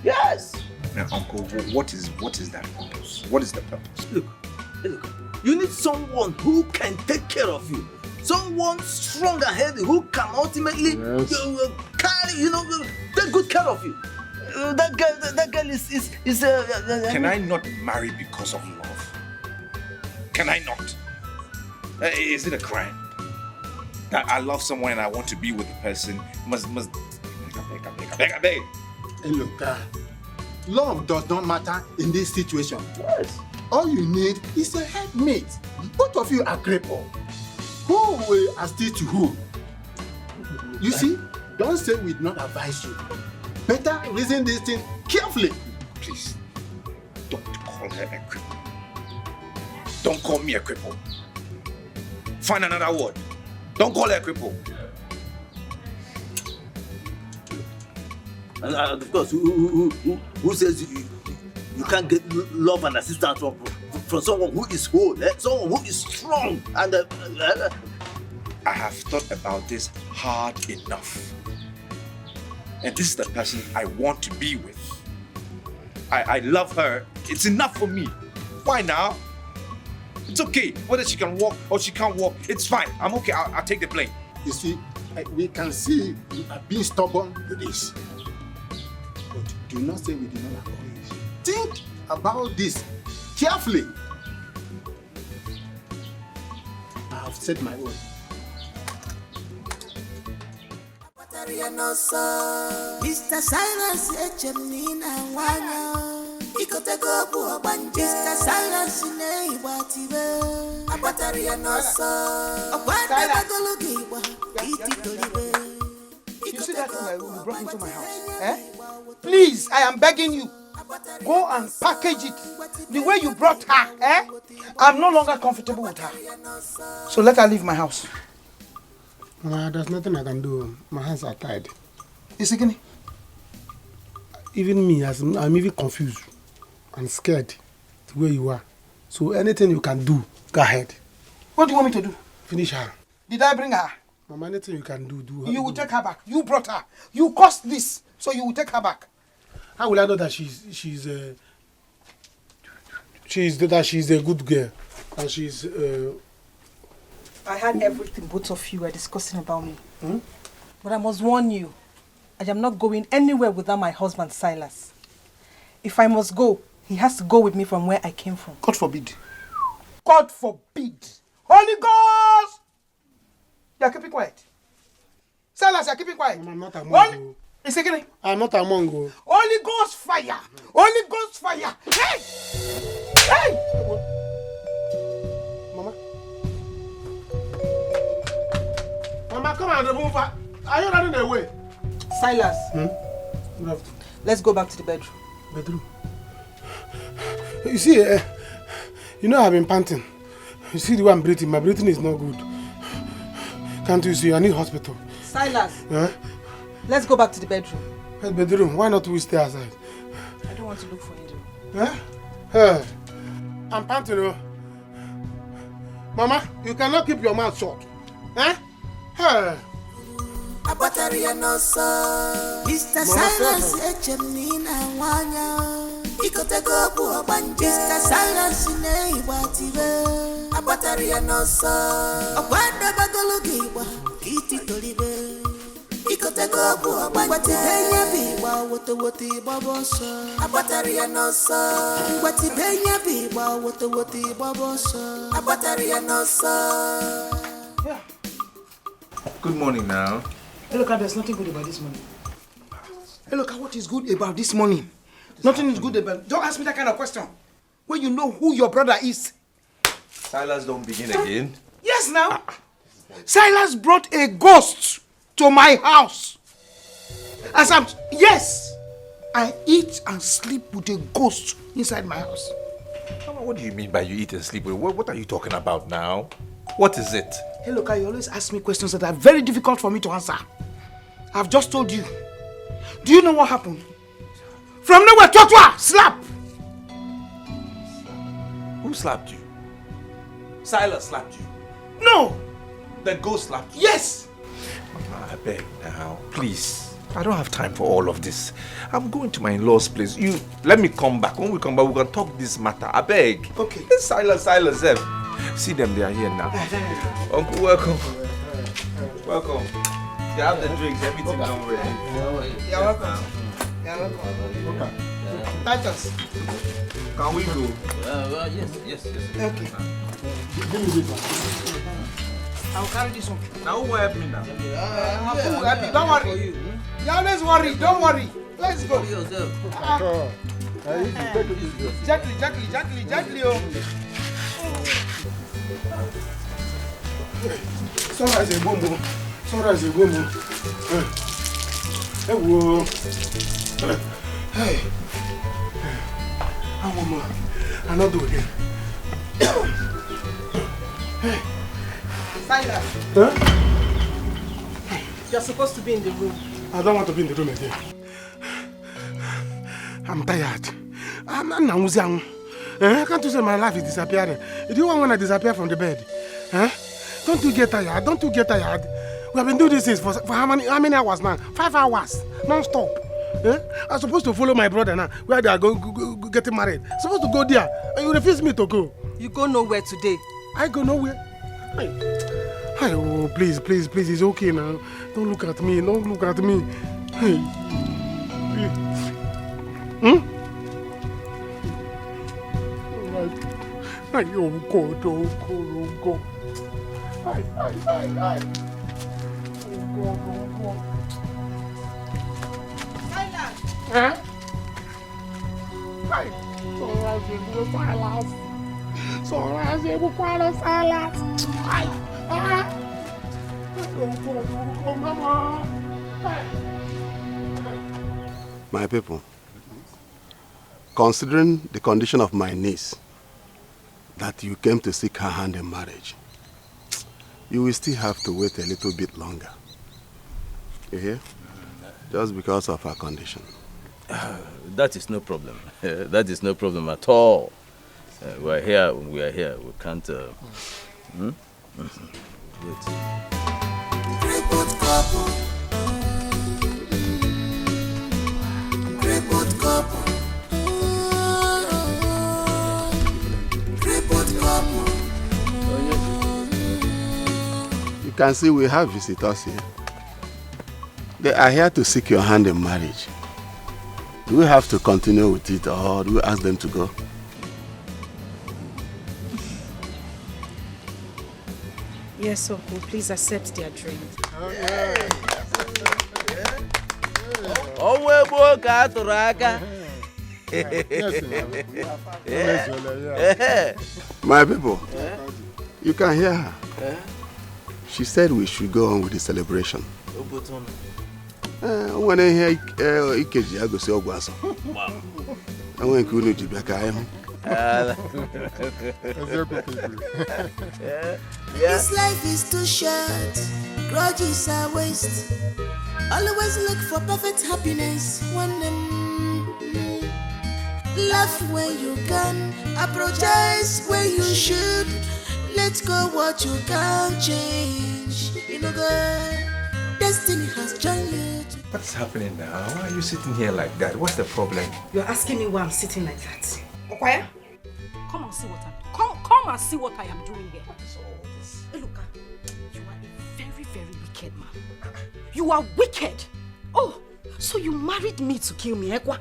Yes. Now, Uncle, what is that purpose? What is the purpose? Look, you need someone who can take care of you. Someone strong and healthy who can ultimately carry, take good care of you. That girl is Can I not marry because of love? Can I not? Is it a crime? That I love someone and I want to be with the person must I beg. Hey, look, love does not matter in this situation. Yes. All you need is a helpmate. Both of you are crippled. Who will assist to who? You see, don't say we did not advise you. Better reason this thing carefully. Please, don't call her a cripple. Don't call me a cripple. Find another word. Don't call her a cripple. And of course, who says you can't get love and assistance from someone who is whole, someone who is strong and I have thought about this hard enough. And this is the person I want to be with. I love her. It's enough for me. Why now? It's okay. Whether she can walk or she can't walk, it's fine. I'm okay. I'll take the blame. You see, we can see you are being stubborn with this. But do not say we did not encourage. Think about this carefully. I have said my own. Mr. Silence, Echemina Wana. Ikotego Buabanja. Mr. Silence, Neighbor. Abataria Nosa. Abanda Bagologiba. You see that thing you brought into my house? Please, I am begging you. Go and package it the way you brought her. I'm no longer comfortable with her. So let her leave my house. There's nothing I can do. My hands are tied. Isigini? Even me, I'm even confused and scared the way you are. So anything you can do, go ahead. What do you want me to do? Finish her. Did I bring her? Mama, anything you can do, do her. You will take her back. You brought her. You caused this, so you will take her back. How will I know that she's a good girl and she's I heard everything both of you were discussing about me. But I must warn you, I am not going anywhere without my husband Silas. If I must go, he has to go with me from where I came from. God forbid. God forbid. Holy Ghost! You are keeping quiet. Silas, you are keeping quiet. I'm not among you. I'm not among you. Holy Ghost fire! Holy Ghost fire! Hey! Hey! Mama, come and remove her. Are you running away? Silas, let's go back to the bedroom. Bedroom? You see, you know I've been panting. You see the way I'm breathing? My breathing is not good. Can't you see? I need hospital. Silas, let's go back to the bedroom. Bedroom? Why not we stay outside? I don't want to look for you. I'm panting. Mama, you cannot keep your mouth shut. Eh? Hey. Abataria no so. Mr. Silence echemina wanya. Ikote gobu obanje. Mr. Silence ne ibatibe. Abataria no so. Obanda bagologi wa iti tolibe. Ikote gobu obanje. Benya biwa woto babosa. Abataria no so. Wati benya biwa woto babosa. Abataria no so. Yeah. Good morning now. Hey, look, there's nothing good about this morning. Hey, look, what is good about this morning? Nothing is good about. Don't ask me that kind of question. When you know who your brother is. Silas, don't begin again. Yes, now. Silas brought a ghost to my house. Yes, I eat and sleep with a ghost inside my house. What do you mean by you eat and sleep? What are you talking about now? What is it? Hey, look, you always ask me questions that are very difficult for me to answer. I've just told you. Do you know what happened? From nowhere, Totwa, slap! Who slapped you? Silas slapped you? No! The ghost slapped you? Yes! Mama, I beg now, please. I don't have time for all of this. I'm going to my in-laws' place. You, let me come back. When we come back, we can talk this matter. I beg. Okay. It's Silas. See them, they are here now. Uncle, welcome. Welcome. You have the drinks, everything done ready. You're welcome. You're welcome. Okay. Titus. Can we go? Yes. Okay. Give me this one. I'll carry this one. Now who will help me now? Don't worry. You always worry. Don't worry. Let's go. Gently. Oh. Sunrise a boom. Hey, whoa. Hey. I want more. I'll not do it again. Hey. Silas. Huh? You're supposed to be in the room. I don't want to be in the room again. I'm tired. Can't you say my life is disappearing? Do you want when I disappear from the bed? Huh? Don't you get tired? We have been doing this for how many hours now? 5 hours, non-stop. I'm supposed to follow my brother now, where they are getting married. I'm supposed to go there, and you refuse me to go. You go nowhere today. I go nowhere? Oh, please, it's okay now. Don't look at me. Hey. Oh God. Ay. Oh God. Silas. Huh? Ay. Silas. Ay. My people, considering the condition of my niece, that you came to seek her hand in marriage, you will still have to wait a little bit longer. You hear? Just because of her condition. That is no problem. That is no problem at all. We are here. We can't... Wait. You can see we have visitors here. They are here to seek your hand in marriage. Do we have to continue with it, or do we ask them to go? Yes, Uncle, please accept their drink. My people, you can hear her. She said we should go on with the celebration. When I hear Ikeji, I go see Ogwaso. I want to be back. This life is too short, grudges are waste. Always look for perfect happiness. Laugh when you can, apologize when you should. Let's go what you can't change. You know God, destiny has joined you. What's happening now? Why are you sitting here like that? What's the problem? You're asking me why I'm sitting like that. Okwaya, come and see what I'm come and see what I am doing here. What is all this? Hey, look, you are a very, very wicked man. You are wicked. Oh, so you married me to kill me, Ekwa?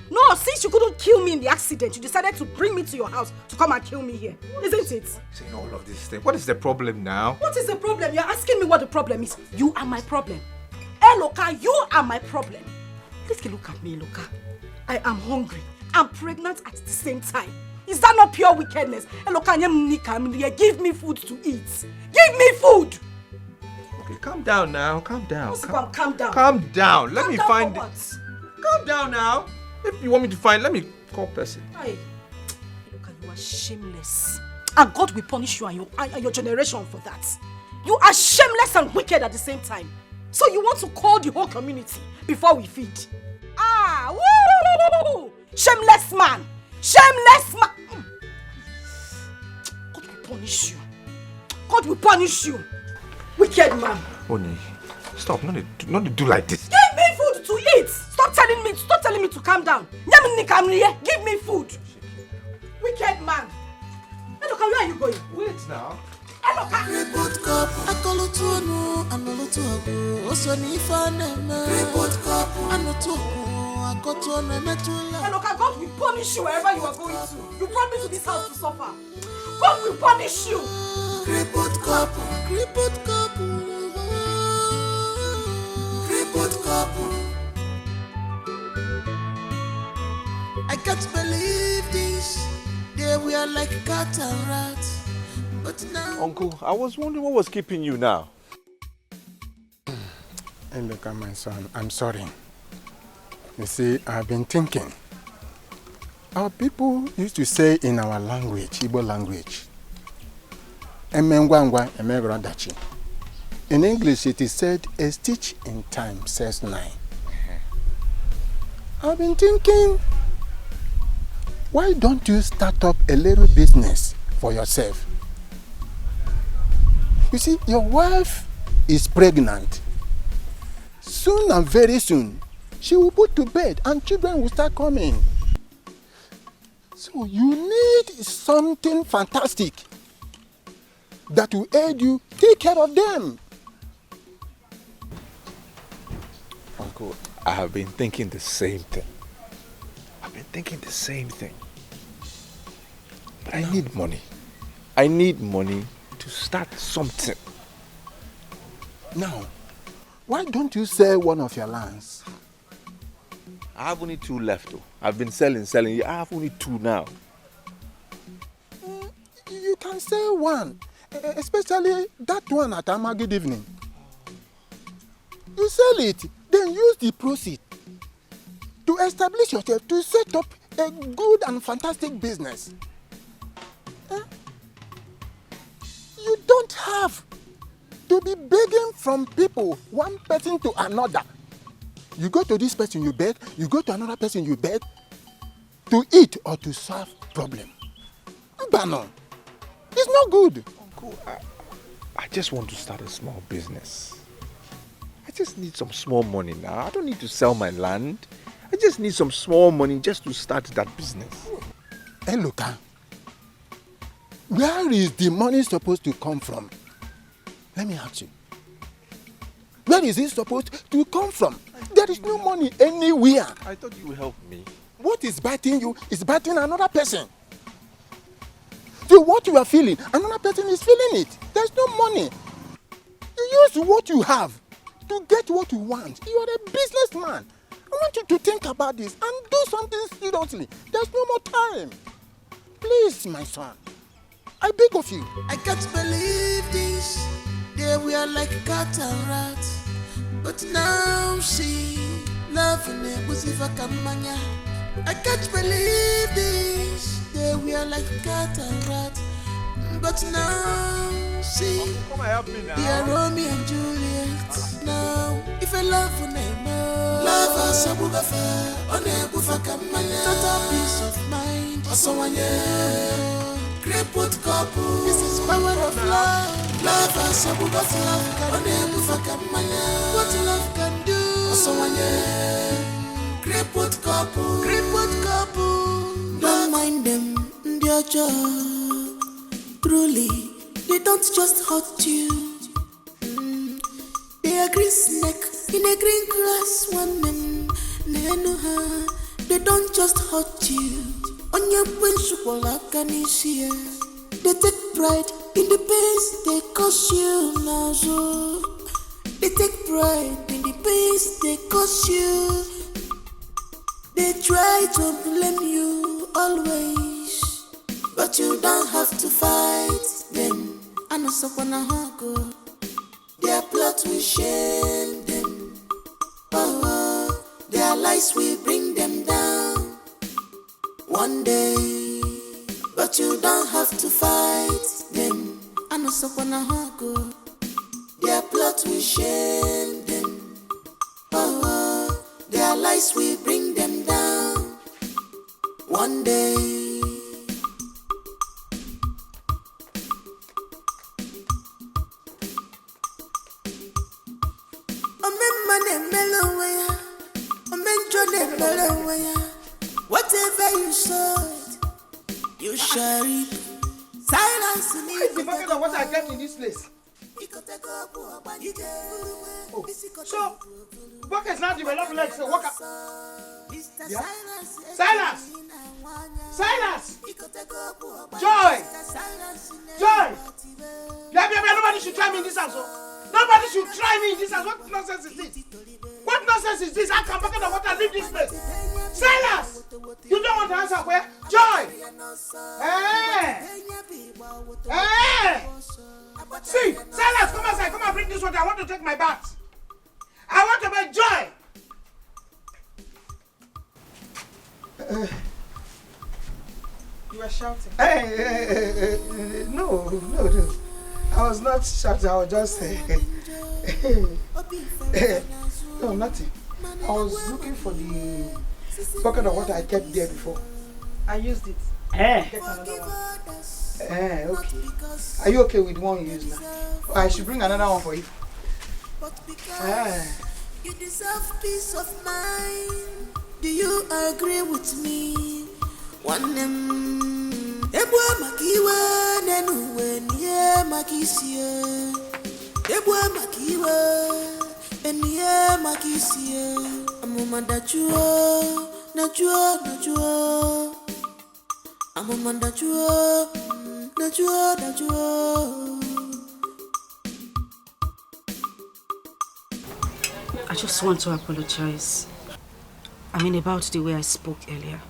No, since you couldn't kill me in the accident, you decided to bring me to your house to come and kill me here. Isn't it? Saying all of this thing. What is the problem now? What is the problem? You're asking me what the problem is. You are my problem. Eloka, you are my problem. Please look at me, Eloka. I am hungry. I'm pregnant at the same time. Is that not pure wickedness? Eloka, give me food to eat. Give me food! Okay, calm down now. Calm down. Calm down. Calm down. Let me down find for it. what? Calm down now. If you want me to find, let me call person. Hey, look, you are shameless. And God will punish you and your generation for that. You are shameless and wicked at the same time. So you want to call the whole community before we feed? Ah, woo! Shameless man! Shameless man! God will punish you. God will punish you. Wicked man. Oni, stop. Not to do like this. Give me food to eat. Stop telling me to calm down. Give me food. Wicked man. Look, where are you going? Wait now. Report cup, akolotuonu, anolotuago, osonifane. Report cup, anotuago, akotuonu emetula. Look, God will punish you wherever you are going to. You brought me to this house to suffer. God will punish you. Report cup, report cup, report cup. I can't believe this. They were like cat and rat. But now... Uncle, I was wondering what was keeping you now. And look at my son, I'm sorry. You see, I've been thinking. Our people used to say in our language, Igbo language, Emengwangwa, Emegradachi. In English, it is said, a stitch in time says 9. I've been thinking, why don't you start up a little business for yourself? You see, your wife is pregnant. Soon and very soon, she will put to bed and children will start coming. So you need something fantastic that will aid you take care of them. Uncle, I have been thinking the same thing. But I need money. I need money to start something. Now, why don't you sell one of your lands? I have only 2 left though. I've been selling. I have only 2 now. You can sell one, especially that one at Amagid evening. You sell it, then use the proceeds to establish yourself, to set up a good and fantastic business. You don't have to be begging from people, one person to another. You go to this person, you beg. You go to another person, you beg. To eat or to solve problem. Mbano, it's not good. Uncle, I just want to start a small business. I just need some small money now. I don't need to sell my land. I just need some small money just to start that business. Hey, look, where is the money supposed to come from? Let me ask you. Where is it supposed to come from? There is no money anywhere. I thought you would help me. What is biting you is biting another person. So what you are feeling, another person is feeling it. There's no money. You use what you have to get what you want. You are a businessman. I want you to think about this and do something seriously. There's no more time. Please, my son. I beg of you. I can't believe this. They were like cat and rat. But now see, love in it was if I can mania. I can't believe this. They were like cat and rat. But now see, come and help me now. They are Romeo and Juliet. Now, if I love on them, love us a bugafa, on a bufaka mania. Total peace of mind. Also, crippled couple. This is power of love. Love us, what love can do. What love can do. Crippled couple. Crippled couple. Don't mind them, dear joy. Truly, they don't just hurt you. They are green snake in a green grass. One them, they don't just hurt you. On your principle, they take pride in the pains they cause you now. So they take pride in the pains they cause you. They try to blame you always, but you don't have to fight them. And also wanna hug their plot will shame them. Oh, their lies will bring them down one day, but you don't have to fight them. And also wanna hug their plot will shame them. Oh, their lies will bring them down one day. Whatever you sowed, you shall reap. Silence me. Why is the bucket of water I kept in this place? Oh, so buckets now develop legs to walk up. Yeah? Silence! Silence! Joy! Joy! Nobody should try me in this house. Nobody should try me in this house. What nonsense is this? What nonsense is this? I can bucket of water leave this place. Silence! You don't want to answer where? Joy! Hey! Hey! See, Silas, come outside. Come and bring this water. I want to take my bath. I want to make Joy. You were shouting. No. I was not shouting. I was just no, nothing. I was looking for the bucket of water I kept there before. I used it. Get another one. Okay. Are you okay with the one you use now? I should bring another one for you. You deserve peace of mind. Do you agree with me? One Ebwa makiwa nenuwe niye makisiye. Ebwa makiwa niye makisiye. Amuma najua. Amuma najua. I just want to apologize. I mean, about the way I spoke earlier.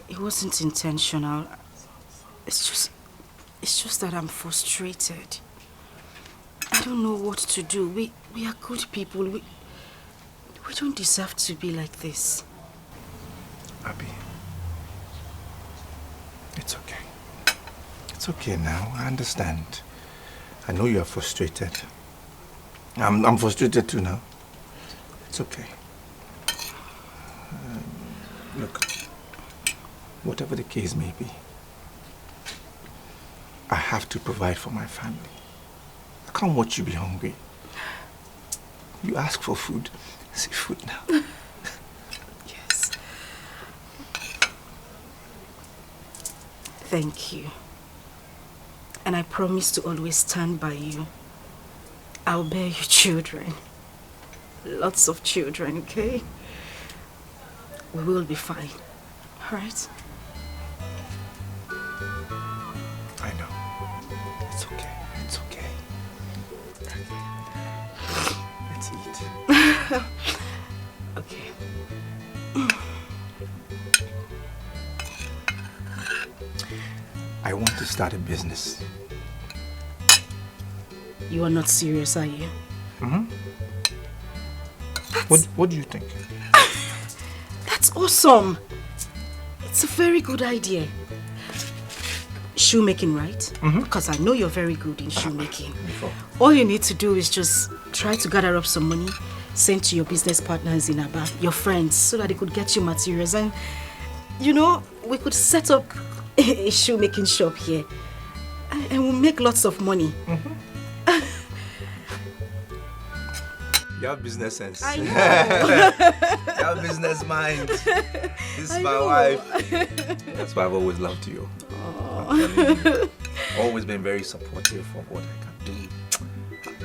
It wasn't intentional. It's just that I'm frustrated. I don't know what to do. We are good people. We don't deserve to be like this. Abby, it's okay. It's okay now. I understand. I know you are frustrated. I'm frustrated too now. It's okay. Look, whatever the case may be, I have to provide for my family. I can't watch you be hungry. You ask for food. See food now. Yes. Thank you. And I promise to always stand by you. I'll bear you children. Lots of children, okay? We will be fine. All right? I know. It's okay. It's okay. Let's eat. Okay. I want to start a business. You are not serious, are you? Mm-hmm. What do you think? That's awesome. It's a very good idea. Shoemaking, right? Mm-hmm. Because I know you're very good in shoemaking. All you need to do is just try to gather up some money, send to your business partners in Aba, your friends, so that they could get you materials. And, you know, we could set up a shoemaking shop here. And we'll make lots of money. You have business sense. I know. You have business mind. This is my know. wife. That's why I've always loved you. I'm telling you. Always been very supportive of what I can do.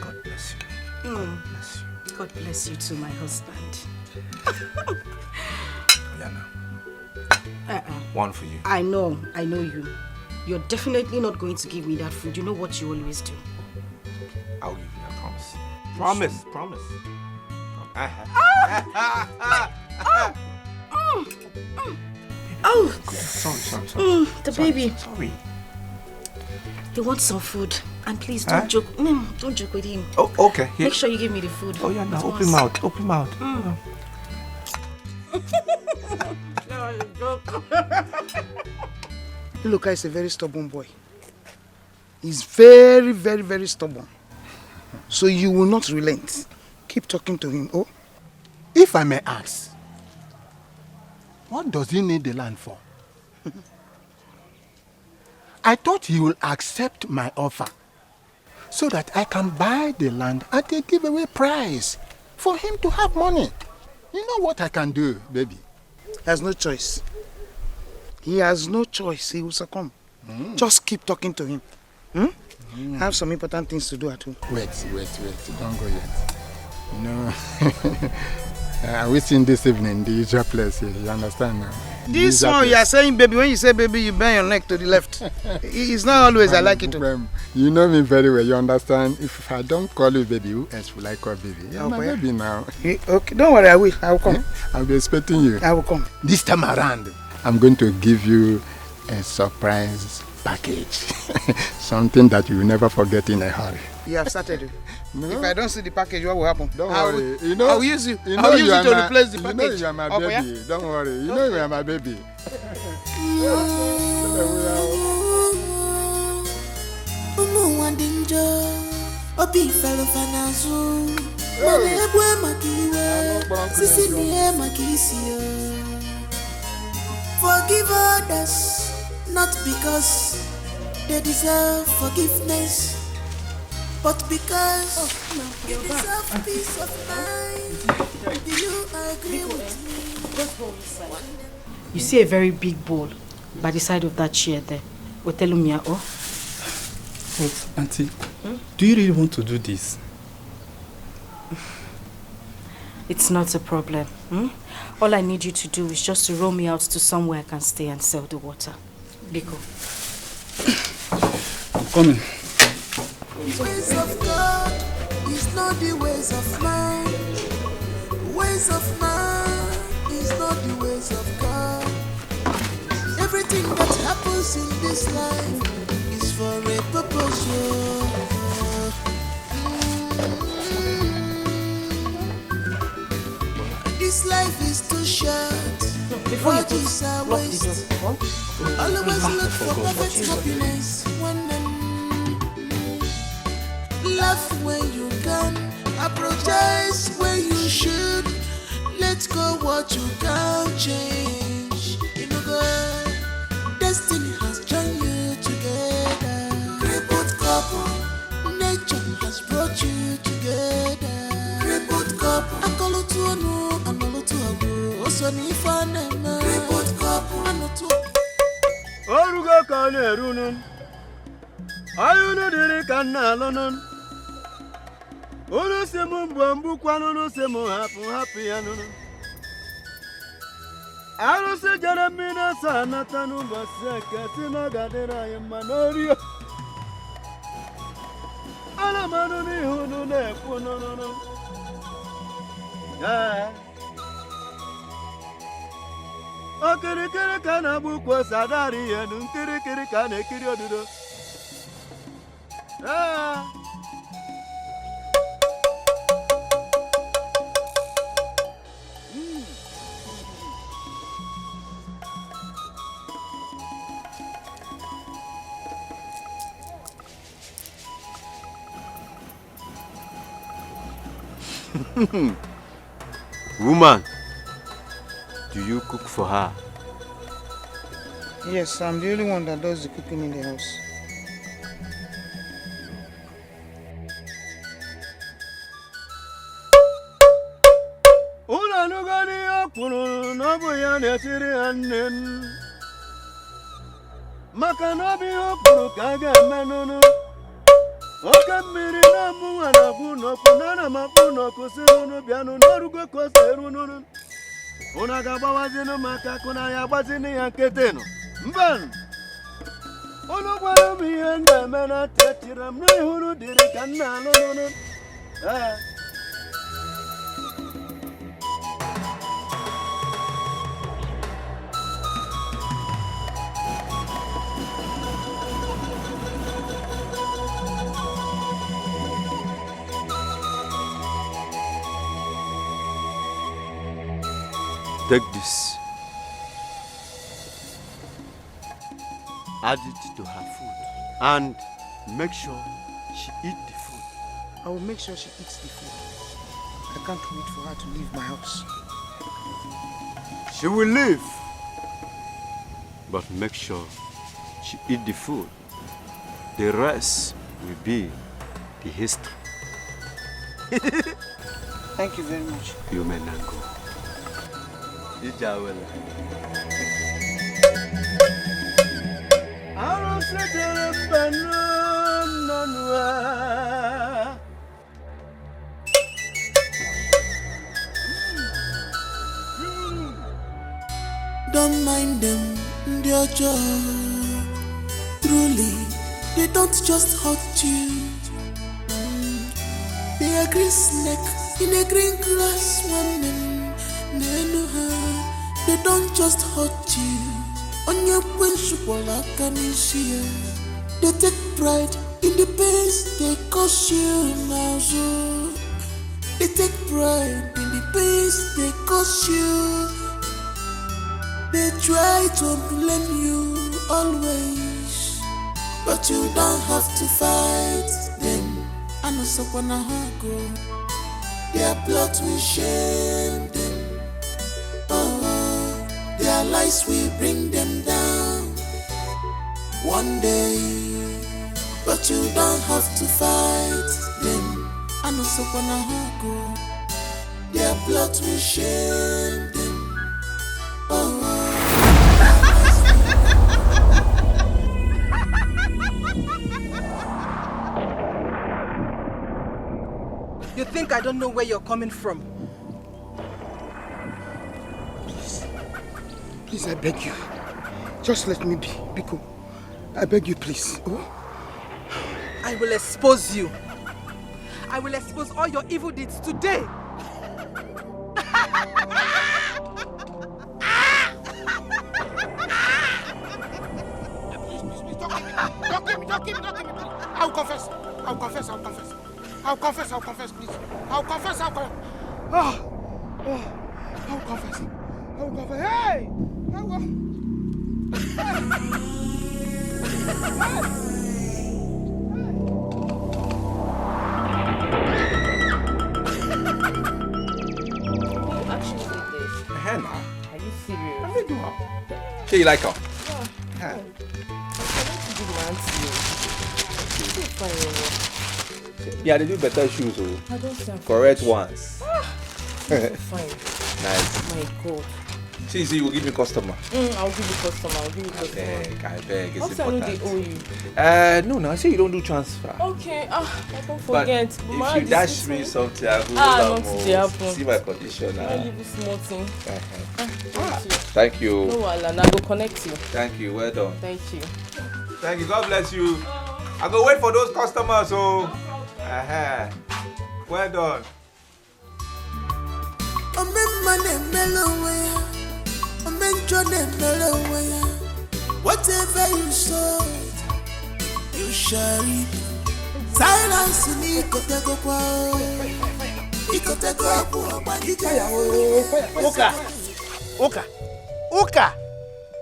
God bless you. God bless you. God bless you too, my husband. Yeah, one for you. I know you. You're definitely not going to give me that food. You know what you always do. I'll give you, I promise. Promise. Oh! Sorry. The baby. Sorry. He wants some food. And please don't joke. Don't joke with him. Oh, okay. Here. Make sure you give me the food. Oh, yeah, now open mouth. Open mouth. Iloka is a very stubborn boy. He's very, very, very stubborn. So you will not relent. Keep talking to him, oh? If I may ask, what does he need the land for? I thought he will accept my offer so that I can buy the land at a giveaway price for him to have money. You know what I can do, baby? He has no choice. He has no choice. He will succumb. Just keep talking to him. I have some important things to do at home. Wait. Don't go yet. No. We seen this evening the usual place here. You understand now? This one you are saying baby. When you say baby, you bend your neck to the left. It's not always I like it to. You know me very well. You understand? If I don't call you baby, who else will I call baby? You're my baby now. Okay, don't worry. I will come. I'll be expecting you. I will come. This time around, I'm going to give you a surprise package. Something that you will never forget in a hurry. You have started. No. If I don't see the package, what will happen? Don't worry. You know, I will use you. You know I will use you to my, replace the you package. know you are my baby. Yeah? Don't worry. You know you are my baby. Forgive others, not because they deserve forgiveness, but because you deserve peace of mind. Do you agree with me? You see a very big bowl by the side of that chair there. Otelumia, oh? But, Auntie, do you really want to do this? It's not a problem. All I need you to do is just to row me out to somewhere I can stay and sell the water. Biko. I'm coming. Ways of God is not the ways of man. Ways of man is not the ways of God. Everything that happens in this life is for a purpose. This life is too short. What is our waste? Always look for perfect happiness. Laugh when you can, apologize when you should. Let go what you can't change. You know God, destiny has joined you together. Crippled couple, nature has brought you together. Crippled couple, Akolotuanu, Anolotuago, Osonifanema. Crippled couple, Anotu. Oruga kane runun, ayunu diri kana lonon. Unu semu mbambu kwanu, unu semu happy anunu. Arusi jaramina sana tanu baseke tina gadera yemanorio. Ala manu ni hunu ne punono. Okirikiri kana bukwa sadari yenu, kirikiri kana kiri odudo. Woman, do you cook for her? Yes, I'm the only one that does the cooking in the house. Maka na obi okpuru ka a ga-eme n'ụnụ. Oke mmiri na-amụ nwa na-akwụ n'ọkụ na makpụ n'ọkụ si n'ụnụ bịanụ n'ọrụgo ka o si eru n'ụnụ. Ụnụ ga-agbawazinụ maka akụ na ya agbazini ya nkịtị nụ. Mbanụ. Ụnụ gwara m ihe m ga-eme na ntị echiri m n'ihuru dịrị ka m na-alụ n'ụnụ. Take this. Add it to her food and make sure she eats the food. I will make sure she eats the food. I can't wait for her to leave my house. She will leave, but make sure she eats the food. The rest will be the history. Thank you very much. You may not go. Ijawele. Don't mind them, they're just truly, they don't just hurt you. They are green snake in a green grass woman. They know her, they don't just hurt you. On your principle, like an issue. They take pride in the pains they cause you now. So they take pride in the pains they cause you. They try to blame you always, but you don't have to fight them. I know someone go. Their blood will shame them. Oh, their lies will bring them down one day, but you don't have to fight them. I know someone go. Their blood will shame them. Oh. You think I don't know where you're coming from? Please, I beg you. Just let me be, Biko. I beg you, please. Oh? I will expose you. I will expose all your evil deeds today. Don't give me. I'll confess, please. I'll confess. I'll confess. Hey! Hannah, Are you serious? let me do her. Okay, you like her? Yeah. Yeah, they do better shoes, oh. I don't think Correct ones. fine. Nice. My God. See, you will give me customer. I'll give you customer. I beg. It's What time important. do they owe you? No, I say you don't do transfer. Okay. I don't But forget. if you dash me something, I will not today happen. see my condition. I'll leave you small thing. Thank you. No, Alan, I go connect you. Thank you. Well done. Thank you. Thank you. God bless you. I go wait for those customers. So, well done. Whatever you sow, you shall reap. Silence me, ikotego Uka!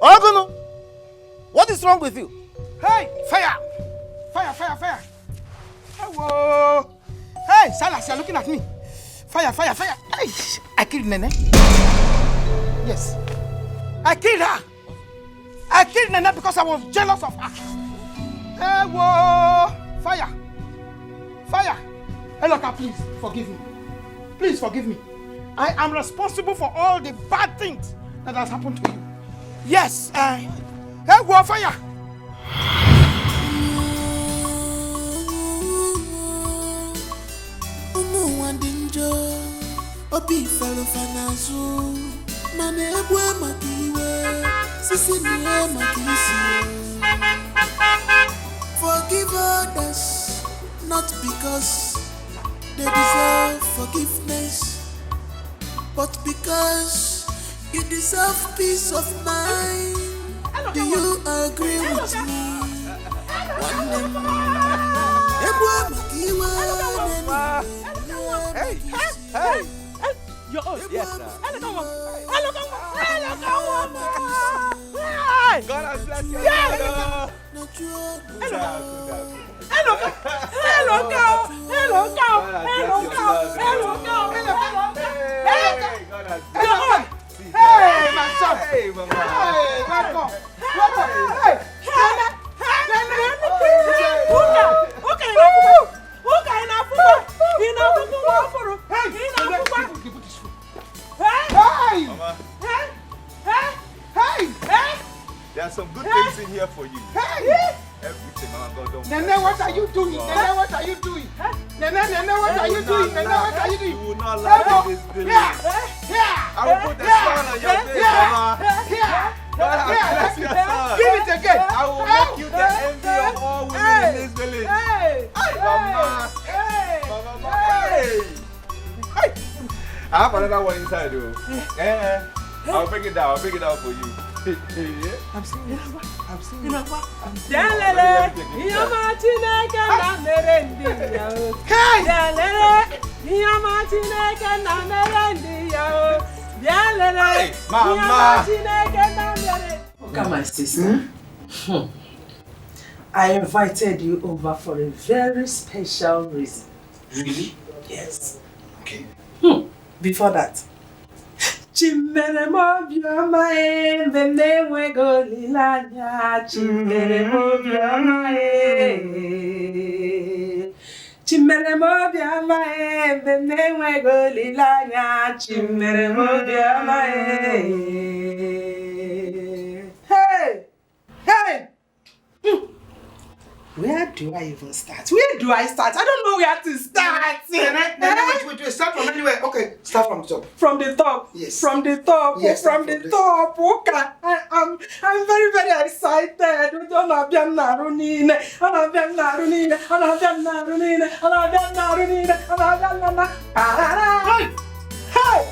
Ogunu! What is wrong with you? Hey, fire! Fire! Hello! Hey, Silas, you're looking at me. Fire! Hey, I killed Nene. Yes. I killed her. I killed Nene because I was jealous of her. Hey, whoa! Fire! Fire! Hey, look, please forgive me. Please forgive me. I am responsible for all the bad things that has happened to you. Yes, hey, whoa, fire! Obi fellow fanazu, mane ebwe makiwe, sisi niwe makisi. Forgive others, not because they deserve forgiveness, but because you deserve peace of mind. Do you agree with me? Ebwe makiwe, hey, hey. You're old, yes, sir. God has blessed you. Hey, my son. Hey, mama. Hey, welcome. There are some good things in here for you. Everything, Mama. God don't. Nene, what are you doing? Nene, what are you doing? Nene, what are you doing? Nene, what are you doing? You will not laugh in this village. I will put the smile on your face, Mama. God has blessed your son. Give it again. I will make you the envy of all women in this village. Mama. Mama. Hey. I have another one inside, though. I'll bring it down. I'll bring it down for you. I'm serious. I'm serious. Hey, Mama. Look at my sister. I invited you over for a very special reason. Really? Yes. Okay. Before that, Chimere mo bioma e bene wego lilanya. Chimere mo bioma e. Chimere mo bioma e bene wego lilanya. Chimere mo bioma e. Hey! Hey! Where do I even start? Where do I start? I don't know where to start. Wait. Start from anywhere. Okay, start from the top. From the top. Yes. From the top. Yes. From the top. Okay. I'm very, very excited. Hey!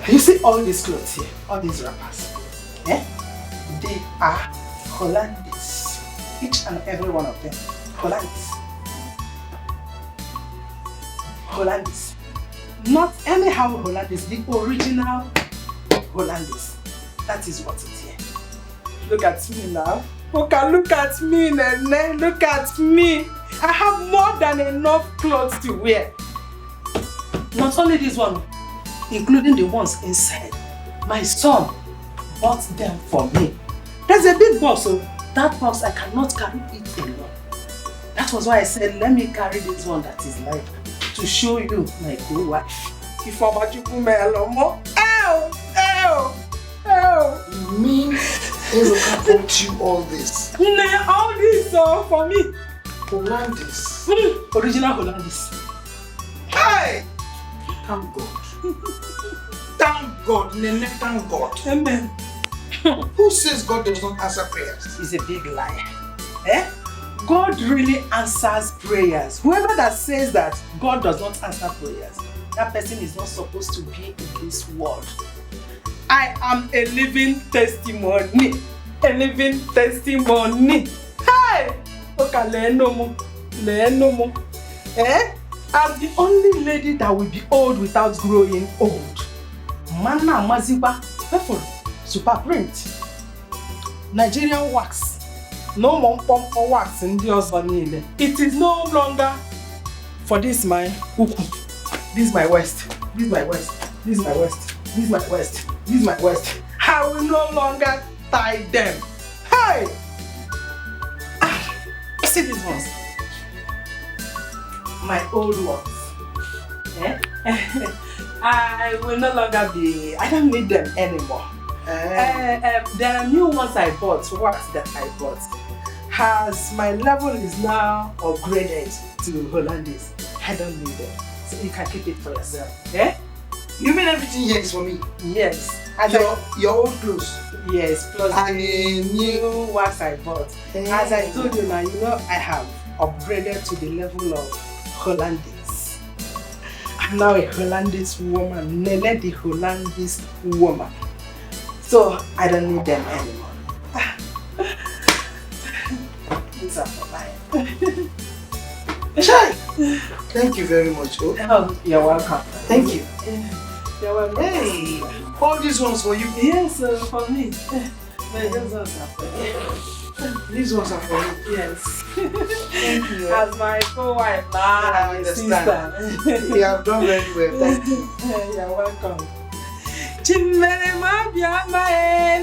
You see all these clothes here, all these wrappers. They are Hollandese. Each and every one of them. Hollandese. Hollandese. Not anyhow Hollandese, the original Hollandese. That is what it is here. Look at me now. Okay, look at me, Nene. Look at me. I have more than enough clothes to wear. Not only this one, including the ones inside. My son bought them for me. There's a big box, so that box I cannot carry it alone. That was why I said, let me carry this one that is light to show you my good wife. If I'm about you, you mean Eloka bought you all this? Nah, all this for me. Hollandese. Original Hollandese. Hey! Thank God. Thank God, Nene, thank God. Amen. Who says God does not answer prayers? He's a big liar. God really answers prayers. Whoever that says that God does not answer prayers, that person is not supposed to be in this world. I am a living testimony. A living testimony. Hey! Okay, no more. As the only lady that will be old without growing old. Mana Maziba, super print. Nigerian wax. No more pump or wax in the Uzor. It is no longer for this my uku. This is my waist. This is my waist. This is my waist. This is my waist. This is my waist. I will no longer tie them. Hey! See these ones? My old ones. Eh? I will no longer be, I don't need them anymore. There are new ones I bought, wax that I bought. As my level is now upgraded to Hollandese, I don't need them. So you can keep it for yourself. Eh? You mean everything here is for me? Yes. Your old clothes? Yes, plus and the new wax I bought. As I told you now, you know I have upgraded to the level of Hollandese. I'm now a Hollandese woman, Nene the Hollandese woman. So I don't need them anymore. These are for mine. Shai! Thank you very much. Oh, you're welcome. Thank you. You're welcome. Hey, all these ones for you? Yes, for me. These ones are for you. These ones are for you? Yes. Thank you. As my co-wife now, I understand. You have done very well. Thank you. You're welcome. Chimbere mobiama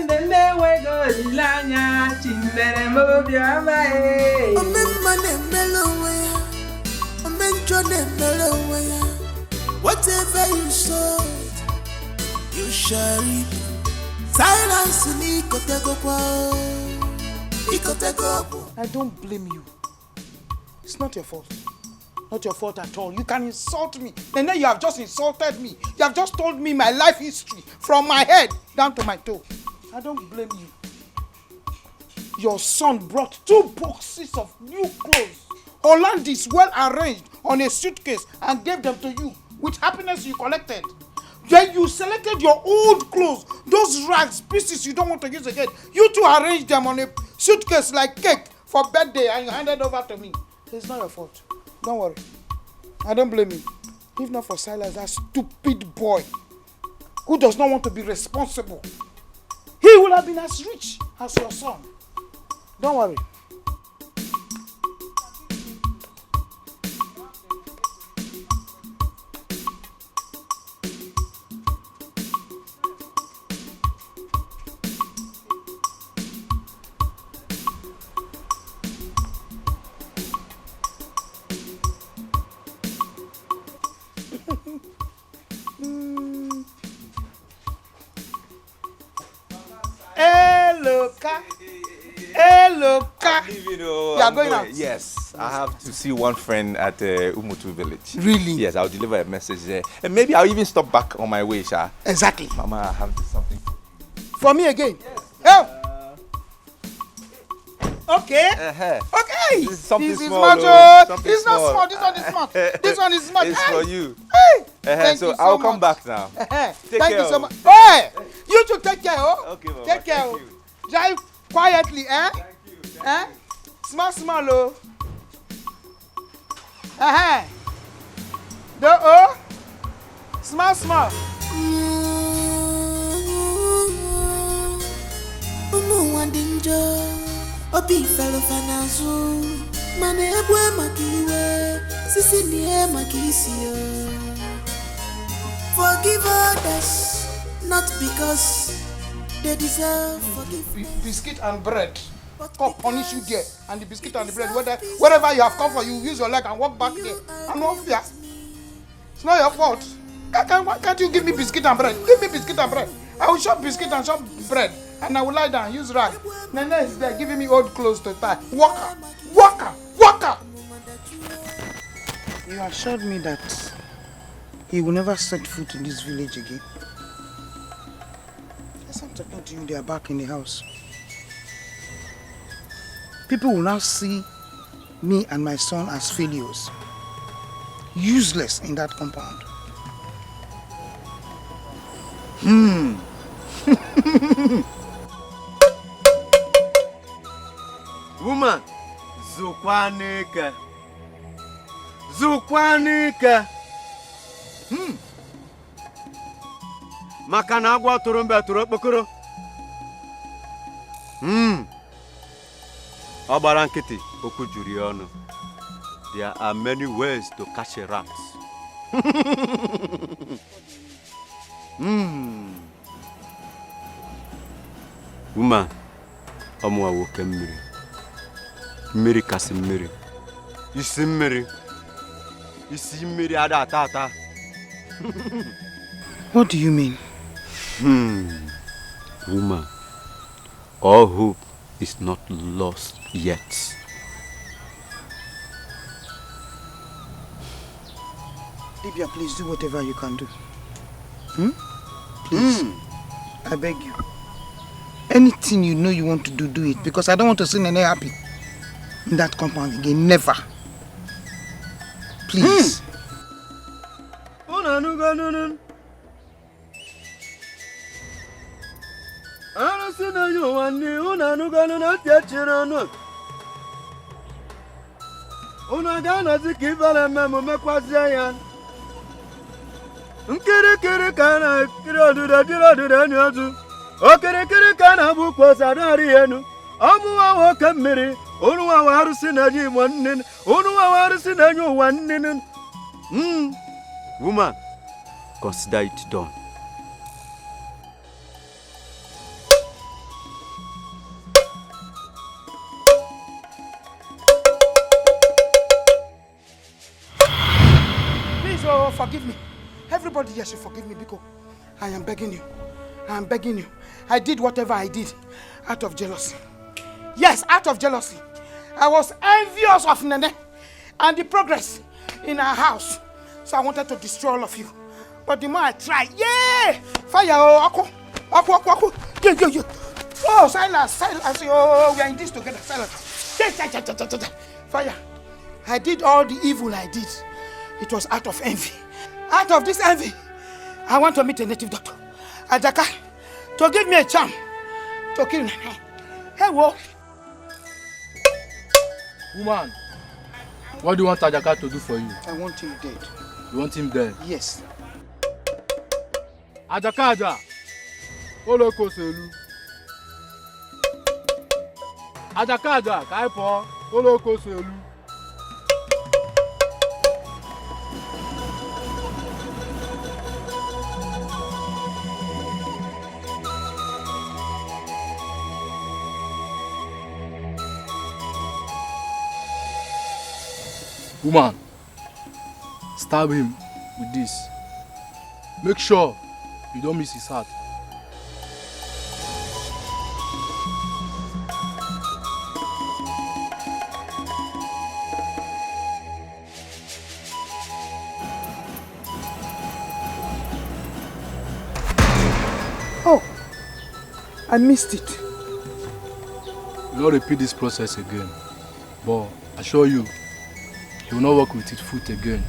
nene wego dilanya chimbere mobiama Omemane melowe omenjone melowe whatever you sow you shall reap. Silence ni kotego kwa ikotego. I don't blame you. It's not your fault. Not your fault at all. You can insult me. And then you have just insulted me. You have just told me my life history from my head down to my toe. I don't blame you. Your son brought 2 boxes of new clothes, Hollandese, well arranged on a suitcase and gave them to you with happiness you collected. Then you selected your old clothes, those rags, pieces you don't want to use again. You two arranged them on a suitcase like cake for birthday and you handed over to me. It's not your fault. Don't worry. I don't blame you. If not for Silas, that stupid boy who does not want to be responsible, he would have been as rich as your son. Don't worry. You are going out? Yes, I have to see one friend at Umutu village. Really? Yes, I'll deliver a message there. And maybe I'll even stop back on my way, Sha. Exactly. Mama, I have something. For me again? Yes. Okay. Okay. This is something this small. Is something it's small. not small. This one is smart. This one is smart. It's for you. Hey. Thank So you so I'll much. come back now. Thank care. you so much. Hey, you should take care. Oh. Okay, Mama. Take care. Oh. Drive quietly, eh? Thank you. Eh? Small, oh. Small. Obi fellow fanazu mane ebwe makiwe sisi niye makisio. Forgive others not because they deserve forgiveness. Biscuit and bread. God punish you there, and the biscuit and the bread. Wherever you have come for, you use your leg and walk back there. I'm not fear. It's not your fault. Why can't you give me biscuit and bread? Give me biscuit and bread. I will shop biscuit and shop bread, and I will lie down, use rag. Nene is there giving me old clothes to tie. Walker. You assured me that he will never set foot in this village again. As I'm talking to you, they are back in the house. People will now see me and my son as failures. Useless in that compound. Woman, Zukwanika. Maka na agwọ tụrụ mbe tụrụ okpokoro. Ọ gbara nkịtị, okwu juru ya ọnụ. There are many ways to catch a rat. Woman, nke mmiri. Mmiri kasị mmiri. Isi mmiri. Isi mmiri ada ata. What do you mean? Woman, all hope is not lost yet. Libya, please do whatever you can do. Please. I beg you. Anything you know you want to do, do it. Because I don't want to see Nene happy in that compound again. Never. Please. Nkiri kana kiri oduda nyozu. Okiri kana bukwo sadari yenu. Omuwa woke mmiri. Onuwa warusi na ji mwannin. Onuwa warusi na nyu wannin. Woman, consider it done. Please, forgive me. Everybody here should forgive me because I am begging you. I am begging you. I did whatever I did out of jealousy. Yes, out of jealousy. I was envious of Nene and the progress in our house. So I wanted to destroy all of you. But the more I tried, fire, Aku. Yeah. Oh, Silas. Oh, we are in this together, Silas. Fire. I did all the evil I did. It was out of envy. Out of this envy, I want to meet a native doctor, Ajaka, to give me a charm to kill Nene. Hey, whoa. Woman, what do you want Ajaka to do for you? I want him dead. You want him dead? Yes. Ajaka, Oloko Selu. Ajaka, Kaipo, Oloko Selu. Woman, stab him with this. Make sure you don't miss his heart. Oh, I missed it. You will not repeat this process again, but I assure you, he will not work with his foot again.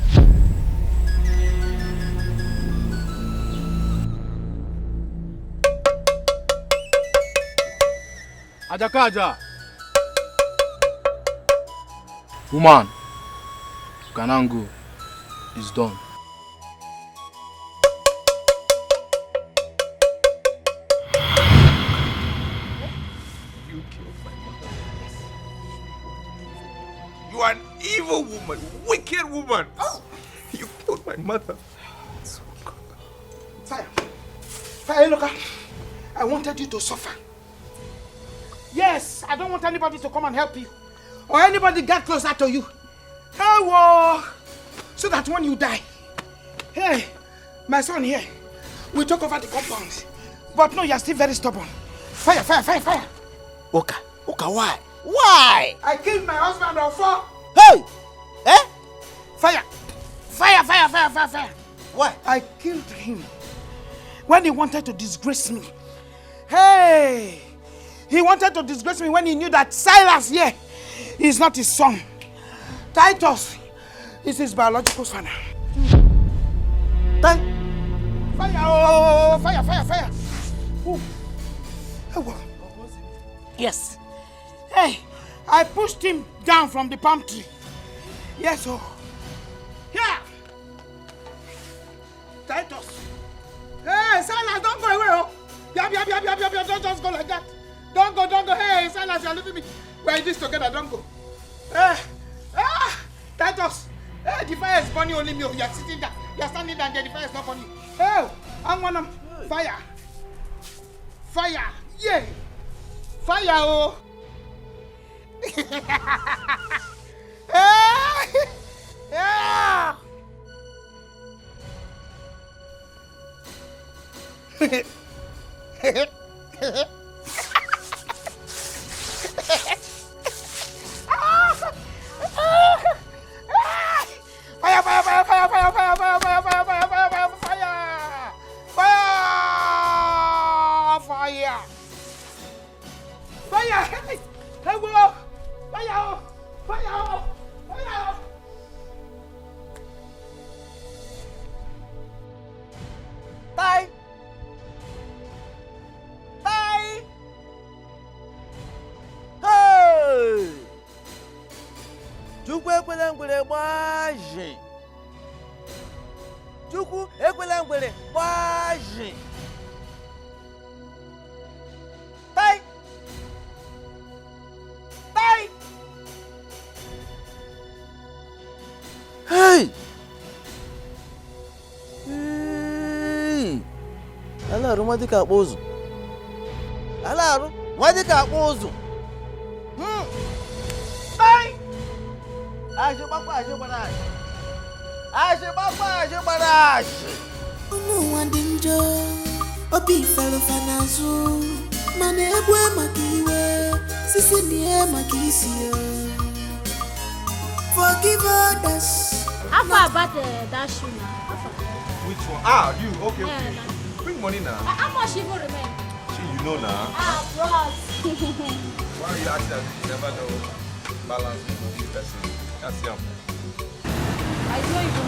Ajaka! Woman, you can now go. It's done. You are an evil woman, wicked woman. Oh, you killed my mother. Fire, look, I wanted you to suffer. Yes, I don't want anybody to come and help you. Or anybody get closer to you. Hey, so that when you die, hey, my son here, we took over the compound. But no, you're still very stubborn. Fire. Oka, why? Why? I killed my husband on 4. Hey! Fire! Why? I killed him when he wanted to disgrace me. Hey! He wanted to disgrace me when he knew that Silas here is not his son. Titus is his biological father. Fire! Fire! Ooh. Yes. Hey, I pushed him down from the palm tree. Yes, Here! Titus. Hey, Silas, don't go away, Don't just go like that. Don't go. Hey, Silas, you're leaving me. We're in this together, don't go. Titus. Hey, the fire is burning only me. You're sitting there. You're standing there and the fire is not burning. Hey, I'm one of fire. Yeah. Fire, Yeah. Fire, fire, fire, fire, fire, fire, fire, fire, fire, fire, fire, fire, fire, fire, fire, hey, whoa, fire, fire, fire. Bye. Bye. Hey! Chukwu ekwela ngwere gbaji. Chukwu ekwela ngwere gbaji. Bye. Bye. Hey! Hey! Ala arụ nwa dịka akpa ụzụ. Ala arụ nwa dịka akpa ụzụ. Bye. Ụmụ dị njọ, obi fere n'azụ, mana egbe maka iwe, sisi nie maka isi ya. Forgive others. How far about that shoe now? Which one? Ah, you. Okay, Yeah, okay. nah. Bring money now. How much even remain? See, you know now. Ah, bros. Why are you acting as if you never know balance with this person? That's young. I don't even.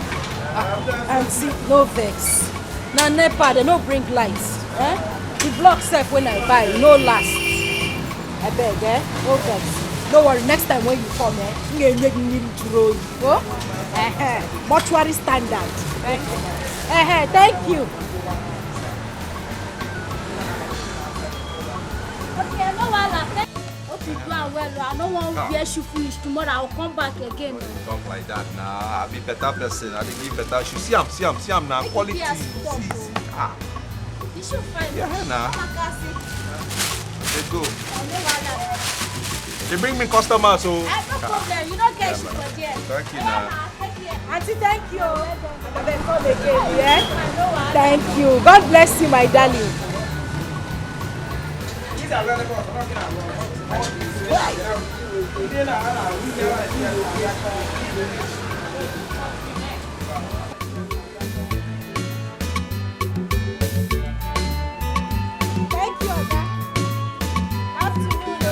Auntie, no vex. Now NEPA, they no bring lights. Eh? The block self when I buy, no last. I beg, eh? No vex. No worry, next time when you come, you make me throw you. Oh? Mortuary standard. Thank you. Okay, no wahala. Okay, do am well. I don't want to wear shoe finish tomorrow. I will come back again. Talk like that now. I be better person. I give better shoes. See am now. Quality. See. Ah. You should find Yeah, nah. They go. No wahala. They bring me customers, so. No problem. You don't get shoe for there. Thank you, now. Auntie, thank you. I will come again, yeah? Thank you. God bless you, my darling. Thank you, Oga. Afternoon.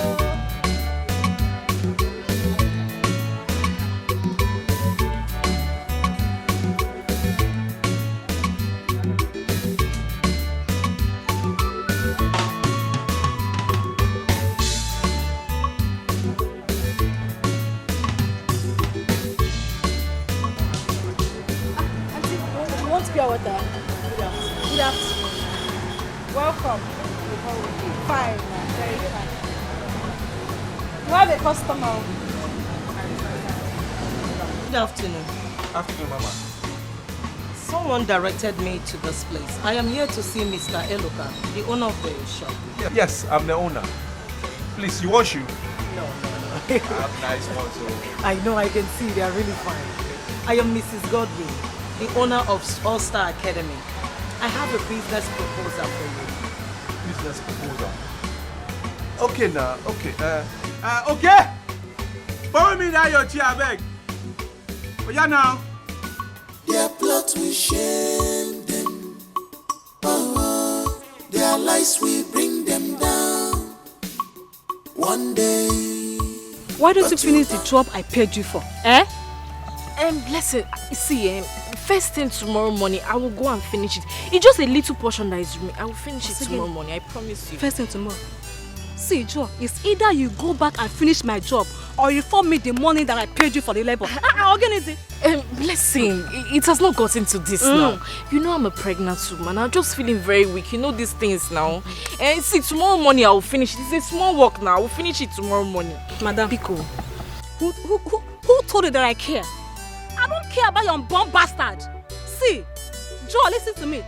You want pure water? Good afternoon. Welcome. Fine, very fine. You have a customer. Good afternoon. Afternoon, Mama. Someone directed me to this place. I am here to see Mr. Eloka, the owner of the shop. Yes, I'm the owner. Please, you want shoe? No. I have nice ones, so. I know, I can see they are really fine. I am Mrs. Godwin, the owner of All Star Academy. I have a business proposal for you. Business proposal. Okay now, okay. Okay. Borrow me that your chair, I beg. Oh yeah now. Their plots we shame them. Oh, their lies we bring them down. One day. Why don't you finish the job I paid you for? Eh? Blessing, see, first thing tomorrow morning, I will go and finish it. It's just a little portion that is remaining. I will finish it tomorrow morning, I promise you. First thing tomorrow. See, Joe, it's either you go back and finish my job or you form me the money that I paid you for the labor. Organize it. Blessing, it has not gotten to this now. You know I'm a pregnant woman. I'm just feeling very weak. You know these things now. And see, tomorrow morning I will finish it. It's a small work now. I will finish it tomorrow morning. Madam Pico. Who told you that I care? I don't care about your unborn bastard. See, Joe, listen to me.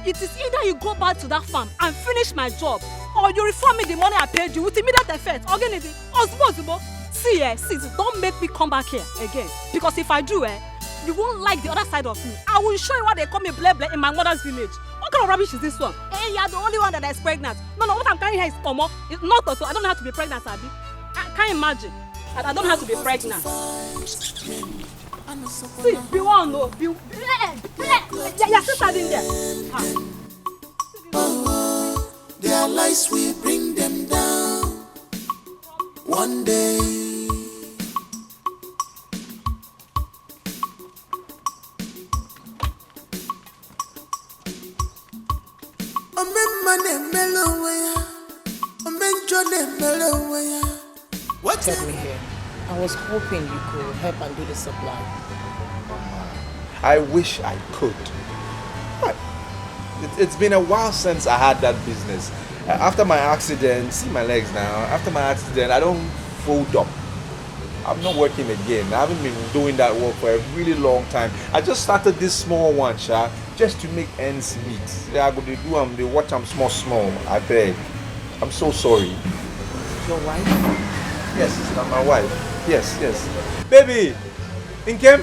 It is either you go back to that farm and finish my job, or you refund me the money I paid you with immediate effect. Organize it. See, don't make me come back here again. Because if I do, you won't like the other side of me. I will show you what they call me ble ble in my mother's village. What kind of rubbish is this one? Hey, you're the only one that is pregnant. No, what I'm carrying here is Omo. It's not Toto. I don't have to be pregnant, Abi. I can't imagine. I don't have to be pregnant. See, be one, no. You're still standing there. Their lies will bring them down one day. Take me here. I was hoping you could help and do the supply. I wish I could. But it's been a while since I had that business. After my accident, see my legs now. After my accident, I don't fold up. I'm not working again. I haven't been doing that work for a really long time. I just started this small one, Sha, just to make ends meet. I go to do them, they watch them small. I beg. I'm so sorry. Your wife? Yes, I'm my wife. Yes. Baby, Inkem?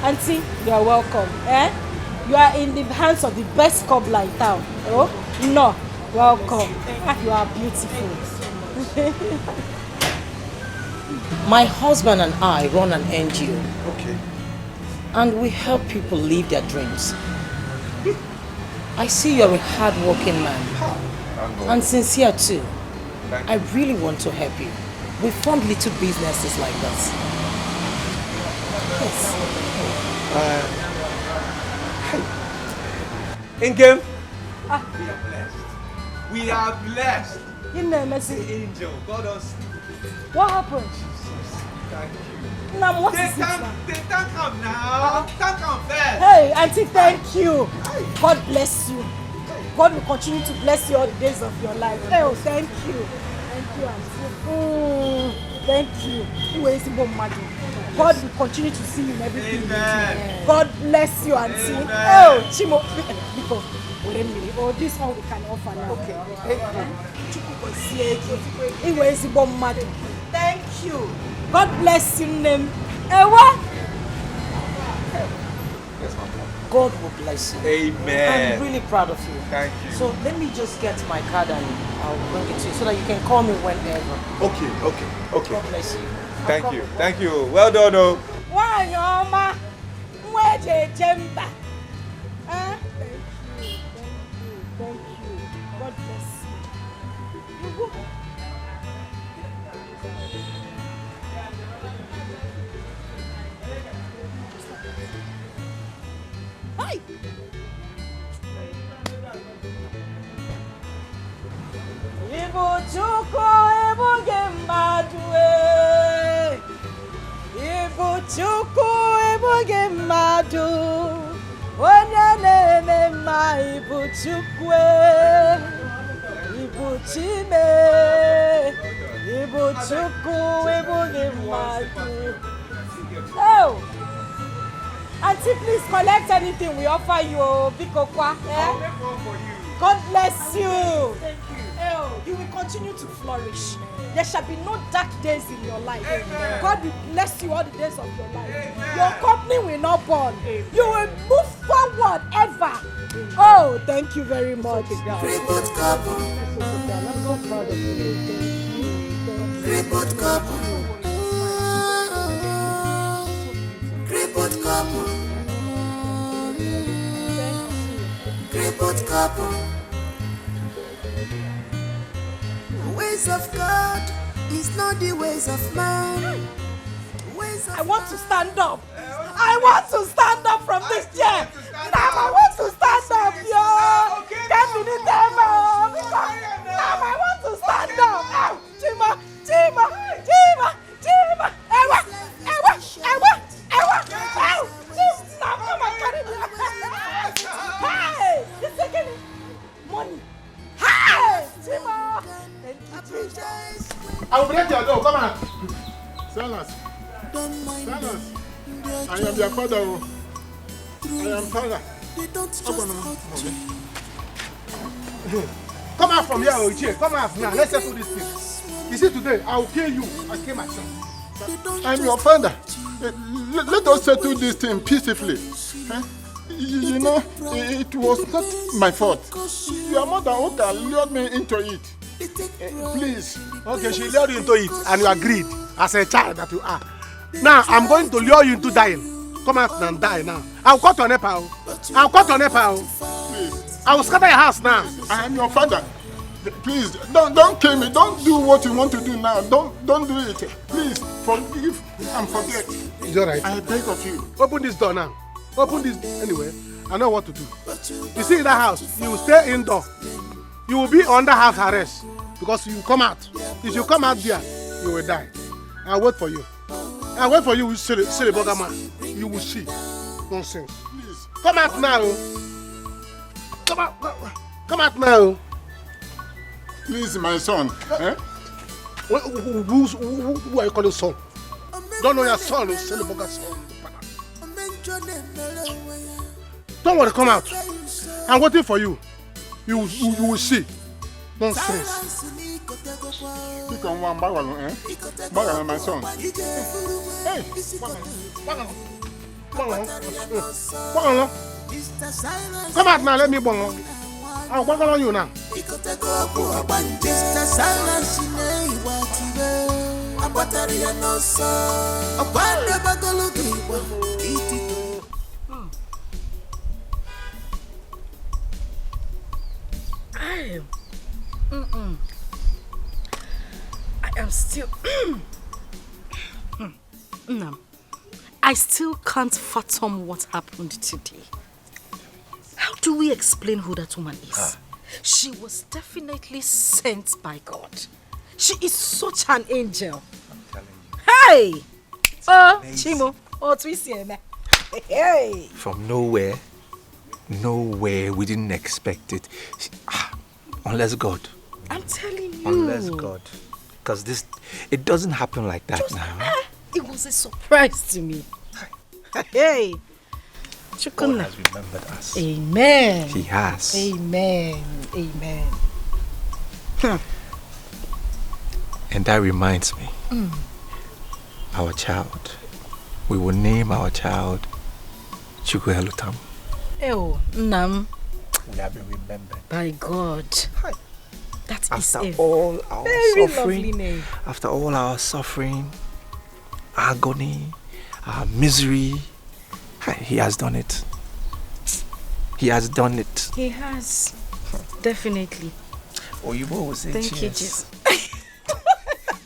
Auntie, you are welcome. You are in the hands of the best cobbler in town. Oh, no, welcome. You are beautiful. My husband and I run an NGO. Okay. And we help people live their dreams. I see you're a hard-working man. And sincere too. I really want to help you. We fund little businesses like this. Yes. Inkem? We are blessed. In the messy angel. God us. What happened? Thank you. Now, what they is can't come now. Can't come first. Hey, Auntie, thank you. God bless you. God will continue to bless you all the days of your life. Oh, thank you. Thank you, Auntie. Thank you. God will continue to see you in everything. Amen. God bless you, Auntie. Amen. Oh, Chimo. Oh, this one we can offer now. Okay. Thank you. God bless you, name. Ewa. Yes, ma'am. God will bless you. Amen. I'm really proud of you. Thank you. So let me just get my card and I'll bring it to you so that you can call me whenever. Okay. God bless you. Thank you. Well done, though. Why, Mama? Where's your jemba? Thank you. God bless you. Hi. Ibu chuko ibu gemmadue. Ibu chuko ibu gemmadu. Onye na-eme mma ibu chukwe. Ibu chime. Ibu chuko ibu gemmadu. Oh! Auntie, please collect anything we offer you, Bikokwa. I'll make one for you. God bless you. Thank you. You will continue to flourish. There shall be no dark days in your life. Amen. God will bless you all the days of your life. Amen. Your company will not burn. You will move forward ever. Oh, thank you very much. Report couple. I'm so proud of you. Report couple. Report couple. Report couple. Ways of God is not the ways of man. I want to stand up. I want to stand up from this chair. Now I want to stand up, yo. Can't do this ever. Now I want to stand up. Ow, Chima. Ewa. Ow, now come and carry me. Hey, this again. Money. Hey, Chima. Thank you, Jesus. I will break your door. Come on. Silas. Don't mind Silas. them. I am your father. I am father. They don't just hurt Come out from here, Uche. Come out now. Let's settle this thing. You see, today I'll kill you. I kill myself. I'm your father. Let us settle this thing peacefully. You know, it was not my fault. Your mother lured me into it. Please. Okay, she lured you into it and you agreed as a child that you are. Now I'm going to lure you into dying. Come out and die now. I'll cut your nepal. I'll cut your nepal. Please. I will scatter your house now. I am your father. Please, don't kill me. Don't do what you want to do now. Don't do it. Please, forgive and forget. It's alright. I beg of you. Open this door now. Open this. Anyway, I know what to do. You see in that house, you will stay indoor. You will be under house arrest because you come out. If you come out there, you will die. I'll wait for you. I'll wait for you, silly bugger man. You will see. Nonsense. Please. Come out now. Come out now. Please, my son. Who are you calling son? Don't know your son, silly bugger son. Don't worry, come out. I'm waiting for you. You will see. Nonsense. You can one bagalo, Bagalo, my son. Hey, Bagalo. Come out now, let me bang. I'll bang on you now. I am still no. I still can't fathom what happened today. How do we explain who that woman is? She was definitely sent by God. She is such an angel. I'm telling you. Hey! Oh, Chimo. Oh, Twissy. Hey! From nowhere, we didn't expect it. Unless God. I'm telling you. Unless God. Because it doesn't happen like that now. It was a surprise to me. Hey! God has remembered us. Amen. He has. Amen. Amen. And that reminds me. Our child. We will name our child Chukwuelutam. Oh, Nam. We have been remembered. By God. That is After a all our very suffering, lovely name. after all our suffering, agony, our misery, he has done it. He has done it. He has. Definitely. Oh, you will say Thank cheers. you, Jesus.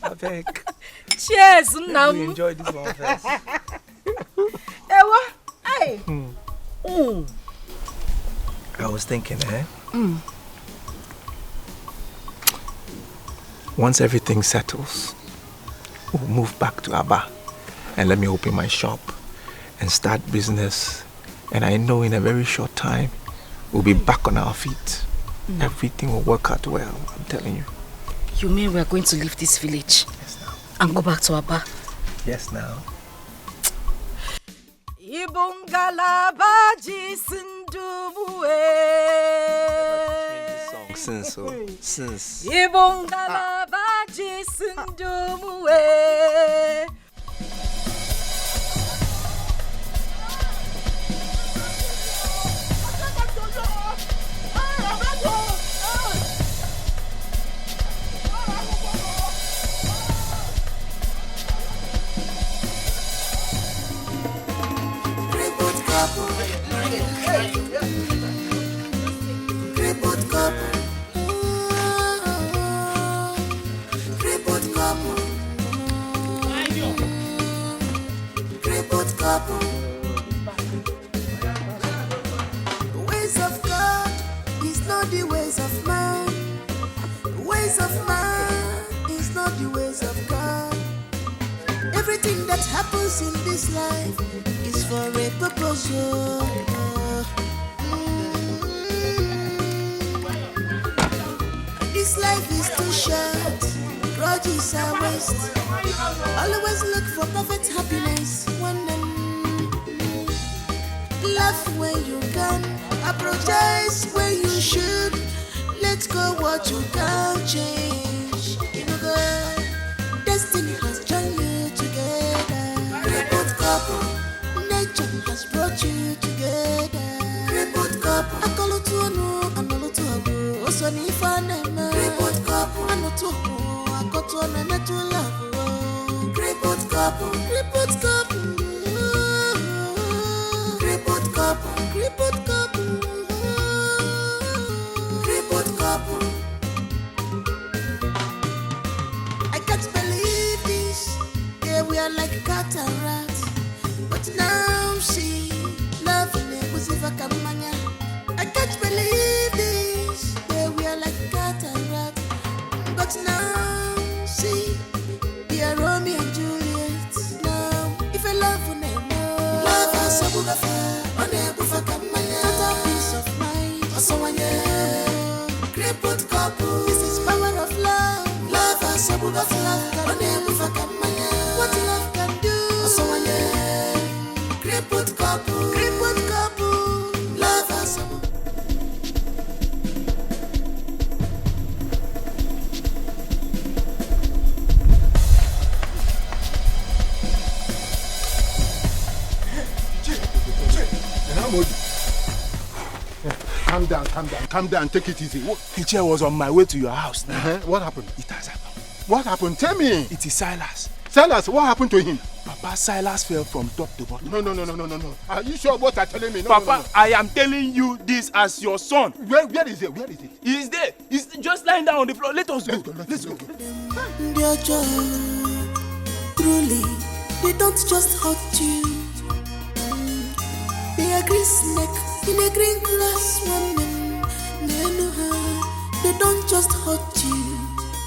I beg. Cheers, Nam. We enjoy this one first. Ewa, hey. I was thinking, once everything settles, we'll move back to Aba and let me open my shop and start business. And I know in a very short time, we'll be back on our feet. Everything will work out well, I'm telling you. You mean we are going to leave this village? Yes, now. And go back to Aba? Yes, now. Ibungalabaji sindumuwe. Since. Ibungalabaji sindumuwe. The ways of God is not the ways of man. The ways of man is not the ways of God. Everything that happens in this life is for a purpose. This life is too short. Grudges are waste. Always look for perfect happiness. Laugh when you can, apologize when you should. Let go what you can't change. You know, God. misfortune has brought you together. Crippled couple, akolo to anu, anolo to abu. Also ni fanema. Crippled couple, anu to anu, akoto anu to love. Crippled couple, crippled couple, crippled couple, crippled couple, crippled couple. I can't believe this. Yeah, we are like cat and rat. But now see, love was if I can mania. I can't believe this. Yeah, we are like cat and rat. But now see, we are Romeo and Juliet. Now, if I love you now, love us a bugafa, unable for Kamaya. Total peace of mind, or someone crippled couple. This is power of love. Love us a bugafa, unable for Kamaya. What love can do, or someone crippled couple, crippled couple. Love us a Calm down, take it easy. Uche was on my way to your house now. What happened? It has happened. What happened? Tell me. It is Silas. Silas, what happened to him? Papa, Silas fell from top to bottom. No. Are you sure what you're telling me? No, Papa, no. I am telling you this as your son. Where is it? Where is it? He is there. He's just lying down on the floor. Let us go. Let's go. Dear John, truly, they don't just hurt you. They are green snake in a green glass woman. They know her. They don't just hurt you.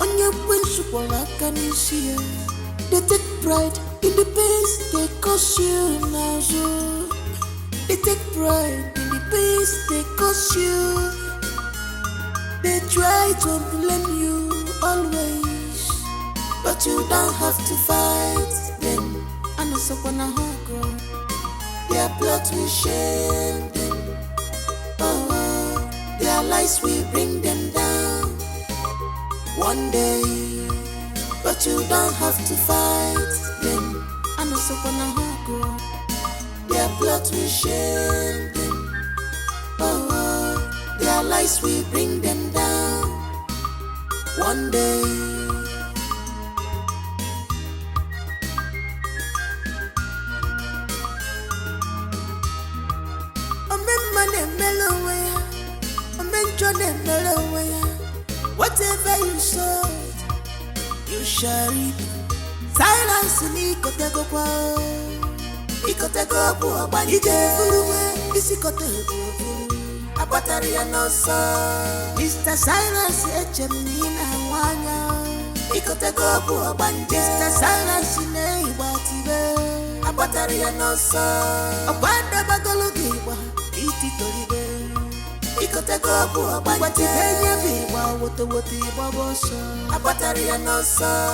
On your principle, like an issue. They take pride in the pains they cause you now. So they take pride in the pains they cause you. They try to blame you always, but you don't have to fight them. And also wanna hug their blood will shame them. Oh, their lies will bring them down one day. But you don't have to fight them. And also wanna hug their blood will shame them. Oh, their lies will bring them down one day. Whatever you sow, you shall reap. Silence me, ikotego kwa. Ikotego kwa bani. Ije furuwe, isikotego. Abatari ya nosa. Mr. Silence echemina wanya. Ikotego kwa bani. Mr. Silence ne ibatibe. Abatari ya nosa. Abanda bagologiwa, iti toribe. Ikotego kwa bani. Wati benye biwa, wote wote babosa. Abatari ya nosa.